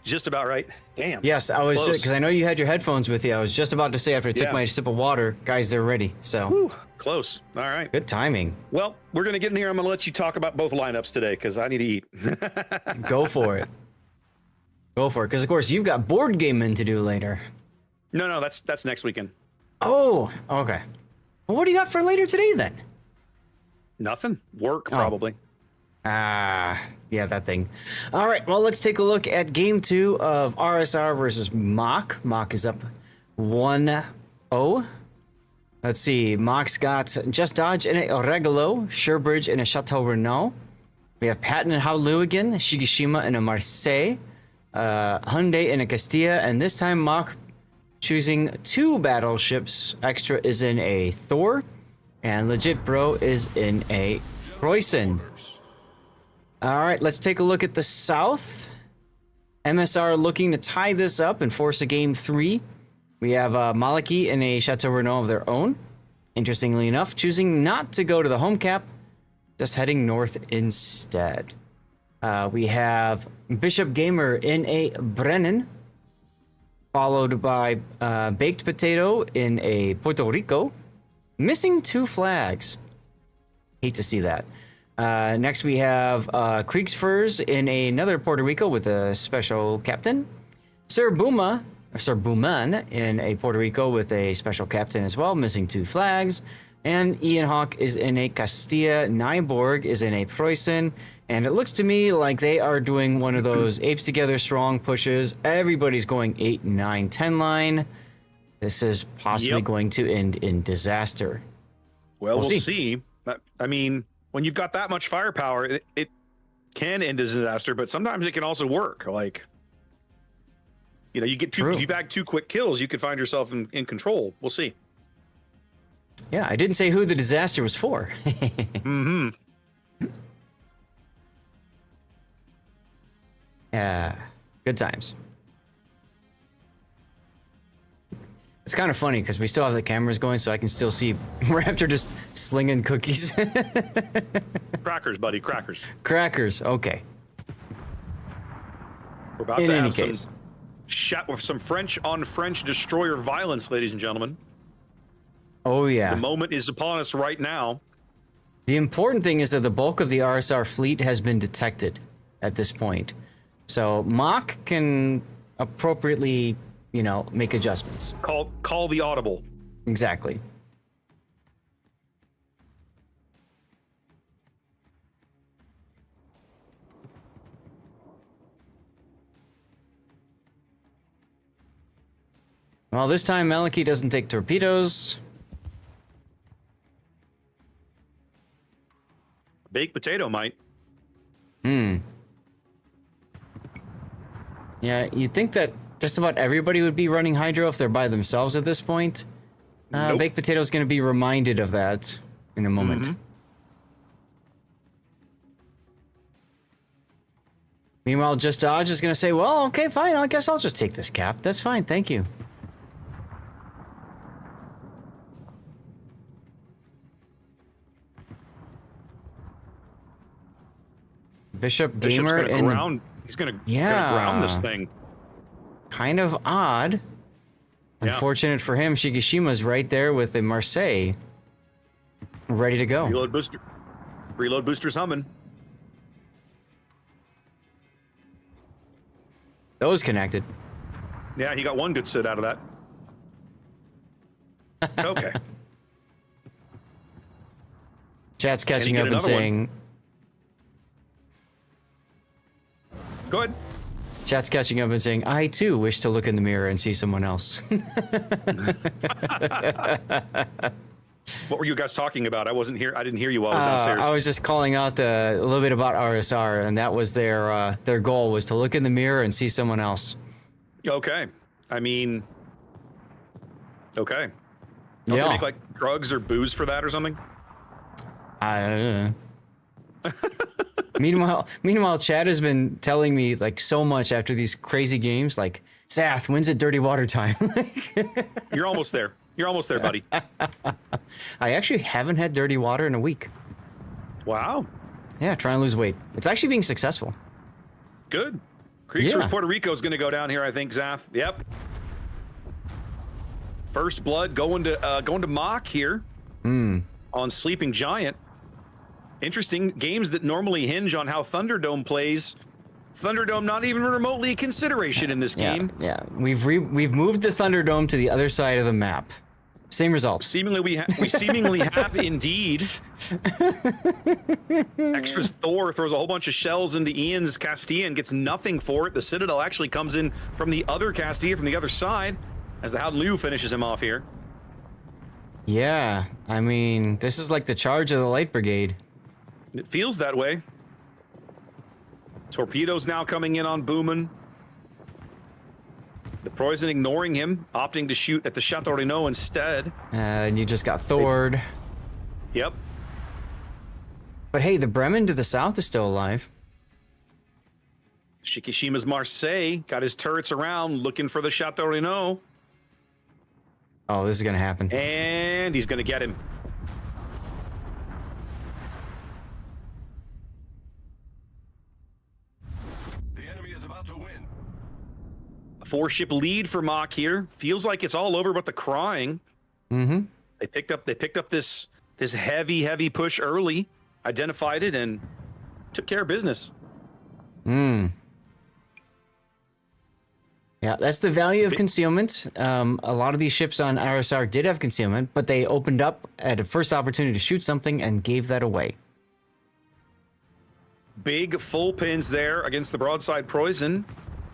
just about right. Damn. Yes, I was, because I know you had your headphones with you. I was just about to say after I took my sip of water, guys, they're ready. So whew, close. All right. Good timing. Well, we're gonna get in here. I'm gonna let you talk about both lineups today because I need to eat. Go for it. Go for it, because of course you've got board gaming to do later. No, that's next weekend. Oh, okay. Well, what do you got for later today then? Nothing. Work probably. Yeah, that thing. All right, well, let's take a look at Game 2 of RSR versus Mock. Mock is up 1-0. Let's see, Mock's got Just Dodge in a Regalo, Sherbridge in a Chateau Renault. We have Patton and Haoluigan, Shigishima in a Marseille, Hyundai in a Castilla, and this time Mock choosing 2 battleships. Extra is in a Thor, and Legit Bro is in a Preußen. All right, let's take a look at the South. MSR looking to tie this up and force a Game 3. We have Maliki in a Chateau Renault of their own. Interestingly enough, choosing not to go to the home cap, just heading north instead. We have Bishop Gamer in a Brennan, followed by Baked Potato in a Puerto Rico. Missing 2 flags. Hate to see that. Next we have Kriegsfurs in another Puerto Rico with a special captain. Sir Booman in a Puerto Rico with a special captain as well, missing 2 flags. And Ian Hawk is in a Castilla, Nyborg is in a Preußen, and it looks to me like they are doing one of those apes together strong pushes. Everybody's going 8, 9, 10 line. This is possibly going to end in disaster. Well, we'll see. I mean, when you've got that much firepower, it can end as a disaster, but sometimes it can also work. Like, you know, if you bag 2 quick kills, you could find yourself in control. We'll see. Yeah, I didn't say who the disaster was for. Mm-hmm. Yeah, good times. It's kind of funny because we still have the cameras going, so I can still see Raptor just slinging cookies. Crackers, buddy, crackers. Crackers, okay. We're about to have some French on French destroyer violence, ladies and gentlemen. Oh yeah. The moment is upon us right now. The important thing is that the bulk of the RSR fleet has been detected at this point. So Mock can appropriately, you know, make adjustments. Call the audible. Exactly. Well, this time Maliki doesn't take torpedoes. Baked potato might. Yeah, you'd think that just about everybody would be running Hydro if they're by themselves at this point. Nope. Baked Potato's going to be reminded of that in a moment. Meanwhile, Just Dodge is going to say, well, okay, fine, I guess I'll just take this cap. That's fine, thank you. Bishop Gamer gonna in ground. He's gonna Yeah. ground this thing. kind of odd. Yeah. Unfortunate for him, Shikishima's right there with the Marseille. Ready to go. Reload booster. Reload booster's humming. Those connected. Yeah, he got one good sit out of that. Okay. Chat's Can catching he up get and another one? saying, Go ahead. Chat's catching up and saying, I too wish to look in the mirror and see someone else. What were you guys talking about? I wasn't here. I didn't hear you while I was downstairs. I was just calling out a little bit about RSR, and that was their goal, was to look in the mirror and see someone else. Okay. I mean, okay. Don't Yeah. they make like drugs or booze for that or something? Meanwhile, Chad has been telling me like so much after these crazy games, like, Zath, when's it dirty water time? You're almost there. You're almost there, buddy. I actually haven't had dirty water in a week. Wow. Yeah, trying to lose weight. It's actually being successful. Good. Creeks Yeah. vs. Puerto Rico is going to go down here, I think, Zath. Yep. First blood going to Mock here on Sleeping Giant. Interesting games that normally hinge on how Thunderdome plays. Thunderdome not even remotely a consideration in this game. Yeah. We've moved the Thunderdome to the other side of the map. Same results. Seemingly we seemingly have indeed. Extras Thor throws a whole bunch of shells into Ian's Castilla and gets nothing for it. The Citadel actually comes in from the other Castilla from the other side as the Howden Liu finishes him off here. Yeah, I mean, this is like the charge of the Light Brigade. It feels that way. Torpedoes now coming in on Boomin. The Poison ignoring him, opting to shoot at the Chateau Renault instead. And you just got Thord. Yep. But hey, the Bremen to the south is still alive. Shikishima's Marseille got his turrets around looking for the Chateau Renault. Oh, this is gonna happen. And he's going to get him. The enemy is about to win. A 4-ship lead for Mach here. Feels like it's all over but the crying. Mm-hmm. They picked up this heavy push early, identified it, and took care of business. Yeah, that's the value of concealment. A lot of these ships on RSR did have concealment, but they opened up at a first opportunity to shoot something and gave that away. Big full pins there against the broadside Poison.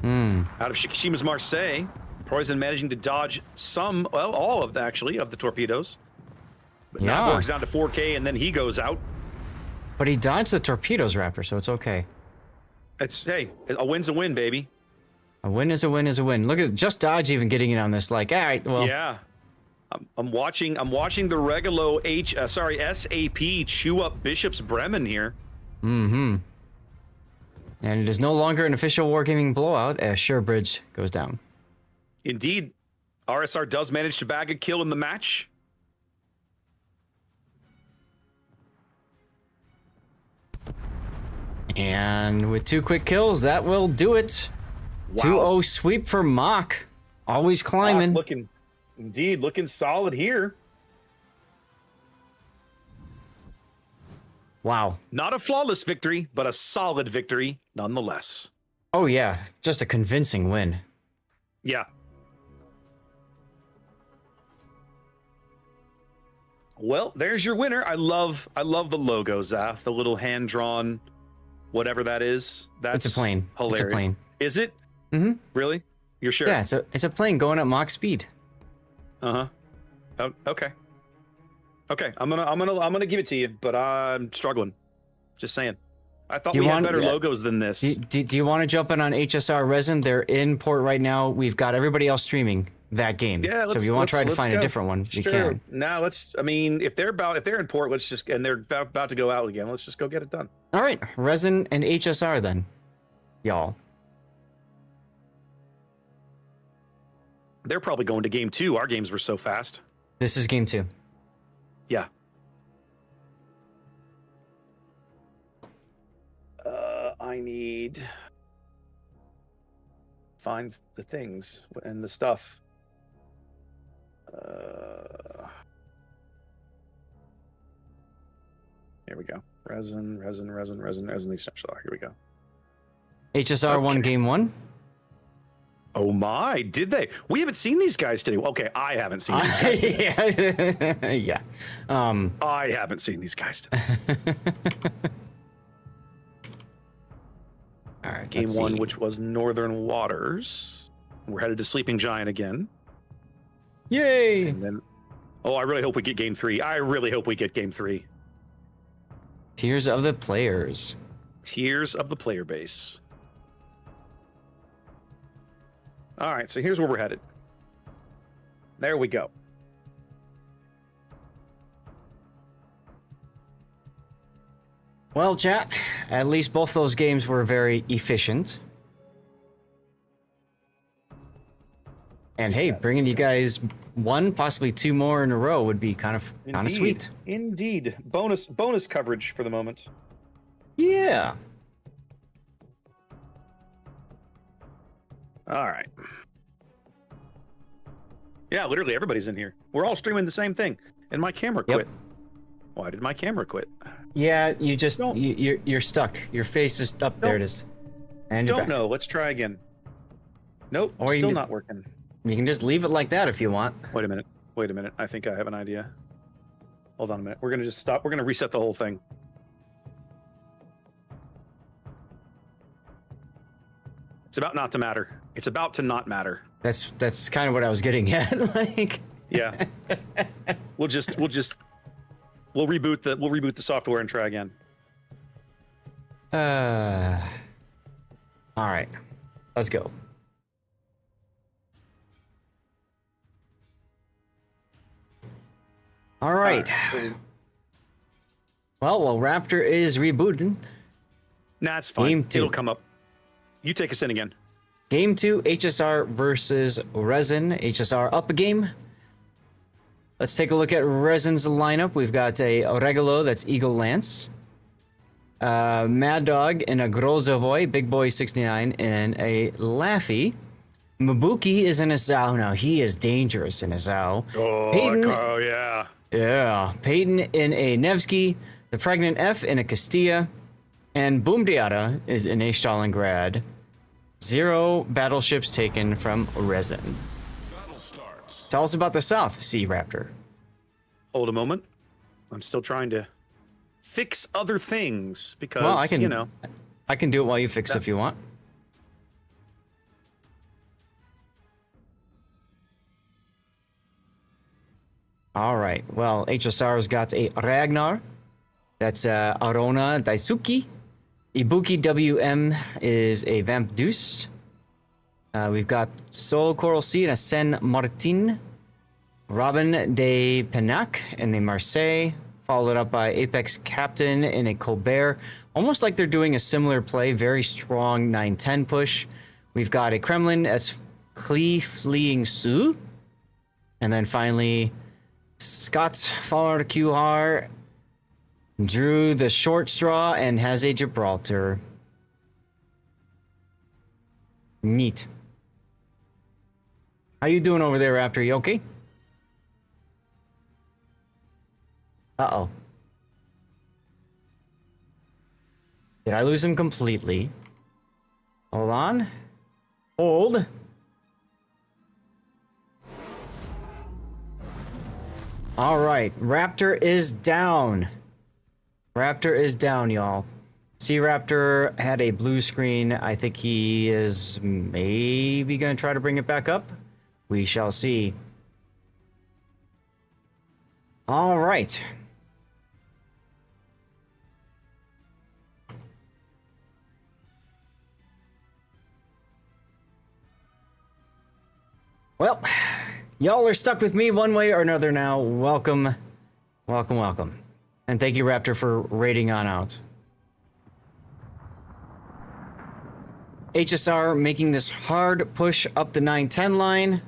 Out of Shikishima's Marseille. Poison managing to dodge some, well, all of the, actually, of the torpedoes. But now Yeah. works down to 4K, and then he goes out. But he dodged the torpedoes, Rapper, so it's okay. It's, hey, a win's a win, baby. A win is a win is a win. Look at Just Dodge even getting in on this. Like, all right, well, Yeah. I'm watching the Regalo SAP chew up Bishop's Bremen here. and it is no longer an official wargaming blowout as Surebridge goes down. Indeed, RSR does manage to bag a kill in the match. And with 2 quick kills, that will do it. Wow. 2-0 sweep for Mach. Always climbing. Looking solid here. Wow. Not a flawless victory, but a solid victory nonetheless. Oh yeah, just a convincing win. Yeah. Well, there's your winner. I love the logo, Zath. The little hand-drawn, whatever that is. That's It's a plane. Hilarious. It's a plane. Is it? Mm-hmm. Really? You're sure? Yeah, it's a plane going at Mach speed. Uh-huh. Oh, okay. Okay, I'm gonna give it to you, but I'm struggling Just saying. I thought Do you we had want- better logos than this. Do you want to jump in on HSR Resin? They're in port right now. We've got everybody else streaming that game. Yeah, so if you want to try to let's find go. a different one, you Sure. can. Now let's. I mean, if they're in port, let's just and they're about to go out again. Let's just go get it done. All right, Resin and HSR then, y'all. They're probably going to game 2. Our games were so fast. This is game 2. Yeah. I need find the things and the stuff. Here we go. Resin. Essential. Here we go. HSR won Okay. game 1. Oh my! Did they? We haven't seen these guys today. Okay, I haven't seen these guys today. yeah. I haven't seen these guys today. All right. Game let's 1, see. which was Northern Waters. We're headed to Sleeping Giant again. Yay! And then, oh, I really hope we get game 3. I really hope we get game 3. Tears of the Players. Tears of the player base. All right, so here's where we're headed. There we go. Well, chat, at least both those games were very efficient. And hey, bringing you guys 1, possibly 2 more in a row would be kind of sweet. Indeed. Bonus coverage for the moment. Yeah. All right. Yeah, literally everybody's in here. We're all streaming the same thing. And my camera Yep. quit. Why did my camera quit? Yeah, you just Don't- you're stuck. Your face is up. There it is. And you're Don't back. know. Let's try again. Nope, Or you still can- not working. You can just leave it like that if you want. Wait a minute. I think I have an idea. Hold on a minute. We're going to just stop. We're going to reset the whole thing. It's about not to matter. It's about to not matter. That's kind of what I was getting at. Like, Yeah. we'll reboot the software and try again. all right, let's go. All right. Well, Raptor is rebooting. Nah, it's fine. Game 2. It'll come up. You take us in again. Game 2, HSR versus Resin. HSR up a game. Let's take a look at Resin's lineup. We've got a Regalo, that's Eagle Lance. Mad Dog in a Grozavoy, Big Boy 69 in a Laffy. Mabuki is in a Zao. Now, he is dangerous in a Zao. Peyton, Oh, yeah. yeah. Peyton in a Nevsky. The Pregnant F in a Castilla. And Boomdiata is in a Stalingrad. 0 battleships taken from Resin. Battle starts. Tell us about the South, Sea Raptor. Hold a moment. I'm still trying to fix other things because, Well, I can, you know. I can do it while you fix if you want. All right. Well, HSR's got a Ragnar. That's Arona Daisuke. Ibuki WM is a Vamp Deuce. We've got Sol Coral Sea and a Sen Martin. Robin de Penac in a Marseille. Followed up by Apex Captain in a Colbert. Almost like they're doing a similar play. Very strong 9-10 push. We've got a Kremlin as Klee Fleeing Su. And then finally, Scott's Farquhar drew the short straw and has a Gibraltar. Neat. How you doing over there, Raptor? You okay? Uh-oh. Did I lose him completely? Hold on. Hold. All right, Raptor is down. Raptor is down, y'all. Sea Raptor had a blue screen. I think he is maybe going to try to bring it back up. We shall see. All right. Well, y'all are stuck with me one way or another now. Welcome, welcome, welcome. And thank you, Raptor, for raiding on out. HSR making this hard push up the 910 line.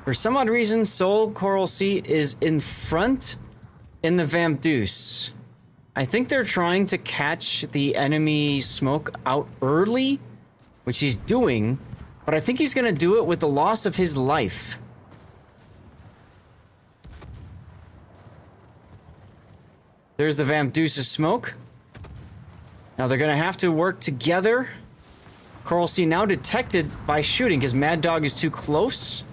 For some odd reason, Soul Coral Sea is in front in the Vamp Deuce. I think they're trying to catch the enemy smoke out early, which he's doing, but I think he's going to do it with the loss of his life. There's the Vamp Deuce's smoke. Now they're going to have to work together. Coral Sea now detected by shooting because Mad Dog is too close.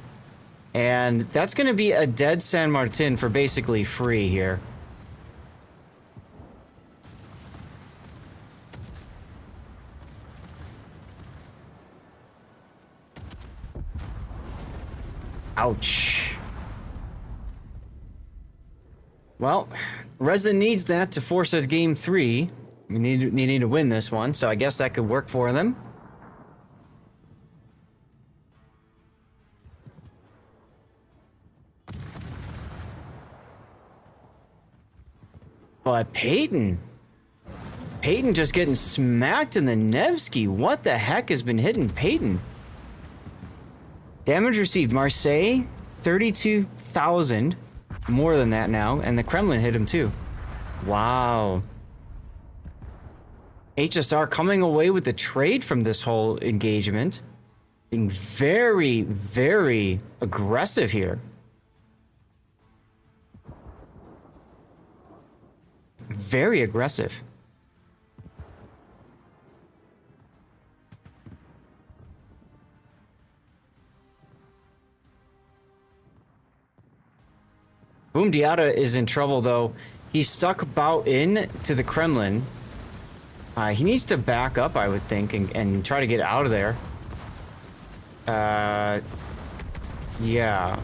And that's going to be a dead San Martin for basically free here. Ouch. Well, Resin needs that to force a game 3. We need to win this one, so I guess that could work for them. But Peyton just getting smacked in the Nevsky. What the heck has been hitting Peyton? Damage received, Marseille, 32,000. More than that now, and the Kremlin hit him too. Wow. HSR coming away with the trade from this whole engagement. Being very, very aggressive here. Very aggressive. Boom Diata is in trouble though. He's stuck about in to the Kremlin. He needs to back up, I would think, and try to get out of there. Yeah.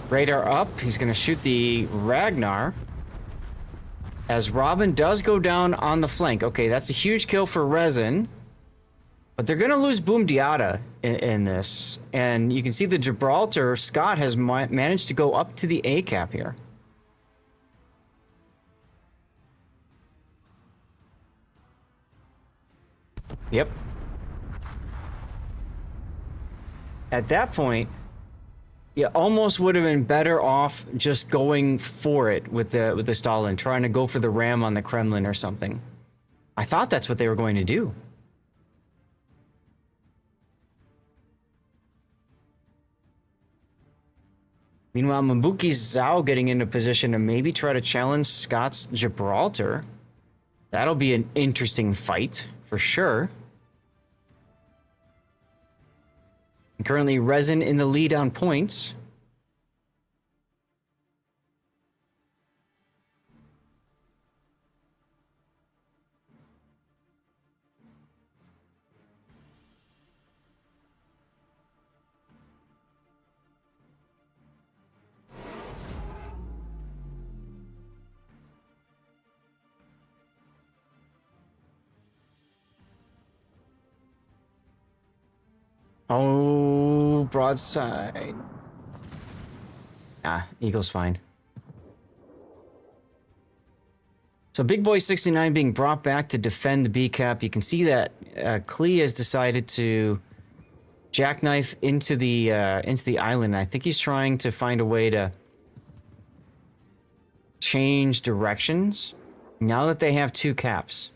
Radar up. He's gonna shoot the Ragnar. As Robin does go down on the flank. Okay, that's a huge kill for Resin. But they're gonna lose Boom Diata in this. And you can see the Gibraltar, Scott has managed to go up to the A cap here. Yep. At that point, you almost would have been better off just going for it with the Stalin, trying to go for the ram on the Kremlin or something. I thought that's what they were going to do. Meanwhile, Mabuki Zhao getting into position to maybe try to challenge Scott's Gibraltar. That'll be an interesting fight, for sure. And currently, Resin in the lead on points. Oh, broadside. Ah, Eagle's fine. So Big Boy 69 being brought back to defend the B cap. You can see that Klee has decided to jackknife into the island. I think he's trying to find a way to change directions now that they have 2 caps.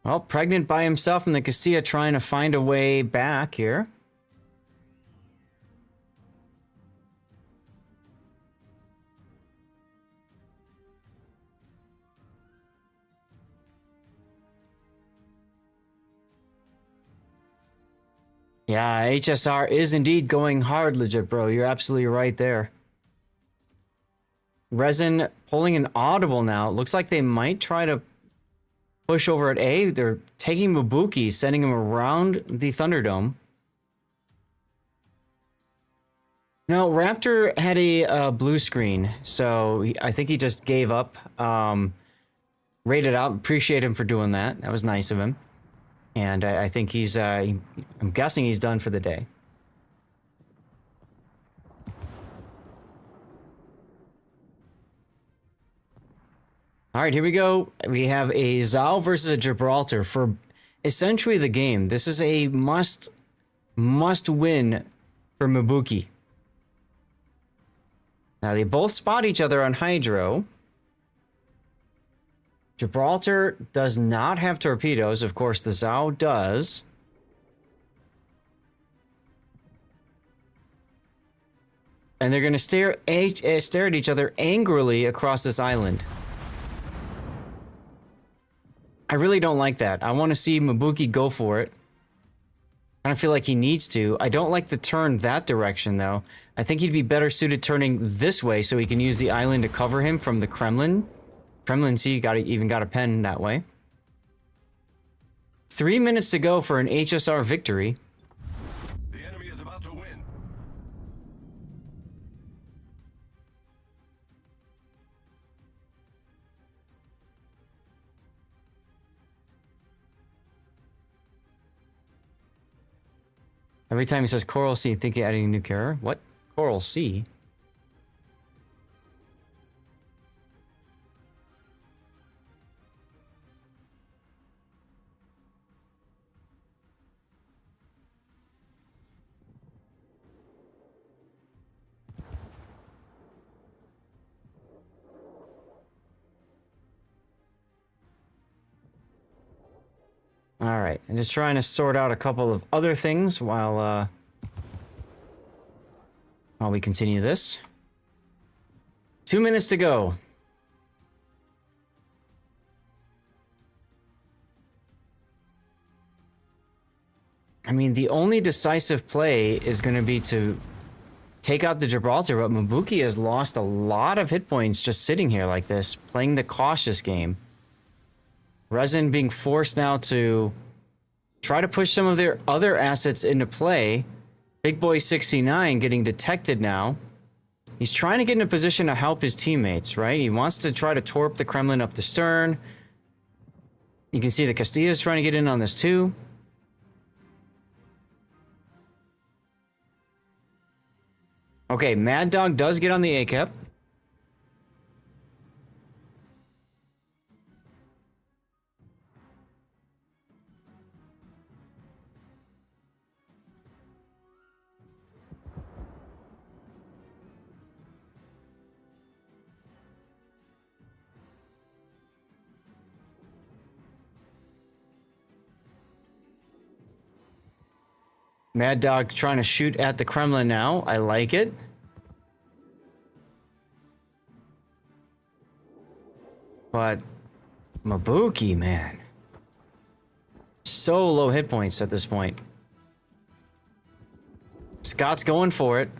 Well, pregnant by himself in the Castilla, trying to find a way back here. Yeah, HSR is indeed going hard, legit, bro. You're absolutely right there. Resin pulling an audible now. Looks like they might try to push over at A. They're taking Mabuki, sending him around the Thunderdome. No, Raptor had a blue screen, so I think he just gave up. Rated out. Appreciate him for doing that. That was nice of him. And I think he's, I'm guessing he's done for the day. All right, here we go. We have a Zao versus a Gibraltar for essentially the game. This is a must win for Mabuki. Now, they both spot each other on Hydro. Gibraltar does not have torpedoes. Of course, the Zao does. And they're going to stare at each other angrily across this island. I really don't like that. I want to see Mabuki go for it. I don't feel like he needs to. I don't like the turn that direction, though. I think he'd be better suited turning this way so he can use the island to cover him from the Kremlin. Kremlin, see, even got a pen that way. 3 minutes to go for an HSR victory. The enemy is about to win. Every time he says Coral Sea, think of adding a new carrier. What? Coral Sea? All right, I'm just trying to sort out a couple of other things while we continue this. 2 minutes to go. I mean, the only decisive play is going to be to take out the Gibraltar, but Mabuki has lost a lot of hit points just sitting here like this, playing the cautious game. Resin being forced now to try to push some of their other assets into play. Big Boy 69 getting detected now. He's trying to get in a position to help his teammates, right? He wants to try to torp the Kremlin up the stern. You can see the Castilla's trying to get in on this too. Okay, Mad Dog does get on the A-cap. Mad Dog trying to shoot at the Kremlin now. I like it. But Mabuki, man. So low hit points at this point. Scott's going for it.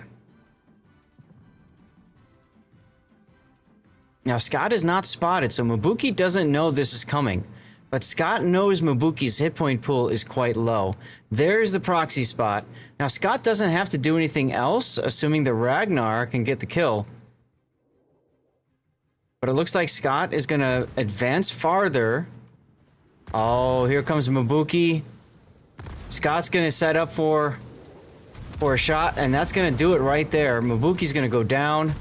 Now, Scott is not spotted, so Mabuki doesn't know this is coming. But Scott knows Mabuki's hit point pool is quite low. There's the proxy spot. Now, Scott doesn't have to do anything else, assuming the Ragnar can get the kill. But it looks like Scott is going to advance farther. Oh, here comes Mabuki. Scott's going to set up for a shot, and that's going to do it right there. Mabuki's going to go down.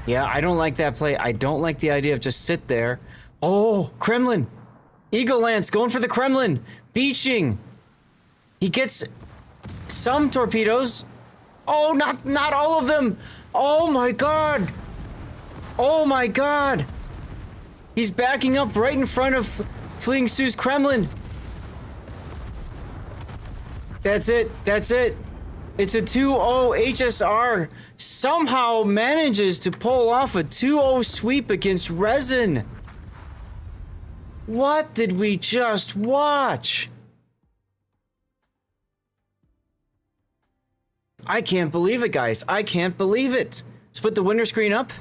Yeah, I don't like that play. I don't like the idea of just sit there. Oh, Kremlin. Eagle Lance going for the Kremlin. Beaching. He gets some torpedoes. Oh, not all of them. Oh my god. Oh my god. He's backing up right in front of Fleeing Sue's Kremlin. That's it. That's it. It's a 2-0 HSR. Somehow manages to pull off a 2-0 sweep against Resin. What did we just watch? I can't believe it, guys. I can't believe it. Let's put the winter screen up.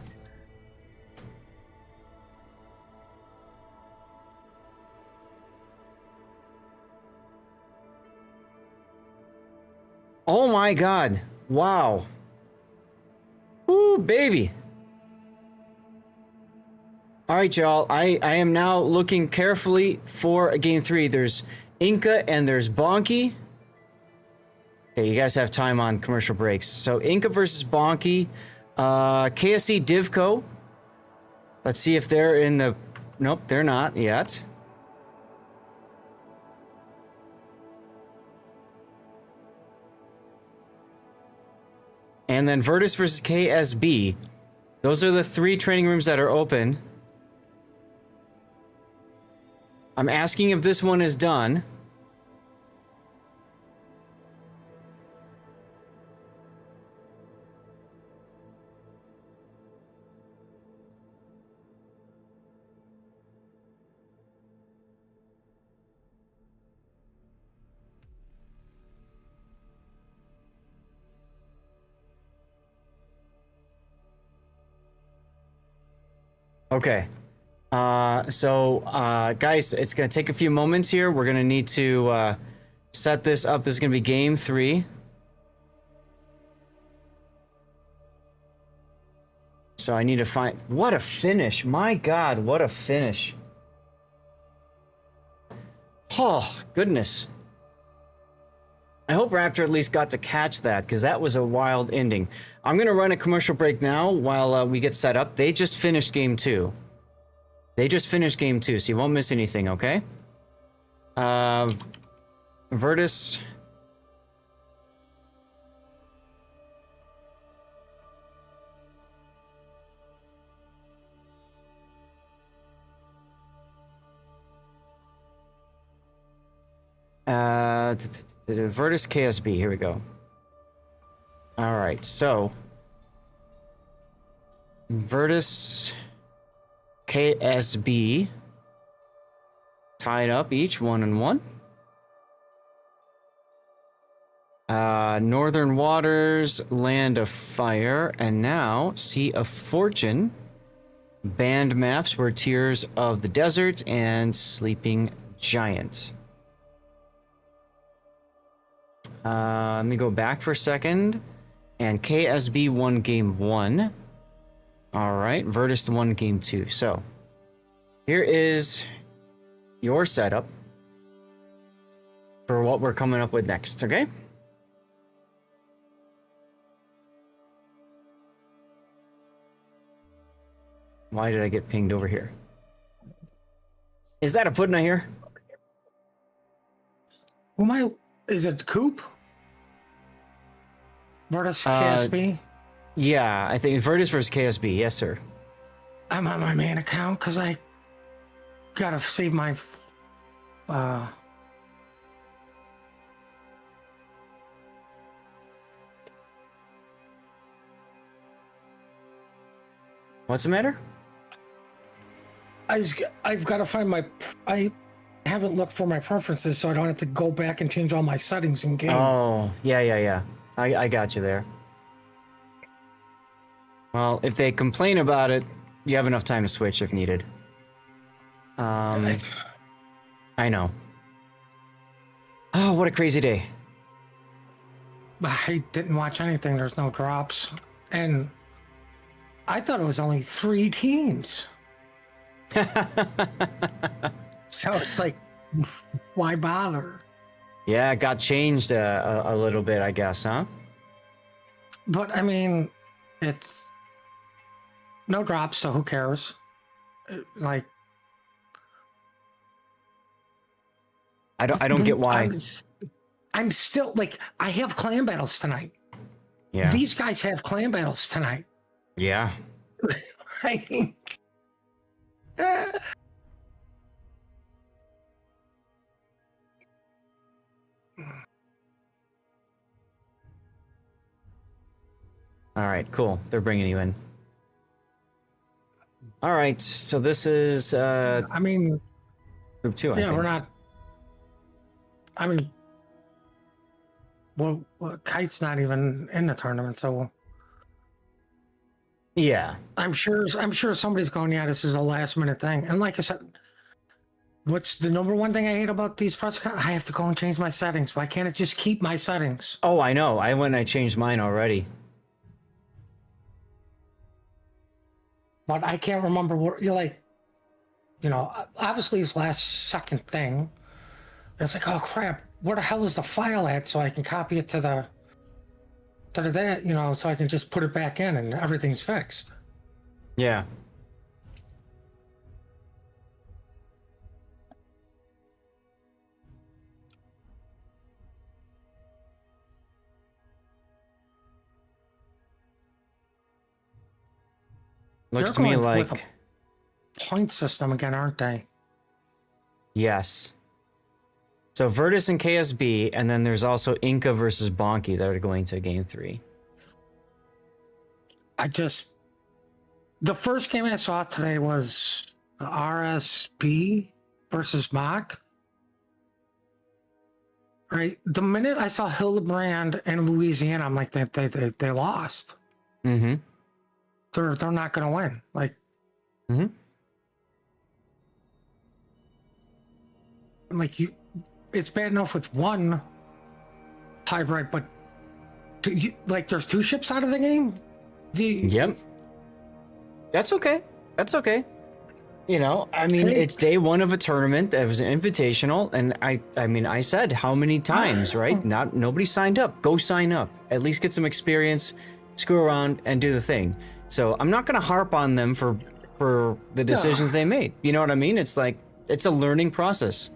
Oh my god. Wow. Ooh, baby. All right, y'all. I am now looking carefully for game 3. There's Inca and there's Bonky. Okay, you guys have time on commercial breaks. So Inca versus Bonky. KSC Divco. Let's see if they're in the... Nope, they're not yet. And then Virtus versus KSB. Those are the 3 training rooms that are open. I'm asking if this one is done. Okay. Guys, it's going to take a few moments here. We're going to need to set this up. This is going to be game 3. So I need to find... What a finish. My God, what a finish. Oh, goodness. I hope Raptor at least got to catch that, because that was a wild ending. I'm going to run a commercial break now while we get set up. They just finished game 2. They just finished game 2, so you won't miss anything, okay? Virtus. Virtus KSB, here we go. All right, so Virtus KSB tied up each 1-1. Northern Waters, Land of Fire, and now Sea of Fortune. Band maps were Tears of the Desert and Sleeping Giant. Let me go back for a second. And KSB won game 1. All right, Virtus won game 2. So, here is your setup for what we're coming up with next, okay? Why did I get pinged over here? Is that a pudding I hear? Who am I? Is it Coop? Virtus KSB? Yeah, I think Virtus versus KSB. Yes, sir. I'm on my main account because I gotta save my. What's the matter? I've got to find my. I haven't looked for my preferences, so I don't have to go back and change all my settings in game. Oh, yeah. I got you there. Well, if they complain about it, you have enough time to switch if needed. I know. Oh, what a crazy day. I didn't watch anything. There's no drops, and I thought it was only 3 teams. So it's like, why bother? Yeah, it got changed a little bit, I guess, huh? But I mean, it's no drops, so who cares? Like, I don't get why. I'm still like, I have clan battles tonight. Yeah. These guys have clan battles tonight. Yeah. I think. All right, cool. They're bringing you in. All right, so this is I mean, Group 2, I Yeah, think. we're not. I mean, well, Kite's not even in the tournament, so Yeah. I'm sure somebody's going, yeah, this is a last minute thing. And like I said, what's the number one thing I hate about these press con? I have to go and change my settings. Why can't it just keep my settings? Oh, I know. I went and I changed mine already. But I can't remember what you're like. You know, obviously his last second thing. It's like, oh crap, where the hell is the file at so I can copy it to that, you know, so I can just put it back in and everything's fixed. Yeah. Looks to They're me going like... with a point system again, aren't they? Yes. So Virtus and KSB, and then there's also Inca versus Bonky that are going to game 3. The first game I saw today was RSB versus Mock. Right? The minute I saw Hildebrand and Louisiana, I'm like, they lost. Mm-hmm. They're not going to win. Like, Mm-hmm. I'm like, it's bad enough with one hybrid, but there's 2 ships out of the game? Yep. That's okay. That's okay. You know, I mean, Hey. it's day 1 of a tournament that was an invitational, and I mean, I said how many times, right? Nobody signed up. Go sign up. At least get some experience, screw around, and do the thing. So I'm not going to harp on them for the decisions they made. You know what I mean? It's like, it's a learning process,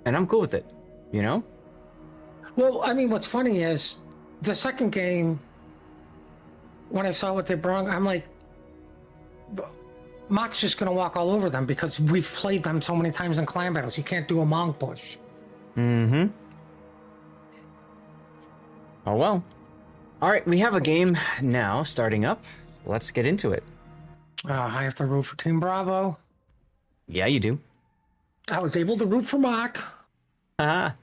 and I'm cool with it, you know? Well, I mean, what's funny is the second game, when I saw what they brought, I'm like, Mock's just going to walk all over them because we've played them so many times in clan battles. You can't do a monk push. Mm-hmm. Oh, well. All right, we have a game now starting up. Let's get into it. I have to root for Team Bravo. Yeah, you do. I was able to root for Mock. All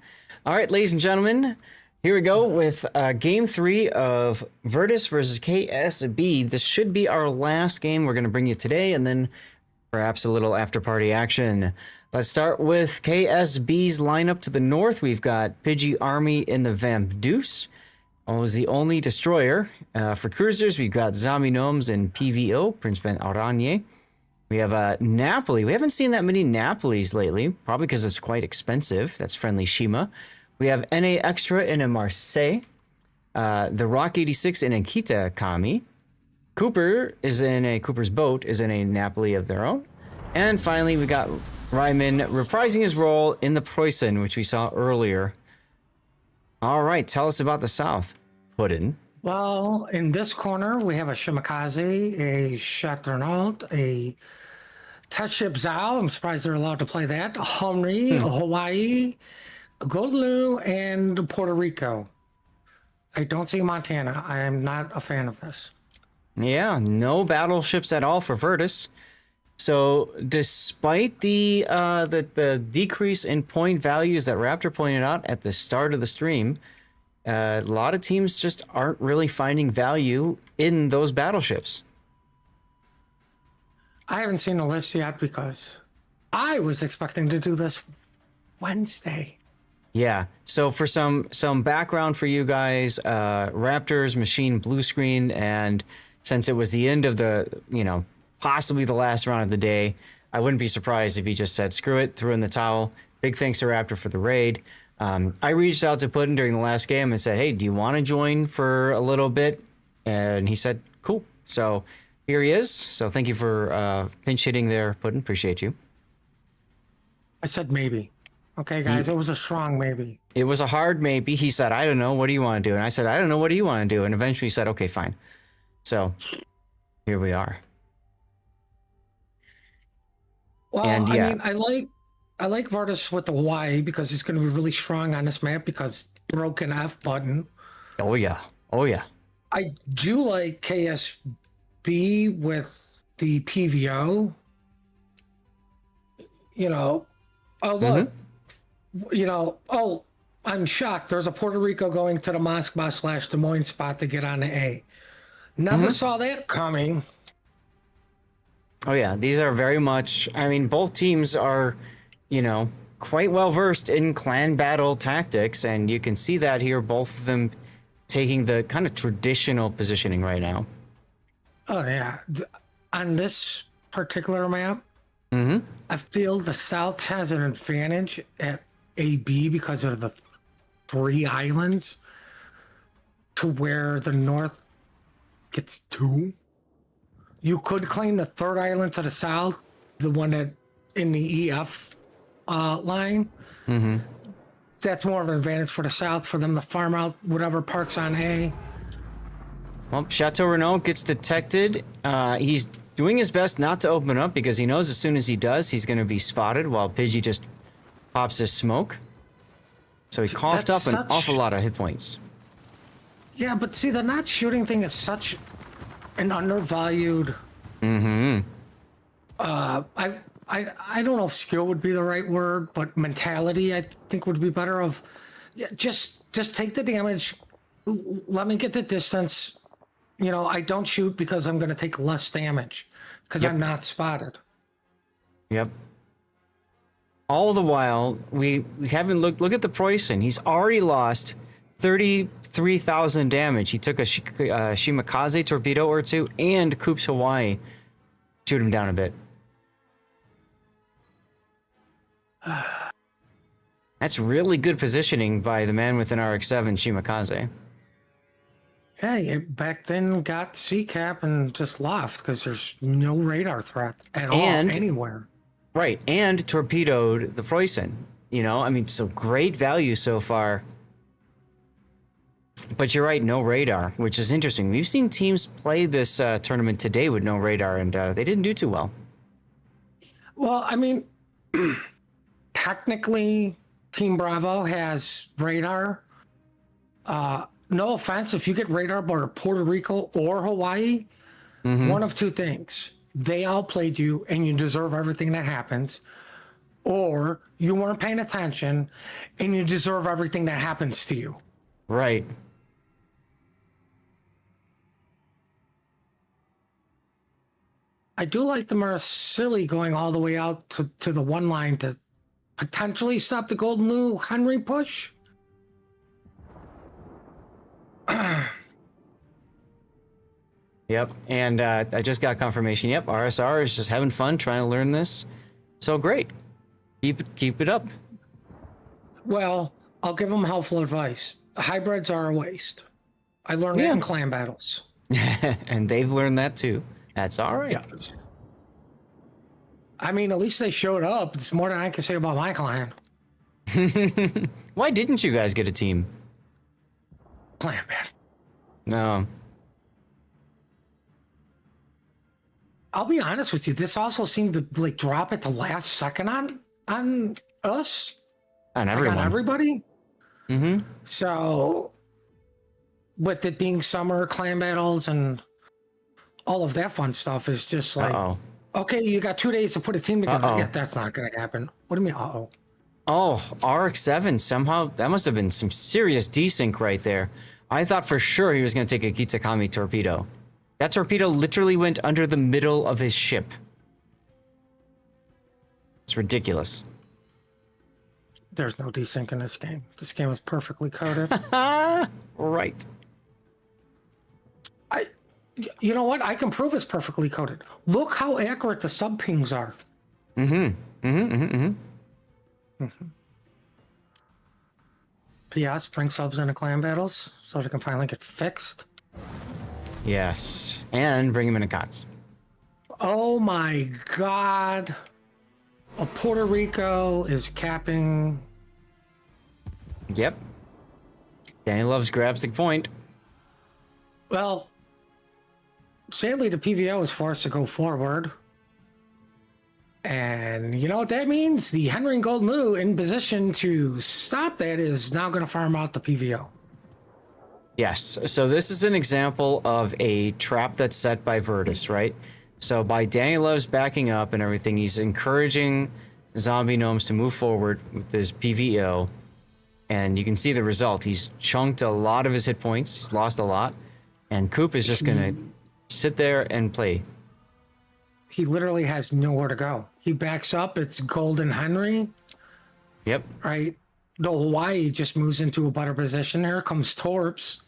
right, ladies and gentlemen, here we go with game 3 of Virtus versus KSB. This should be our last game we're going to bring you today, and then perhaps a little after-party action. Let's start with KSB's lineup to the north. We've got Pidgey Army in the Vamp Deuce. Was the only destroyer. For cruisers, we've got Zombie Gnomes and PVO, Prince Ben Aranye. We have Napoli. We haven't seen that many Napolis lately, probably because it's quite expensive. That's friendly Shima. We have NA Extra in a Marseille. The Rock 86 in a Kita Kami. Cooper's Boat is in a Napoli of their own. And finally, we got Ryman reprising his role in the Preußen, which we saw earlier. All right, tell us about the South. Puddin'. Well, in this corner, we have a Shimakaze, a Chateauneuf, a Test Ship Zao. I'm surprised they're allowed to play that. A Humri, a Hawaii, a Goldenlu, and Puerto Rico. I don't see Montana. I am not a fan of this. Yeah, no battleships at all for Virtus. So, despite the decrease in point values that Raptor pointed out at the start of the stream, a lot of teams just aren't really finding value in those battleships. I haven't seen the list yet because I was expecting to do this Wednesday. Yeah. So for some background for you guys, Raptors machine blue screen, and since it was the end of the, possibly the last round of the day, I wouldn't be surprised if he just said, screw it, threw in the towel. Big thanks to Raptor for the raid. I reached out to Puddin during the last game and said, hey, do you want to join for a little bit? And he said, cool. So here he is. So thank you for pinch hitting there, Puddin. Appreciate you. I said maybe. Okay, guys, it was a strong maybe. It was a hard maybe. He said, I don't know. What do you want to do? And I said, I don't know. What do you want to do? And eventually he said, okay, fine. So here we are. Well, And yeah. I mean, I like Virtus with the Y because it's going to be really strong on this map because broken F button. Oh, yeah. Oh, yeah. I do like KSB with the PVO. Oh, look. You know, oh, I'm shocked. There's a Puerto Rico going to the Moskva / Des Moines spot to get on the A. Never saw that coming. Oh yeah, these are very much. I mean, both teams are, you know, quite well versed in clan battle tactics, and you can see that here. Both of them taking the kind of traditional positioning right now. Oh yeah, on this particular map, I feel the South has an advantage at AB because of the 3 islands, to where the North gets 2. You could claim the 3rd island to the south, the one that in the EF line. That's more of an advantage for the South, for them to farm out whatever parks on A. Well, Chateau Renault gets detected. He's doing his best not to open up because he knows as soon as he does, he's going to be spotted while Pidgey just pops his smoke. So he coughed up an awful lot of hit points. Yeah, but see, the not shooting thing is such an undervalued. I don't know if skill would be the right word, but mentality I think would be better. Of, yeah, just take the damage. Let me get the distance. You know, I don't shoot because I'm going to take less damage because I'm not spotted. Yep. All the while, we haven't look at the pricing. He's already lost 33,000 damage. He took a Shimakaze torpedo or 2 and Coops Hawaii shoot him down a bit. That's really good positioning by the man with an RX-7 Shimakaze. Hey, back then got C-cap and just left because there's no radar threat at all anywhere. Right, and torpedoed the Preußen. You know, I mean, so great value so far. But you're right, no radar, which is interesting. We've seen teams play this tournament today with no radar, and they didn't do too well. Well, I mean, technically, Team Bravo has radar. No offense, if you get radar by Puerto Rico or Hawaii, one of 2 things. They outplayed you and you deserve everything that happens. Or you weren't paying attention and you deserve everything that happens to you. Right. I do like the Marcilli going all the way out to the 1 line to potentially stop the Golden Lou Henry push. Yep, and I just got confirmation. Yep, RSR is just having fun trying to learn this. So great. Keep it up. Well, I'll give them helpful advice. Hybrids are a waste. I learned that in clan battles. And they've learned that too. That's all right. Yeah. I mean, at least they showed up. It's more than I can say about my clan. Why didn't you guys get a team? Clan battle. No. I'll be honest with you. This also seemed to like drop at the last second on us. On everyone. Like on everybody. So, with it being summer, clan battles, and all of that fun stuff is just like, okay, you got 2 days to put a team together. Yeah, that's not going to happen. What do you mean, Oh, RX-7, somehow, that must have been some serious desync right there. I thought for sure he was going to take a Kitakami torpedo. That torpedo literally went under the middle of his ship. It's ridiculous. There's no desync in this game. This game is perfectly coded. Right. You know what? I can prove it's perfectly coded. Look how accurate the sub pings are. PS, bring subs into clan battles so they can finally get fixed. Yes, and bring him into COTS. Oh my god. Puerto Rico is capping. Yep. Danny Loves grabs the point. Well, sadly, the PVO is forced to go forward. And you know what that means? The Henry and Golden Lou in position to stop that is now going to farm out the PVO. Yes, so this is an example of a trap that's set by Virtus, right? So by Danny Loves backing up and everything, he's encouraging zombie gnomes to move forward with his PVO, and you can see the result. He's chunked a lot of his hit points. He's lost a lot, and Coop is just gonna sit there and play. He literally has nowhere to go. He backs up. It's Golden Henry. Yep. Right. The Hawaii just moves into a better position. Here comes Torps.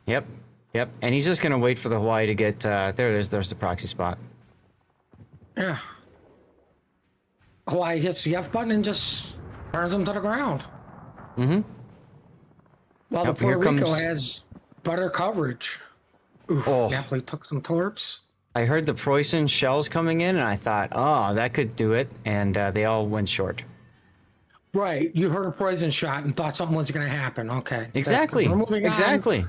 Yep. Yep. And he's just gonna wait for the Hawaii to get. There it is. There's the proxy spot. Yeah. Hawaii hits the F button and just burns him to the ground. Mm-hmm. While Yep, the Puerto here Rico comes- has better coverage. Oof, Oh. Napoli took some Torps. I heard the Preußen shells coming in, and I thought, oh, that could do it, and they all went short. Right. You heard a poison shot and thought something was going to happen. Okay. that's Exactly. good. We're moving on. Exactly.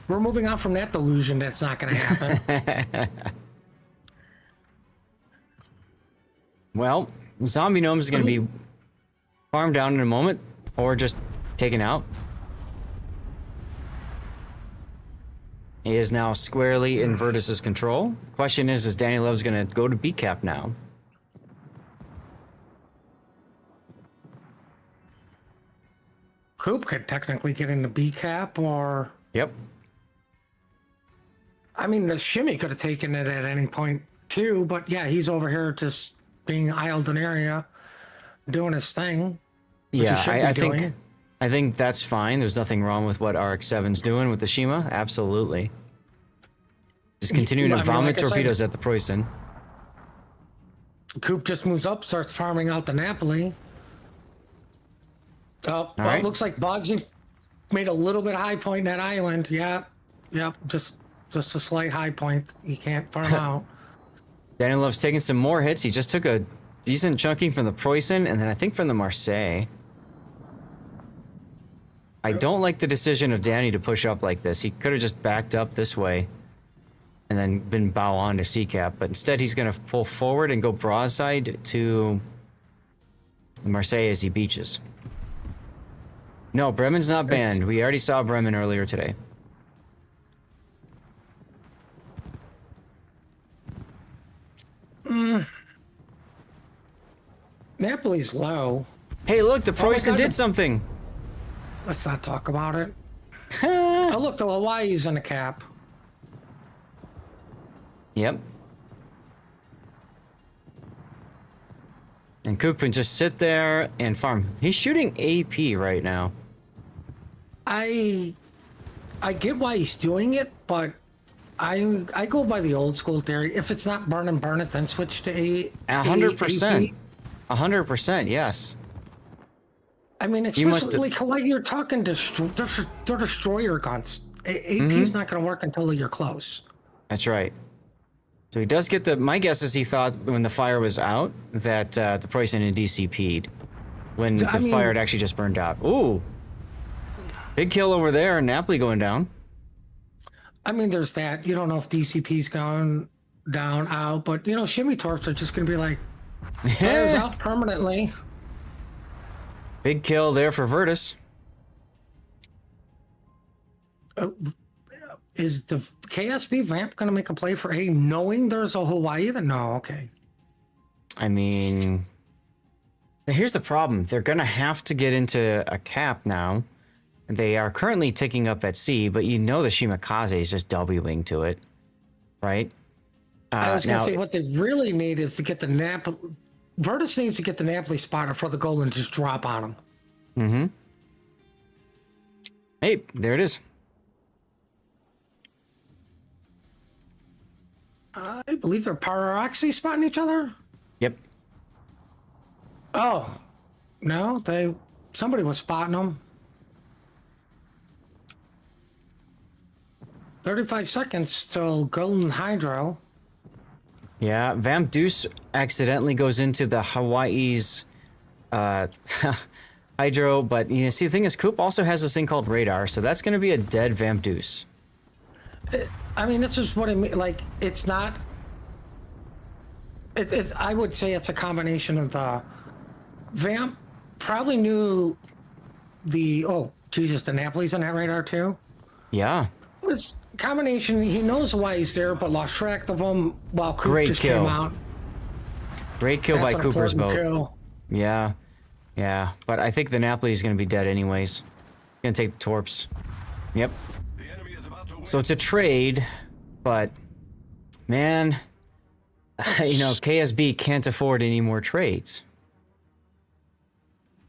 We're moving on from that delusion that's not going to happen. Well, zombie gnomes is going to be farmed down in a moment, or just taken out. He is now squarely in Virtus's control. Question is Danny Love's going to go to B cap now? Coop could technically get into B cap, or Yep. I mean, the Shimmy could have taken it at any point too. But yeah, he's over here just being idled an area, doing his thing. which he Yeah, should be I doing. think I think that's fine. There's nothing wrong with what RX-7's doing with the Shima. Absolutely. Just continuing to I mean, vomit like I said- torpedoes at the Preußen. Coop just moves up, starts farming out the Napoli. Oh, well, right. it looks like Boggsy made a little bit of high point in that island. Yeah, just a slight high point. You can't farm out. Danny Love's taking some more hits. He just took a decent chunking from the Preußen, and then I think from the Marseille. I don't like the decision of Danny to push up like this. He could have just backed up this way and then been bow on to C-cap, but instead he's going to pull forward and go broadside to the Marseille as he beaches. No, Bremen's not banned. We already saw Bremen earlier today. Napoli's low. Hey, look, the my Preußen God. did something. Let's not talk about it. Oh, look, the Hawaii's in the cap. Yep. And Coop can just sit there and farm. He's shooting AP right now. I get why he's doing it, but I go by the old school theory. If it's not burn it, then switch to 100%. 100%, yes. I mean, You must especially like Hawaii, you're talking they're destroyer guns. AP's not going to work until you're close. That's right. So he does get the... My guess is he thought when the fire was out that the Preußen had DCP'd. When the fire had actually just burned out. Ooh. Big kill over there. Napoli going down. I mean, there's that. You don't know if DCP's going down, out, but, you know, Shimmy Torps are just going to be like, fires out permanently. Big kill there for Virtus. Is the KSB Vamp going to make a play for A knowing there's a Hawaii? No, okay. I mean... Here's the problem. They're going to have to get into a cap now. They are currently ticking up at C, but you know the Shimakaze is just Wing to it, right? I was going now- to say what they really need is to get the Napoli. Virtus needs to get the Napoli spotter for the goal and just drop on them. Mm-hmm. Hey, there it is. I believe they're paroxy spotting each other. Yep. Oh, no, somebody was spotting them. 35 seconds till Golden Hydro. Yeah, Vamp Deuce accidentally goes into the Hawaii's Hydro, but you know, see, the thing is, Coop also has this thing called Radar, so that's going to be a dead Vamp Deuce. I mean, this is what I mean. Like, it's not. It's. I would say it's a combination of the Vamp probably knew the. Oh, Jesus, the Napoli's on that radar too. Yeah. It's a combination. He knows why he's there, but lost track of him while Coop Great just kill. came out. Great kill by That's an Cooper's important boat. kill. Yeah. Yeah. But I think the Napoli is going to be dead anyways. Gonna take the torps. Yep. The enemy is about to win. So it's a trade, but man, you know, KSB can't afford any more trades.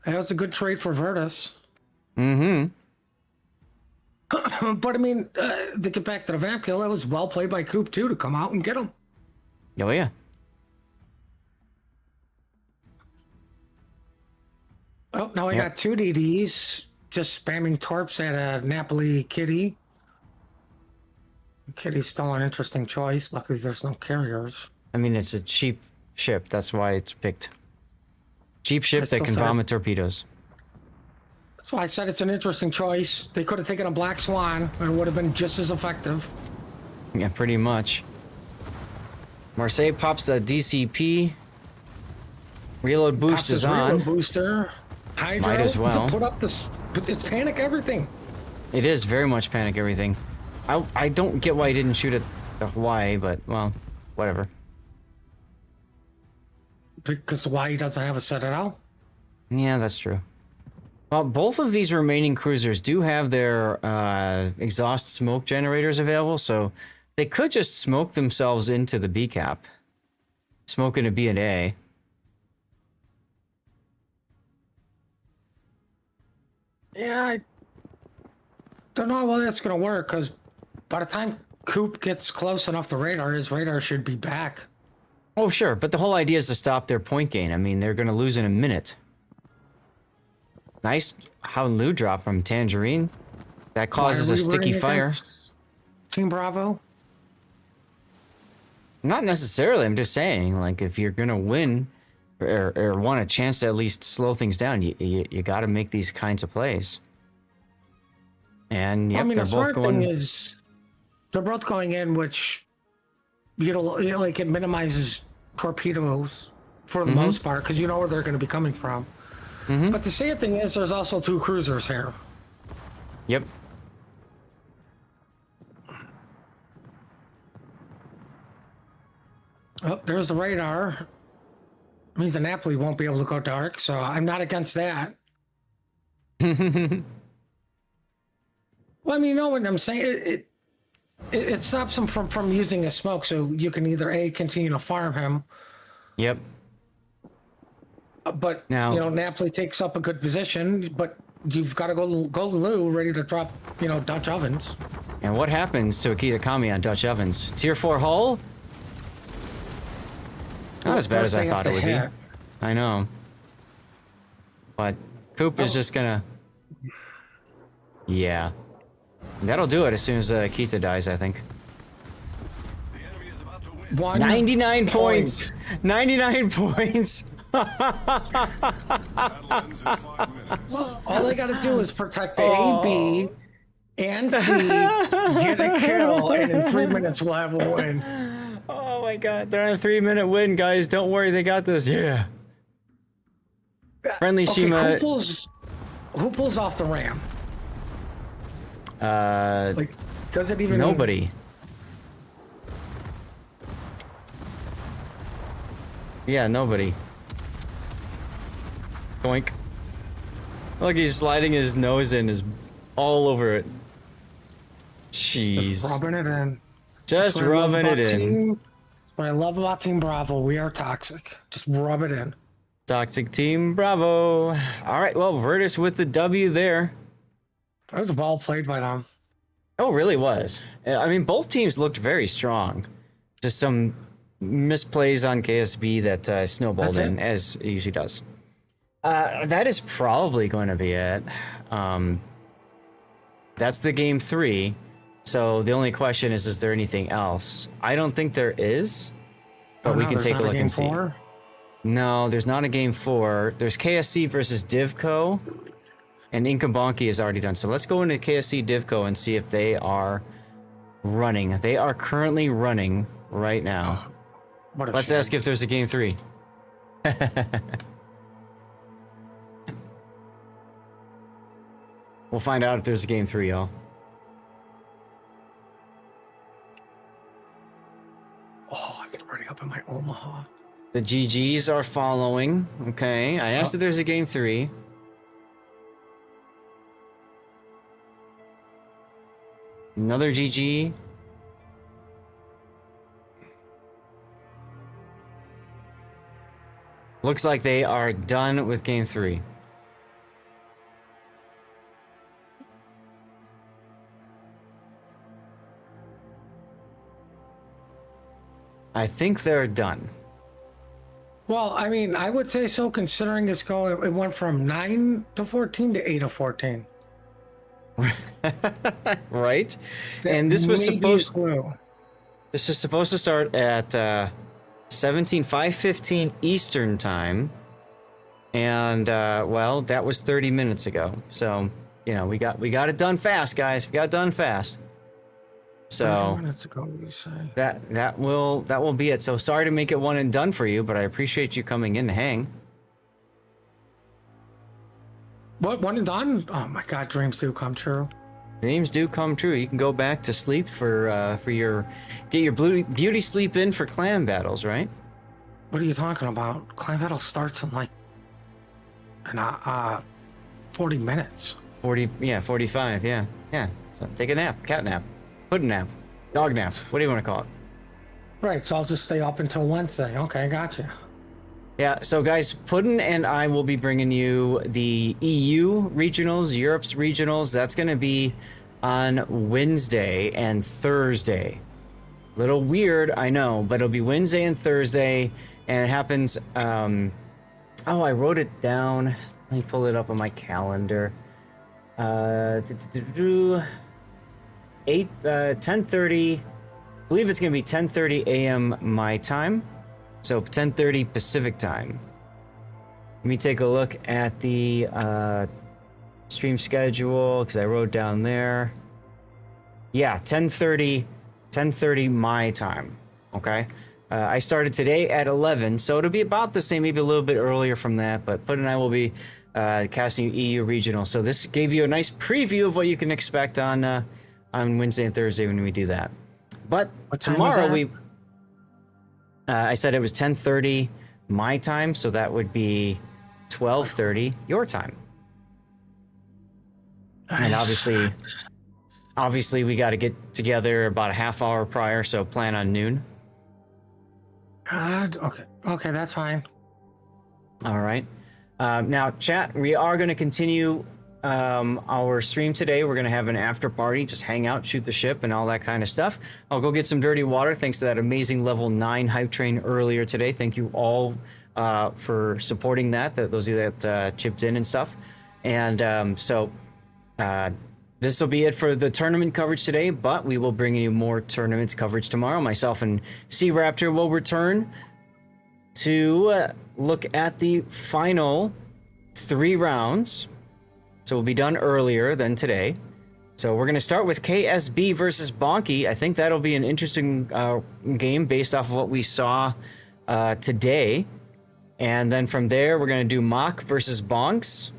That was a good trade for Virtus. Mm-hmm. But I mean, to get back to the Vamp kill, that was well played by Coop too to come out and get him. Oh yeah. Oh, now we got two DDs just spamming torps at a Napoli Kitty. Kitty's still an interesting choice. Luckily, there's no carriers. I mean, it's a cheap ship. That's why it's picked. Cheap ship That's that still can size. vomit torpedoes. That's why I said it's an interesting choice. They could have taken a Black Swan and it would have been just as effective. Yeah, pretty much. Marseille pops the DCP. Reload boost Pops is his reload on. Booster. Hydro Might as well. to put up this. It's panic everything. It is very much panic everything. I don't get why he didn't shoot at the Hawaii, but well, whatever. Because why he doesn't have a Citadel? Yeah, that's true. Well, both of these remaining cruisers do have their exhaust smoke generators available, so they could just smoke themselves into the B cap. Smoke into B and A. Yeah, I don't know how well that's going to work because by the time Coop gets close enough to radar, his radar should be back. Oh, sure, but the whole idea is to stop their point gain. I mean, they're going to lose in a minute. Nice Howlin' Lu drop from Tangerine. That causes Why are a we sticky running fire. against Team Bravo? Not necessarily, I'm just saying, like, if you're going to win or want a chance to at least slow things down, you got to make these kinds of plays. And, yep, I mean, they're the both smart going... thing is they're both going in, which like it minimizes torpedoes for the most part because you know where they're going to be coming from. But the sad thing is, there's also two cruisers here. Yep. Oh, there's the radar. Means the Napoli won't be able to go dark, so I'm not against that. Well, I mean, you know what I'm saying? It stops him from using a smoke, so you can either A, continue to farm him, Yep. but, Now- you know, Napoli takes up a good position, but you've got to go Golden Lou ready to drop, you know, Dutch ovens. And what happens to Akita Kami on Dutch ovens? Tier 4 hull? Not as bad as First I they have thought to it would hit. be. I know. But Coop is just gonna... Yeah. That'll do it as soon as Akita dies, I think. The enemy is about to win. 99 points! 99 points! Battle ends in 5 minutes. All they got to do is protect the A, B, and C, get a kill, and in 3 minutes we'll have a win. Oh my god, they're on a 3-minute win, guys. Don't worry, they got this. Yeah. Friendly Okay, Shima. who pulls off the ram? Like, does it even... Nobody. Yeah, nobody. Boink. Look, he's sliding his nose in, is all over it. Jeez. Rubbing it in. Just That's what I love rubbing it about in. What I love about Team Bravo, we are toxic. Just rub it in. Toxic Team Bravo. All right, well, Virtus with the W there. That was well played by them. Oh, really was. I mean, both teams looked very strong. Just some misplays on KSB that snowballed That's in, it? as it usually does. That is probably going to be it. That's the game 3. So the only question is there anything else? I don't think there is, but we no, can there's take a not look game and see. 4? No, there's not a game 4. There's KSC versus Divco, and Inkabonki is already done. So let's go into KSC Divco and see if they are running. They are currently running right now. What a Let's shame. ask if there's a game 3. We'll find out if there's a game 3, y'all. Oh, I get ready up in my Omaha. The GGs are following. Okay, I asked if there's a game 3. Another GG. Looks like they are done with game 3. I think they're done. Well, I mean, I would say so, considering it went from 9 to 14 to 8 to 14. Right? And this was supposed to start at 5:15 Eastern time. And well, that was 30 minutes ago. So, you know, we got it done fast, guys. We got it done fast. So 30 minutes ago, you say. that will be it. So sorry to make it one and done for you, but I appreciate you coming in to hang. What, one and done? Oh my God, dreams do come true. Dreams do come true. You can go back to sleep get your beauty sleep in for clan battles, right? What are you talking about? Clan battle starts in like 40 minutes. 45, yeah. So take a nap, cat nap, pudding nap, dog nap. What do you want to call it? Right, so I'll just stay up until Wednesday. Okay, gotcha. Yeah, so guys, Puddin and I will be bringing you the EU regionals, Europe's regionals. That's going to be on Wednesday and Thursday. Little weird, I know, but it'll be Wednesday and Thursday, and it happens. Oh, I wrote it down. Let me pull it up on my calendar. 10:30. I believe it's going to be 10:30 a.m. my time. So 10:30 Pacific time. Let me take a look at the stream schedule because I wrote down there. Yeah, 10:30 my time. Okay. I started today at 11, so it'll be about the same, maybe a little bit earlier from that. But Put and I will be casting EU regional. So this gave you a nice preview of what you can expect on Wednesday and Thursday when we do that. But tomorrow I said it was 10:30 my time, so that would be 12:30 your time. And obviously we got to get together about a half hour prior, so plan on noon. Okay, that's fine. All right. Now, chat, we are going to continue our stream today. We're going to have an after party, just hang out, shoot the ship, and all that kind of stuff. I'll go get some dirty water. Thanks to that amazing level 9 hype train earlier today. Thank you all for supporting that. Those of you that chipped in and stuff. And this will be it for the tournament coverage today, but we will bring you more tournaments coverage tomorrow. Myself and Sea Raptor will return to look at the final 3 rounds. So we'll be done earlier than today. So we're going to start with KSB versus Bonky. I think that'll be an interesting game based off of what we saw today. And then from there, we're going to do Mach versus Bonks.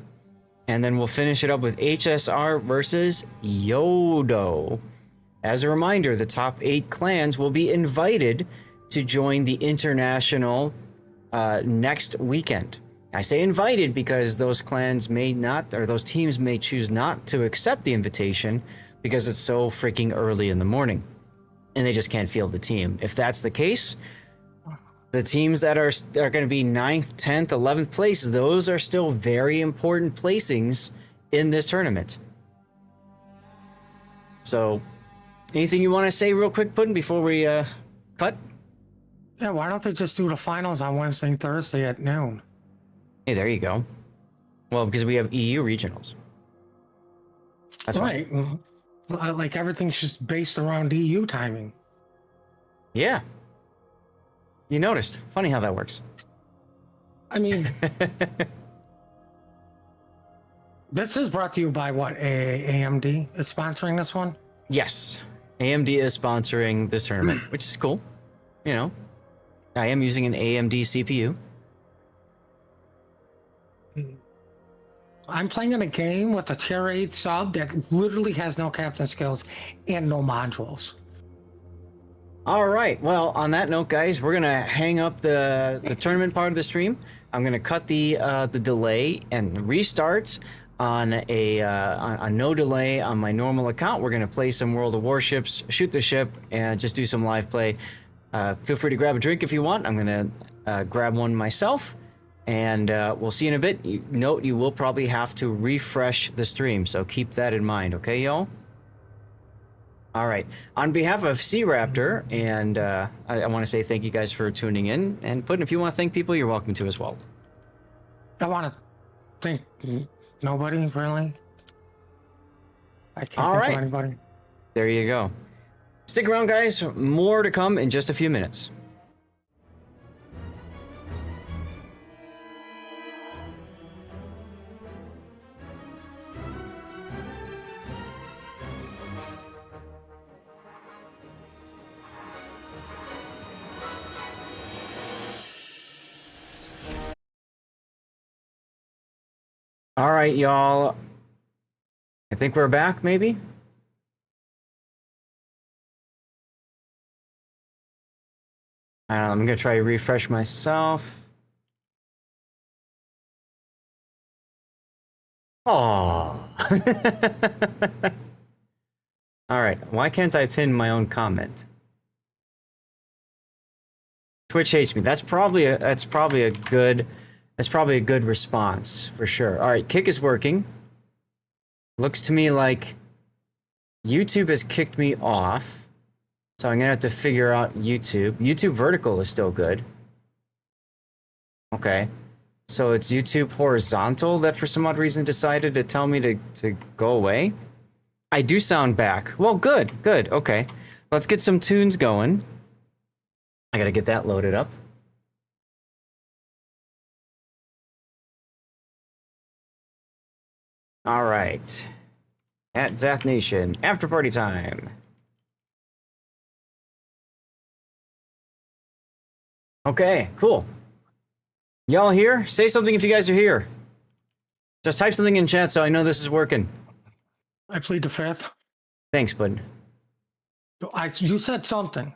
And then we'll finish it up with HSR versus Yodo. As a reminder, the top 8 clans will be invited to join the international next weekend. I say invited because those clans may not, or those teams may choose not to accept the invitation because it's so freaking early in the morning and they just can't field the team. If that's the case, the teams that are going to be 9th, 10th, 11th place, those are still very important placings in this tournament. So, anything you want to say real quick, Puddin', before we cut? Yeah, why don't they just do the finals on Wednesday and Thursday at noon? Hey, there you go. Well, because we have EU regionals. That's right. Fine. Like everything's just based around EU timing. Yeah. You noticed. Funny how that works. I mean, this is brought to you by what? AMD is sponsoring this one? Yes. AMD is sponsoring this tournament, which is cool. You know, I am using an AMD CPU. I'm playing in a game with a tier 8 sub that literally has no captain skills and no modules. All right. Well, on that note, guys, we're gonna hang up the tournament part of the stream. I'm gonna cut the delay and restart on on no delay on my normal account. We're gonna play some World of Warships, shoot the ship, and just do some live play. Feel free to grab a drink if you want. I'm gonna grab one myself, and we'll see you in a bit. Note you will probably have to refresh the stream, so keep that in mind. Okay, y'all. All right. On behalf of Sea Raptor, and I want to say thank you guys for tuning in. And Puddin', if you want to thank people, you're welcome to as well. I want to thank nobody, really. I can't All think right. of anybody. There you go. Stick around, guys. More to come in just a few minutes. All right, y'all. I think we're back, maybe? I'm going to try to refresh myself. Oh. All right. Why can't I pin my own comment? Twitch hates me. That's probably a good response for sure. All right, kick is working. Looks to me like YouTube has kicked me off. So I'm gonna have to figure out YouTube. YouTube vertical is still good. Okay. So it's YouTube horizontal that for some odd reason decided to tell me to go away. I do sound back. Well, good. Okay. Let's get some tunes going. I gotta get that loaded up. All right. At Zath Nation, after party time. Okay, cool. Y'all here? Say something if you guys are here. Just type something in chat so I know this is working. I plead the fifth. Thanks, bud. You said something.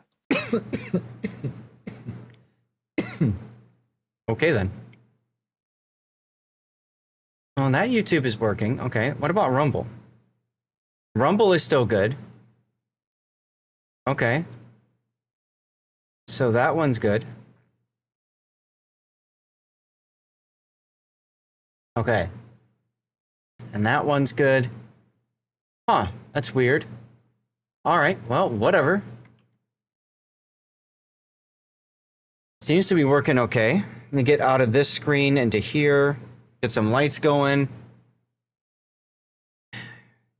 Okay, then. Oh, that YouTube is working. Okay, what about Rumble? Rumble is still good. Okay. So that one's good. Okay. And that one's good. Huh, that's weird. All right, well, whatever. Seems to be working okay. Let me get out of this screen into here. Get some lights going.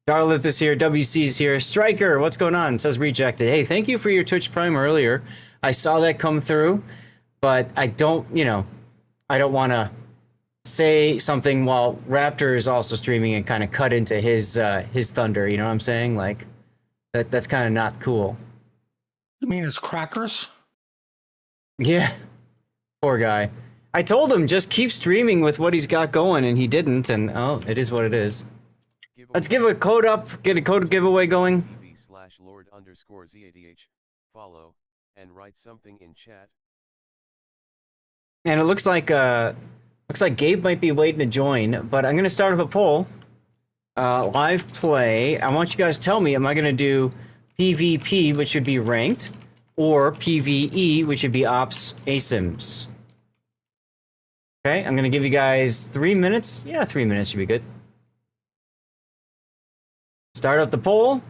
Darlith is here. WC's here. Striker, what's going on? It says rejected. Hey, thank you for your Twitch Prime earlier. I saw that come through, but I don't want to say something while Raptor is also streaming and kind of cut into his thunder. You know what I'm saying? Like, that's kind of not cool. You mean it's crackers? Yeah. Poor guy. I told him just keep streaming with what he's got going, and he didn't, and oh, it is what it is. Let's give a code up, get a code giveaway going. TV/Lord_ZADH. Follow, and write something in chat. And it looks like Gabe might be waiting to join, but I'm gonna start up a poll. Live play. I want you guys to tell me, am I gonna do PvP, which would be ranked, or PvE, which would be ops ASIMs? Okay, I'm gonna give you guys 3 minutes. Yeah, 3 minutes should be good. Start up the poll.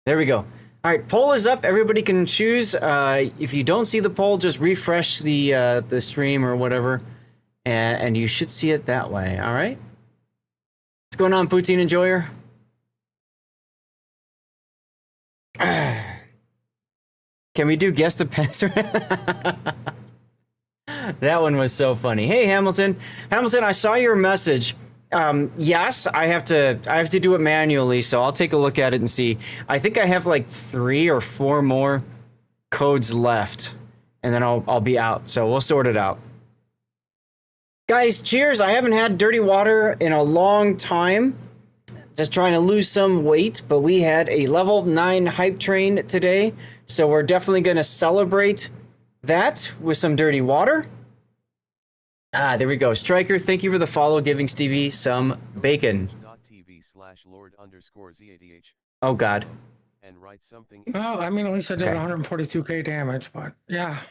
There we go. All right, poll is up. Everybody can choose. If you don't see the poll, just refresh the stream or whatever, and you should see it that way. All right. What's going on, Poutine Enjoyer? Can we do guess the password? That one was so funny. Hey, Hamilton. Hamilton, I saw your message. Yes, I have to do it manually, so I'll take a look at it and see. I think I have like 3 or 4 more codes left, and then I'll be out. So we'll sort it out. Guys, cheers. I haven't had dirty water in a long time. Just trying to lose some weight, but we had a level 9 hype train today, so we're definitely going to celebrate that with some dirty water. Ah, there we go. Striker, thank you for the follow, giving Stevie some bacon. twitch.tv/lord_z80h Oh, God. and write something. Well, I mean, at least I did Okay. 142k damage, but yeah.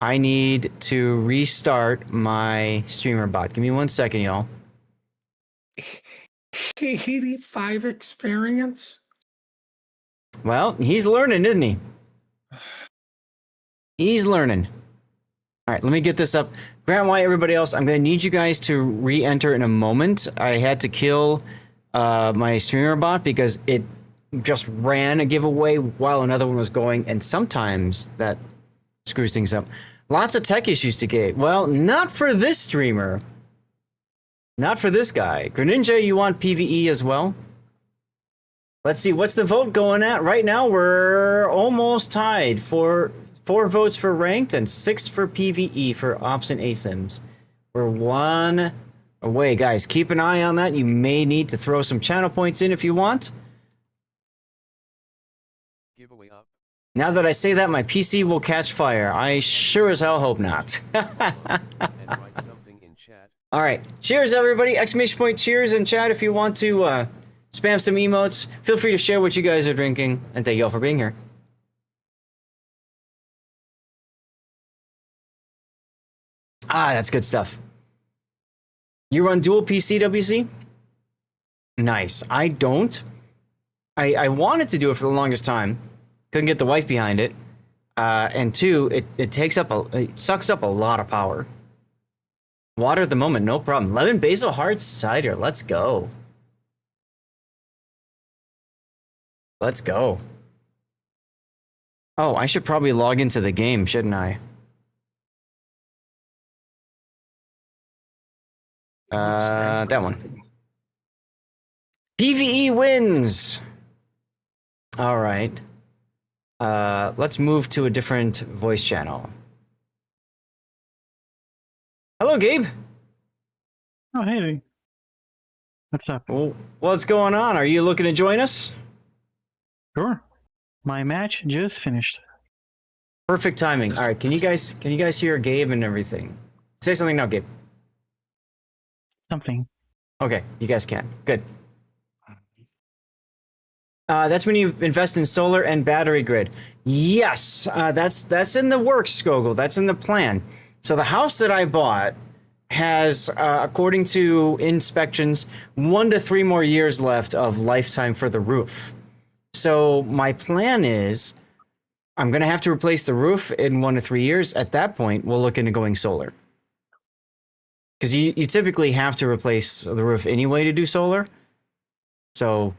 I need to restart my streamer bot. Give me 1 second, y'all. 85 experience. Well, he's learning, isn't he? He's learning. All right, let me get this up. Grant White, everybody else, I'm going to need you guys to re-enter in a moment. I had to kill my streamer bot because it just ran a giveaway while another one was going, and sometimes that screws things up. Lots of tech issues today. Well, not for this streamer. Not for this guy. Greninja, you want PvE as well? Let's see, what's the vote going at? Right now, we're almost tied for 4 votes for ranked and 6 for PvE for Ops and ASIMs. We're 1 away, guys. Keep an eye on that. You may need to throw some channel points in if you want. Giveaway up. Now that I say that, my PC will catch fire. I sure as hell hope not. And write something in chat. All right. Cheers, everybody. Exclamation point cheers in chat if you want to spam some emotes. Feel free to share what you guys are drinking. And thank you all for being here. Ah, that's good stuff. You run dual PC, WC? Nice. I don't. I wanted to do it for the longest time. Couldn't get the wife behind it. And 2, it sucks up a lot of power. Water at the moment, no problem. Lemon basil hard cider. Let's go. Let's go. Oh, I should probably log into the game, shouldn't I? That one. PvE wins. All right. Let's move to a different voice channel. Hello, Gabe. Oh, hey. What's up? Well, what's going on? Are you looking to join us? Sure. My match just finished. Perfect timing. All right, can you guys hear Gabe and everything? Say something now, Gabe. Something. Okay, you guys can. Good. That's when you invest in solar and battery grid. Yes, that's in the works, Skogel. That's in the plan. So the house that I bought has, according to inspections, 1 to 3 more years left of lifetime for the roof. So my plan is I'm going to have to replace the roof in 1 to 3 years. At that point, we'll look into going solar. Because you typically have to replace the roof anyway to do solar. So,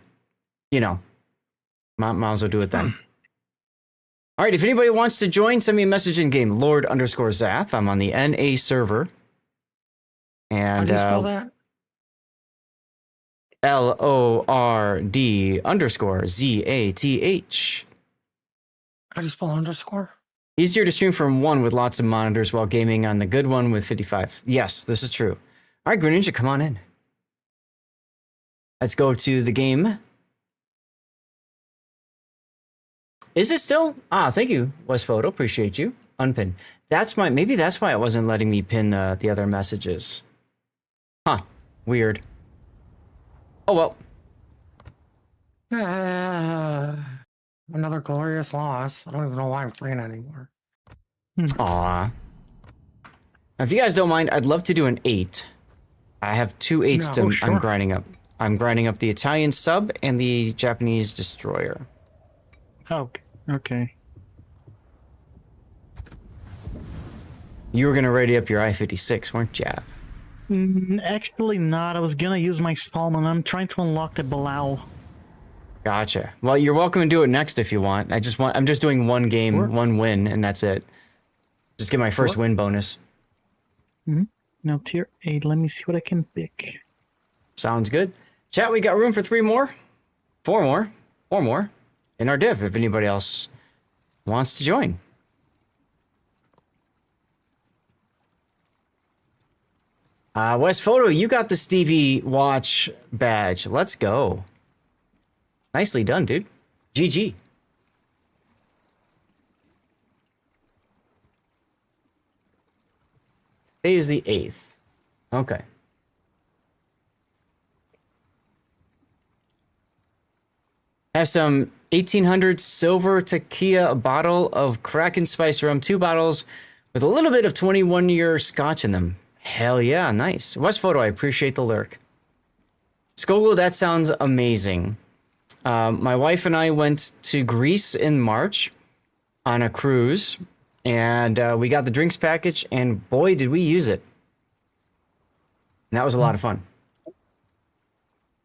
you know, might as well do it then. All right, if anybody wants to join, send me a message in game, Lord_Zath. I'm on the NA server. How And do you spell that? LORD_ZATH. How do you spell underscore? Easier to stream from 1 with lots of monitors while gaming on the good one with 55. Yes, this is true. All right, Greninja, come on in. Let's go to the game. Is it still? Ah, thank you, West Photo. Appreciate you. Unpin. Maybe that's why it wasn't letting me pin the other messages. Huh. Weird. Oh, well. Another glorious loss. I don't even know why I'm playing anymore. Aw. Now, if you guys don't mind, I'd love to do an 8. I have 2 8s No, I'm grinding up. I'm grinding up the Italian sub and the Japanese destroyer. Oh, okay. You were gonna ready up your I-56, weren't ya? Actually not. I was gonna use my Stallman. I'm trying to unlock the Balau. Gotcha. Well, you're welcome to do it next if you want. I'm just doing 1 game, Sure. 1 win, and that's it. Just get my first win bonus. Now tier 8. Let me see what I can pick. Sounds good. Chat, we got room for 3 more? 4 more? 4 more? In our div, if anybody else wants to join. West Photo, you got the Stevie Watch badge. Let's go. Nicely done, dude. GG. Today is the 8th. Okay. Have some 1800 silver tequila, a bottle of Kraken Spice Rum, 2 bottles with a little bit of 21-year scotch in them. Hell yeah, nice. West Photo, I appreciate the lurk. Skogel, that sounds amazing. My wife and I went to Greece in March on a cruise, and we got the drinks package, and boy, did we use it. And that was a lot of fun.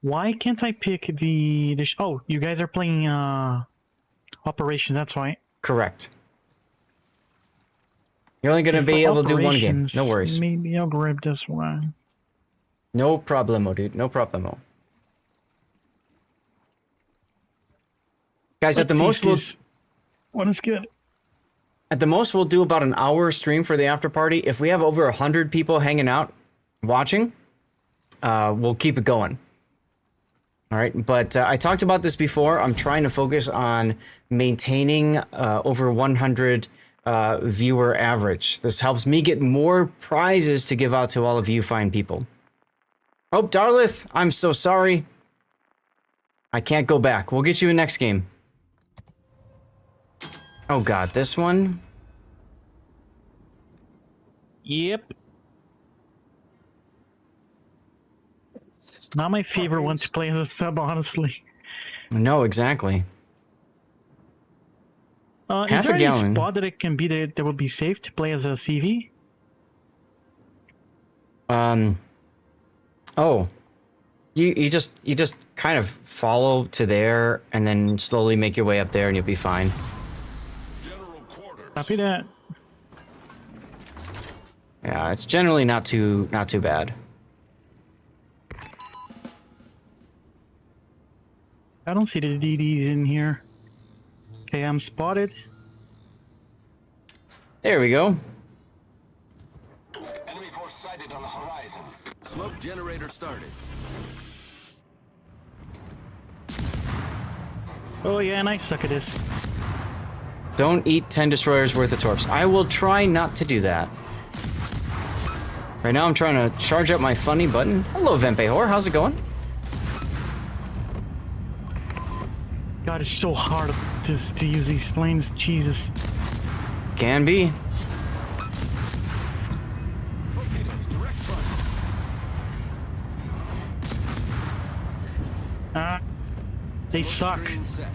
Why can't I pick the oh, you guys are playing Operation, that's why. Correct. You're only going to be able to do one game. No worries. Maybe I'll grab this one. No problemo, dude. No problemo. Guys, at the most, What is good? At the most, we'll do about an hour stream for the after party. If we have over 100 people hanging out, watching, we'll keep it going. All right, but I talked about this before. I'm trying to focus on maintaining over 100 viewer average. This helps me get more prizes to give out to all of you fine people. Oh, Darlith, I'm so sorry. I can't go back. We'll get you a next game. Oh God, this one? Yep. Not my favorite one to play as a sub, honestly. No, exactly. Is there any spot that it can be that would be safe to play as a CV? Oh. You just kind of follow to there and then slowly make your way up there and you'll be fine. General quarters. Copy that. Yeah, it's generally not too bad. I don't see the DDs in here. Okay, I'm spotted. There we go. Enemy force sighted on the horizon. Smoke generator started. Oh yeah, and I suck at this. Don't eat 10 destroyers worth of torps. I will try not to do that. Right now I'm trying to charge up my funny button. Hello, Vempehor. How's it going? God, it's so hard to use these flames. Jesus. Can be. Torpedoes, direct front. They suck. Screen set.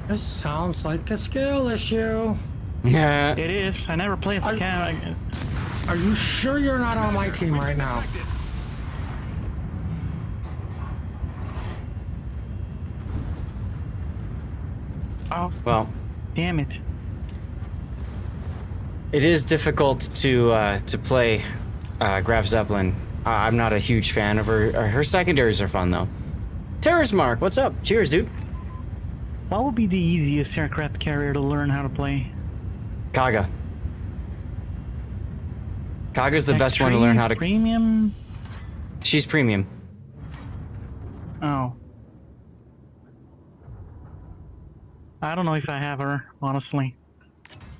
This sounds like a skill issue. Yeah. It is. I never play as a cat. Are you sure you're not on my team right now? Oh, Well, damn it. it is difficult to play Graf Zeppelin. I'm not a huge fan of her. Her secondaries are fun though. Terrorist Mark, what's up? Cheers, dude. What would be the easiest aircraft carrier to learn how to play? Kaga. Kaga's the best one to learn how to. Premium? She's premium. Oh. I don't know if I have her, honestly.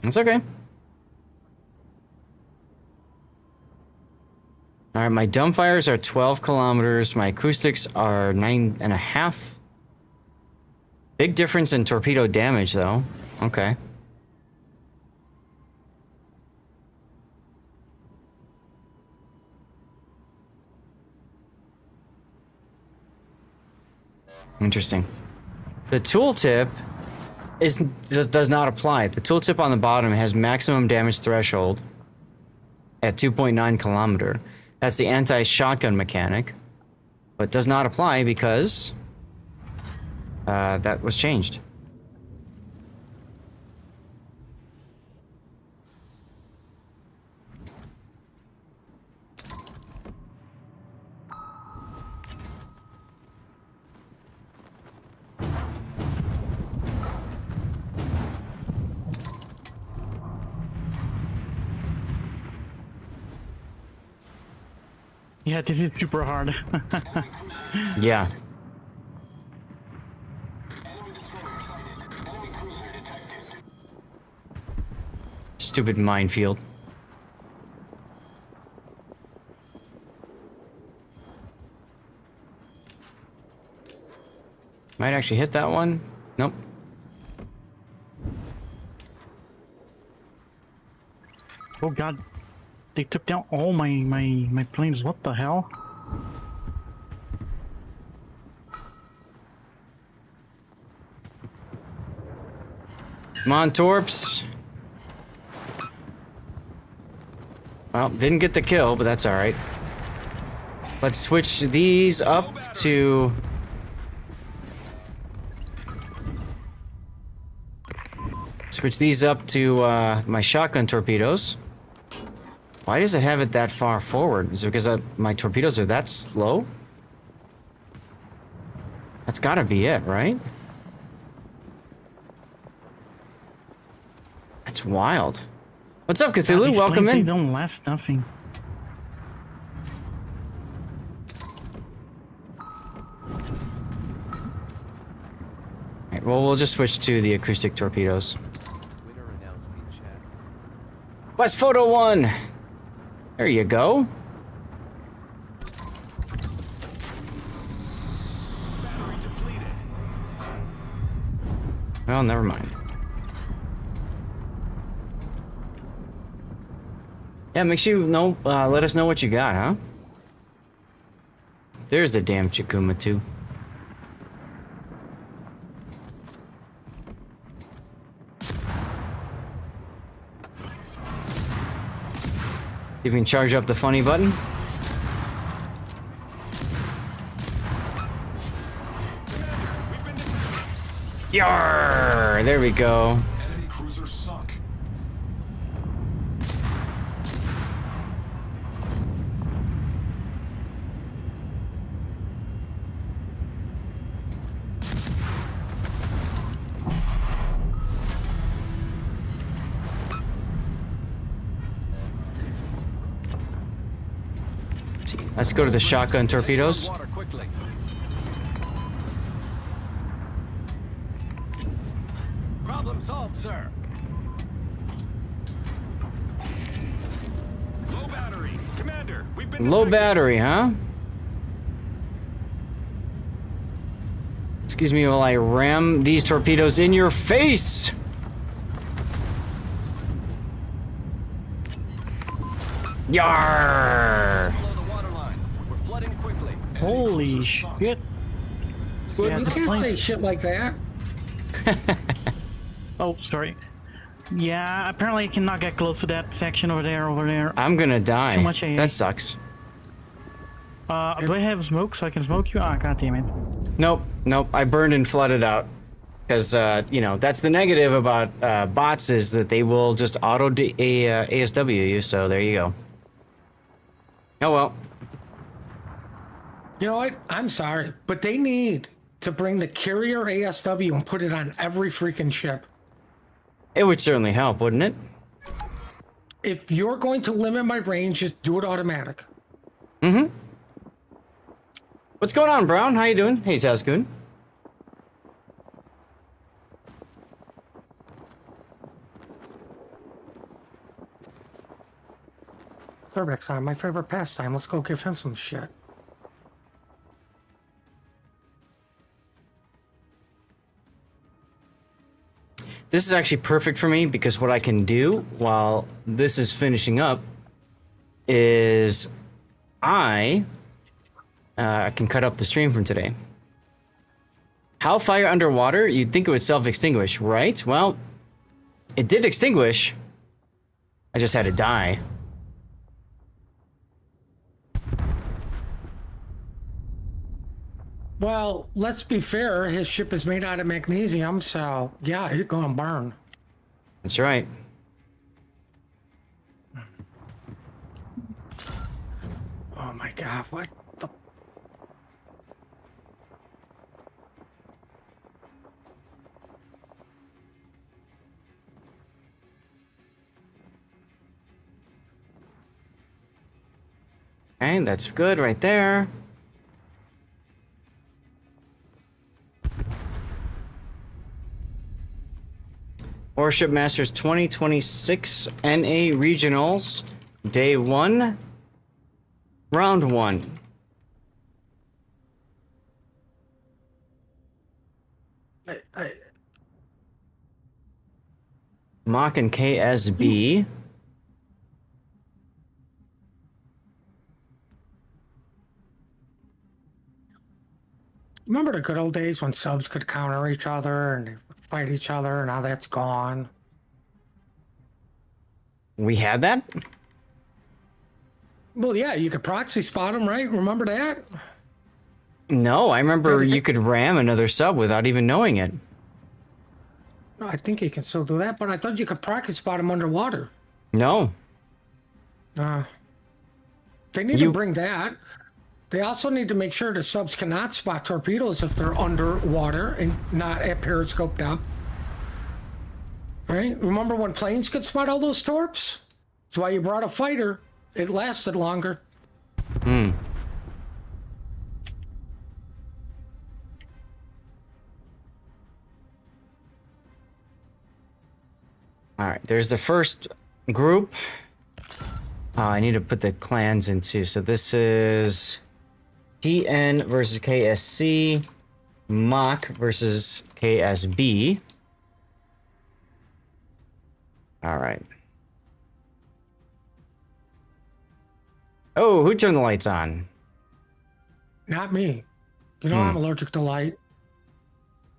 It's okay. All right, my dumbfires are 12 kilometers. My acoustics are 9.5. Big difference in torpedo damage, though. Okay. Interesting. The tooltip does not apply. The tooltip on the bottom has maximum damage threshold at 2.9 kilometer. That's the anti-shotgun mechanic, but does not apply because that was changed. Yeah, this is super hard. Yeah. Stupid minefield. Might actually hit that one. Nope. Oh god. They took down all my planes. What the hell? Come on, Torps. Well, didn't get the kill, but that's alright. Let's switch these up to... Switch these up to my shotgun torpedoes. Why does it have it that far forward? Is it because my torpedoes are that slow? That's gotta be it, right? That's wild. What's up, Cthulhu? These Welcome planes, in. They don't last nothing. Alright, well, we'll just switch to the acoustic torpedoes. Winner announced in chat. West Photo 1! There you go. Battery depleted. Well, never mind. Yeah, make sure you know, let us know what you got, huh? There's the damn Chikuma, too. You can charge up the funny button. Yarr! There we go. Enemy cruiser sunk. Let's go to the shotgun torpedoes. Water quickly. Problem solved, sir. Low battery. Commander, we've been Low detected. battery, huh? Excuse me while I ram these torpedoes in your face! Yarr! Below the waterline. We're flooding quickly. Enemy Holy cruiser sunk. shit. Yeah, You the can't planes- say shit like that. Oh, sorry. Yeah, apparently I cannot get close to that section over there. I'm gonna die. Too much AA. That sucks. Do I have smoke so I can smoke you? Ah, god damn it. Nope, nope. I burned and flooded out. Because, you know, that's the negative about bots is that they will just auto ASW you, so there you go. Oh well. You know what? I'm sorry, but they need to bring the carrier ASW and put it on every freaking ship. It would certainly help, wouldn't it? If you're going to limit my range, just do it automatic. Mm-hmm. What's going on, Brown? How you doing? Hey, Tazgoon. Thurbeck's on my favorite pastime. Let's go give him some shit. This is actually perfect for me because what I can do while this is finishing up is I can cut up the stream from today. How fire underwater? You'd think it would self-extinguish, right? Well, it did extinguish. I just had to die. Well, let's be fair. His ship is made out of magnesium, so yeah, it's gonna burn. That's right. Oh my god, what the? Okay, that's good right there. Warship Masters 2026 NA Regionals, Day 1, Round 1. Mach and KSB. Remember the good old days when subs could counter each other and fight each other, and now that's gone. We had that? Well, yeah, you could proxy spot them, right? Remember that? No, I remember Yeah, you could ram another sub without even knowing it. I think you can still do that, but I thought you could proxy spot them underwater. No. They need to bring that. They also need to make sure the subs cannot spot torpedoes if they're underwater and not at periscope depth. Right? Remember when planes could spot all those torps? That's why you brought a fighter. It lasted longer. Hmm. All right, there's the first group. I need to put the clans into. So this is PN versus KSC, Mach versus KSB. All right. Oh, who turned the lights on? Not me. You know I'm allergic to light.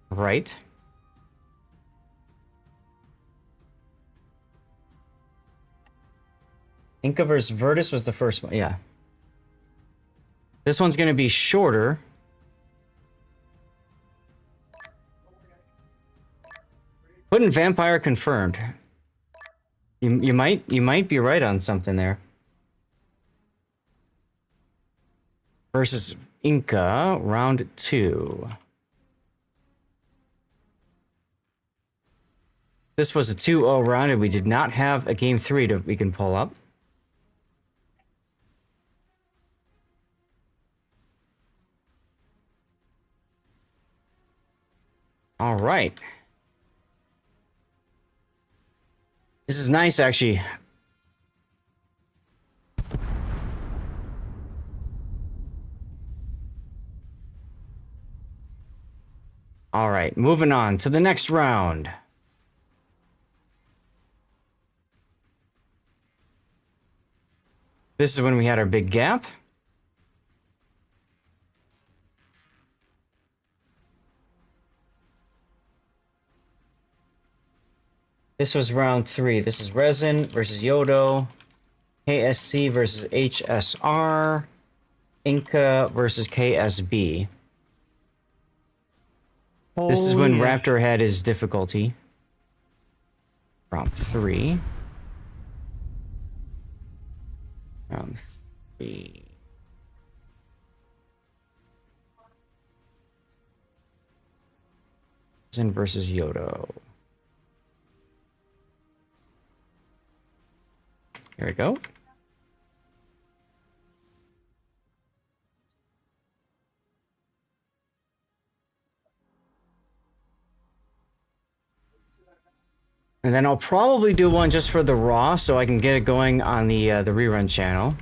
Right. Inca versus Virtus was the first one. Yeah. This one's going to be shorter. Putting Vampire confirmed. You might be right on something there. Versus Inca, round 2. This was a 2-0 round, and we did not have a game 3 we can pull up. All right. This is nice, actually. All right, moving on to the next round. This is when we had our big gap. This was round 3. This is Resin versus Yodo, KSC versus HSR, Inca versus KSB. This is when Raptor had his difficulty. Round 3. Round 3. Resin versus Yodo. Here we go. And then I'll probably do one just for the raw so I can get it going on the rerun channel.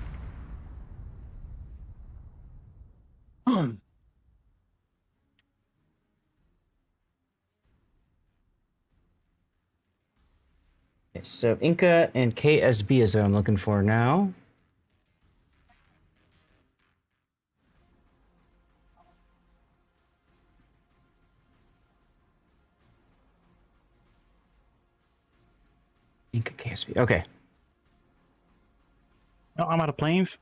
Okay, so Inca and KSB is what I'm looking for now. Inca KSB. Okay. No, I'm out of planes.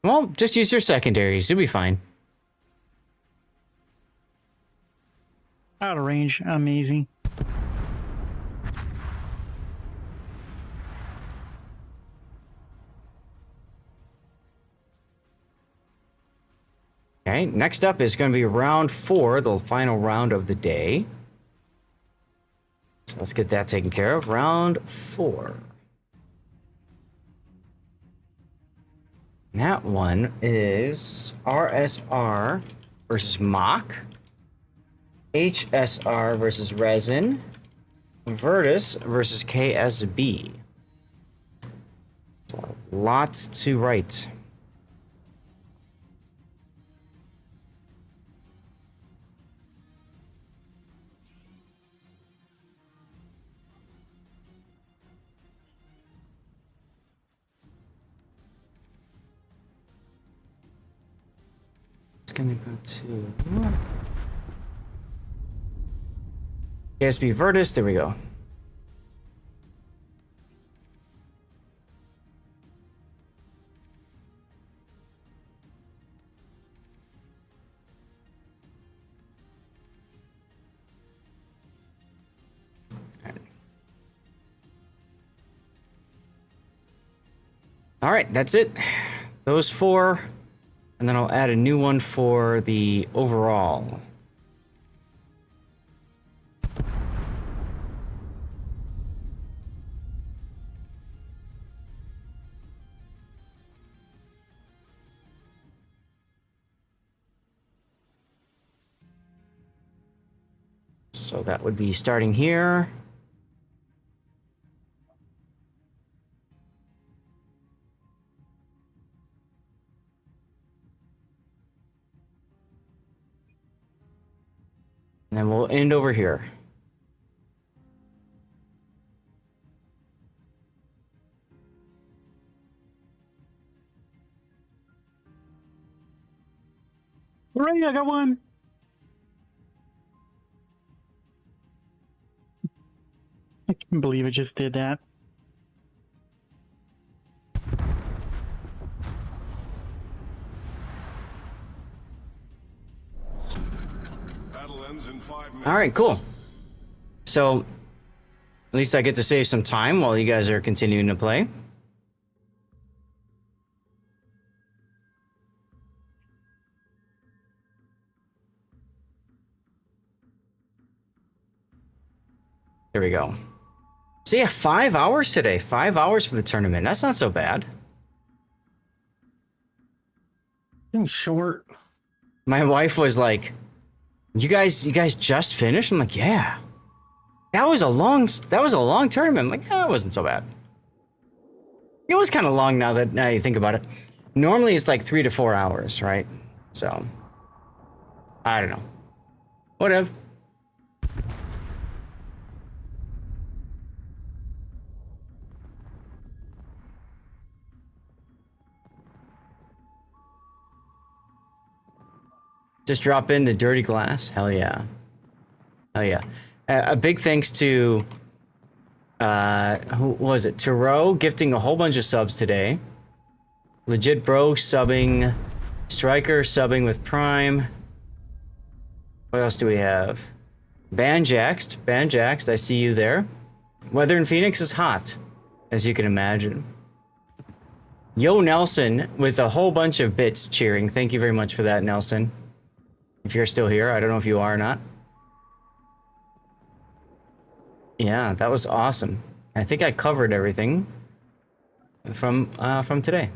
Well, just use your secondaries. You'll be fine. Out of range. Amazing. Okay, next up is going to be round 4, the final round of the day. So let's get that taken care of. Round 4. That one is RSR versus Mach, HSR versus Resin, Virtus versus KSB. So, lots to write. It's gonna go to KSB Virtus. There we go. All right, that's it. Those four, and then I'll add a new one for the overall. So that would be starting here. And then we'll end over here. Hooray, I got one! I can't believe I just did that. Battle ends in 5 minutes. All right, cool. So, at least I get to save some time while you guys are continuing to play. There we go. So yeah, 5 hours today. 5 hours for the tournament. That's not so bad. Short. My wife was like, you guys just finished? I'm like, yeah. That was a long tournament. I'm like, yeah, it wasn't so bad. It was kind of long now you think about it. Normally it's like 3 to 4 hours, right? So, I don't know. Whatever. Just drop in the dirty glass. Hell yeah. Hell yeah. A big thanks to, who was it? Taro gifting a whole bunch of subs today. Legit Bro subbing. Striker subbing with Prime. What else do we have? Banjaxed, I see you there. Weather in Phoenix is hot, as you can imagine. Yo Nelson with a whole bunch of bits cheering. Thank you very much for that, Nelson. If you're still here, I don't know if you are or not. Yeah, that was awesome. I think I covered everything from today.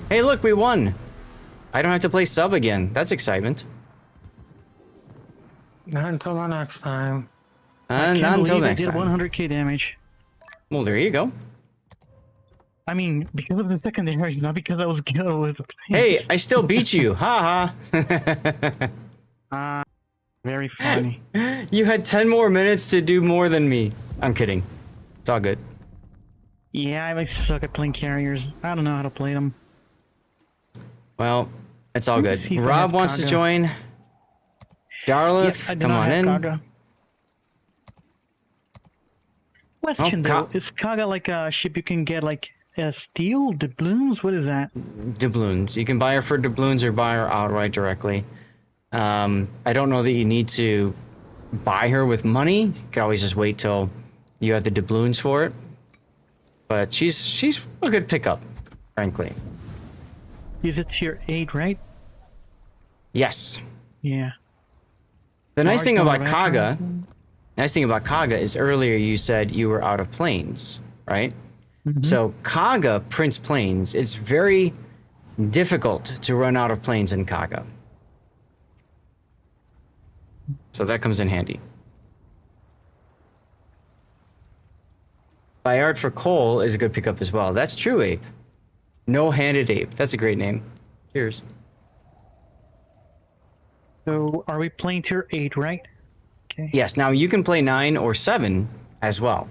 Hey, look, we won. I don't have to play sub again. That's excitement. Not until the next time. Not until next I did time. 100k damage. Well, there you go. I mean, because of the secondaries, not because I was good with the Hey, planes. I still beat you. Ha Very funny. ha. You had 10 more minutes to do more than me. I'm kidding. It's all good. Yeah, I suck at playing carriers. I don't know how to play them. Well, it's all Let me good. see if I Rob have wants to Kaga. join. Darlith, Yeah, I do come not on have in. Kaga. Question Ka- though, is Kaga like a ship you can get like steel, doubloons? What is that? Doubloons. You can buy her for doubloons or buy her outright directly. I don't know that you need to buy her with money. You can always just wait till you have the doubloons for it. But she's a good pickup, frankly. Is it tier 8, right? Yes. Yeah. The nice thing Large about number of Kaga, is earlier you said you were out of planes, right? So Kaga prints planes. It's very difficult to run out of planes in Kaga. So that comes in handy. Bayard for coal is a good pickup as well. That's true, Ape. No-handed Ape. That's a great name. Cheers. So are we playing tier 8, right? Okay. Yes, now you can play 9 or 7 as well.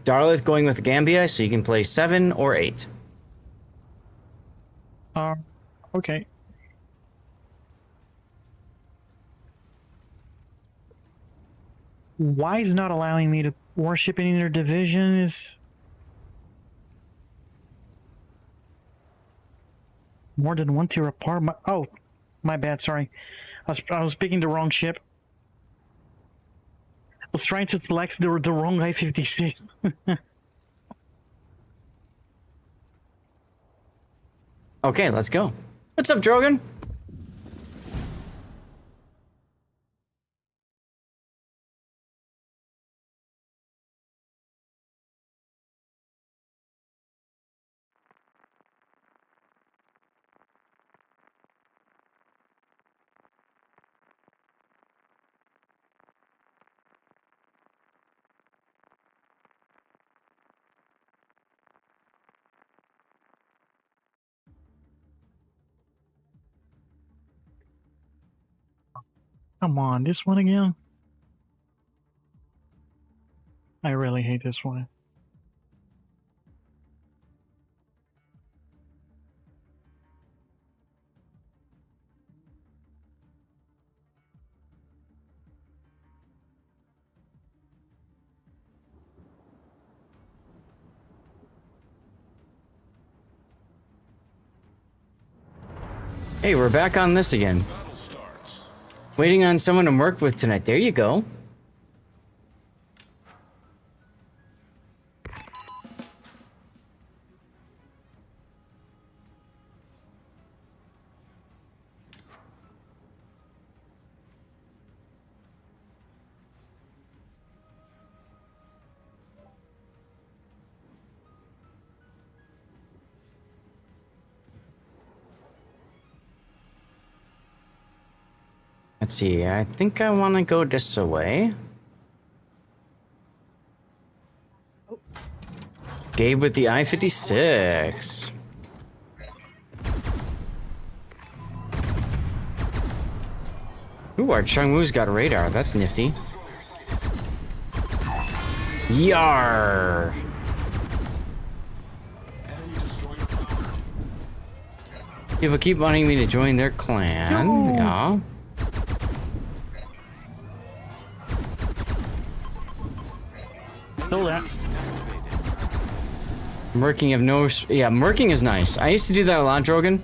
Darlith going with Gambia, so you can play 7 or 8. Okay. Why is not allowing me to worship in either division is more than 1 tier apart. My bad. Sorry, I was picking the wrong ship. I was trying to select the wrong I-56. Okay, let's go. What's up, Drogon? Come on, this one again? I really hate this one. Hey, we're back on this again. Battle starts. Waiting on someone to work with tonight. There you go. Let's see, I think I want to go this way. Gabe with the I-56. Ooh, our Changwoo's got radar. That's nifty. Yar! People keep wanting me to join their clan. Yeah. Kill that. Murking of no, yeah, murking is nice. I used to do that a lot, Drogon,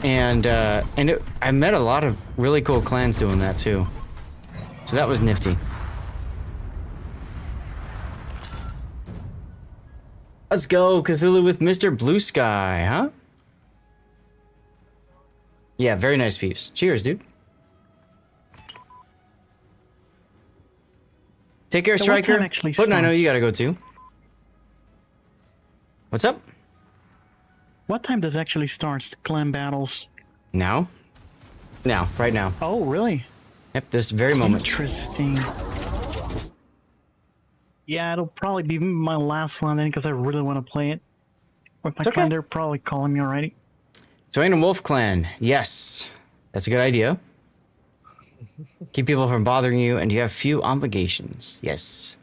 and I met a lot of really cool clans doing that too. So that was nifty. Let's go, Cthulhu with Mr. Blue Sky, huh? Yeah, very nice peeps. Cheers, dude. Take care, So what Striker. time actually But I know starts? you gotta go too. What's up? What time does actually start clan battles? Now? Now, right now. Oh, really? Yep, this very moment. Interesting. Yeah, it'll probably be my last one then because I really want to play it. With my It's okay. clan, they're probably calling me already. Join a wolf clan. Yes. That's a good idea. Keep people from bothering you, and you have few obligations. Yes.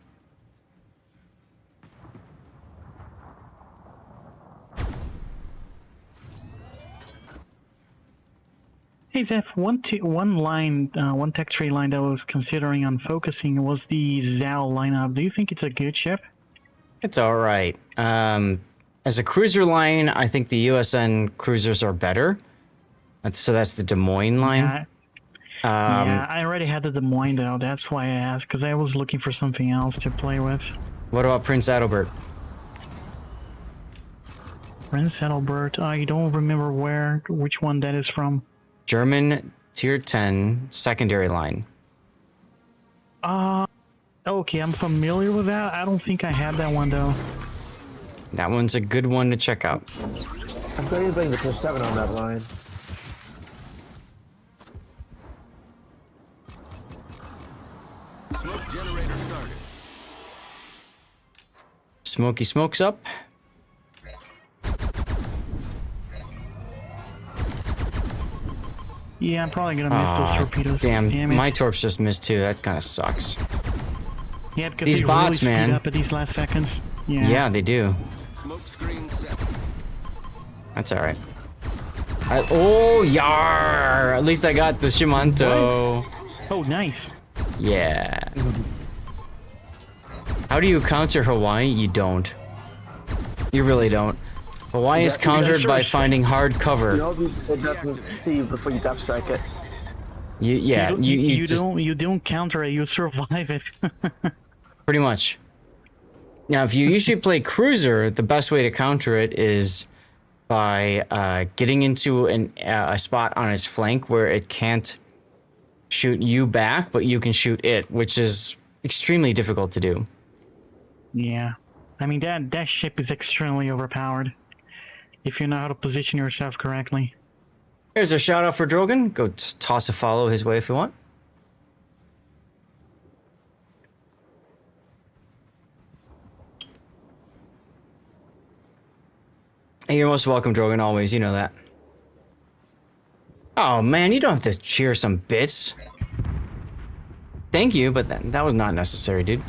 Hey Zeph, one tech tree line that I was considering on focusing was the Zao lineup. Do you think it's a good ship? It's alright. As a cruiser line, I think the USN cruisers are better. That's the Des Moines line. Yeah, yeah, I already had the Des Moines though. That's why I asked, because I was looking for something else to play with. What about Prince Adalbert? Prince Adalbert, I don't remember which one that is from. German Tier 10 secondary line. Okay, I'm familiar with that. I don't think I had that one though. That one's a good one to check out. I'm going to bring the plus 7 on that line. Smoke generator started. Smoky smokes up. Yeah, I'm probably gonna miss those Aw, torpedoes. damn, it. my torps just missed too. That kind of sucks. Yeah, because these they bots, really speed man. up at these last seconds. Yeah. Yeah, they do. Smoke screen set. That's all right. Oh, yar! At least I got the Shimanto. Oh, nice. Yeah. How do you counter Hawaii? You don't. You really don't. Hawaii is countered by finding hard cover. You know, it doesn't see you before you tap strike it. You just you don't counter it. You survive it. pretty much. Now, if you usually play cruiser, the best way to counter it is by getting into a spot on its flank where it can't shoot you back, but you can shoot it, which is extremely difficult to do. Yeah. I mean, that ship is extremely overpowered. If you know how to position yourself correctly. Here's a shout out for Drogon. Go toss a follow his way if you want. Hey, you're most welcome, Drogon, always. You know that. Oh, man, you don't have to cheer some bits. Thank you, but that was not necessary, dude.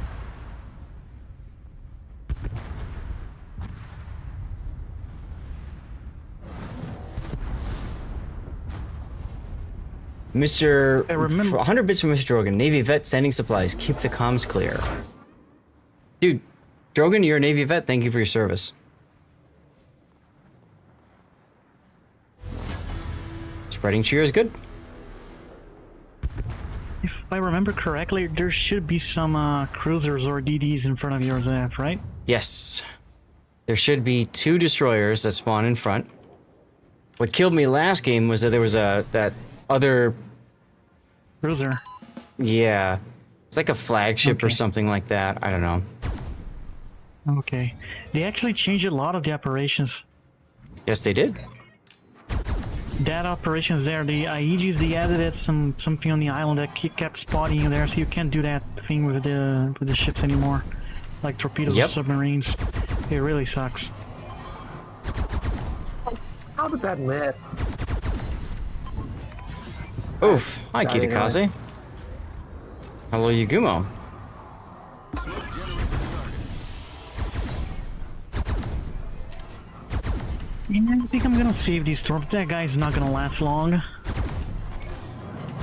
Mr. I remember 100 bits from Mr. Drogan. Navy vet sending supplies. Keep the comms clear. Dude, Drogan, you're a Navy vet. Thank you for your service. Spreading cheer is good. If I remember correctly, there should be some cruisers or DDs in front of yours, right? Yes. There should be 2 destroyers that spawn in front. What killed me last game was that there was that other... Cruiser. Yeah. It's like a flagship or Okay. something like that. I don't know. Okay. They actually changed a lot of the operations. Yes, they did. That operations there, the Aegis, they added it something on the island that kept spotting you there, so you can't do that thing with the ships anymore, like torpedoes Yep. or submarines. It really sucks. How did that miss? Oof. Hi, Kitakaze. Hello, Yugumo. Smoke generator started. I think I'm gonna save these torps. That guy's not gonna last long.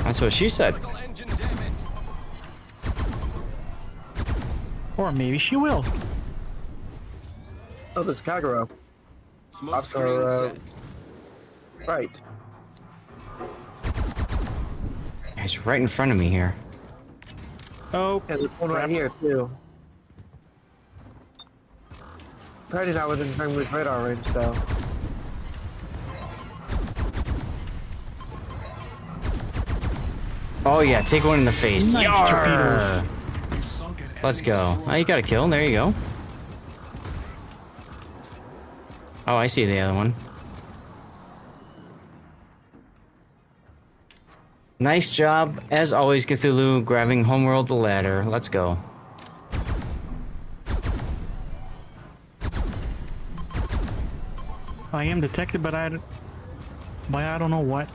That's what she said. Critical engine damage. Or maybe she will. Oh, there's Kagero. Smoke screen set. Right. He's right in front of me here. Oh, Yeah, there's one right here, too. Probably not within Penguin's radar range, though. Oh yeah, take one in the face. Nice Yarr! torpedoes. Let's go. Oh, you got a kill. There you go. Oh, I see the other one. Nice job, as always, Cthulhu, grabbing Homeworld the ladder. Let's go. I am detected, but I don't know what.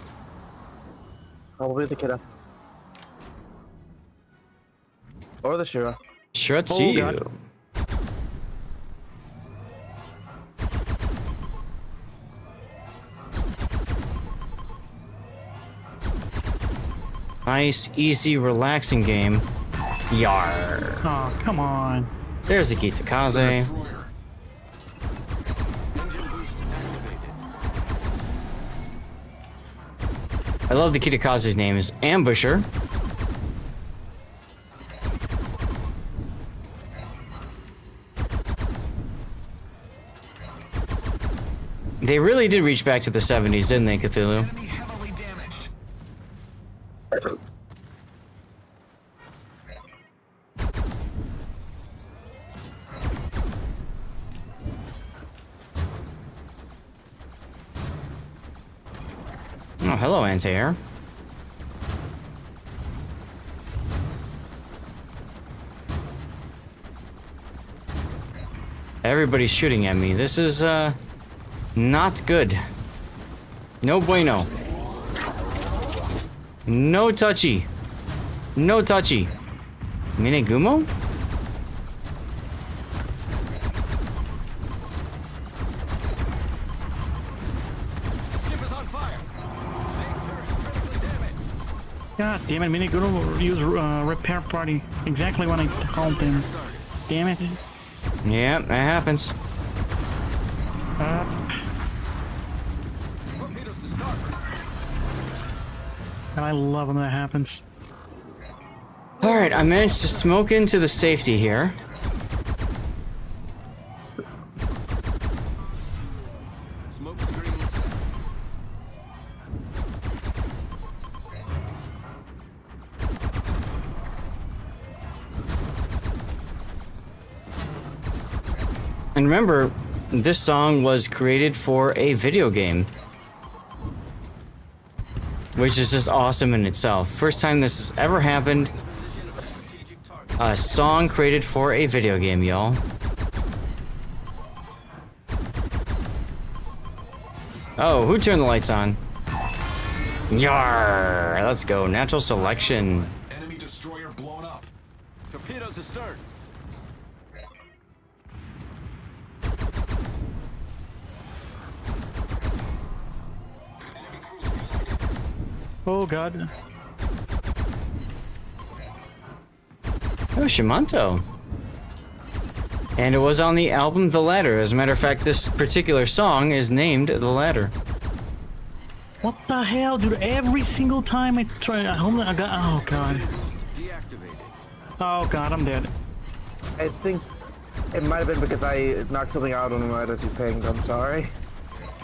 Probably the kiddo. Or the Shira. Sure, let's see God. you. Nice, easy, relaxing game. Yar. Oh, come on. There's the Kitakaze. Destroyer. Engine boost activated. I love the Kitakaze's name is Ambusher. They really did reach back to the 70s, didn't they, Cthulhu? Enemy heavily damaged. Oh, hello, anti-air. Everybody's shooting at me. This is, not good. No bueno. No touchy. No touchy. Minegumo? Ship is on fire. Main turret critically damaged. God damn it, Miniguno use repair party exactly when I called him. Damn it. Yeah, that happens. Torpedoes to starboard. I love when that happens. Alright, I managed to smoke into the safety here. Smoke screen set. And remember, this song was created for a video game. Which is just awesome in itself. First time this has ever happened. Position of a strategic target. A song created for a video game, y'all. Oh, who turned the lights on? Yar! Let's go. Natural selection. Enemy destroyer blown up. Torpedoes astern. Oh god. Oh, Shimanto. And it was on the album The Ladder. As a matter of fact, this particular song is named The Ladder. What the hell, dude? Every single time I try, I got. Oh god. Deactivated. Oh god, I'm dead. I think it might have been because I knocked something out on him right as he pinged. I'm sorry.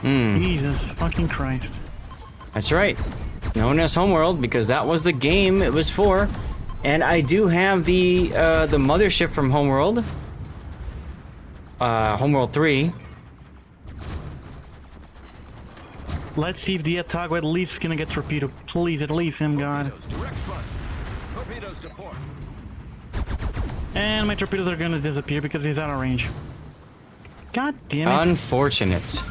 Jesus fucking Christ. That's right. Known as Homeworld because that was the game it was for. And I do have the mothership from Homeworld. Homeworld 3. Let's see if the attack at least is gonna get torpedoed. Please, at least him, God. Torpedoes direct front. Torpedoes to port. And my torpedoes are gonna disappear because he's out of range. God damn it. Unfortunate.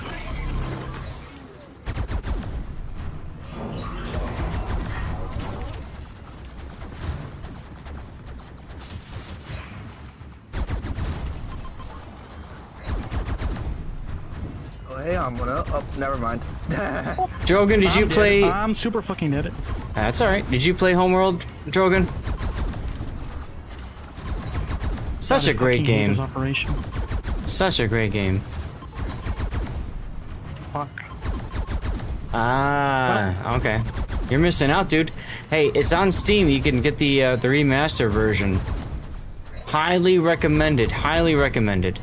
Oh, hey, I'm gonna. Oh, never mind. Drogon, did you I'm play... dead. I'm super fucking dead. That's alright. Did you play Homeworld, Drogon? Such a great Fucking hate this game. operation. Such a great game. Fuck. Ah, okay. You're missing out, dude. Hey, it's on Steam. You can get the remaster version. Highly recommended. Highly recommended.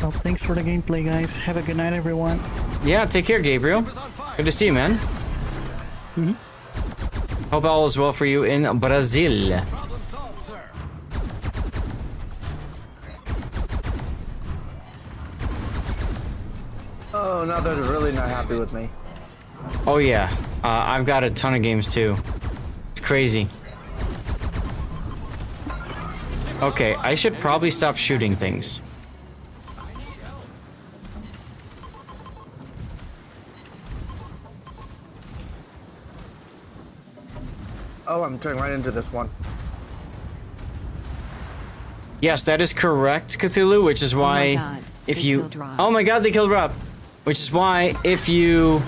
Well, thanks for the gameplay, guys. Have a good night, everyone. Yeah, take care, Gabriel. Good to see you, man. Hope all is well for you in Brazil. Problem solved, sir. Oh, now they're really not happy with me. Oh yeah, I've got a ton of games too. It's crazy. Okay, I should probably stop shooting things. Oh, I'm turning right into this one. Yes, that is correct, Cthulhu, which is why God, if they you... killed Rob. Oh my god, they killed Rob! Which is why if you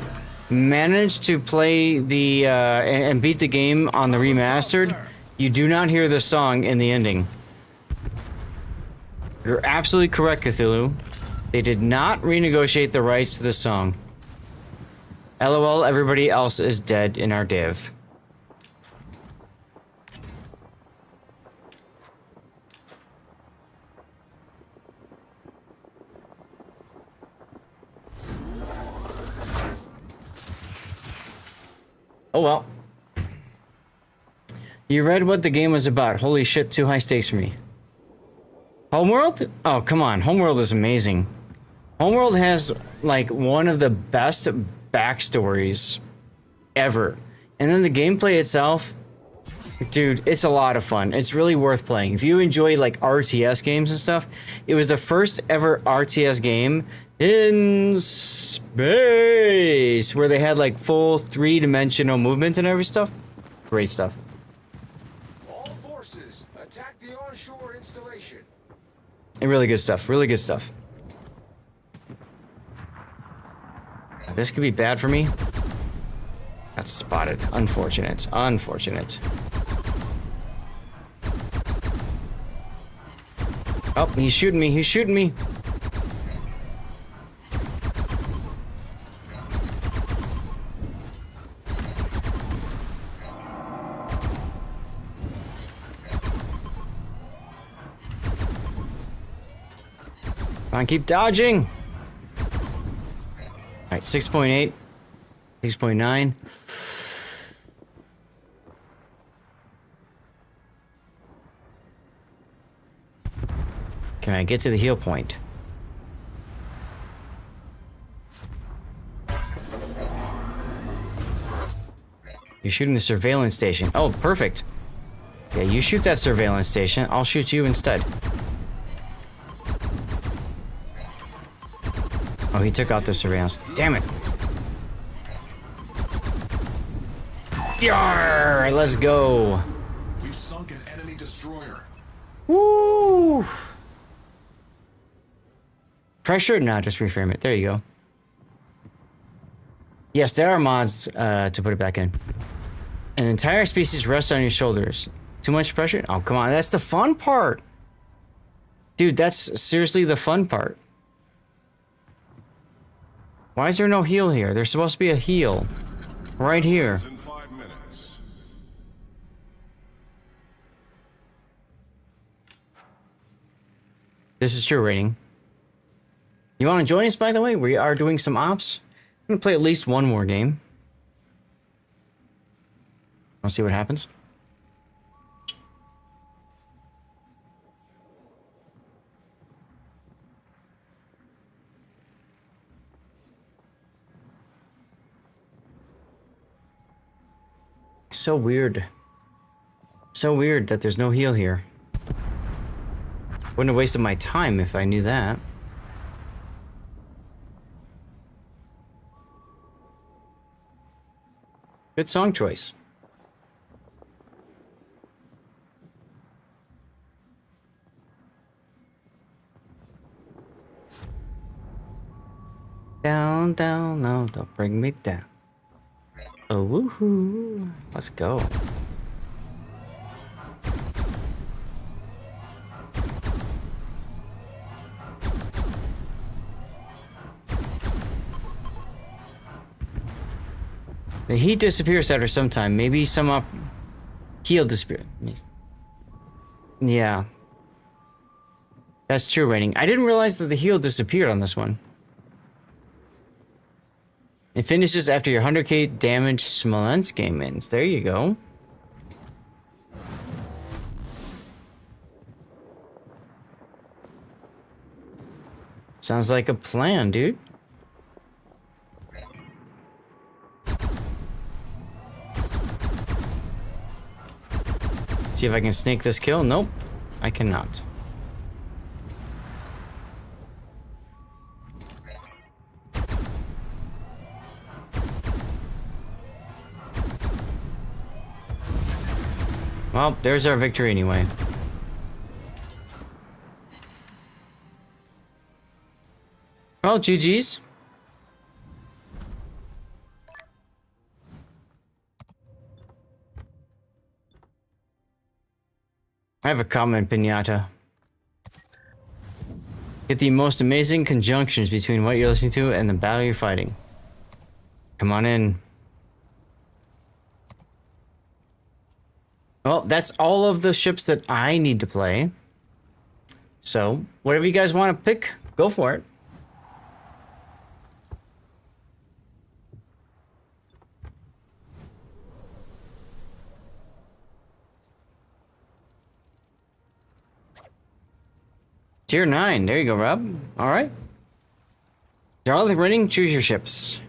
manage to play the, and beat the game on the remastered, you do not hear the song in the ending. You're absolutely correct, Cthulhu. They did not renegotiate the rights to the song. LOL, everybody else is dead in our div. Oh well. You read what the game was about. Holy shit, too high stakes for me. Homeworld? Oh, come on. Homeworld is amazing. Homeworld has, like, one of the best backstories ever. And then the gameplay itself, dude, it's a lot of fun. It's really worth playing. If you enjoy like RTS games and stuff, it was the first ever RTS game in space where they had like full 3-dimensional movement and every stuff. Great stuff. All forces, attack the onshore installation. And really good stuff. Really good stuff. This could be bad for me. That's spotted. Unfortunate. Unfortunate. Oh, he's shooting me. He's shooting me. Come on, keep dodging. All right, 6.8, 6.9. Can I get to the heal point? You're shooting the surveillance station. Oh, perfect. Yeah, you shoot that surveillance station. I'll shoot you instead. Oh, he took out the surveillance. Damn it. Yarr! Let's go. We've sunk an enemy destroyer. Woo! Pressure? No, just reframe it. There you go. Yes, there are mods to put it back in. An entire species rests on your shoulders. Too much pressure? Oh, come on. That's the fun part. Dude, that's seriously the fun part. Why is there no heal here? There's supposed to be a heal. Right here. In 5 minutes. This is true rating. You want to join us, by the way? We are doing some ops. I'm going to play at least one more game. I'll see what happens. So weird. So weird that there's no heal here. Wouldn't have wasted my time if I knew that. Good song choice. Down, down, no, don't bring me down. Oh, woohoo. Let's go. The heat disappears after some time. Maybe some heal disappear. Yeah. That's true rating. I didn't realize that the heal disappeared on this one. It finishes after your 100k damage Smolensk game ends. There you go. Sounds like a plan, dude. See if I can sneak this kill. Nope, I cannot. Well, there's our victory anyway. Well, GG's. I have a comment, Pinata. Get the most amazing conjunctions between what you're listening to and the battle you're fighting. Come on in. Well, that's all of the ships that I need to play. So, whatever you guys want to pick, go for it. Tier 9. There you go, Rob. All right. They're all running. Choose your ships.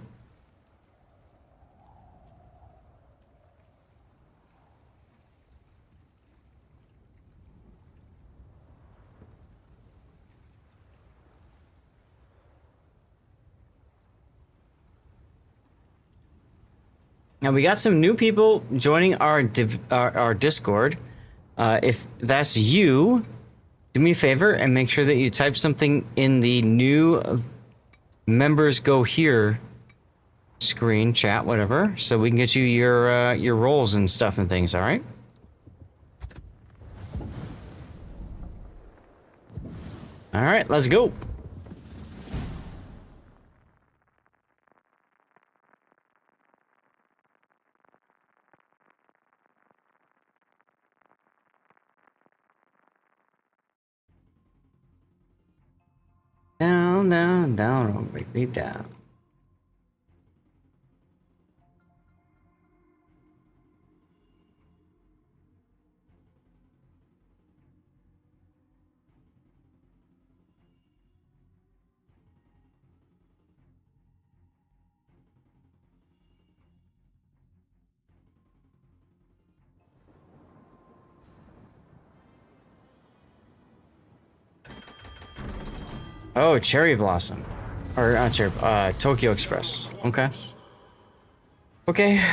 Now we got some new people joining our Discord. If that's you, do me a favor and make sure that you type something in the new members go here screen, chat, whatever, so we can get you your roles and stuff and things. All right. All right, let's go. Down, down, down, oh, break me down. Oh, Cherry Blossom. Or, not Cherry, Tokyo Express. Okay. Okay. Attention,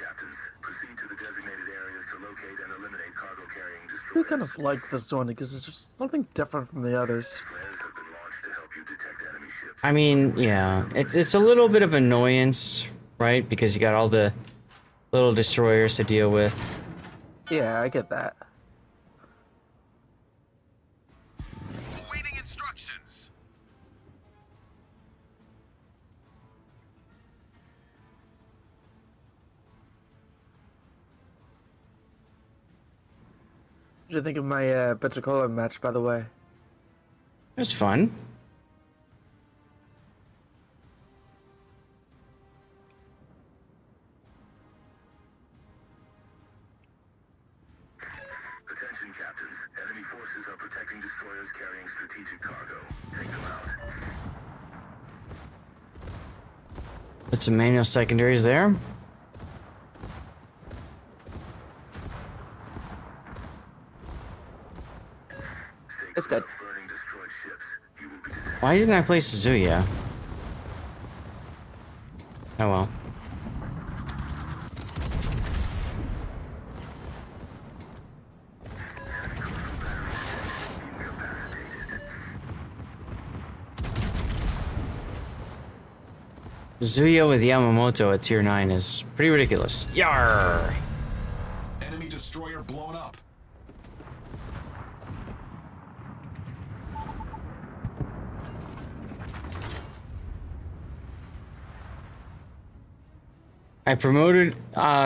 captains. Proceed to the designated areas to locate and eliminate cargo carrying I destroyers. kind of like this one because it's just something different from the others. Flares have been launched to help you detect enemy ships. I mean, yeah, it's a little bit of annoyance, right? Because you got all the little destroyers to deal with. Yeah, I get that. Awaiting instructions. What did you think of my Pensacola match, by the way? It was fun. Attention, captains. Enemy forces are protecting destroyers carrying strategic cargo. Take them out. Put some manual secondaries there. It's good. Burning destroyed ships. You will be detected. Why didn't I play Suzuya? Oh well. Suzuya with Yamamoto at tier 9 is pretty ridiculous. Yarr! Enemy destroyer blown up. I promoted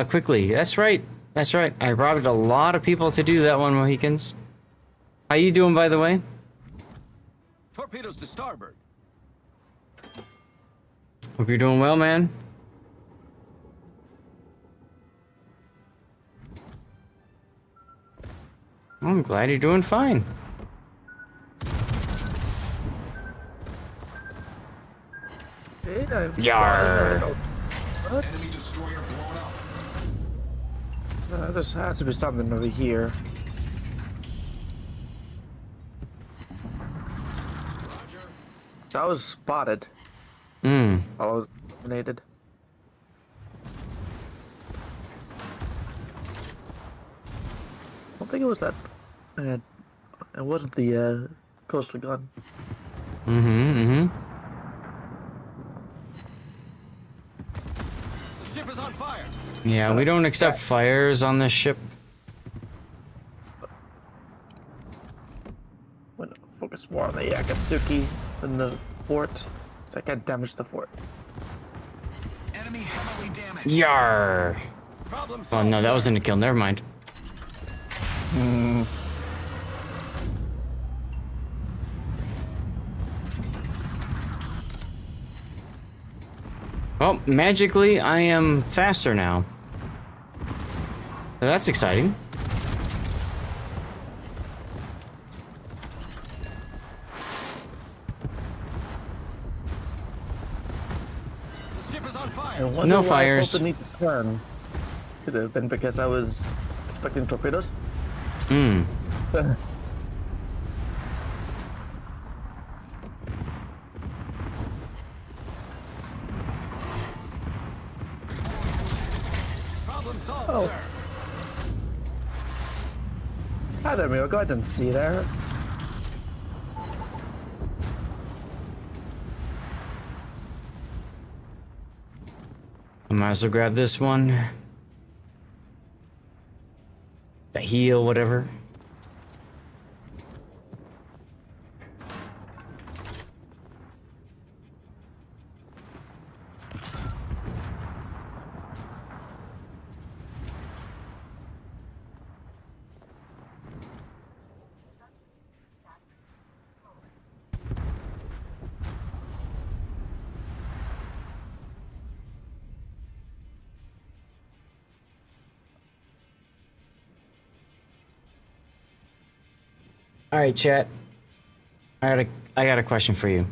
quickly. That's right. That's right. I robbed a lot of people to do that one, Mohicans. How you doing, by the way? Torpedoes to starboard. Hope you're doing well, man. I'm glad you're doing fine. Yarr. Enemy destroyer blown up. There has to be something over here. So I was spotted. Hmm. I was eliminated. I don't think it was that. It wasn't the coastal gun. Mm-hmm. The ship is on fire. Yeah, we don't accept fires on this ship. I'm gonna focus more on the Akatsuki than the fort. 'Cause I can't damage the fort. Enemy heavily damaged. Yarr. Problem Oh solved. no, that wasn't a kill. Never mind. Well, magically, I am faster now. So that's exciting. The ship is on fire. I wonder No why fires. I felt the need to turn. Could have been because I was expecting torpedoes. Hmm. Problem solved, Oh. sir. Hi there, Miracle. I didn't see you there. I might as well grab this one. The heal, whatever. All right, chat. I got a question for you.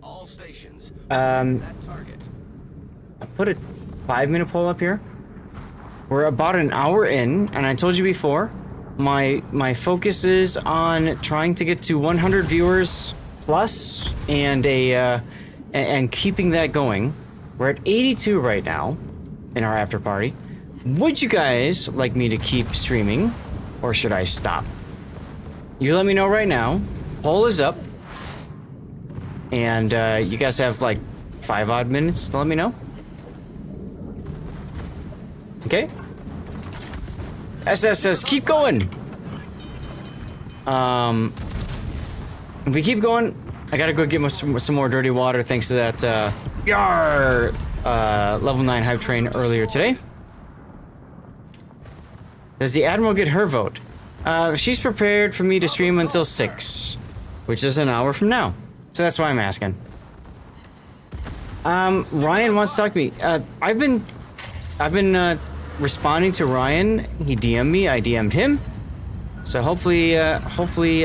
All stations. Um, That target. I put a 5-minute poll up here. We're about an hour in, and I told you before, my focus is on trying to get to 100 viewers plus and and keeping that going. We're at 82 right now in our after party. Would you guys like me to keep streaming, or should I stop? You let me know right now. Poll is up, and you guys have like 5 odd minutes to let me know. Okay. SS says keep going. If we keep going, I gotta go get some more dirty water thanks to that level 9 hype train earlier today. Does the Admiral get her vote? She's prepared for me to stream until 6, which is an hour from now. So that's why I'm asking. Ryan wants to talk to me. I've been responding to Ryan. He DM'd me, I DM'd him. So hopefully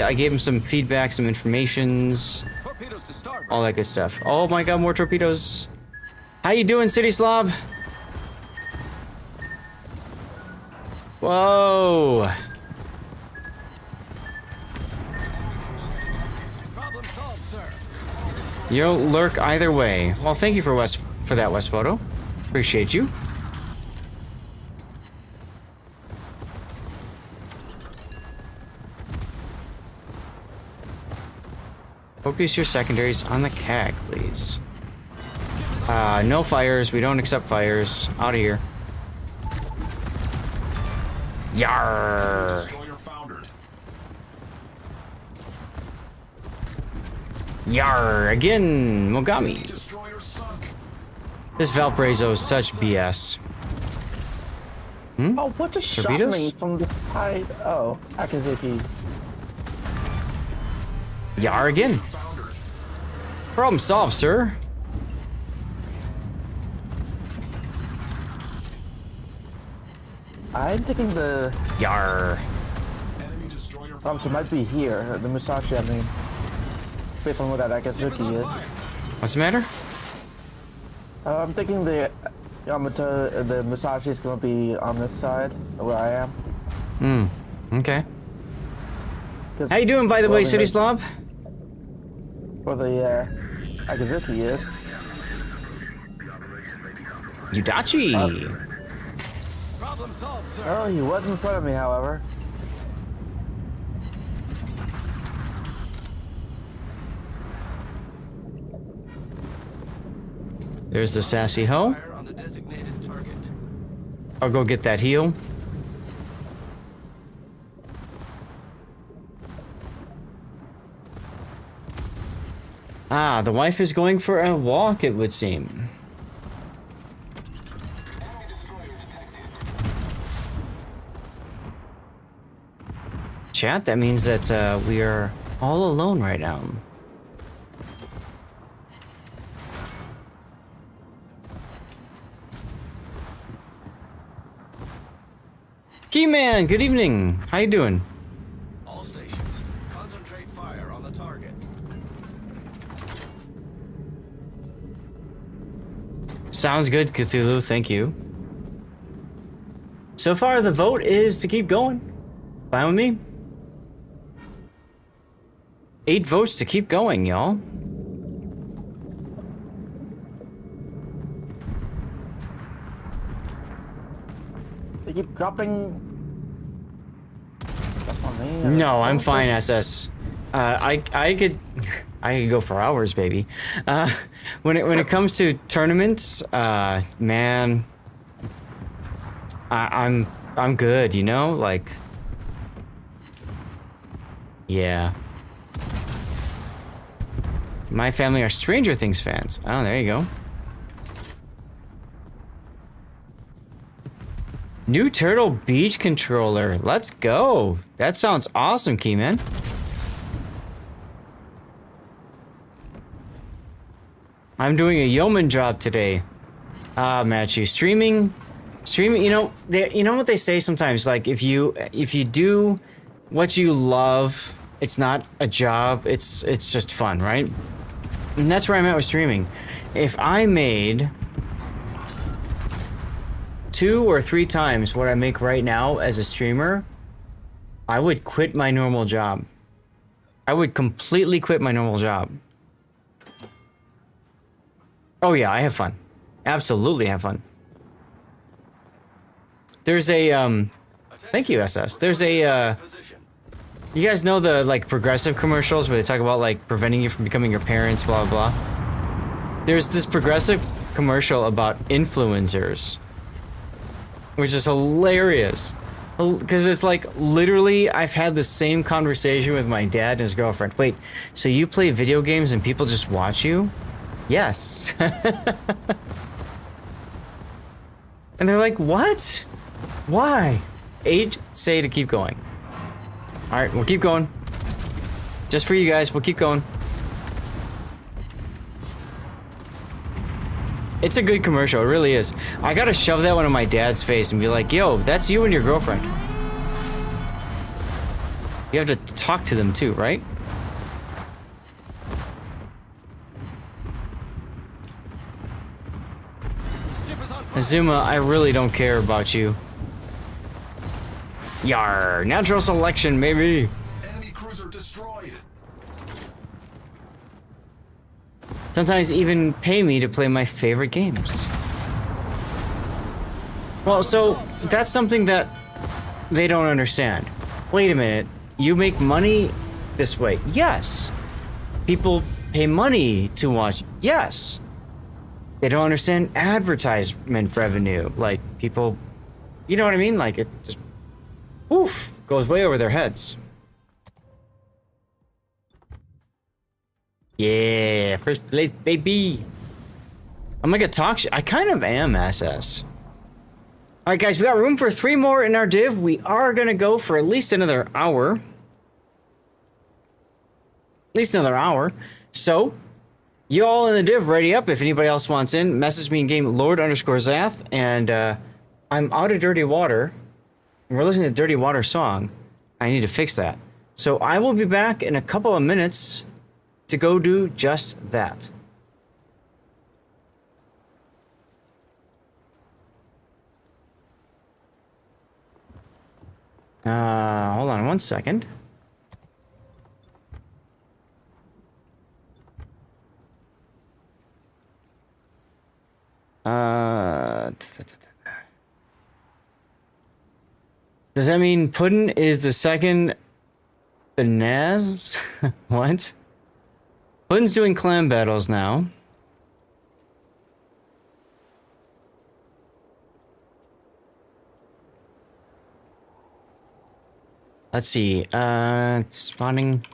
I gave him some feedback, some informations, Torpedoes to starboard. all that good stuff. Oh my god, more torpedoes. How you doing, City Slob? Whoa. Problem solved, sir. You'll lurk either way. Well, thank you for that West photo. Appreciate you. Focus your secondaries on the CAG, please. No fires. We don't accept fires. Out of here. Yarr. Destroyer foundered. Yarr. Again, Mogami. Destroyer sunk. This Valparaiso is such BS. Oh, what just shot Torpedoes? me from the side? Oh, Akazuki. Yarr again. Foundered. Problem solved, sir. I'm thinking the Yarr. Enemy destroyer so it might be here. The Musashi, I mean, based on what that Akazuki is. What's the matter? I'm thinking the Yamato, the Musashi is gonna be on this side where I am. Okay. 'Cause How you doing, by the way, where City Slob? Where the Akazuki is. Yudachi. Problem solved, sir. Oh, he was in front of me, however. There's the sassy hoe. Fire on the designated target. I'll go get that heal. Ah, the wife is going for a walk, it would seem. Chat, that means that we are all alone right now. Keyman, good evening. How you doing? All stations. Concentrate fire on the target. Sounds good, Cthulhu. Thank you. So far, the vote is to keep going. Fine with me. 8 votes to keep going, y'all. They keep dropping stuff on me. No, I'm fine, SS. I could go for hours, baby. When it comes to tournaments, man, I'm good, you know, like, yeah. My family are Stranger Things fans. Oh, there you go. New Turtle Beach controller. Let's go. That sounds awesome, Keyman. I'm doing a yeoman job today. Matthew, streaming, you know, you know what they say sometimes, like if you do what you love, it's not a job, it's just fun, right? And that's where I'm at with streaming. If I made 2 or 3 times what I make right now as a streamer, I would quit my normal job. I would completely quit my normal job. Oh yeah, I have fun. Absolutely have fun. There's a, thank you, SS. There's a, you guys know the, like, progressive commercials where they talk about, like, preventing you from becoming your parents, blah, blah, blah? There's this progressive commercial about influencers, which is hilarious. Because it's like, literally, I've had the same conversation with my dad and his girlfriend. Wait, so you play video games and people just watch you? Yes. And they're like, what? Why? Age, say to keep going. Alright, we'll keep going. Just for you guys, we'll keep going. It's a good commercial, it really is. I gotta shove that one in my dad's face and be like, yo, that's you and your girlfriend. You have to talk to them too, right? Azuma, I really don't care about you. Yar, natural selection, maybe. Enemy cruiser destroyed. Sometimes even pay me to play my favorite games. Well, so that's something that they don't understand. Wait a minute, you make money this way? Yes. People pay money to watch? Yes. They don't understand advertisement revenue. Like, people, you know what I mean? Like, it just, oof, goes way over their heads. Yeah, first place, baby. I'm like a talk I kind of am, SS. All right, guys, we got room for 3 more in our div. We are gonna go for at least another hour. At least another hour. So, you all in the div, ready up. If anybody else wants in, message me in game Lord_Zath, and I'm out of dirty water. We're listening to the dirty water song. I need to fix that. So I will be back in a couple of minutes to go do just that. Hold on 1 second. Does that mean Puddin is the second Banaz? What? Puddin's doing clan battles now. Let's see, spawning.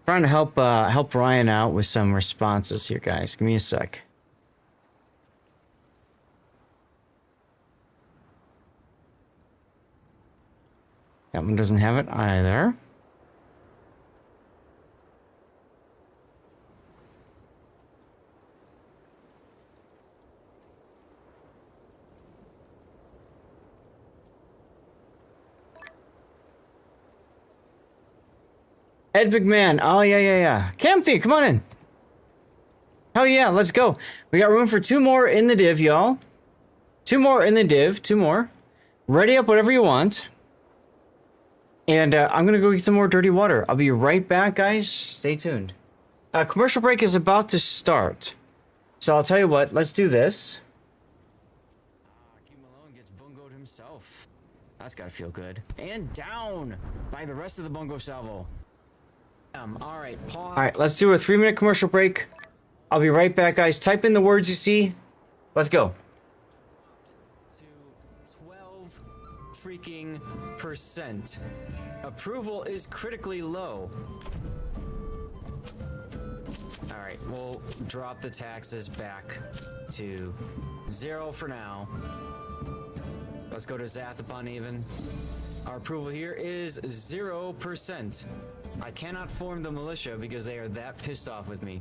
Trying to help Ryan out with some responses here, guys. Give me a sec. That one doesn't have it either. Ed McMahon. Oh, yeah. Campy, come on in. Hell yeah, let's go. We got room for 2 more in the div, y'all. 2 more in the div. 2 more. Ready up whatever you want. And I'm going to go get some more dirty water. I'll be right back, guys. Stay tuned. Commercial break is about to start. So I'll tell you what, let's do this. King Malone gets bungoed himself. That's gotta feel good. And down by the rest of the bungo salvo. Alright, pause. Alright, let's do a 3-minute commercial break. I'll be right back, guys. Type in the words you see. Let's go. To 12 freaking %. Approval is critically low. Alright, we'll drop the taxes back to 0 for now. Let's go to Zathapon even. Our approval here is 0%. I cannot form the militia because they are that pissed off with me.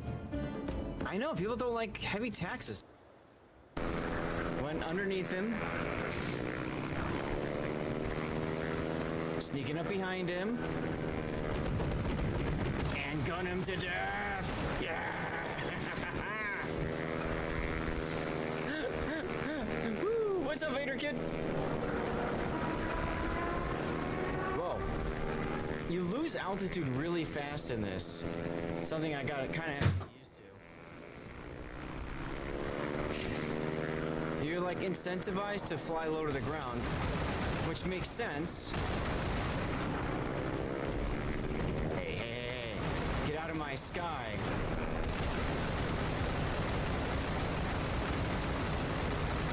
I know, people don't like heavy taxes. Went underneath him. Sneaking up behind him. And gun him to death! Yeah! Woo! What's up, Vader Kid? Whoa. You lose altitude really fast in this. Something I gotta kinda have to get used to. You're like incentivized to fly low to the ground, which makes sense. Hey. Get out of my sky.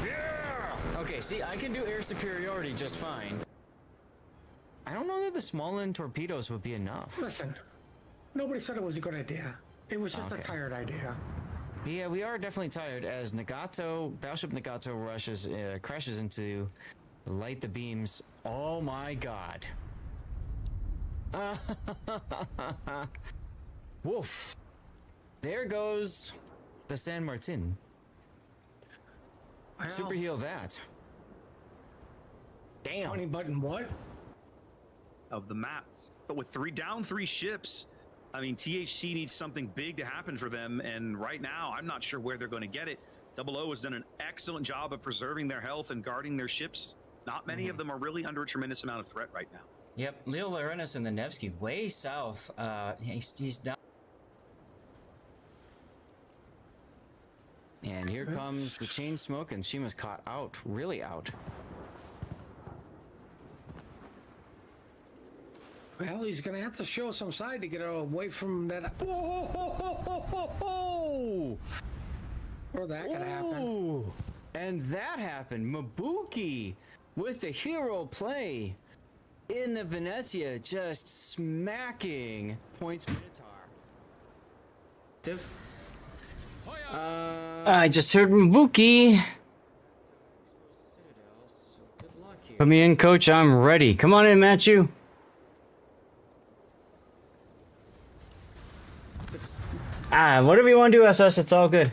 Yeah! Okay, see, I can do air superiority just fine. I don't know that the small end torpedoes would be enough. Listen, nobody said it was a good idea. It was just a tired idea. Yeah, we are definitely tired as Battleship Nagato crashes into light the beams. Oh my god. Woof. There goes the San Martin. Well, Super heal that. Damn. Funny button what? Of the map. But with 3 ships, I mean, THC needs something big to happen for them, and right now, I'm not sure where they're going to get it. 00 has done an excellent job of preserving their health and guarding their ships. Not many of them are really under a tremendous amount of threat right now. Yep, Leo Larenas and the Nevsky way south. He's down. And here comes the chain smoke, and she was caught out, really out. Well, he's gonna have to show some side to get away from that. Whoa! Or that could happen. And that happened. Mabuki with the hero play in the Venezia, just smacking points Minotaur. I just heard Mabuki. Put me in, coach. I'm ready. Come on in, Matthew. Whatever you want to do, SS, it's all good.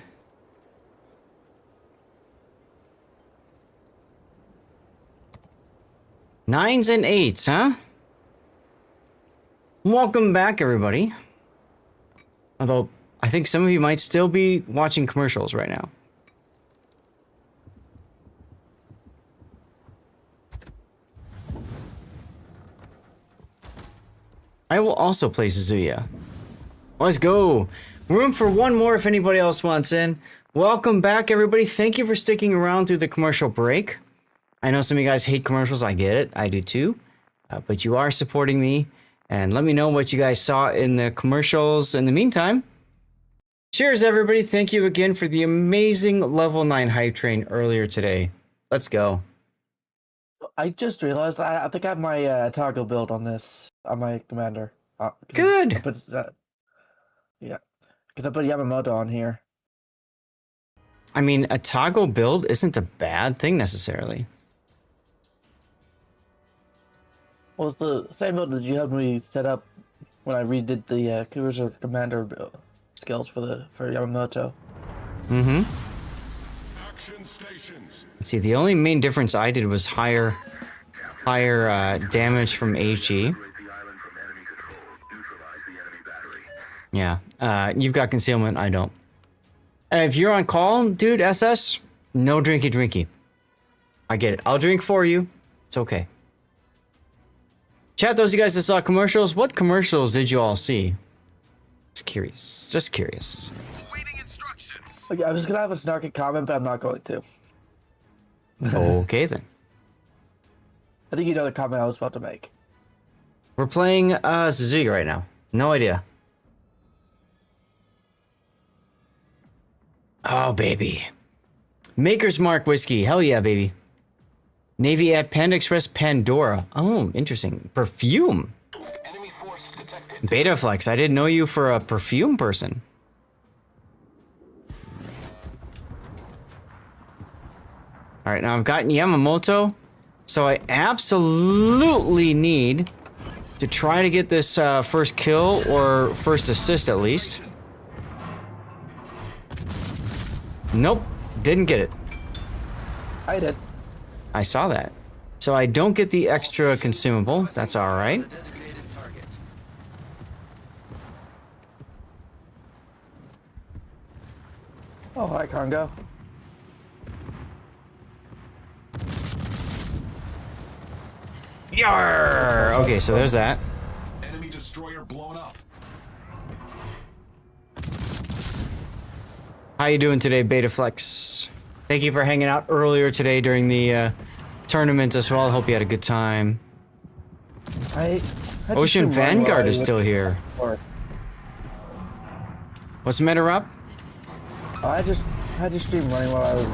Nines and eights, huh? Welcome back, everybody. Although, I think some of you might still be watching commercials right now. I will also play Suzuya. Let's go. Room for 1 more if anybody else wants in. Welcome back, everybody. Thank you for sticking around through the commercial break. I know some of you guys hate commercials. I get it. I do too. But you are supporting me. And let me know what you guys saw in the commercials. In the meantime, cheers, everybody. Thank you again for the amazing level 9 hype train earlier today. Let's go. I just realized I think I have my toggle build on this, on my commander. Good. Yeah, because I put Yamamoto on here. I mean, a toggle build isn't a bad thing necessarily. Well, it's the same build that you helped me set up when I redid the Cruiser Commander skills for Yamamoto. Mm-hmm. See, the only main difference I did was higher damage from HE. Yeah. You've got concealment. I don't. If you're on call, dude, SS, no drinky. I get it. I'll drink for you. It's okay. Chat, those of you guys that saw commercials, what commercials did you all see? Just curious. Just curious. Okay, I was gonna have a snarky comment, but I'm not going to. Okay, then. I think you know the comment I was about to make. We're playing Suzuki right now. No idea. Oh, baby. Maker's Mark Whiskey. Hell yeah, baby. Navy at Panda Express Pandora. Oh, interesting. Perfume. Enemy force detected. Betaflex. I didn't know you for a perfume person. All right, now I've gotten Yamamoto. So I absolutely need to try to get this first kill or first assist at least. Nope, didn't get it. I did. I saw that. So I don't get the extra consumable. That's all right. Designated target. Oh, hi, Congo. Yarr! Okay, so there's that. Enemy destroyer blown up. How you doing today, Betaflex? Thank you for hanging out earlier today during the tournament as well. Hope you had a good time. Ocean Vanguard is still here. What's the matter, Rob? I just had your stream running while I was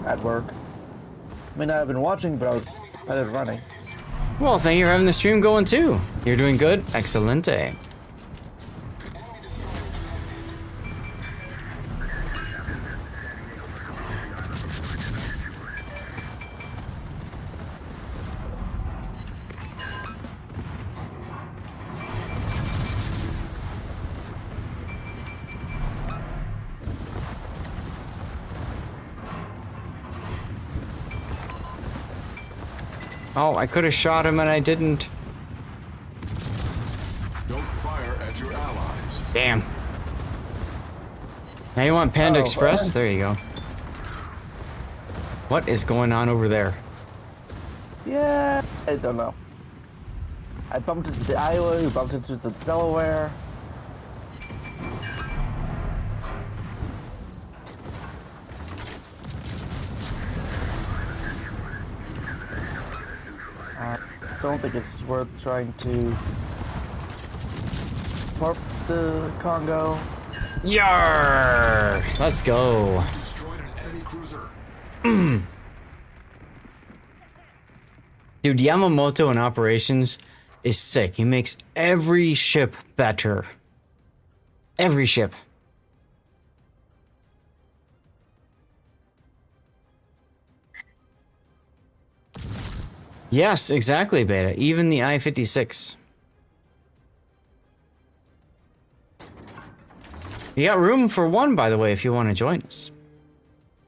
at work. I mean, I've been watching, but I was running. Well, thank you for having the stream going too. You're doing good. Excelente. Oh, I could have shot him and I didn't. Don't fire at your allies. Damn. Now you want Panda Express? There you go. What is going on over there? Yeah, I don't know. I bumped into the Iowa, who bumped into the Delaware. Don't think it's worth trying to warp the Congo. Yarr! Let's go. Destroyed an enemy cruiser. Dude, Yamamoto in operations is sick. He makes every ship better. Every ship. Yes, exactly, Beta. Even the I-56. You got room for one, by the way, if you want to join us.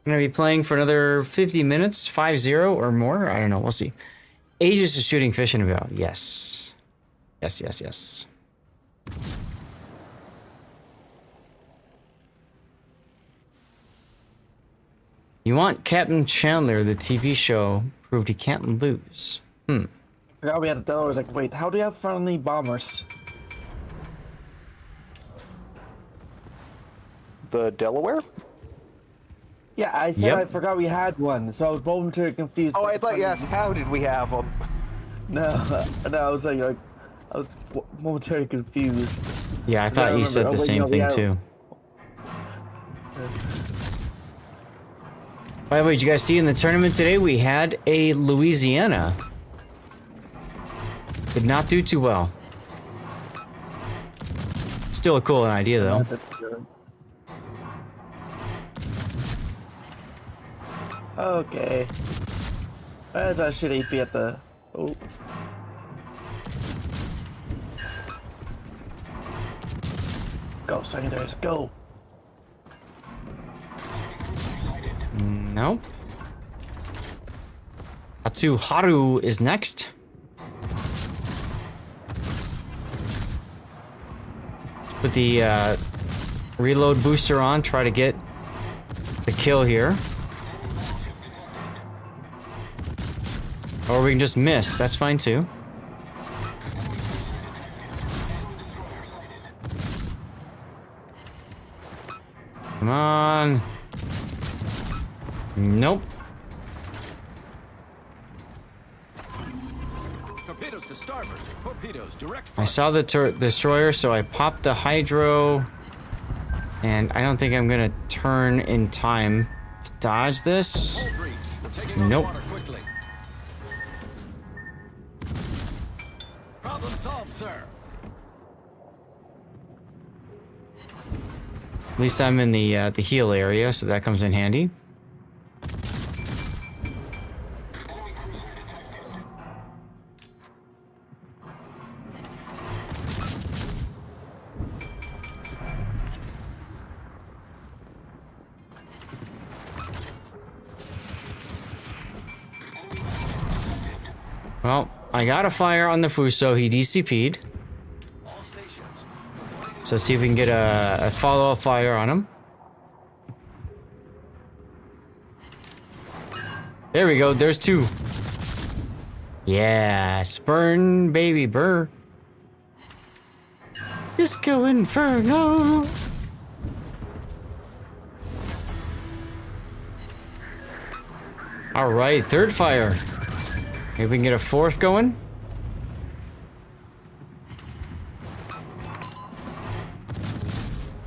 I'm going to be playing for another 50 minutes, 5-0 or more. I don't know. We'll see. Ages of shooting fish in about. Yes. Yes. You want Captain Chandler, the TV show, proved he can't lose. I forgot we had the Delaware. I was like, wait, how do you have friendly bombers? The Delaware? Yeah, I said Yep. I forgot we had one, so I was momentarily confused. Oh, I thought you asked how did we have them? No, I was like I was momentarily confused. Yeah, I thought you said the same thing too. By the way, did you guys see in the tournament today, we had a Louisiana. Did not do too well. Still a cool idea, though. Okay. As I should AP at the... Oh. Go, secondaries, go! Nope. Atsuharu is next. put the reload booster on, try to get the kill here. Or we can just miss, that's fine too. Come on. Nope. Torpedoes to starboard. Torpedoes direct I fire. saw the destroyer, so I popped the hydro. And I don't think I'm gonna turn in time to dodge this. Hold breach. We're taking on Nope. the water quickly. Problem solved, sir. At least I'm in the heal area, so that comes in handy. Well, I got a fire on the Fuso. He DCP'd. All stations. So let's see if we can get a follow-up fire on him. There we go. There's two. Yeah, burn, baby, burn. Disco Inferno. All right, third fire. Maybe we can get a fourth going.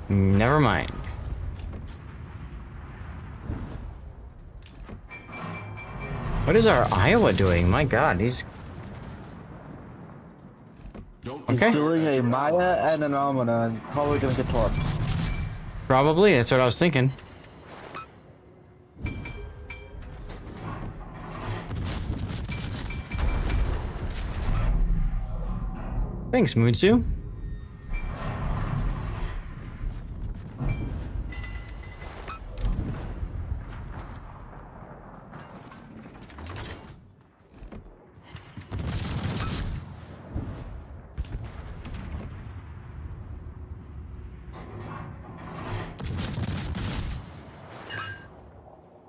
Never mind. What is our Iowa doing? My God, he's He's okay. doing a Maya and an Omina and probably gonna get torped. Probably. That's what I was thinking. Thanks, Moodsu.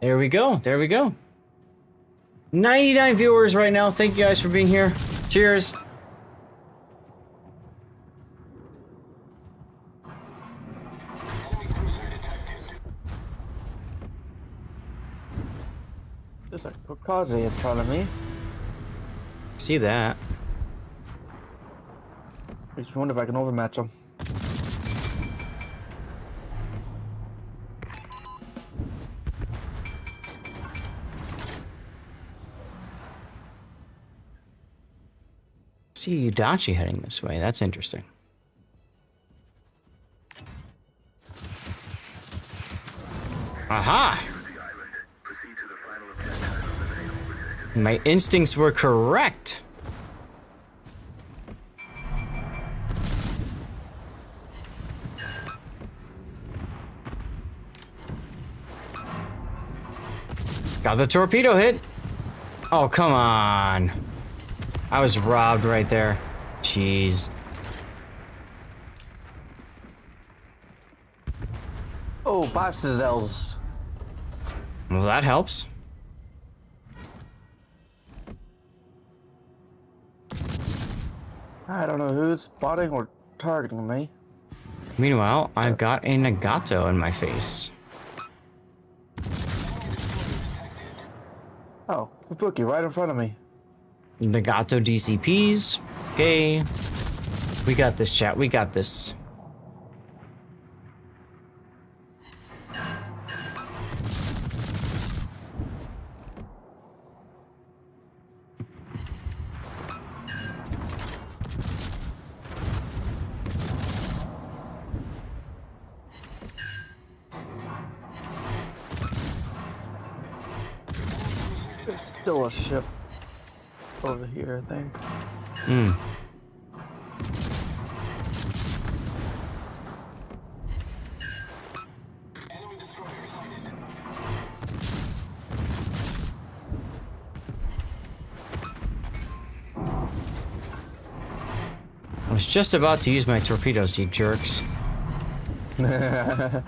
There we go. There we go. 99 viewers right now. Thank you guys for being here. Cheers. There's a Kokaze in front of me. See that. I just wonder if I can overmatch him. See Udachi heading this way. That's interesting. Aha! My instincts were correct. Got the torpedo hit. Oh, come on. I was robbed right there. Jeez. Oh, 5 citadels. Well, that helps. I don't know who's spotting or targeting me. Meanwhile, I've got a Nagato in my face. Oh, a bookie right in front of me. Nagato DCPs. Okay. We got this, chat. We got this. There's still a ship over here, I think. Hmm. I was just about to use my torpedoes, you jerks. Get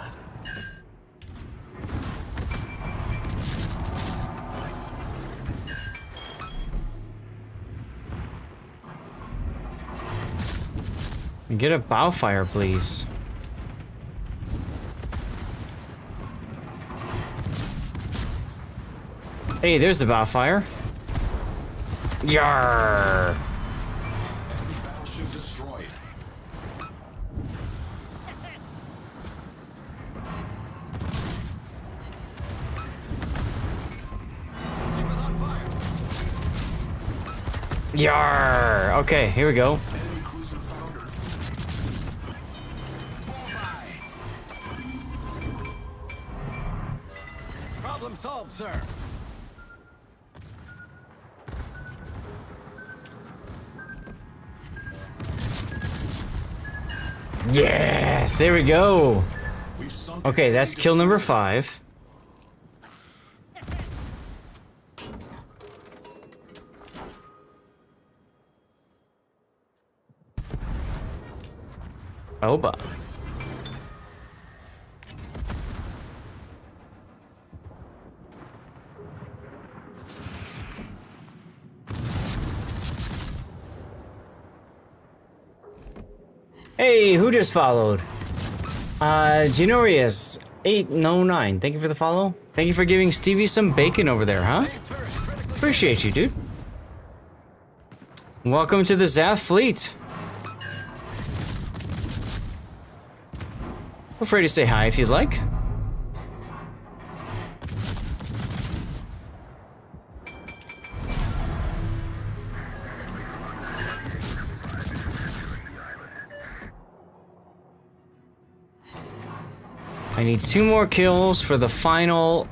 a bow fire, please. Hey, there's the bow fire. Yarr! Battleship destroyed. Ship is on fire. Yarr! Okay, here we go. Enemy cruiser foundered. Bullseye. Problem solved, sir. Yes, there we go. We've sunk Okay, that's kill number 5. Oba. Hey, who just followed? Genorius 809. Thank you for the follow. Thank you for giving Stevie some bacon over there, huh? Appreciate you, dude. Welcome to the Zath fleet. Feel free to say hi if you'd like. I need 2 more kills for the final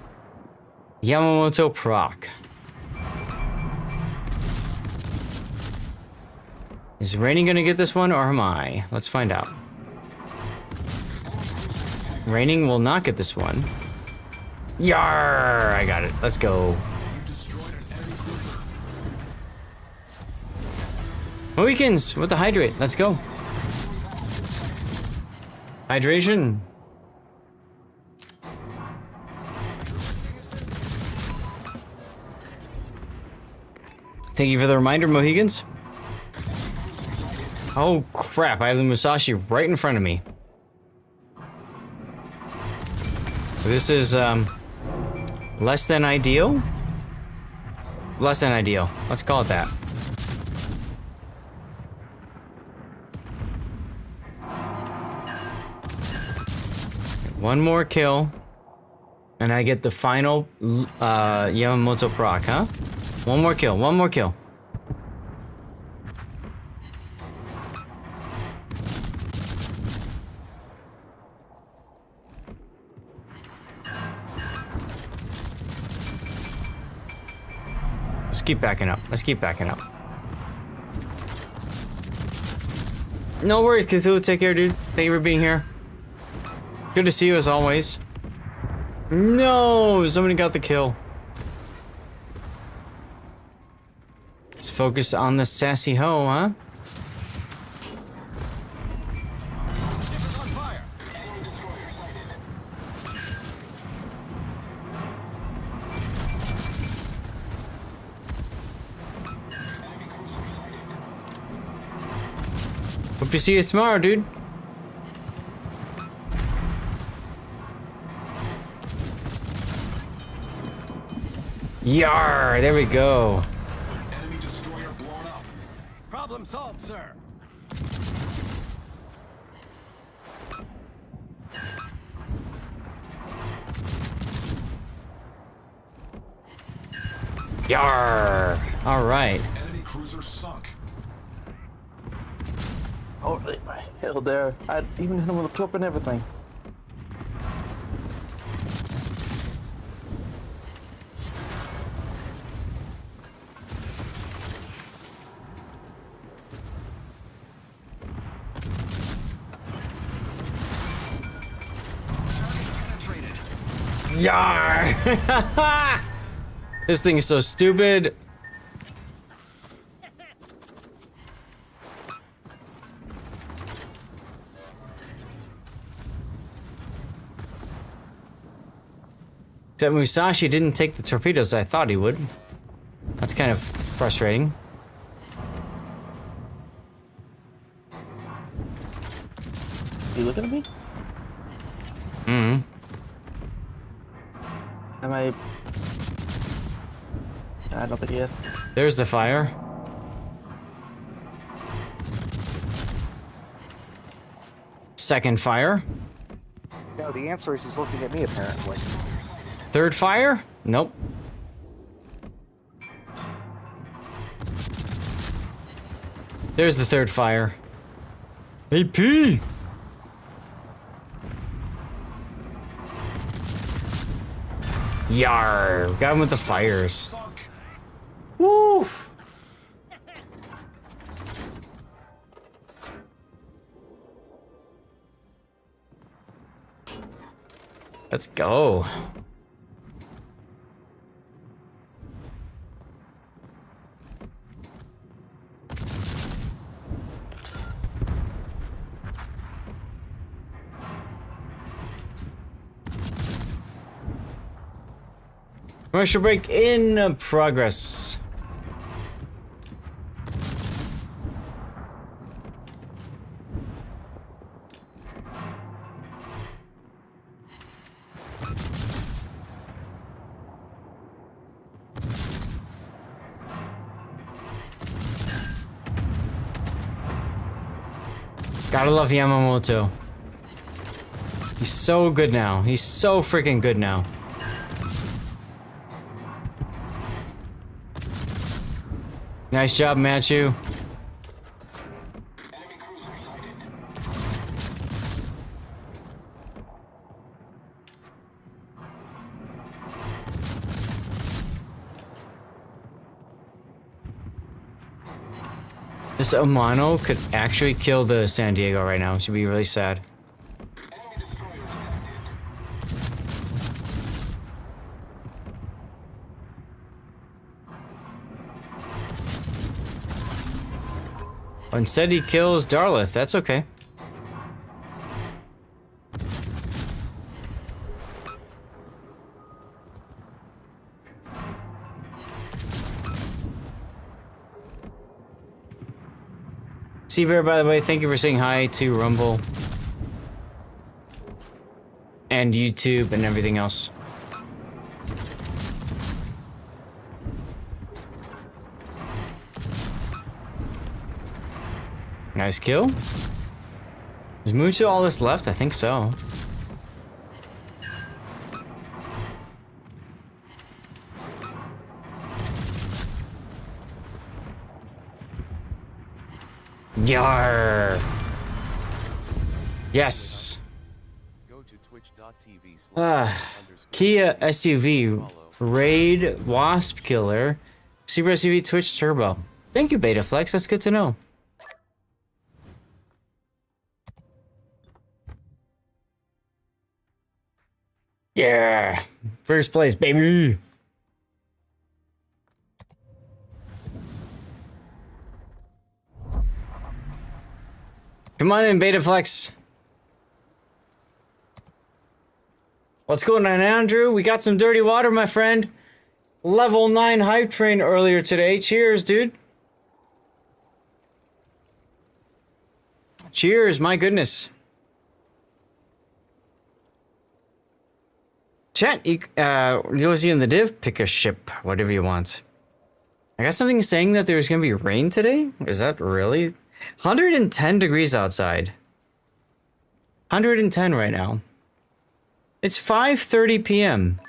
Yamamoto proc. Is Raining gonna get this one or am I? Let's find out. Raining will not get this one. Yarr! I got it. Let's go. Mohicans with the hydrate. Let's go. Hydration. Thank you for the reminder, Mohicans. Oh crap, I have the Musashi right in front of me. This is less than ideal. Less than ideal. Let's call it that. One more kill, and I get the final Yamamoto proc, huh? One more kill, one more kill. Let's keep backing up. Let's keep backing up. No worries, Cthulhu. Take care, dude. Thank you for being here. Good to see you as always. No, somebody got the kill. Let's focus on the sassy hoe, huh? Ship is on fire. Hope to see you tomorrow, dude. Yar, there we go. Enemy destroyer blown up. Problem solved, sir. Yar. All right. Enemy cruiser sunk. Oh, hell there. I even hit him with a torp and everything. Yar. This thing is so stupid. Except Musashi didn't take the torpedoes I thought he would. That's kind of frustrating. You looking at me? Hmm. Am I don't think he is. There's the fire. Second fire. No, the answer is he's looking at me apparently. Third fire? Nope. There's the third fire. AP! Yar! Got him with the fires. Woof! Let's go. Commercial break in progress. Gotta love Yamamoto. He's so good now. He's so freaking good now. Nice job, Machu. This Amano could actually kill the San Diego right now. It should be really sad. Instead he kills Darlith. That's okay. Seabear, by the way, thank you for saying hi to Rumble and YouTube and everything else. Nice kill. Is Mucho all this left? I think so. Yar. Yes. Go to twitch.tv Kia SUV, Raid, Wasp Killer, Super SUV, Twitch Turbo. Thank you, Betaflex. That's good to know. Yeah. First place, baby. Come on in, Betaflex. What's going on, Andrew? We got some dirty water, my friend. Level 9 hype train earlier today. Cheers, dude. Cheers, my goodness. Chat, you'll see in the div, pick a ship, whatever you want. I got something saying that there's gonna be rain today? Is that really? 110 degrees outside. 110 right now. It's 5:30 p.m.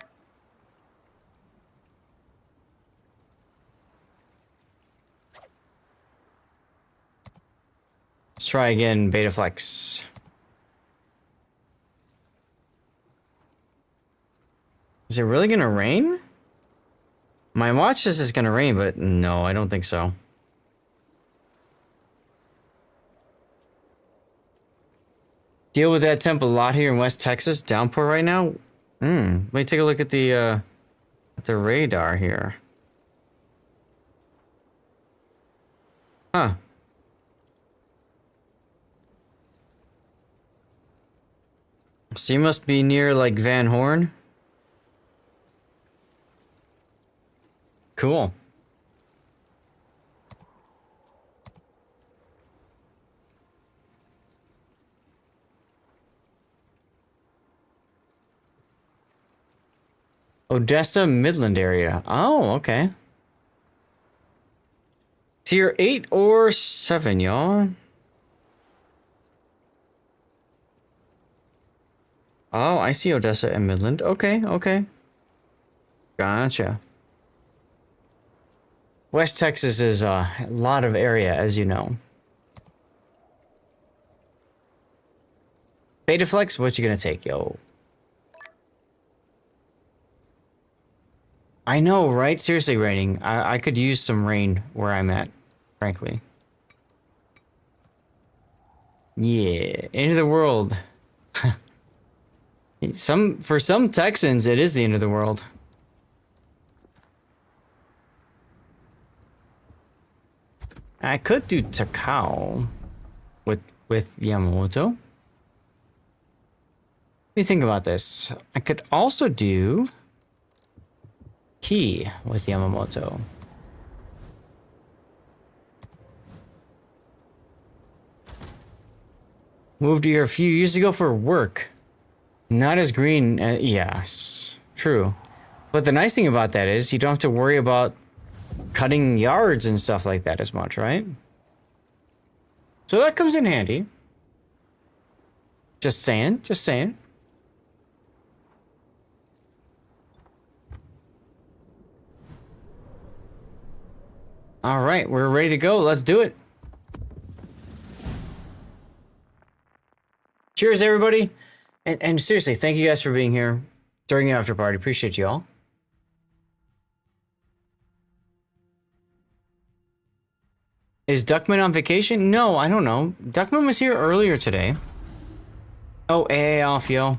Let's try again, Betaflex. Is it really gonna rain? My watch says it's gonna rain, but no, I don't think so. Deal with that temp a lot here in West Texas. Downpour right now. Let me take a look at the radar here. Huh. So you must be near like Van Horn. Cool. Odessa Midland area. Oh, okay. Tier 8 or 7, y'all. Oh, I see Odessa and Midland. Okay, okay. Gotcha. West Texas is a lot of area, as you know. Betaflex, what you gonna take, yo? I know, right? Seriously, raining. I could use some rain where I'm at, frankly. Yeah, end of the world. For some Texans, it is the end of the world. I could do Takao with Yamamoto. What do you think about this? I could also do Key with Yamamoto. Moved here a few years ago for work. Not as green. Yes, true. But the nice thing about that is you don't have to worry about cutting yards and stuff like that as much, right? So that comes in handy. Just saying, just saying. All right, we're ready to go. Let's do it. Cheers, everybody. And seriously, thank you guys for being here during the after party. Appreciate you all. Is Duckman on vacation? No, I don't know. Duckman was here earlier today. Oh, AA off, yo.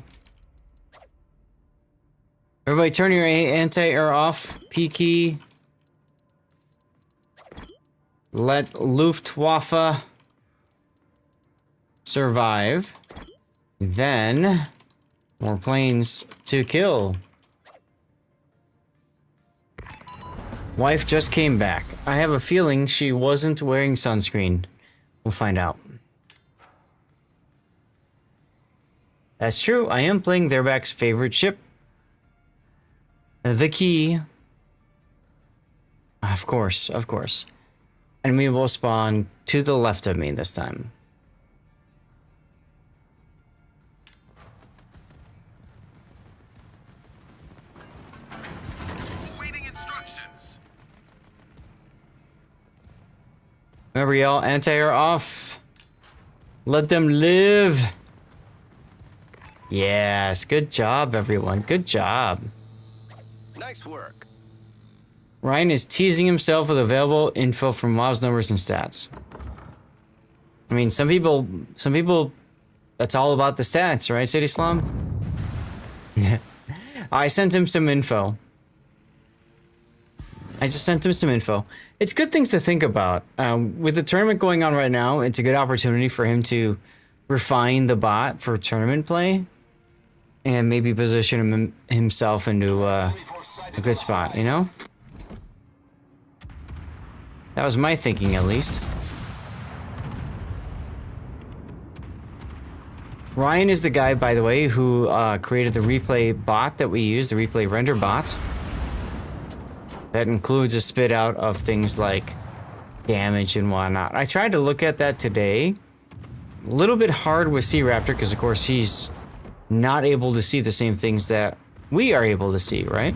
Everybody turn your anti-air off. P key. Let Luftwaffe survive. Then, more planes to kill. Wife just came back. I have a feeling she wasn't wearing sunscreen. We'll find out. That's true. I am playing Theirback's favorite ship. The Key. Of course, of course. Enemy will spawn to the left of me this time. Remember, y'all, anti-air off. Let them live. Yes, good job, everyone. Good job. Nice work. Ryan is teasing himself with available info from WoW's numbers and stats. I mean, some people, that's all about the stats, right, City Slum? I sent him some info. I just sent him some info. It's good things to think about. With the tournament going on right now, it's a good opportunity for him to refine the bot for tournament play and maybe position himself into a good spot, you know? That was my thinking, at least. Ryan is the guy, by the way, who created the replay bot that we use, the replay render bot. That includes a spit out of things like damage and whatnot. I tried to look at that today. A little bit hard with Sea Raptor because, of course, he's not able to see the same things that we are able to see, right?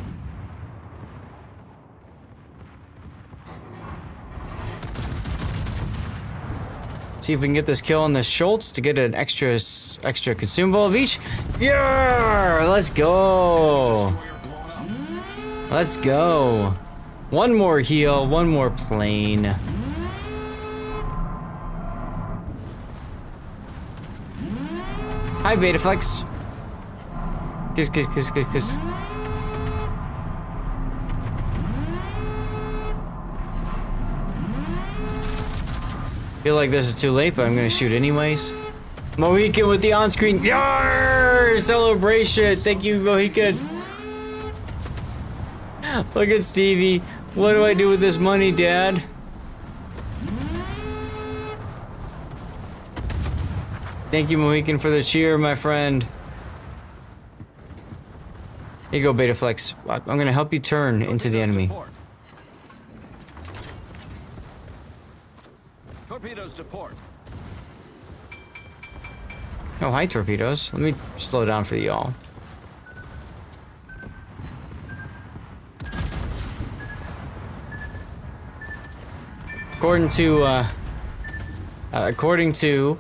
See if we can get this kill on the Schultz to get an extra consumable of each. Yeah, let's go. Let's go. One more heal, one more plane. Hi, Betaflex. Kiss, kiss, kiss, kiss, kiss. Feel like this is too late, but I'm gonna shoot anyways. Mohican with the on-screen. Yarr! Celebration. Thank you, Mohican. Look at Stevie What do I do with this money, Dad? Thank you, Mohican, for the cheer, my friend. Here you go, Betaflex. I'm gonna help you turn into the enemy. Torpedoes to port. Oh, hi, torpedoes. Let me slow down for y'all. According to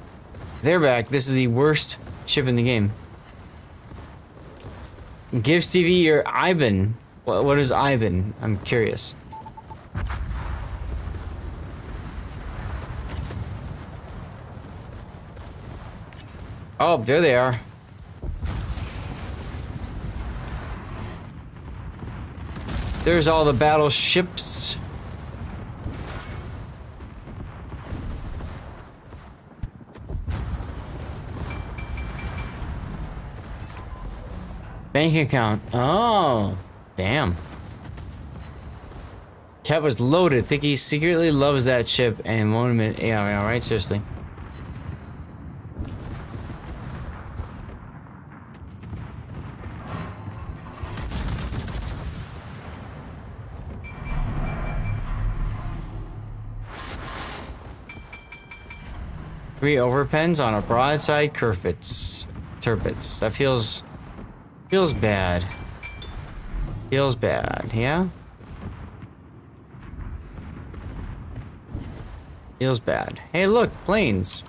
their back, this is the worst ship in the game. Give Stevie your Ivan. What is Ivan? I'm curious. Oh, there they are. There's all the battleships. Bank account. Oh, damn. Cat was loaded. Think he secretly loves that ship and won't admit. Yeah, right. Seriously. Three overpens on a broadside Turpits. That feels bad. Feels bad, yeah? Feels bad. Hey, look, planes.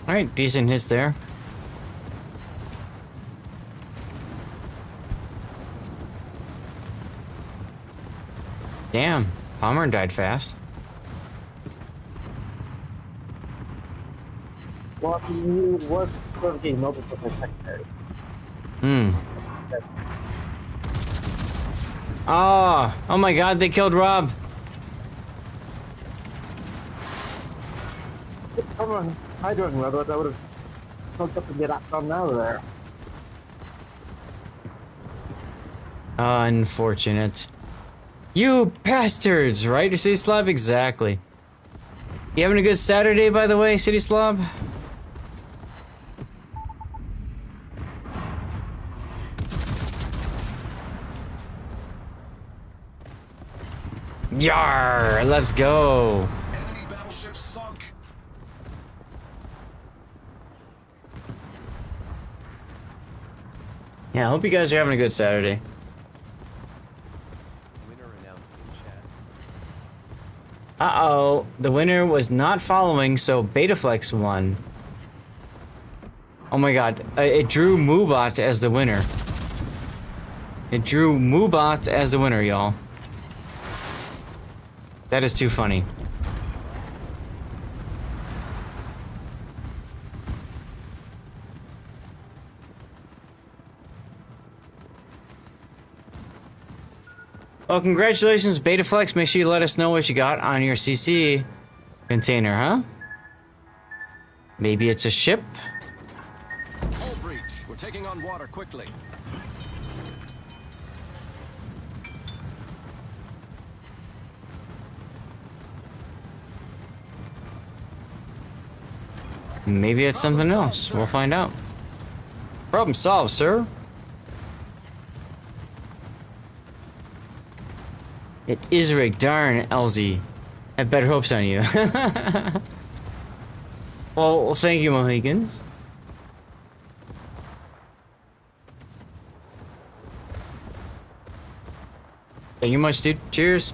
Alright, decent hits there. Damn, Palmer died fast. Well, you was getting multiple secondaries. Oh my god, they killed Rob. Come on, hi doing, Robert. I would have hooked up to get up from now there. Unfortunate. You bastards, right, City Slob? Exactly. You having a good Saturday, by the way, City Slob? Yar! Let's go! Enemy battleship sunk. Yeah, I hope you guys are having a good Saturday. Winner announced in chat. Uh-oh, the winner was not following, so Betaflex won. Oh my god, it drew Moobot as the winner. It drew Moobot as the winner, y'all. That is too funny. Well, congratulations, Betaflex. Make sure you let us know what you got on your CC container, huh? Maybe it's a ship? Hull breach. We're taking on water quickly. Maybe it's something else. We'll find out. Problem solved, sir. It is rigged. Darn, LZ. I have better hopes on you. Well, thank you, Mohicans. Thank you much, dude. Cheers.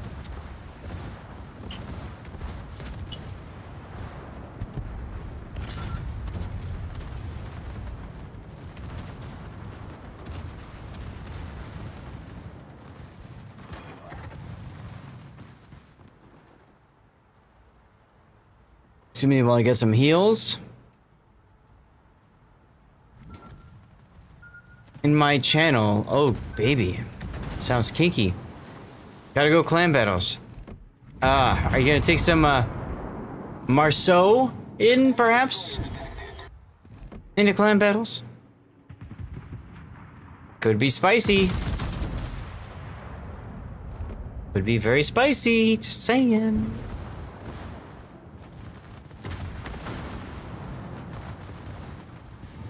Excuse me while I get some heals. In my channel. Oh, baby. Sounds kinky. Gotta go clan battles. Are you gonna take some Marceau in, perhaps? Into clan battles? Could be spicy. Could be very spicy, just saying.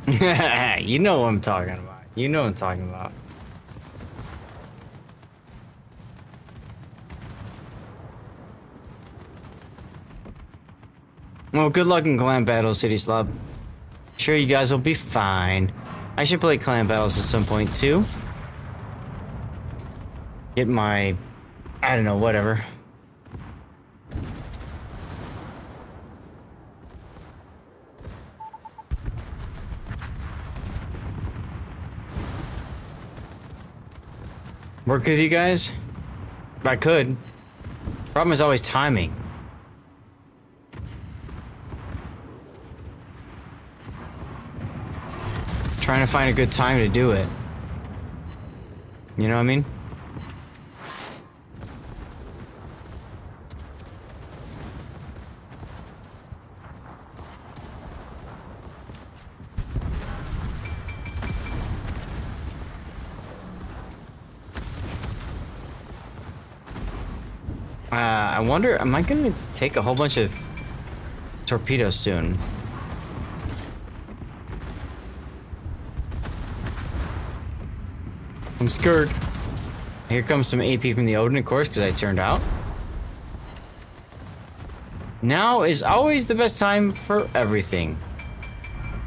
You know what I'm talking about. You know what I'm talking about. Well, good luck in clan battles, City Slob. Sure, you guys will be fine. I should play clan battles at some point too. Get my, I don't know, whatever. Work with you guys? I could. Problem is always timing. Trying to find a good time to do it. You know what I mean? I wonder, am I gonna take a whole bunch of torpedoes soon? I'm scared. Here comes some AP from the Odin, of course, because I turned out. Now is always the best time for everything.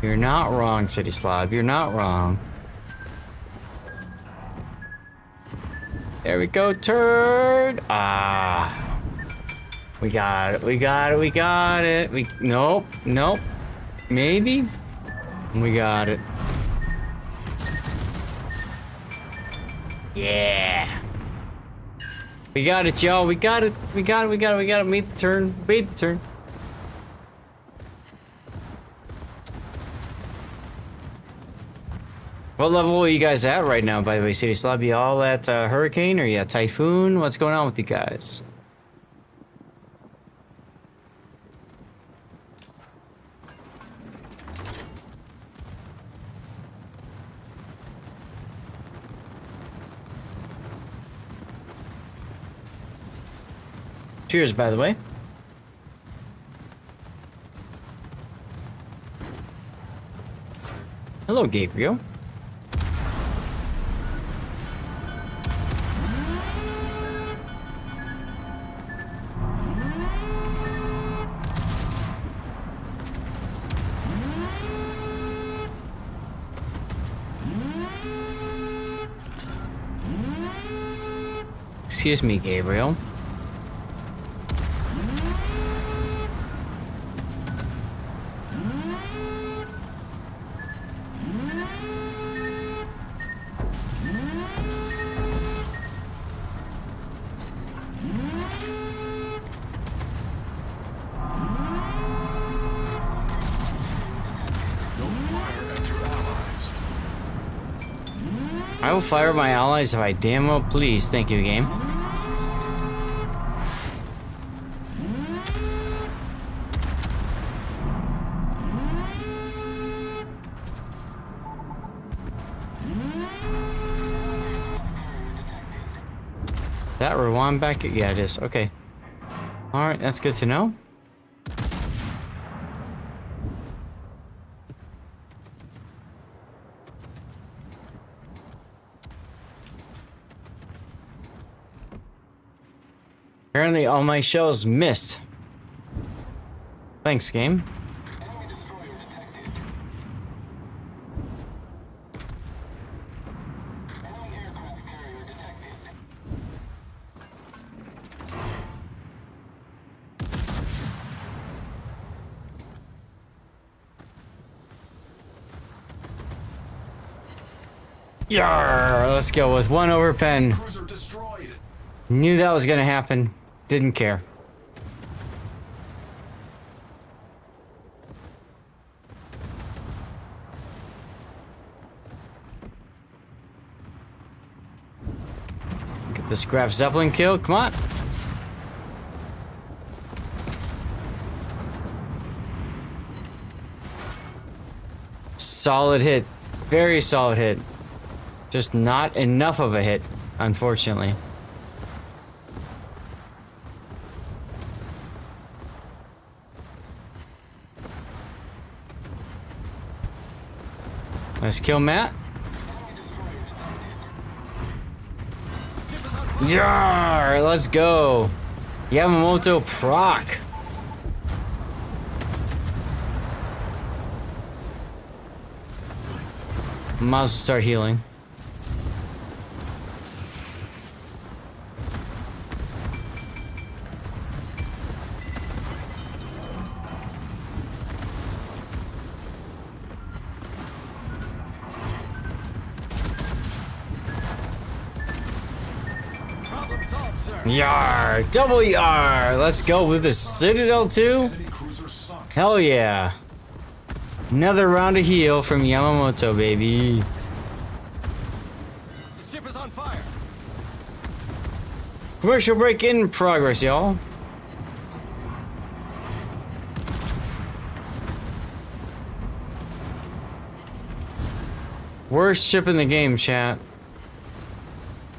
You're not wrong, City Slob. You're not wrong. There we go, turd. Ah. We got it, we got it, we got it. Nope, nope. Maybe? We got it. Yeah. We got it, y'all. We got it. We got it. We got it. We got it. Made the turn. Made the turn. What level are you guys at right now, by the way, City Slob? You all at Hurricane or you at Typhoon? What's going on with you guys? Cheers, by the way. Hello, Gabriel. Excuse me, Gabriel. I will fire my allies if I damn well please. Thank you, game. That rewind back? Yeah, it is. Okay. Alright, that's good to know. Apparently all my shells missed. Thanks, game. Enemy destroyer detected. Enemy aircraft carrier detected. Yarr! Let's go with one over pen. Cruiser destroyed. Knew that was gonna happen. Didn't care. Get this Graf Zeppelin kill. Come on. Solid hit. Very solid hit. Just not enough of a hit, unfortunately. Nice kill, Matt. Yarr! Let's go. Yamamoto proc. Might as well start healing. Problem solved, sir. Yar! Double yar! Let's go with the Citadel too? Hell yeah. Another round of heal from Yamamoto, baby. The ship is on fire. Commercial break in progress, y'all. Worst ship in the game, chat.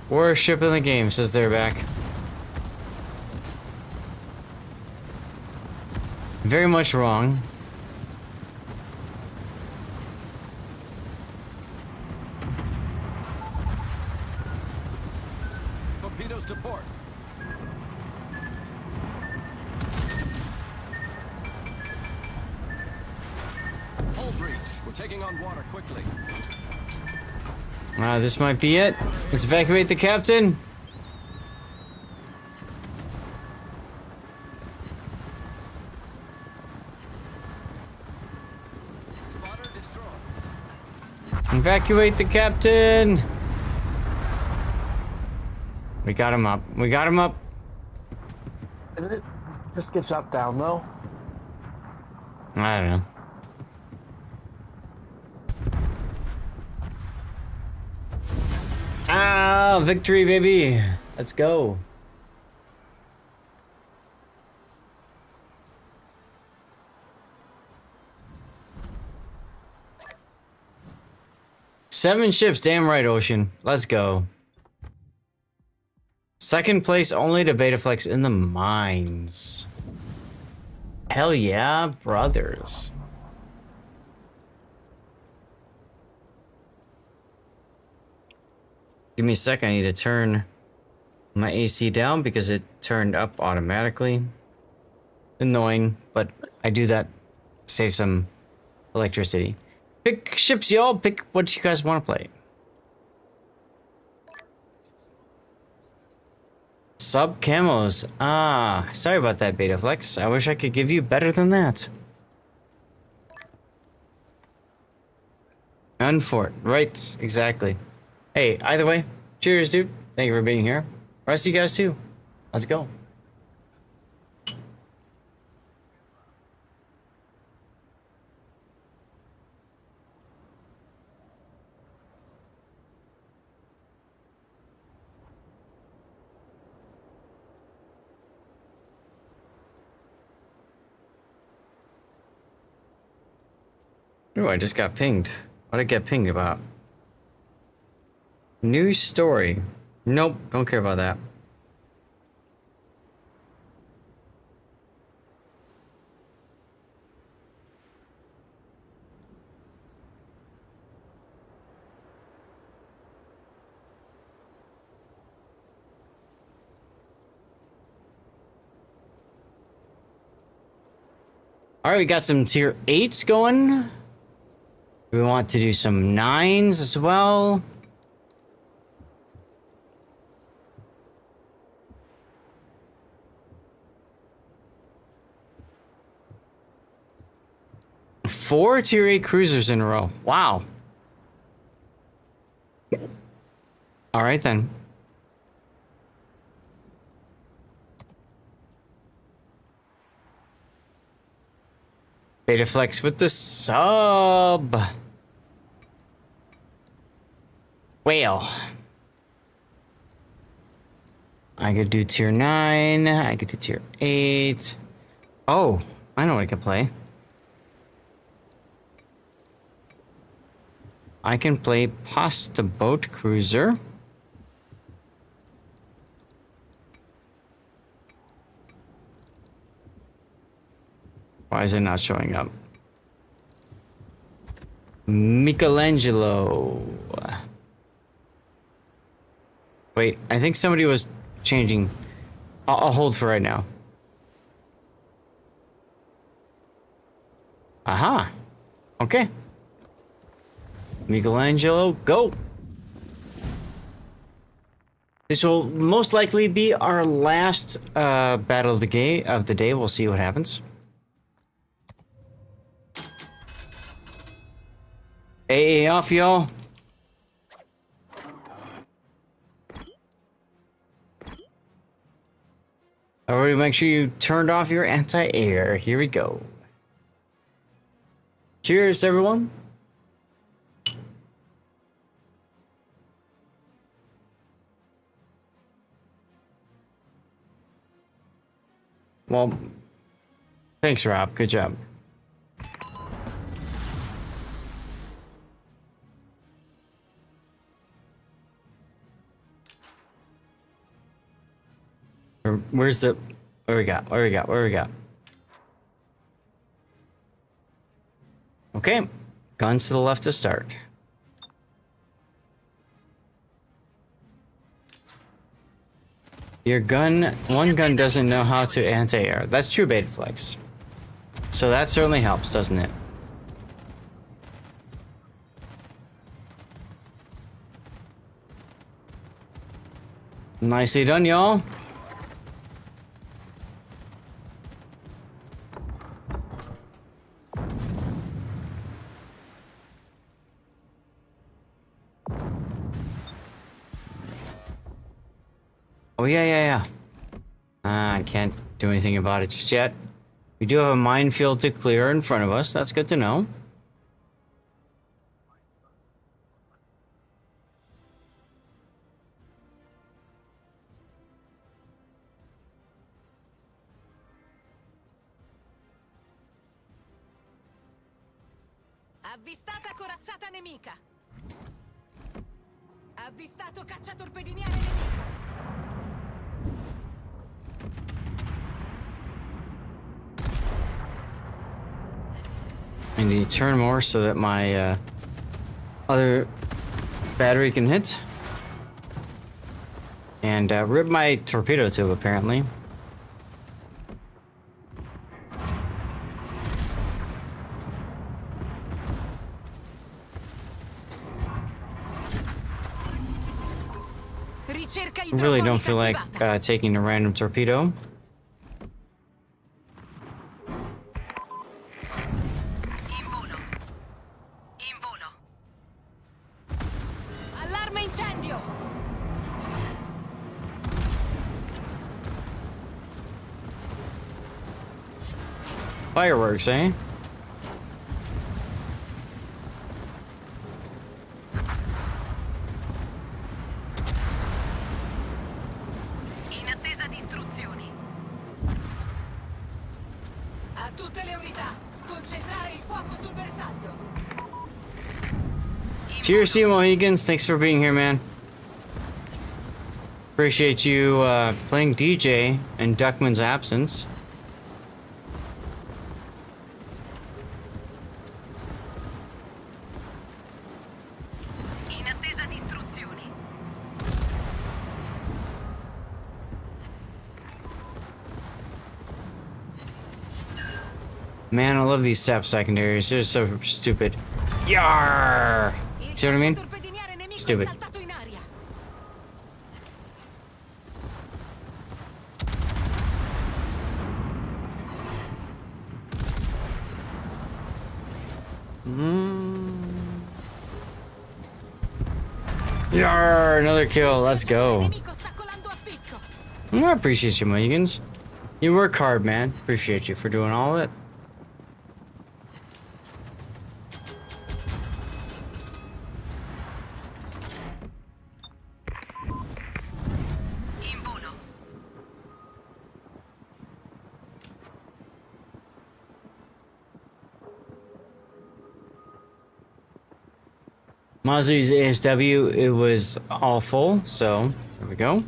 Worst ship in the game, says they're back. Very much wrong. Torpedoes to port. Hull breach. We're taking on water quickly. This might be it. Let's evacuate the captain. Spotter destroyed. Evacuate the captain. We got him up. We got him up. Did it just get shot down though? I don't know. Ah, victory, baby. Let's go. Seven ships, damn right, Ocean. Let's go. Second place only to Betaflex in the mines. Hell yeah, brothers. Give me a sec, I need to turn my AC down because it turned up automatically. Annoying, but I do that to save some electricity. Pick ships, y'all. Pick what you guys want to play. Sub camos. Ah, sorry about that, Betaflex. I wish I could give you better than that. Unfort. Right, exactly. Hey, either way, cheers, dude. Thank you for being here. Rest of you guys too. Let's go. Ooh, I just got pinged. What did I get pinged about? News story. Nope, don't care about that. All right, we got some tier 8s going. We want to do some 9s as well. Four tier 8 cruisers in a row. Wow. All right then. Betaflex with the sub. Well. I could do tier 9. I could do tier 8. Oh, I know what I can play. I can play past the boat cruiser. Why is it not showing up? Michelangelo. Wait, I think somebody was changing. I'll hold for right now. Aha. Okay. Michelangelo, go. This will most likely be our last battle of the day. We'll see what happens. AA off, y'all. Everybody make sure you turned off your anti-air. Here we go. Cheers, everyone. Well, thanks, Rob. Good job. Where's the... What we got? What we got? What we got? Okay. Guns to the left to start. Your gun... One gun doesn't know how to anti-air. That's true, Betaflex. So that certainly helps, doesn't it? Nicely done, y'all. Oh, yeah. I can't do anything about it just yet. We do have a minefield to clear in front of us. That's good to know. Avvistata corazzata nemica. Avvistato cacciatorpediniere nemico. I need to turn more so that my other battery can hit. And rip my torpedo tube, apparently. I really don't feel like taking a random torpedo. Allarme incendio. Fireworks, eh? In attesa di istruzioni. A tutte le unità, concentrare il fuoco sul bersaglio. Cheers, Simo Higgins. Thanks for being here, man. Appreciate you playing DJ in Duckman's absence. In attesa di istruzioni. Man, I love these sap secondaries. They're so stupid. Yarr! See what I mean? Stupid. Yarr! Another kill. Let's go. I appreciate you, Mohegans. You work hard, man. Appreciate you for doing all of it. Mazu's ASW, it was all full, so there we go.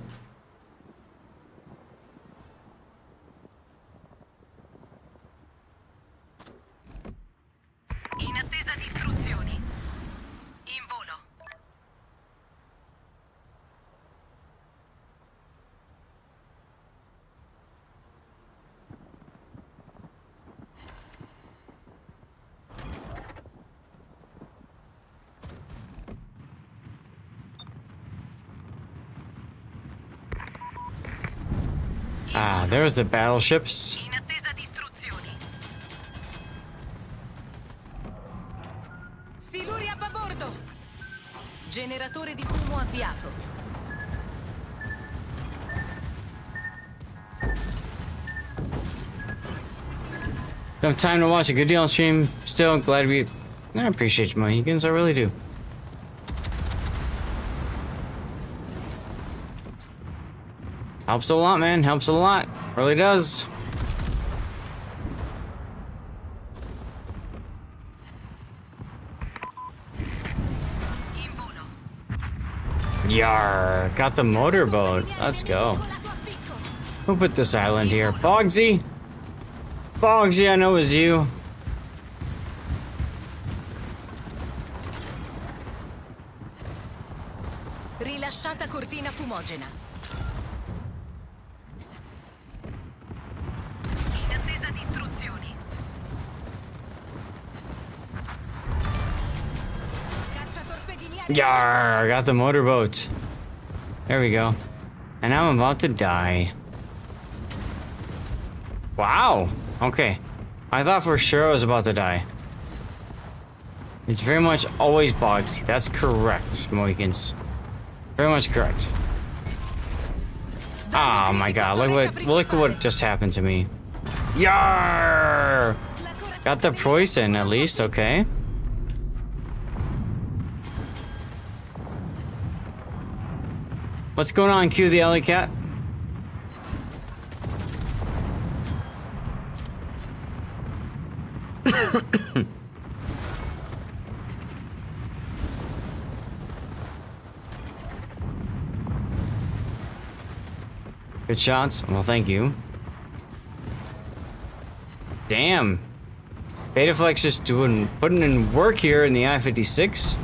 In attesa di istruzioni. In volo. Ah, there's the battleships. In attesa di istruzioni. Siluri a babordo. Generatore di fumo avviato. No time to watch a good deal on stream. Still glad we. I appreciate you, Mohicans. I really do. Helps a lot, man. Helps a lot. Really does. In volo. Yar, got the motorboat. Let's go. Who put this island here? Bogsy? Bogsy, I know it was you. Rilasciata cortina fumogena. In attesa di istruzioni. Cacciatorpediniere. Yar, got the motorboat. There we go. And I'm about to die. Wow. Okay. I thought for sure I was about to die. It's very much always Bogsy. That's correct, Mohicans. Very much correct. Oh my god, look what just happened to me. Yar! Got the poison at least, okay. What's going on, Q the alley cat? Good shots. Well, thank you. Damn. Betaflex just putting in work here in the I-56.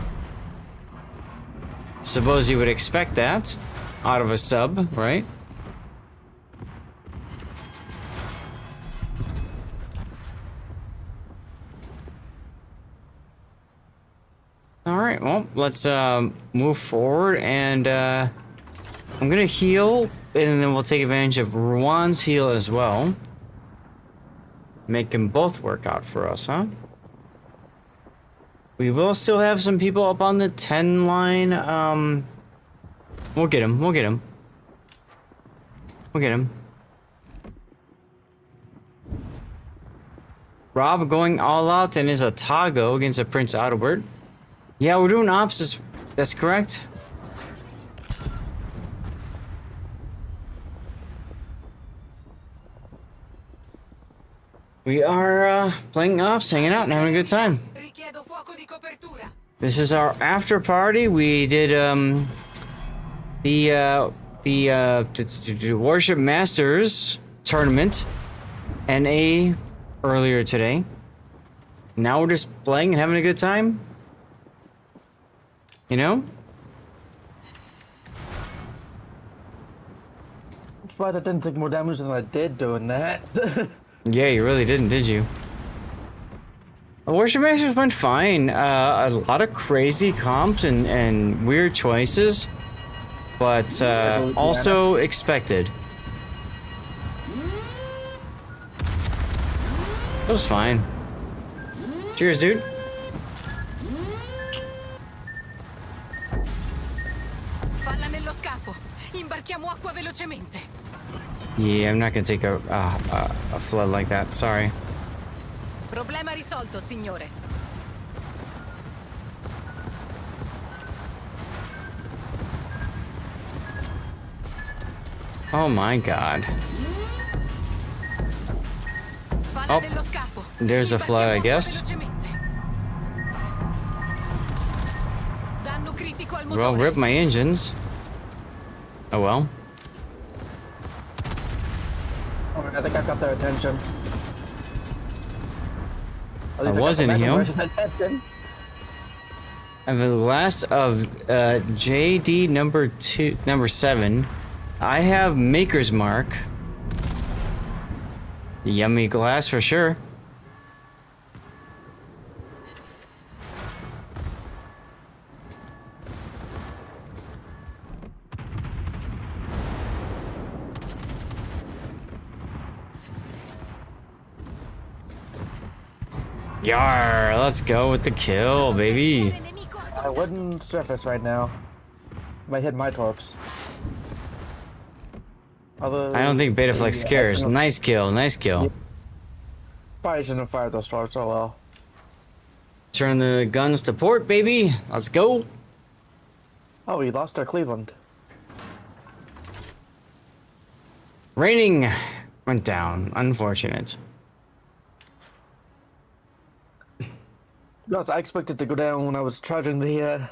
Suppose you would expect that out of a sub, right? All right. Well, let's move forward, and I'm gonna heal. And then we'll take advantage of Ruan's heal as well. Make them both work out for us, huh? We will still have some people up on the 10 line. We'll get him. We'll get him. We'll get him. Rob going all out and is a Tago against a Prince Adalbert. Yeah, we're doing ops. That's correct. We are playing ops, hanging out, and having a good time. This is our after party. We did the Warship Masters tournament, NA, earlier today. Now we're just playing and having a good time. You know? I'm surprised I didn't take more damage than I did doing that. Yeah, you really didn't, did you? The Warship Masters went fine. A lot of crazy comps and weird choices, but also expected. It was fine. Cheers, dude. Falla nello scafo. Imbarchiamo acqua velocemente. Yeah, I'm not gonna take a flood like that. Sorry. Problema risolto, signore. Oh my god. Falla nello scafo. There's a flood, I guess. Danno critico al Well, motore. rip my engines. Oh well. Alright, I think I got their attention. At least I got was the in mega here. version attention. I have a glass of JD number 7. I have Maker's Mark. Yummy glass for sure. Yar, let's go with the kill, baby. I wouldn't surface right now. Might hit my torps. Although, I don't think Betaflex cares. Nice kill, nice kill. Probably shouldn't have fired those torps. Oh well. Turn the guns to port, baby. Let's go. Oh, we lost our Cleveland. Raining went down. Unfortunate. Yes, I expected to go down when I was charging the.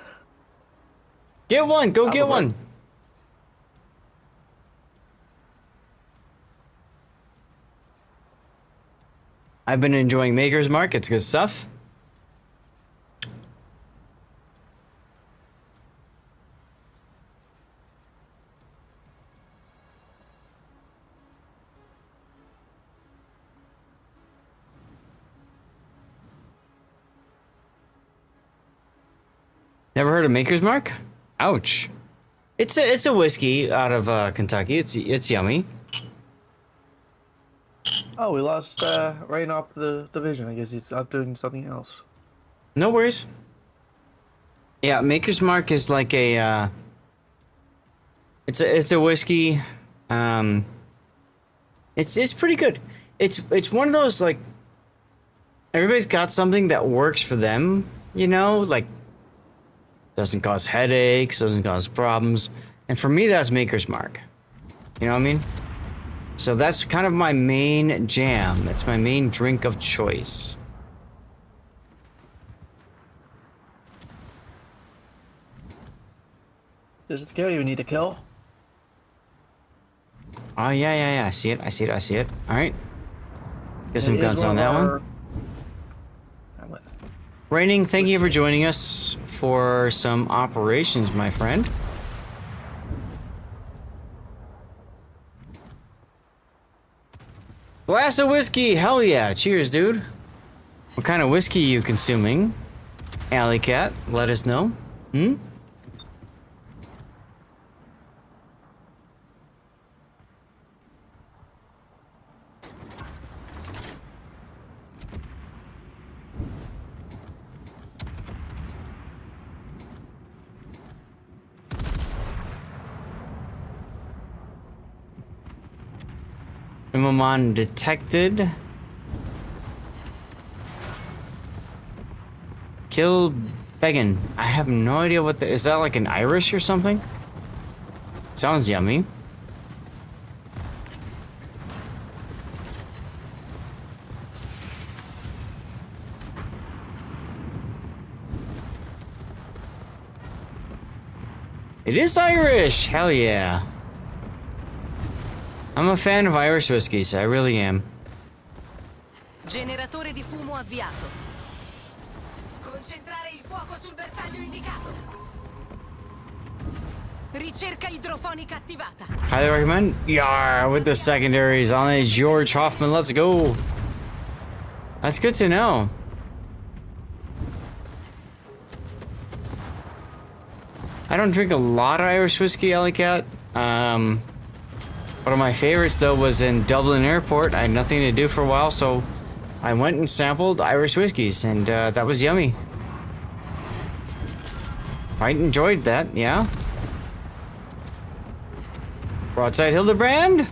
Get one. Go get one. I've been enjoying Maker's Mark. It's good stuff. Never heard of Maker's Mark? Ouch. It's a whiskey out of Kentucky. It's yummy. Oh, we lost Rain off the division. I guess he's out doing something else. No worries. Yeah, Maker's Mark is like a it's a whiskey. It's pretty good. It's one of those, like, everybody's got something that works for them, you know, like doesn't cause headaches, doesn't cause problems. And for me, that's Maker's Mark. You know what I mean? So that's kind of my main jam. That's my main drink of choice. Does it scare you? Need to kill? Oh, yeah. I see it. All right. Get some It is guns on that one. Raining, thank you for joining us for some operations, my friend. Glass of whiskey, hell yeah. Cheers, dude. What kind of whiskey are you consuming? Alley Cat, let us know. Imamon detected. Kill Beggin. I have no idea what is that, like an Irish or something? Sounds yummy. It is Irish! Hell yeah. I'm a fan of Irish whiskeys, I really am. Generatore di fumo avviato. Concentrare il fuoco sul bersaglio indicato. Ricerca idrofonica attivata. Highly recommend. Yeah, with the secondaries on a George Hoffman, let's go. That's good to know. I don't drink a lot of Irish whiskey, Alley Cat. One of my favorites, though, was in Dublin Airport. I had nothing to do for a while, so I went and sampled Irish whiskeys, and that was yummy. I enjoyed that, yeah. Broadside Hildebrand?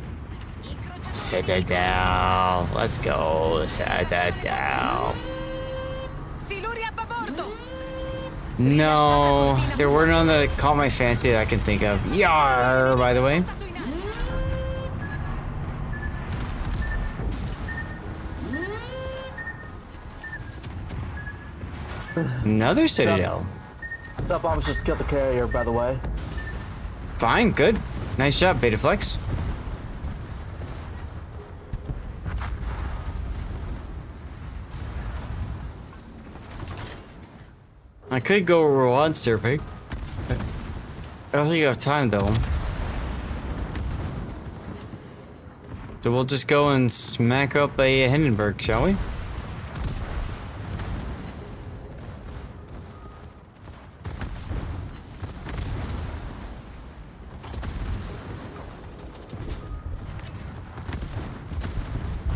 Citadel. Let's go, Citadel. No, there were none that caught my fancy that I can think of. Yar, by the way. Another Citadel. Sub bombs just killed the carrier, by the way. Fine, good. Nice job, Betaflex. I could go reward survey. I don't think I have time though. So we'll just go and smack up a Hindenburg, shall we?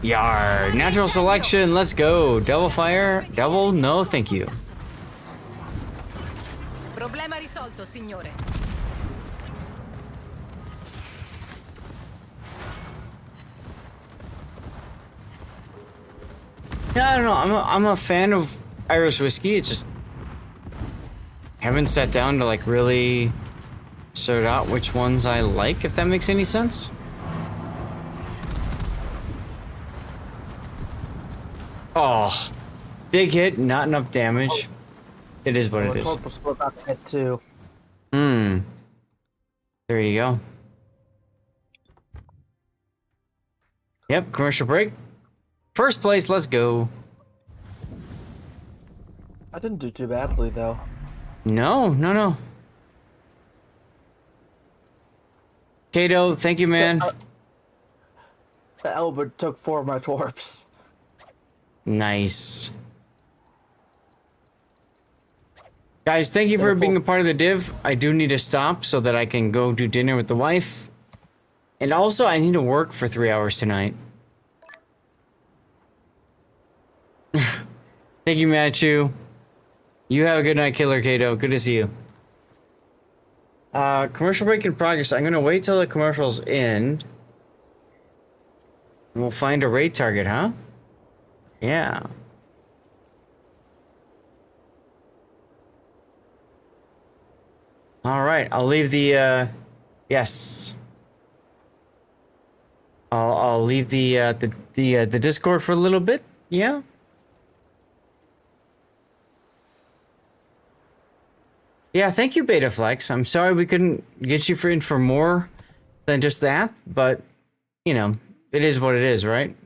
Yar, natural selection, let's go. Devil fire, devil, no thank you. Problema risolto, signore. Yeah, I don't know. I'm a fan of Irish whiskey. It's just haven't sat down to like really sort out which ones I like, if that makes any sense. Oh, big hit, not enough damage. It is what it is. About to hit too. There you go. Yep, commercial break. First place, let's go. I didn't do too badly though. No. Kato, thank you, man. The Albert took 4 of my torps. Nice. Guys, thank you for being a part of the div. I do need to stop so that I can go do dinner with the wife. And also, I need to work for 3 hours tonight. Thank you, Matthew. You have a good night, Killer Kato. Good to see you. Commercial break in progress. I'm gonna wait till the commercials end. We'll find a raid target, huh? Yeah. All right, I'll leave the yes. I'll leave the Discord for a little bit. Yeah. Yeah, thank you, Betaflex. I'm sorry we couldn't get you in for more than just that, but you know, it is what it is, right?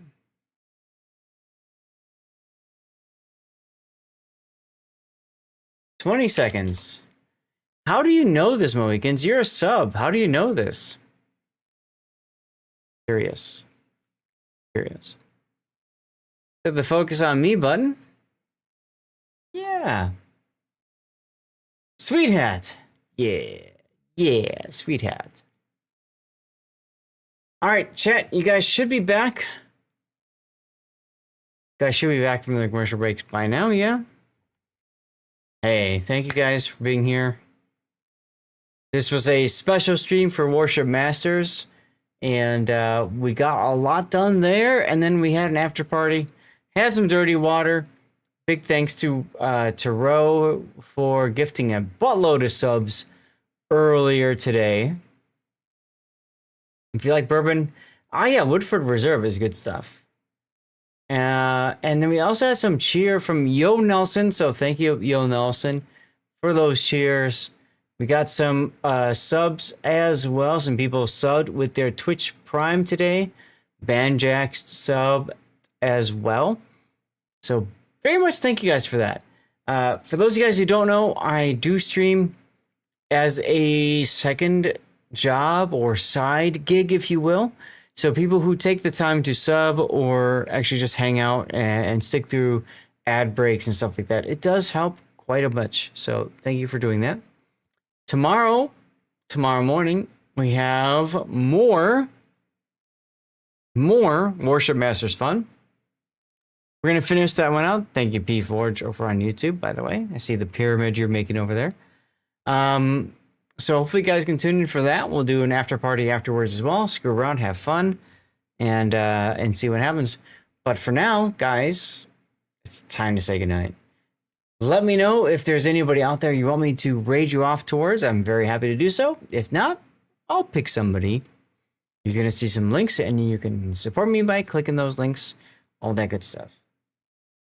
$20 seconds. How do you know this, Mohicans? You're a sub. How do you know this? Curious. Hit the focus on me button. Yeah. Sweet hat. Yeah, sweet hat. All right, chat, you guys should be back. You guys should be back from the commercial breaks by now, yeah? Hey, thank you guys for being here. This was a special stream for Warship Masters, and we got a lot done there, and then we had an after party, had some dirty water. Big thanks to Ro for gifting a buttload of subs earlier today. If you like bourbon, yeah, Woodford Reserve is good stuff. And then we also had some cheer from Yo Nelson, so thank you, Yo Nelson, for those cheers. We got some subs as well. Some people subbed with their Twitch Prime today. Banjax sub as well. So very much thank you guys for that. For those of you guys who don't know, I do stream as a second job or side gig, if you will. So people who take the time to sub or actually just hang out and stick through ad breaks and stuff like that, it does help quite a bunch. So thank you for doing that. Tomorrow morning, we have more Warship Masters fun. We're going to finish that one out. Thank you, P Forge, over on YouTube, by the way. I see the pyramid you're making over there. So hopefully you guys can tune in for that. We'll do an after party afterwards as well. Screw around, have fun, and see what happens. But for now, guys, it's time to say goodnight. Let me know if there's anybody out there you want me to raid you off towards. I'm very happy to do so. If not, I'll pick somebody. You're going to see some links, and you can support me by clicking those links. All that good stuff.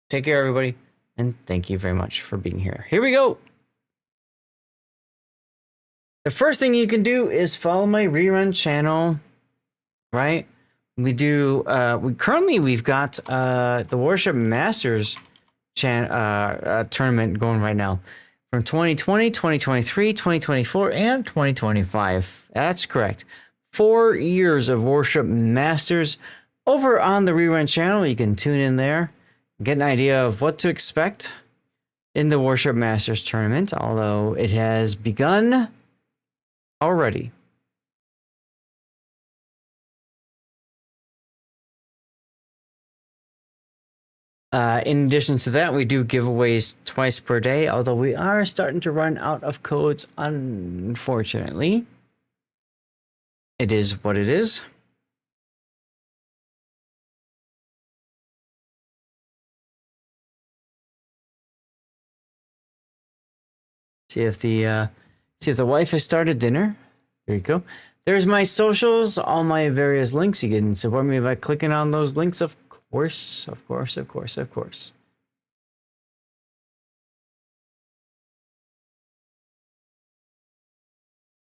Take care, everybody, and thank you very much for being here. Here we go. the first thing you can do is follow my rerun channel, right? We've got the Warship Masters tournament going right now from 2020, 2023, 2024, and 2025. That's correct. 4 years of Warship Masters over on the rerun channel. You can tune in there, get an idea of what to expect in the Warship Masters tournament, although it has begun already. In addition to that, we do giveaways twice per day, although we are starting to run out of codes, unfortunately. It is what it is. See if the wife has started dinner. There you go. There's my socials, all my various links. You can support me by clicking on those links, of course.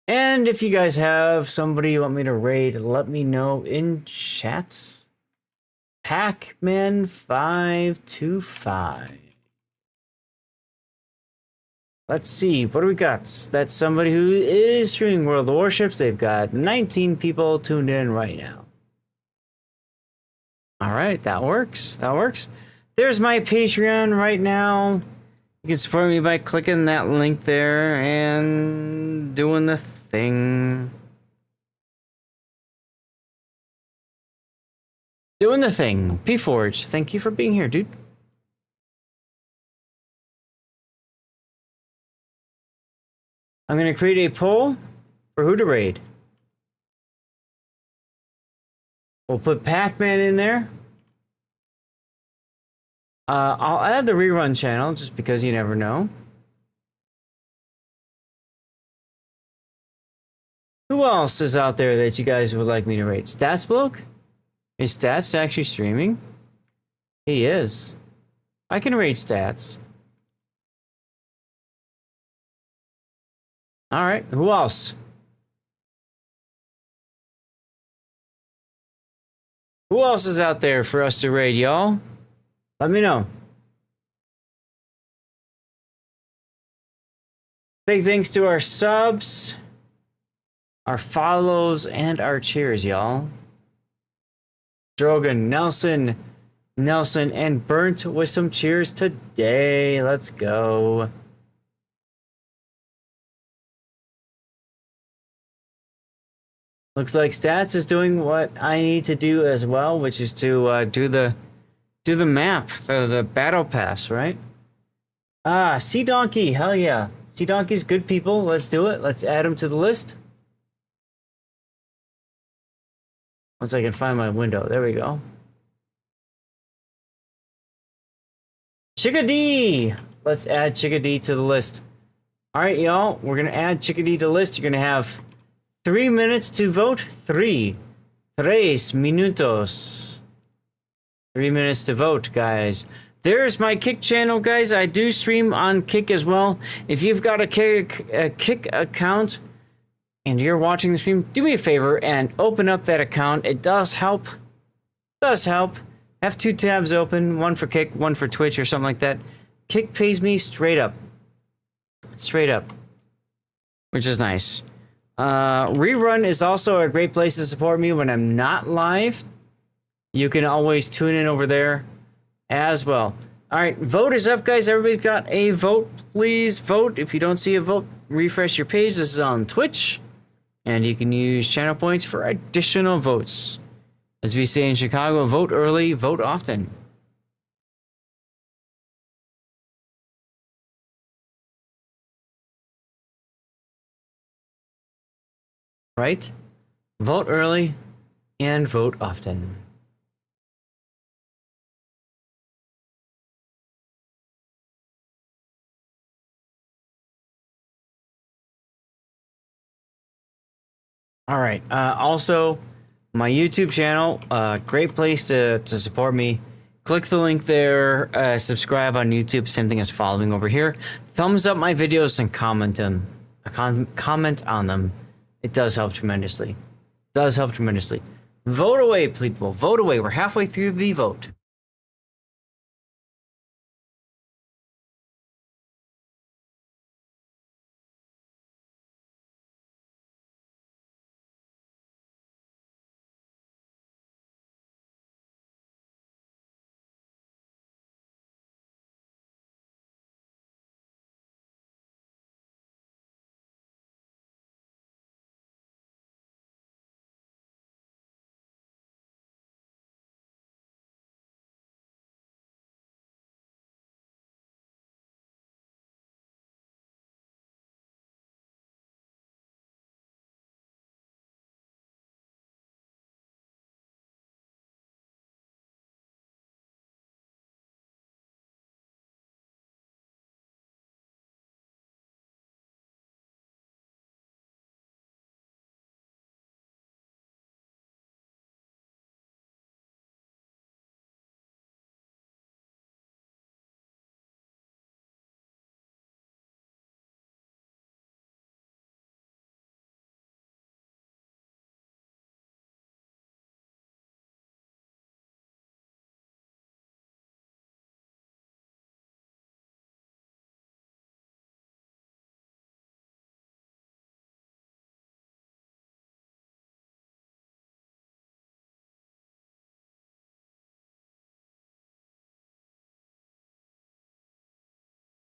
And if you guys have somebody you want me to raid, let me know in chats. Pac-Man525. Let's see, what do we got? That's somebody who is streaming World of Warships. They've got 19 people tuned in right now. All right, that works. That works. There's my Patreon right now. You can support me by clicking that link there and doing the thing. Doing the thing. P-Forge, thank you for being here, dude. I'm going to create a poll for who to raid. We'll put Pac-Man in there. I'll add the rerun channel just because you never know. Who else is out there that you guys would like me to raid? Stats Bloke? Is Stats actually streaming? He is. I can raid Stats. All right, who else? Who else is out there for us to raid, y'all? Let me know. Big thanks to our subs, our follows, and our cheers, y'all. Drogan, Nelson, and Burnt with some cheers today. Let's go. Looks like Stats is doing what I need to do as well, which is to do the map, the battle pass, right? Sea Donkey, hell yeah. Sea Donkey's good people. Let's do it. Let's add them to the list. Once I can find my window. There we go. Chickadee! Let's add Chickadee to the list. All right, y'all. We're going to add Chickadee to the list. You're going to have 3 minutes to vote. 3 minutos. 3 minutes to vote, guys. There's my Kick channel, guys. I do stream on Kick as well. If you've got a Kick account and you're watching the stream, do me a favor and open up that account. It does help. Have 2 tabs open, one for Kick, one for Twitch or something like that. Kick pays me straight up, which is nice. Rerun is also a great place to support me when I'm not live. You can always tune in over there as well. All right, vote is up, guys. Everybody's got a vote. Please vote. If you don't see a vote, refresh your page. This is on Twitch, and you can use channel points for additional votes. As we say in Chicago, vote early, vote often. Right? Vote early and vote often. All right. Also, my YouTube channel, great place to support me. Click the link there. Subscribe on YouTube. Same thing as following over here. Thumbs up my videos and comment them. comment on them. It does help tremendously. Does help tremendously. Vote away, people. Vote away. We're halfway through the vote.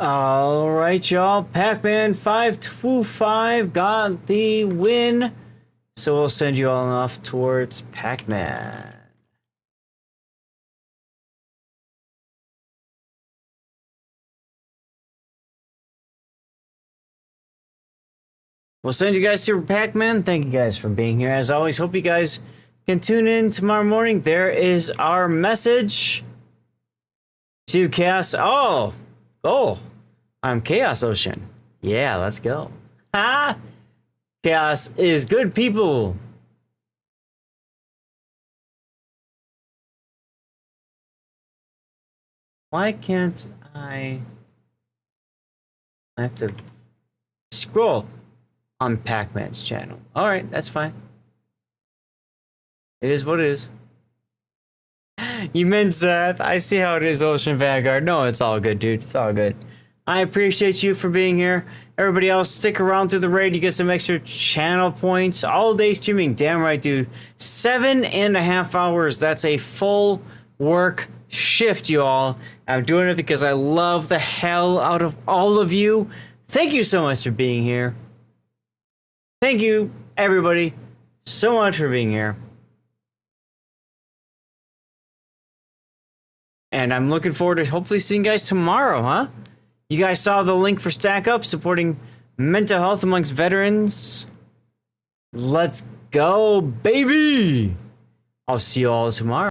All right, y'all. Pac-Man 525 got the win. So we'll send you all off towards Pac-Man. We'll send you guys to Pac-Man. Thank you guys for being here. As always, hope you guys can tune in tomorrow morning. There is our message to Chaos. Oh, I'm Chaos Ocean. Yeah, let's go. Ha! Chaos is good people. Why can't I have to scroll on Pac-Man's channel? All right, that's fine. It is what it is. You meant Seth. I see how it is, Ocean Vanguard. No, it's all good, dude. It's all good. I appreciate you for being here. Everybody else, stick around through the raid. You get some extra channel points. All day streaming. Damn right, dude. 7.5 hours. That's a full work shift, y'all. I'm doing it because I love the hell out of all of you. Thank you so much for being here. Thank you, everybody, so much for being here. And I'm looking forward to hopefully seeing you guys tomorrow, huh? You guys saw the link for Stack Up, supporting mental health amongst veterans. Let's go, baby! I'll see you all tomorrow.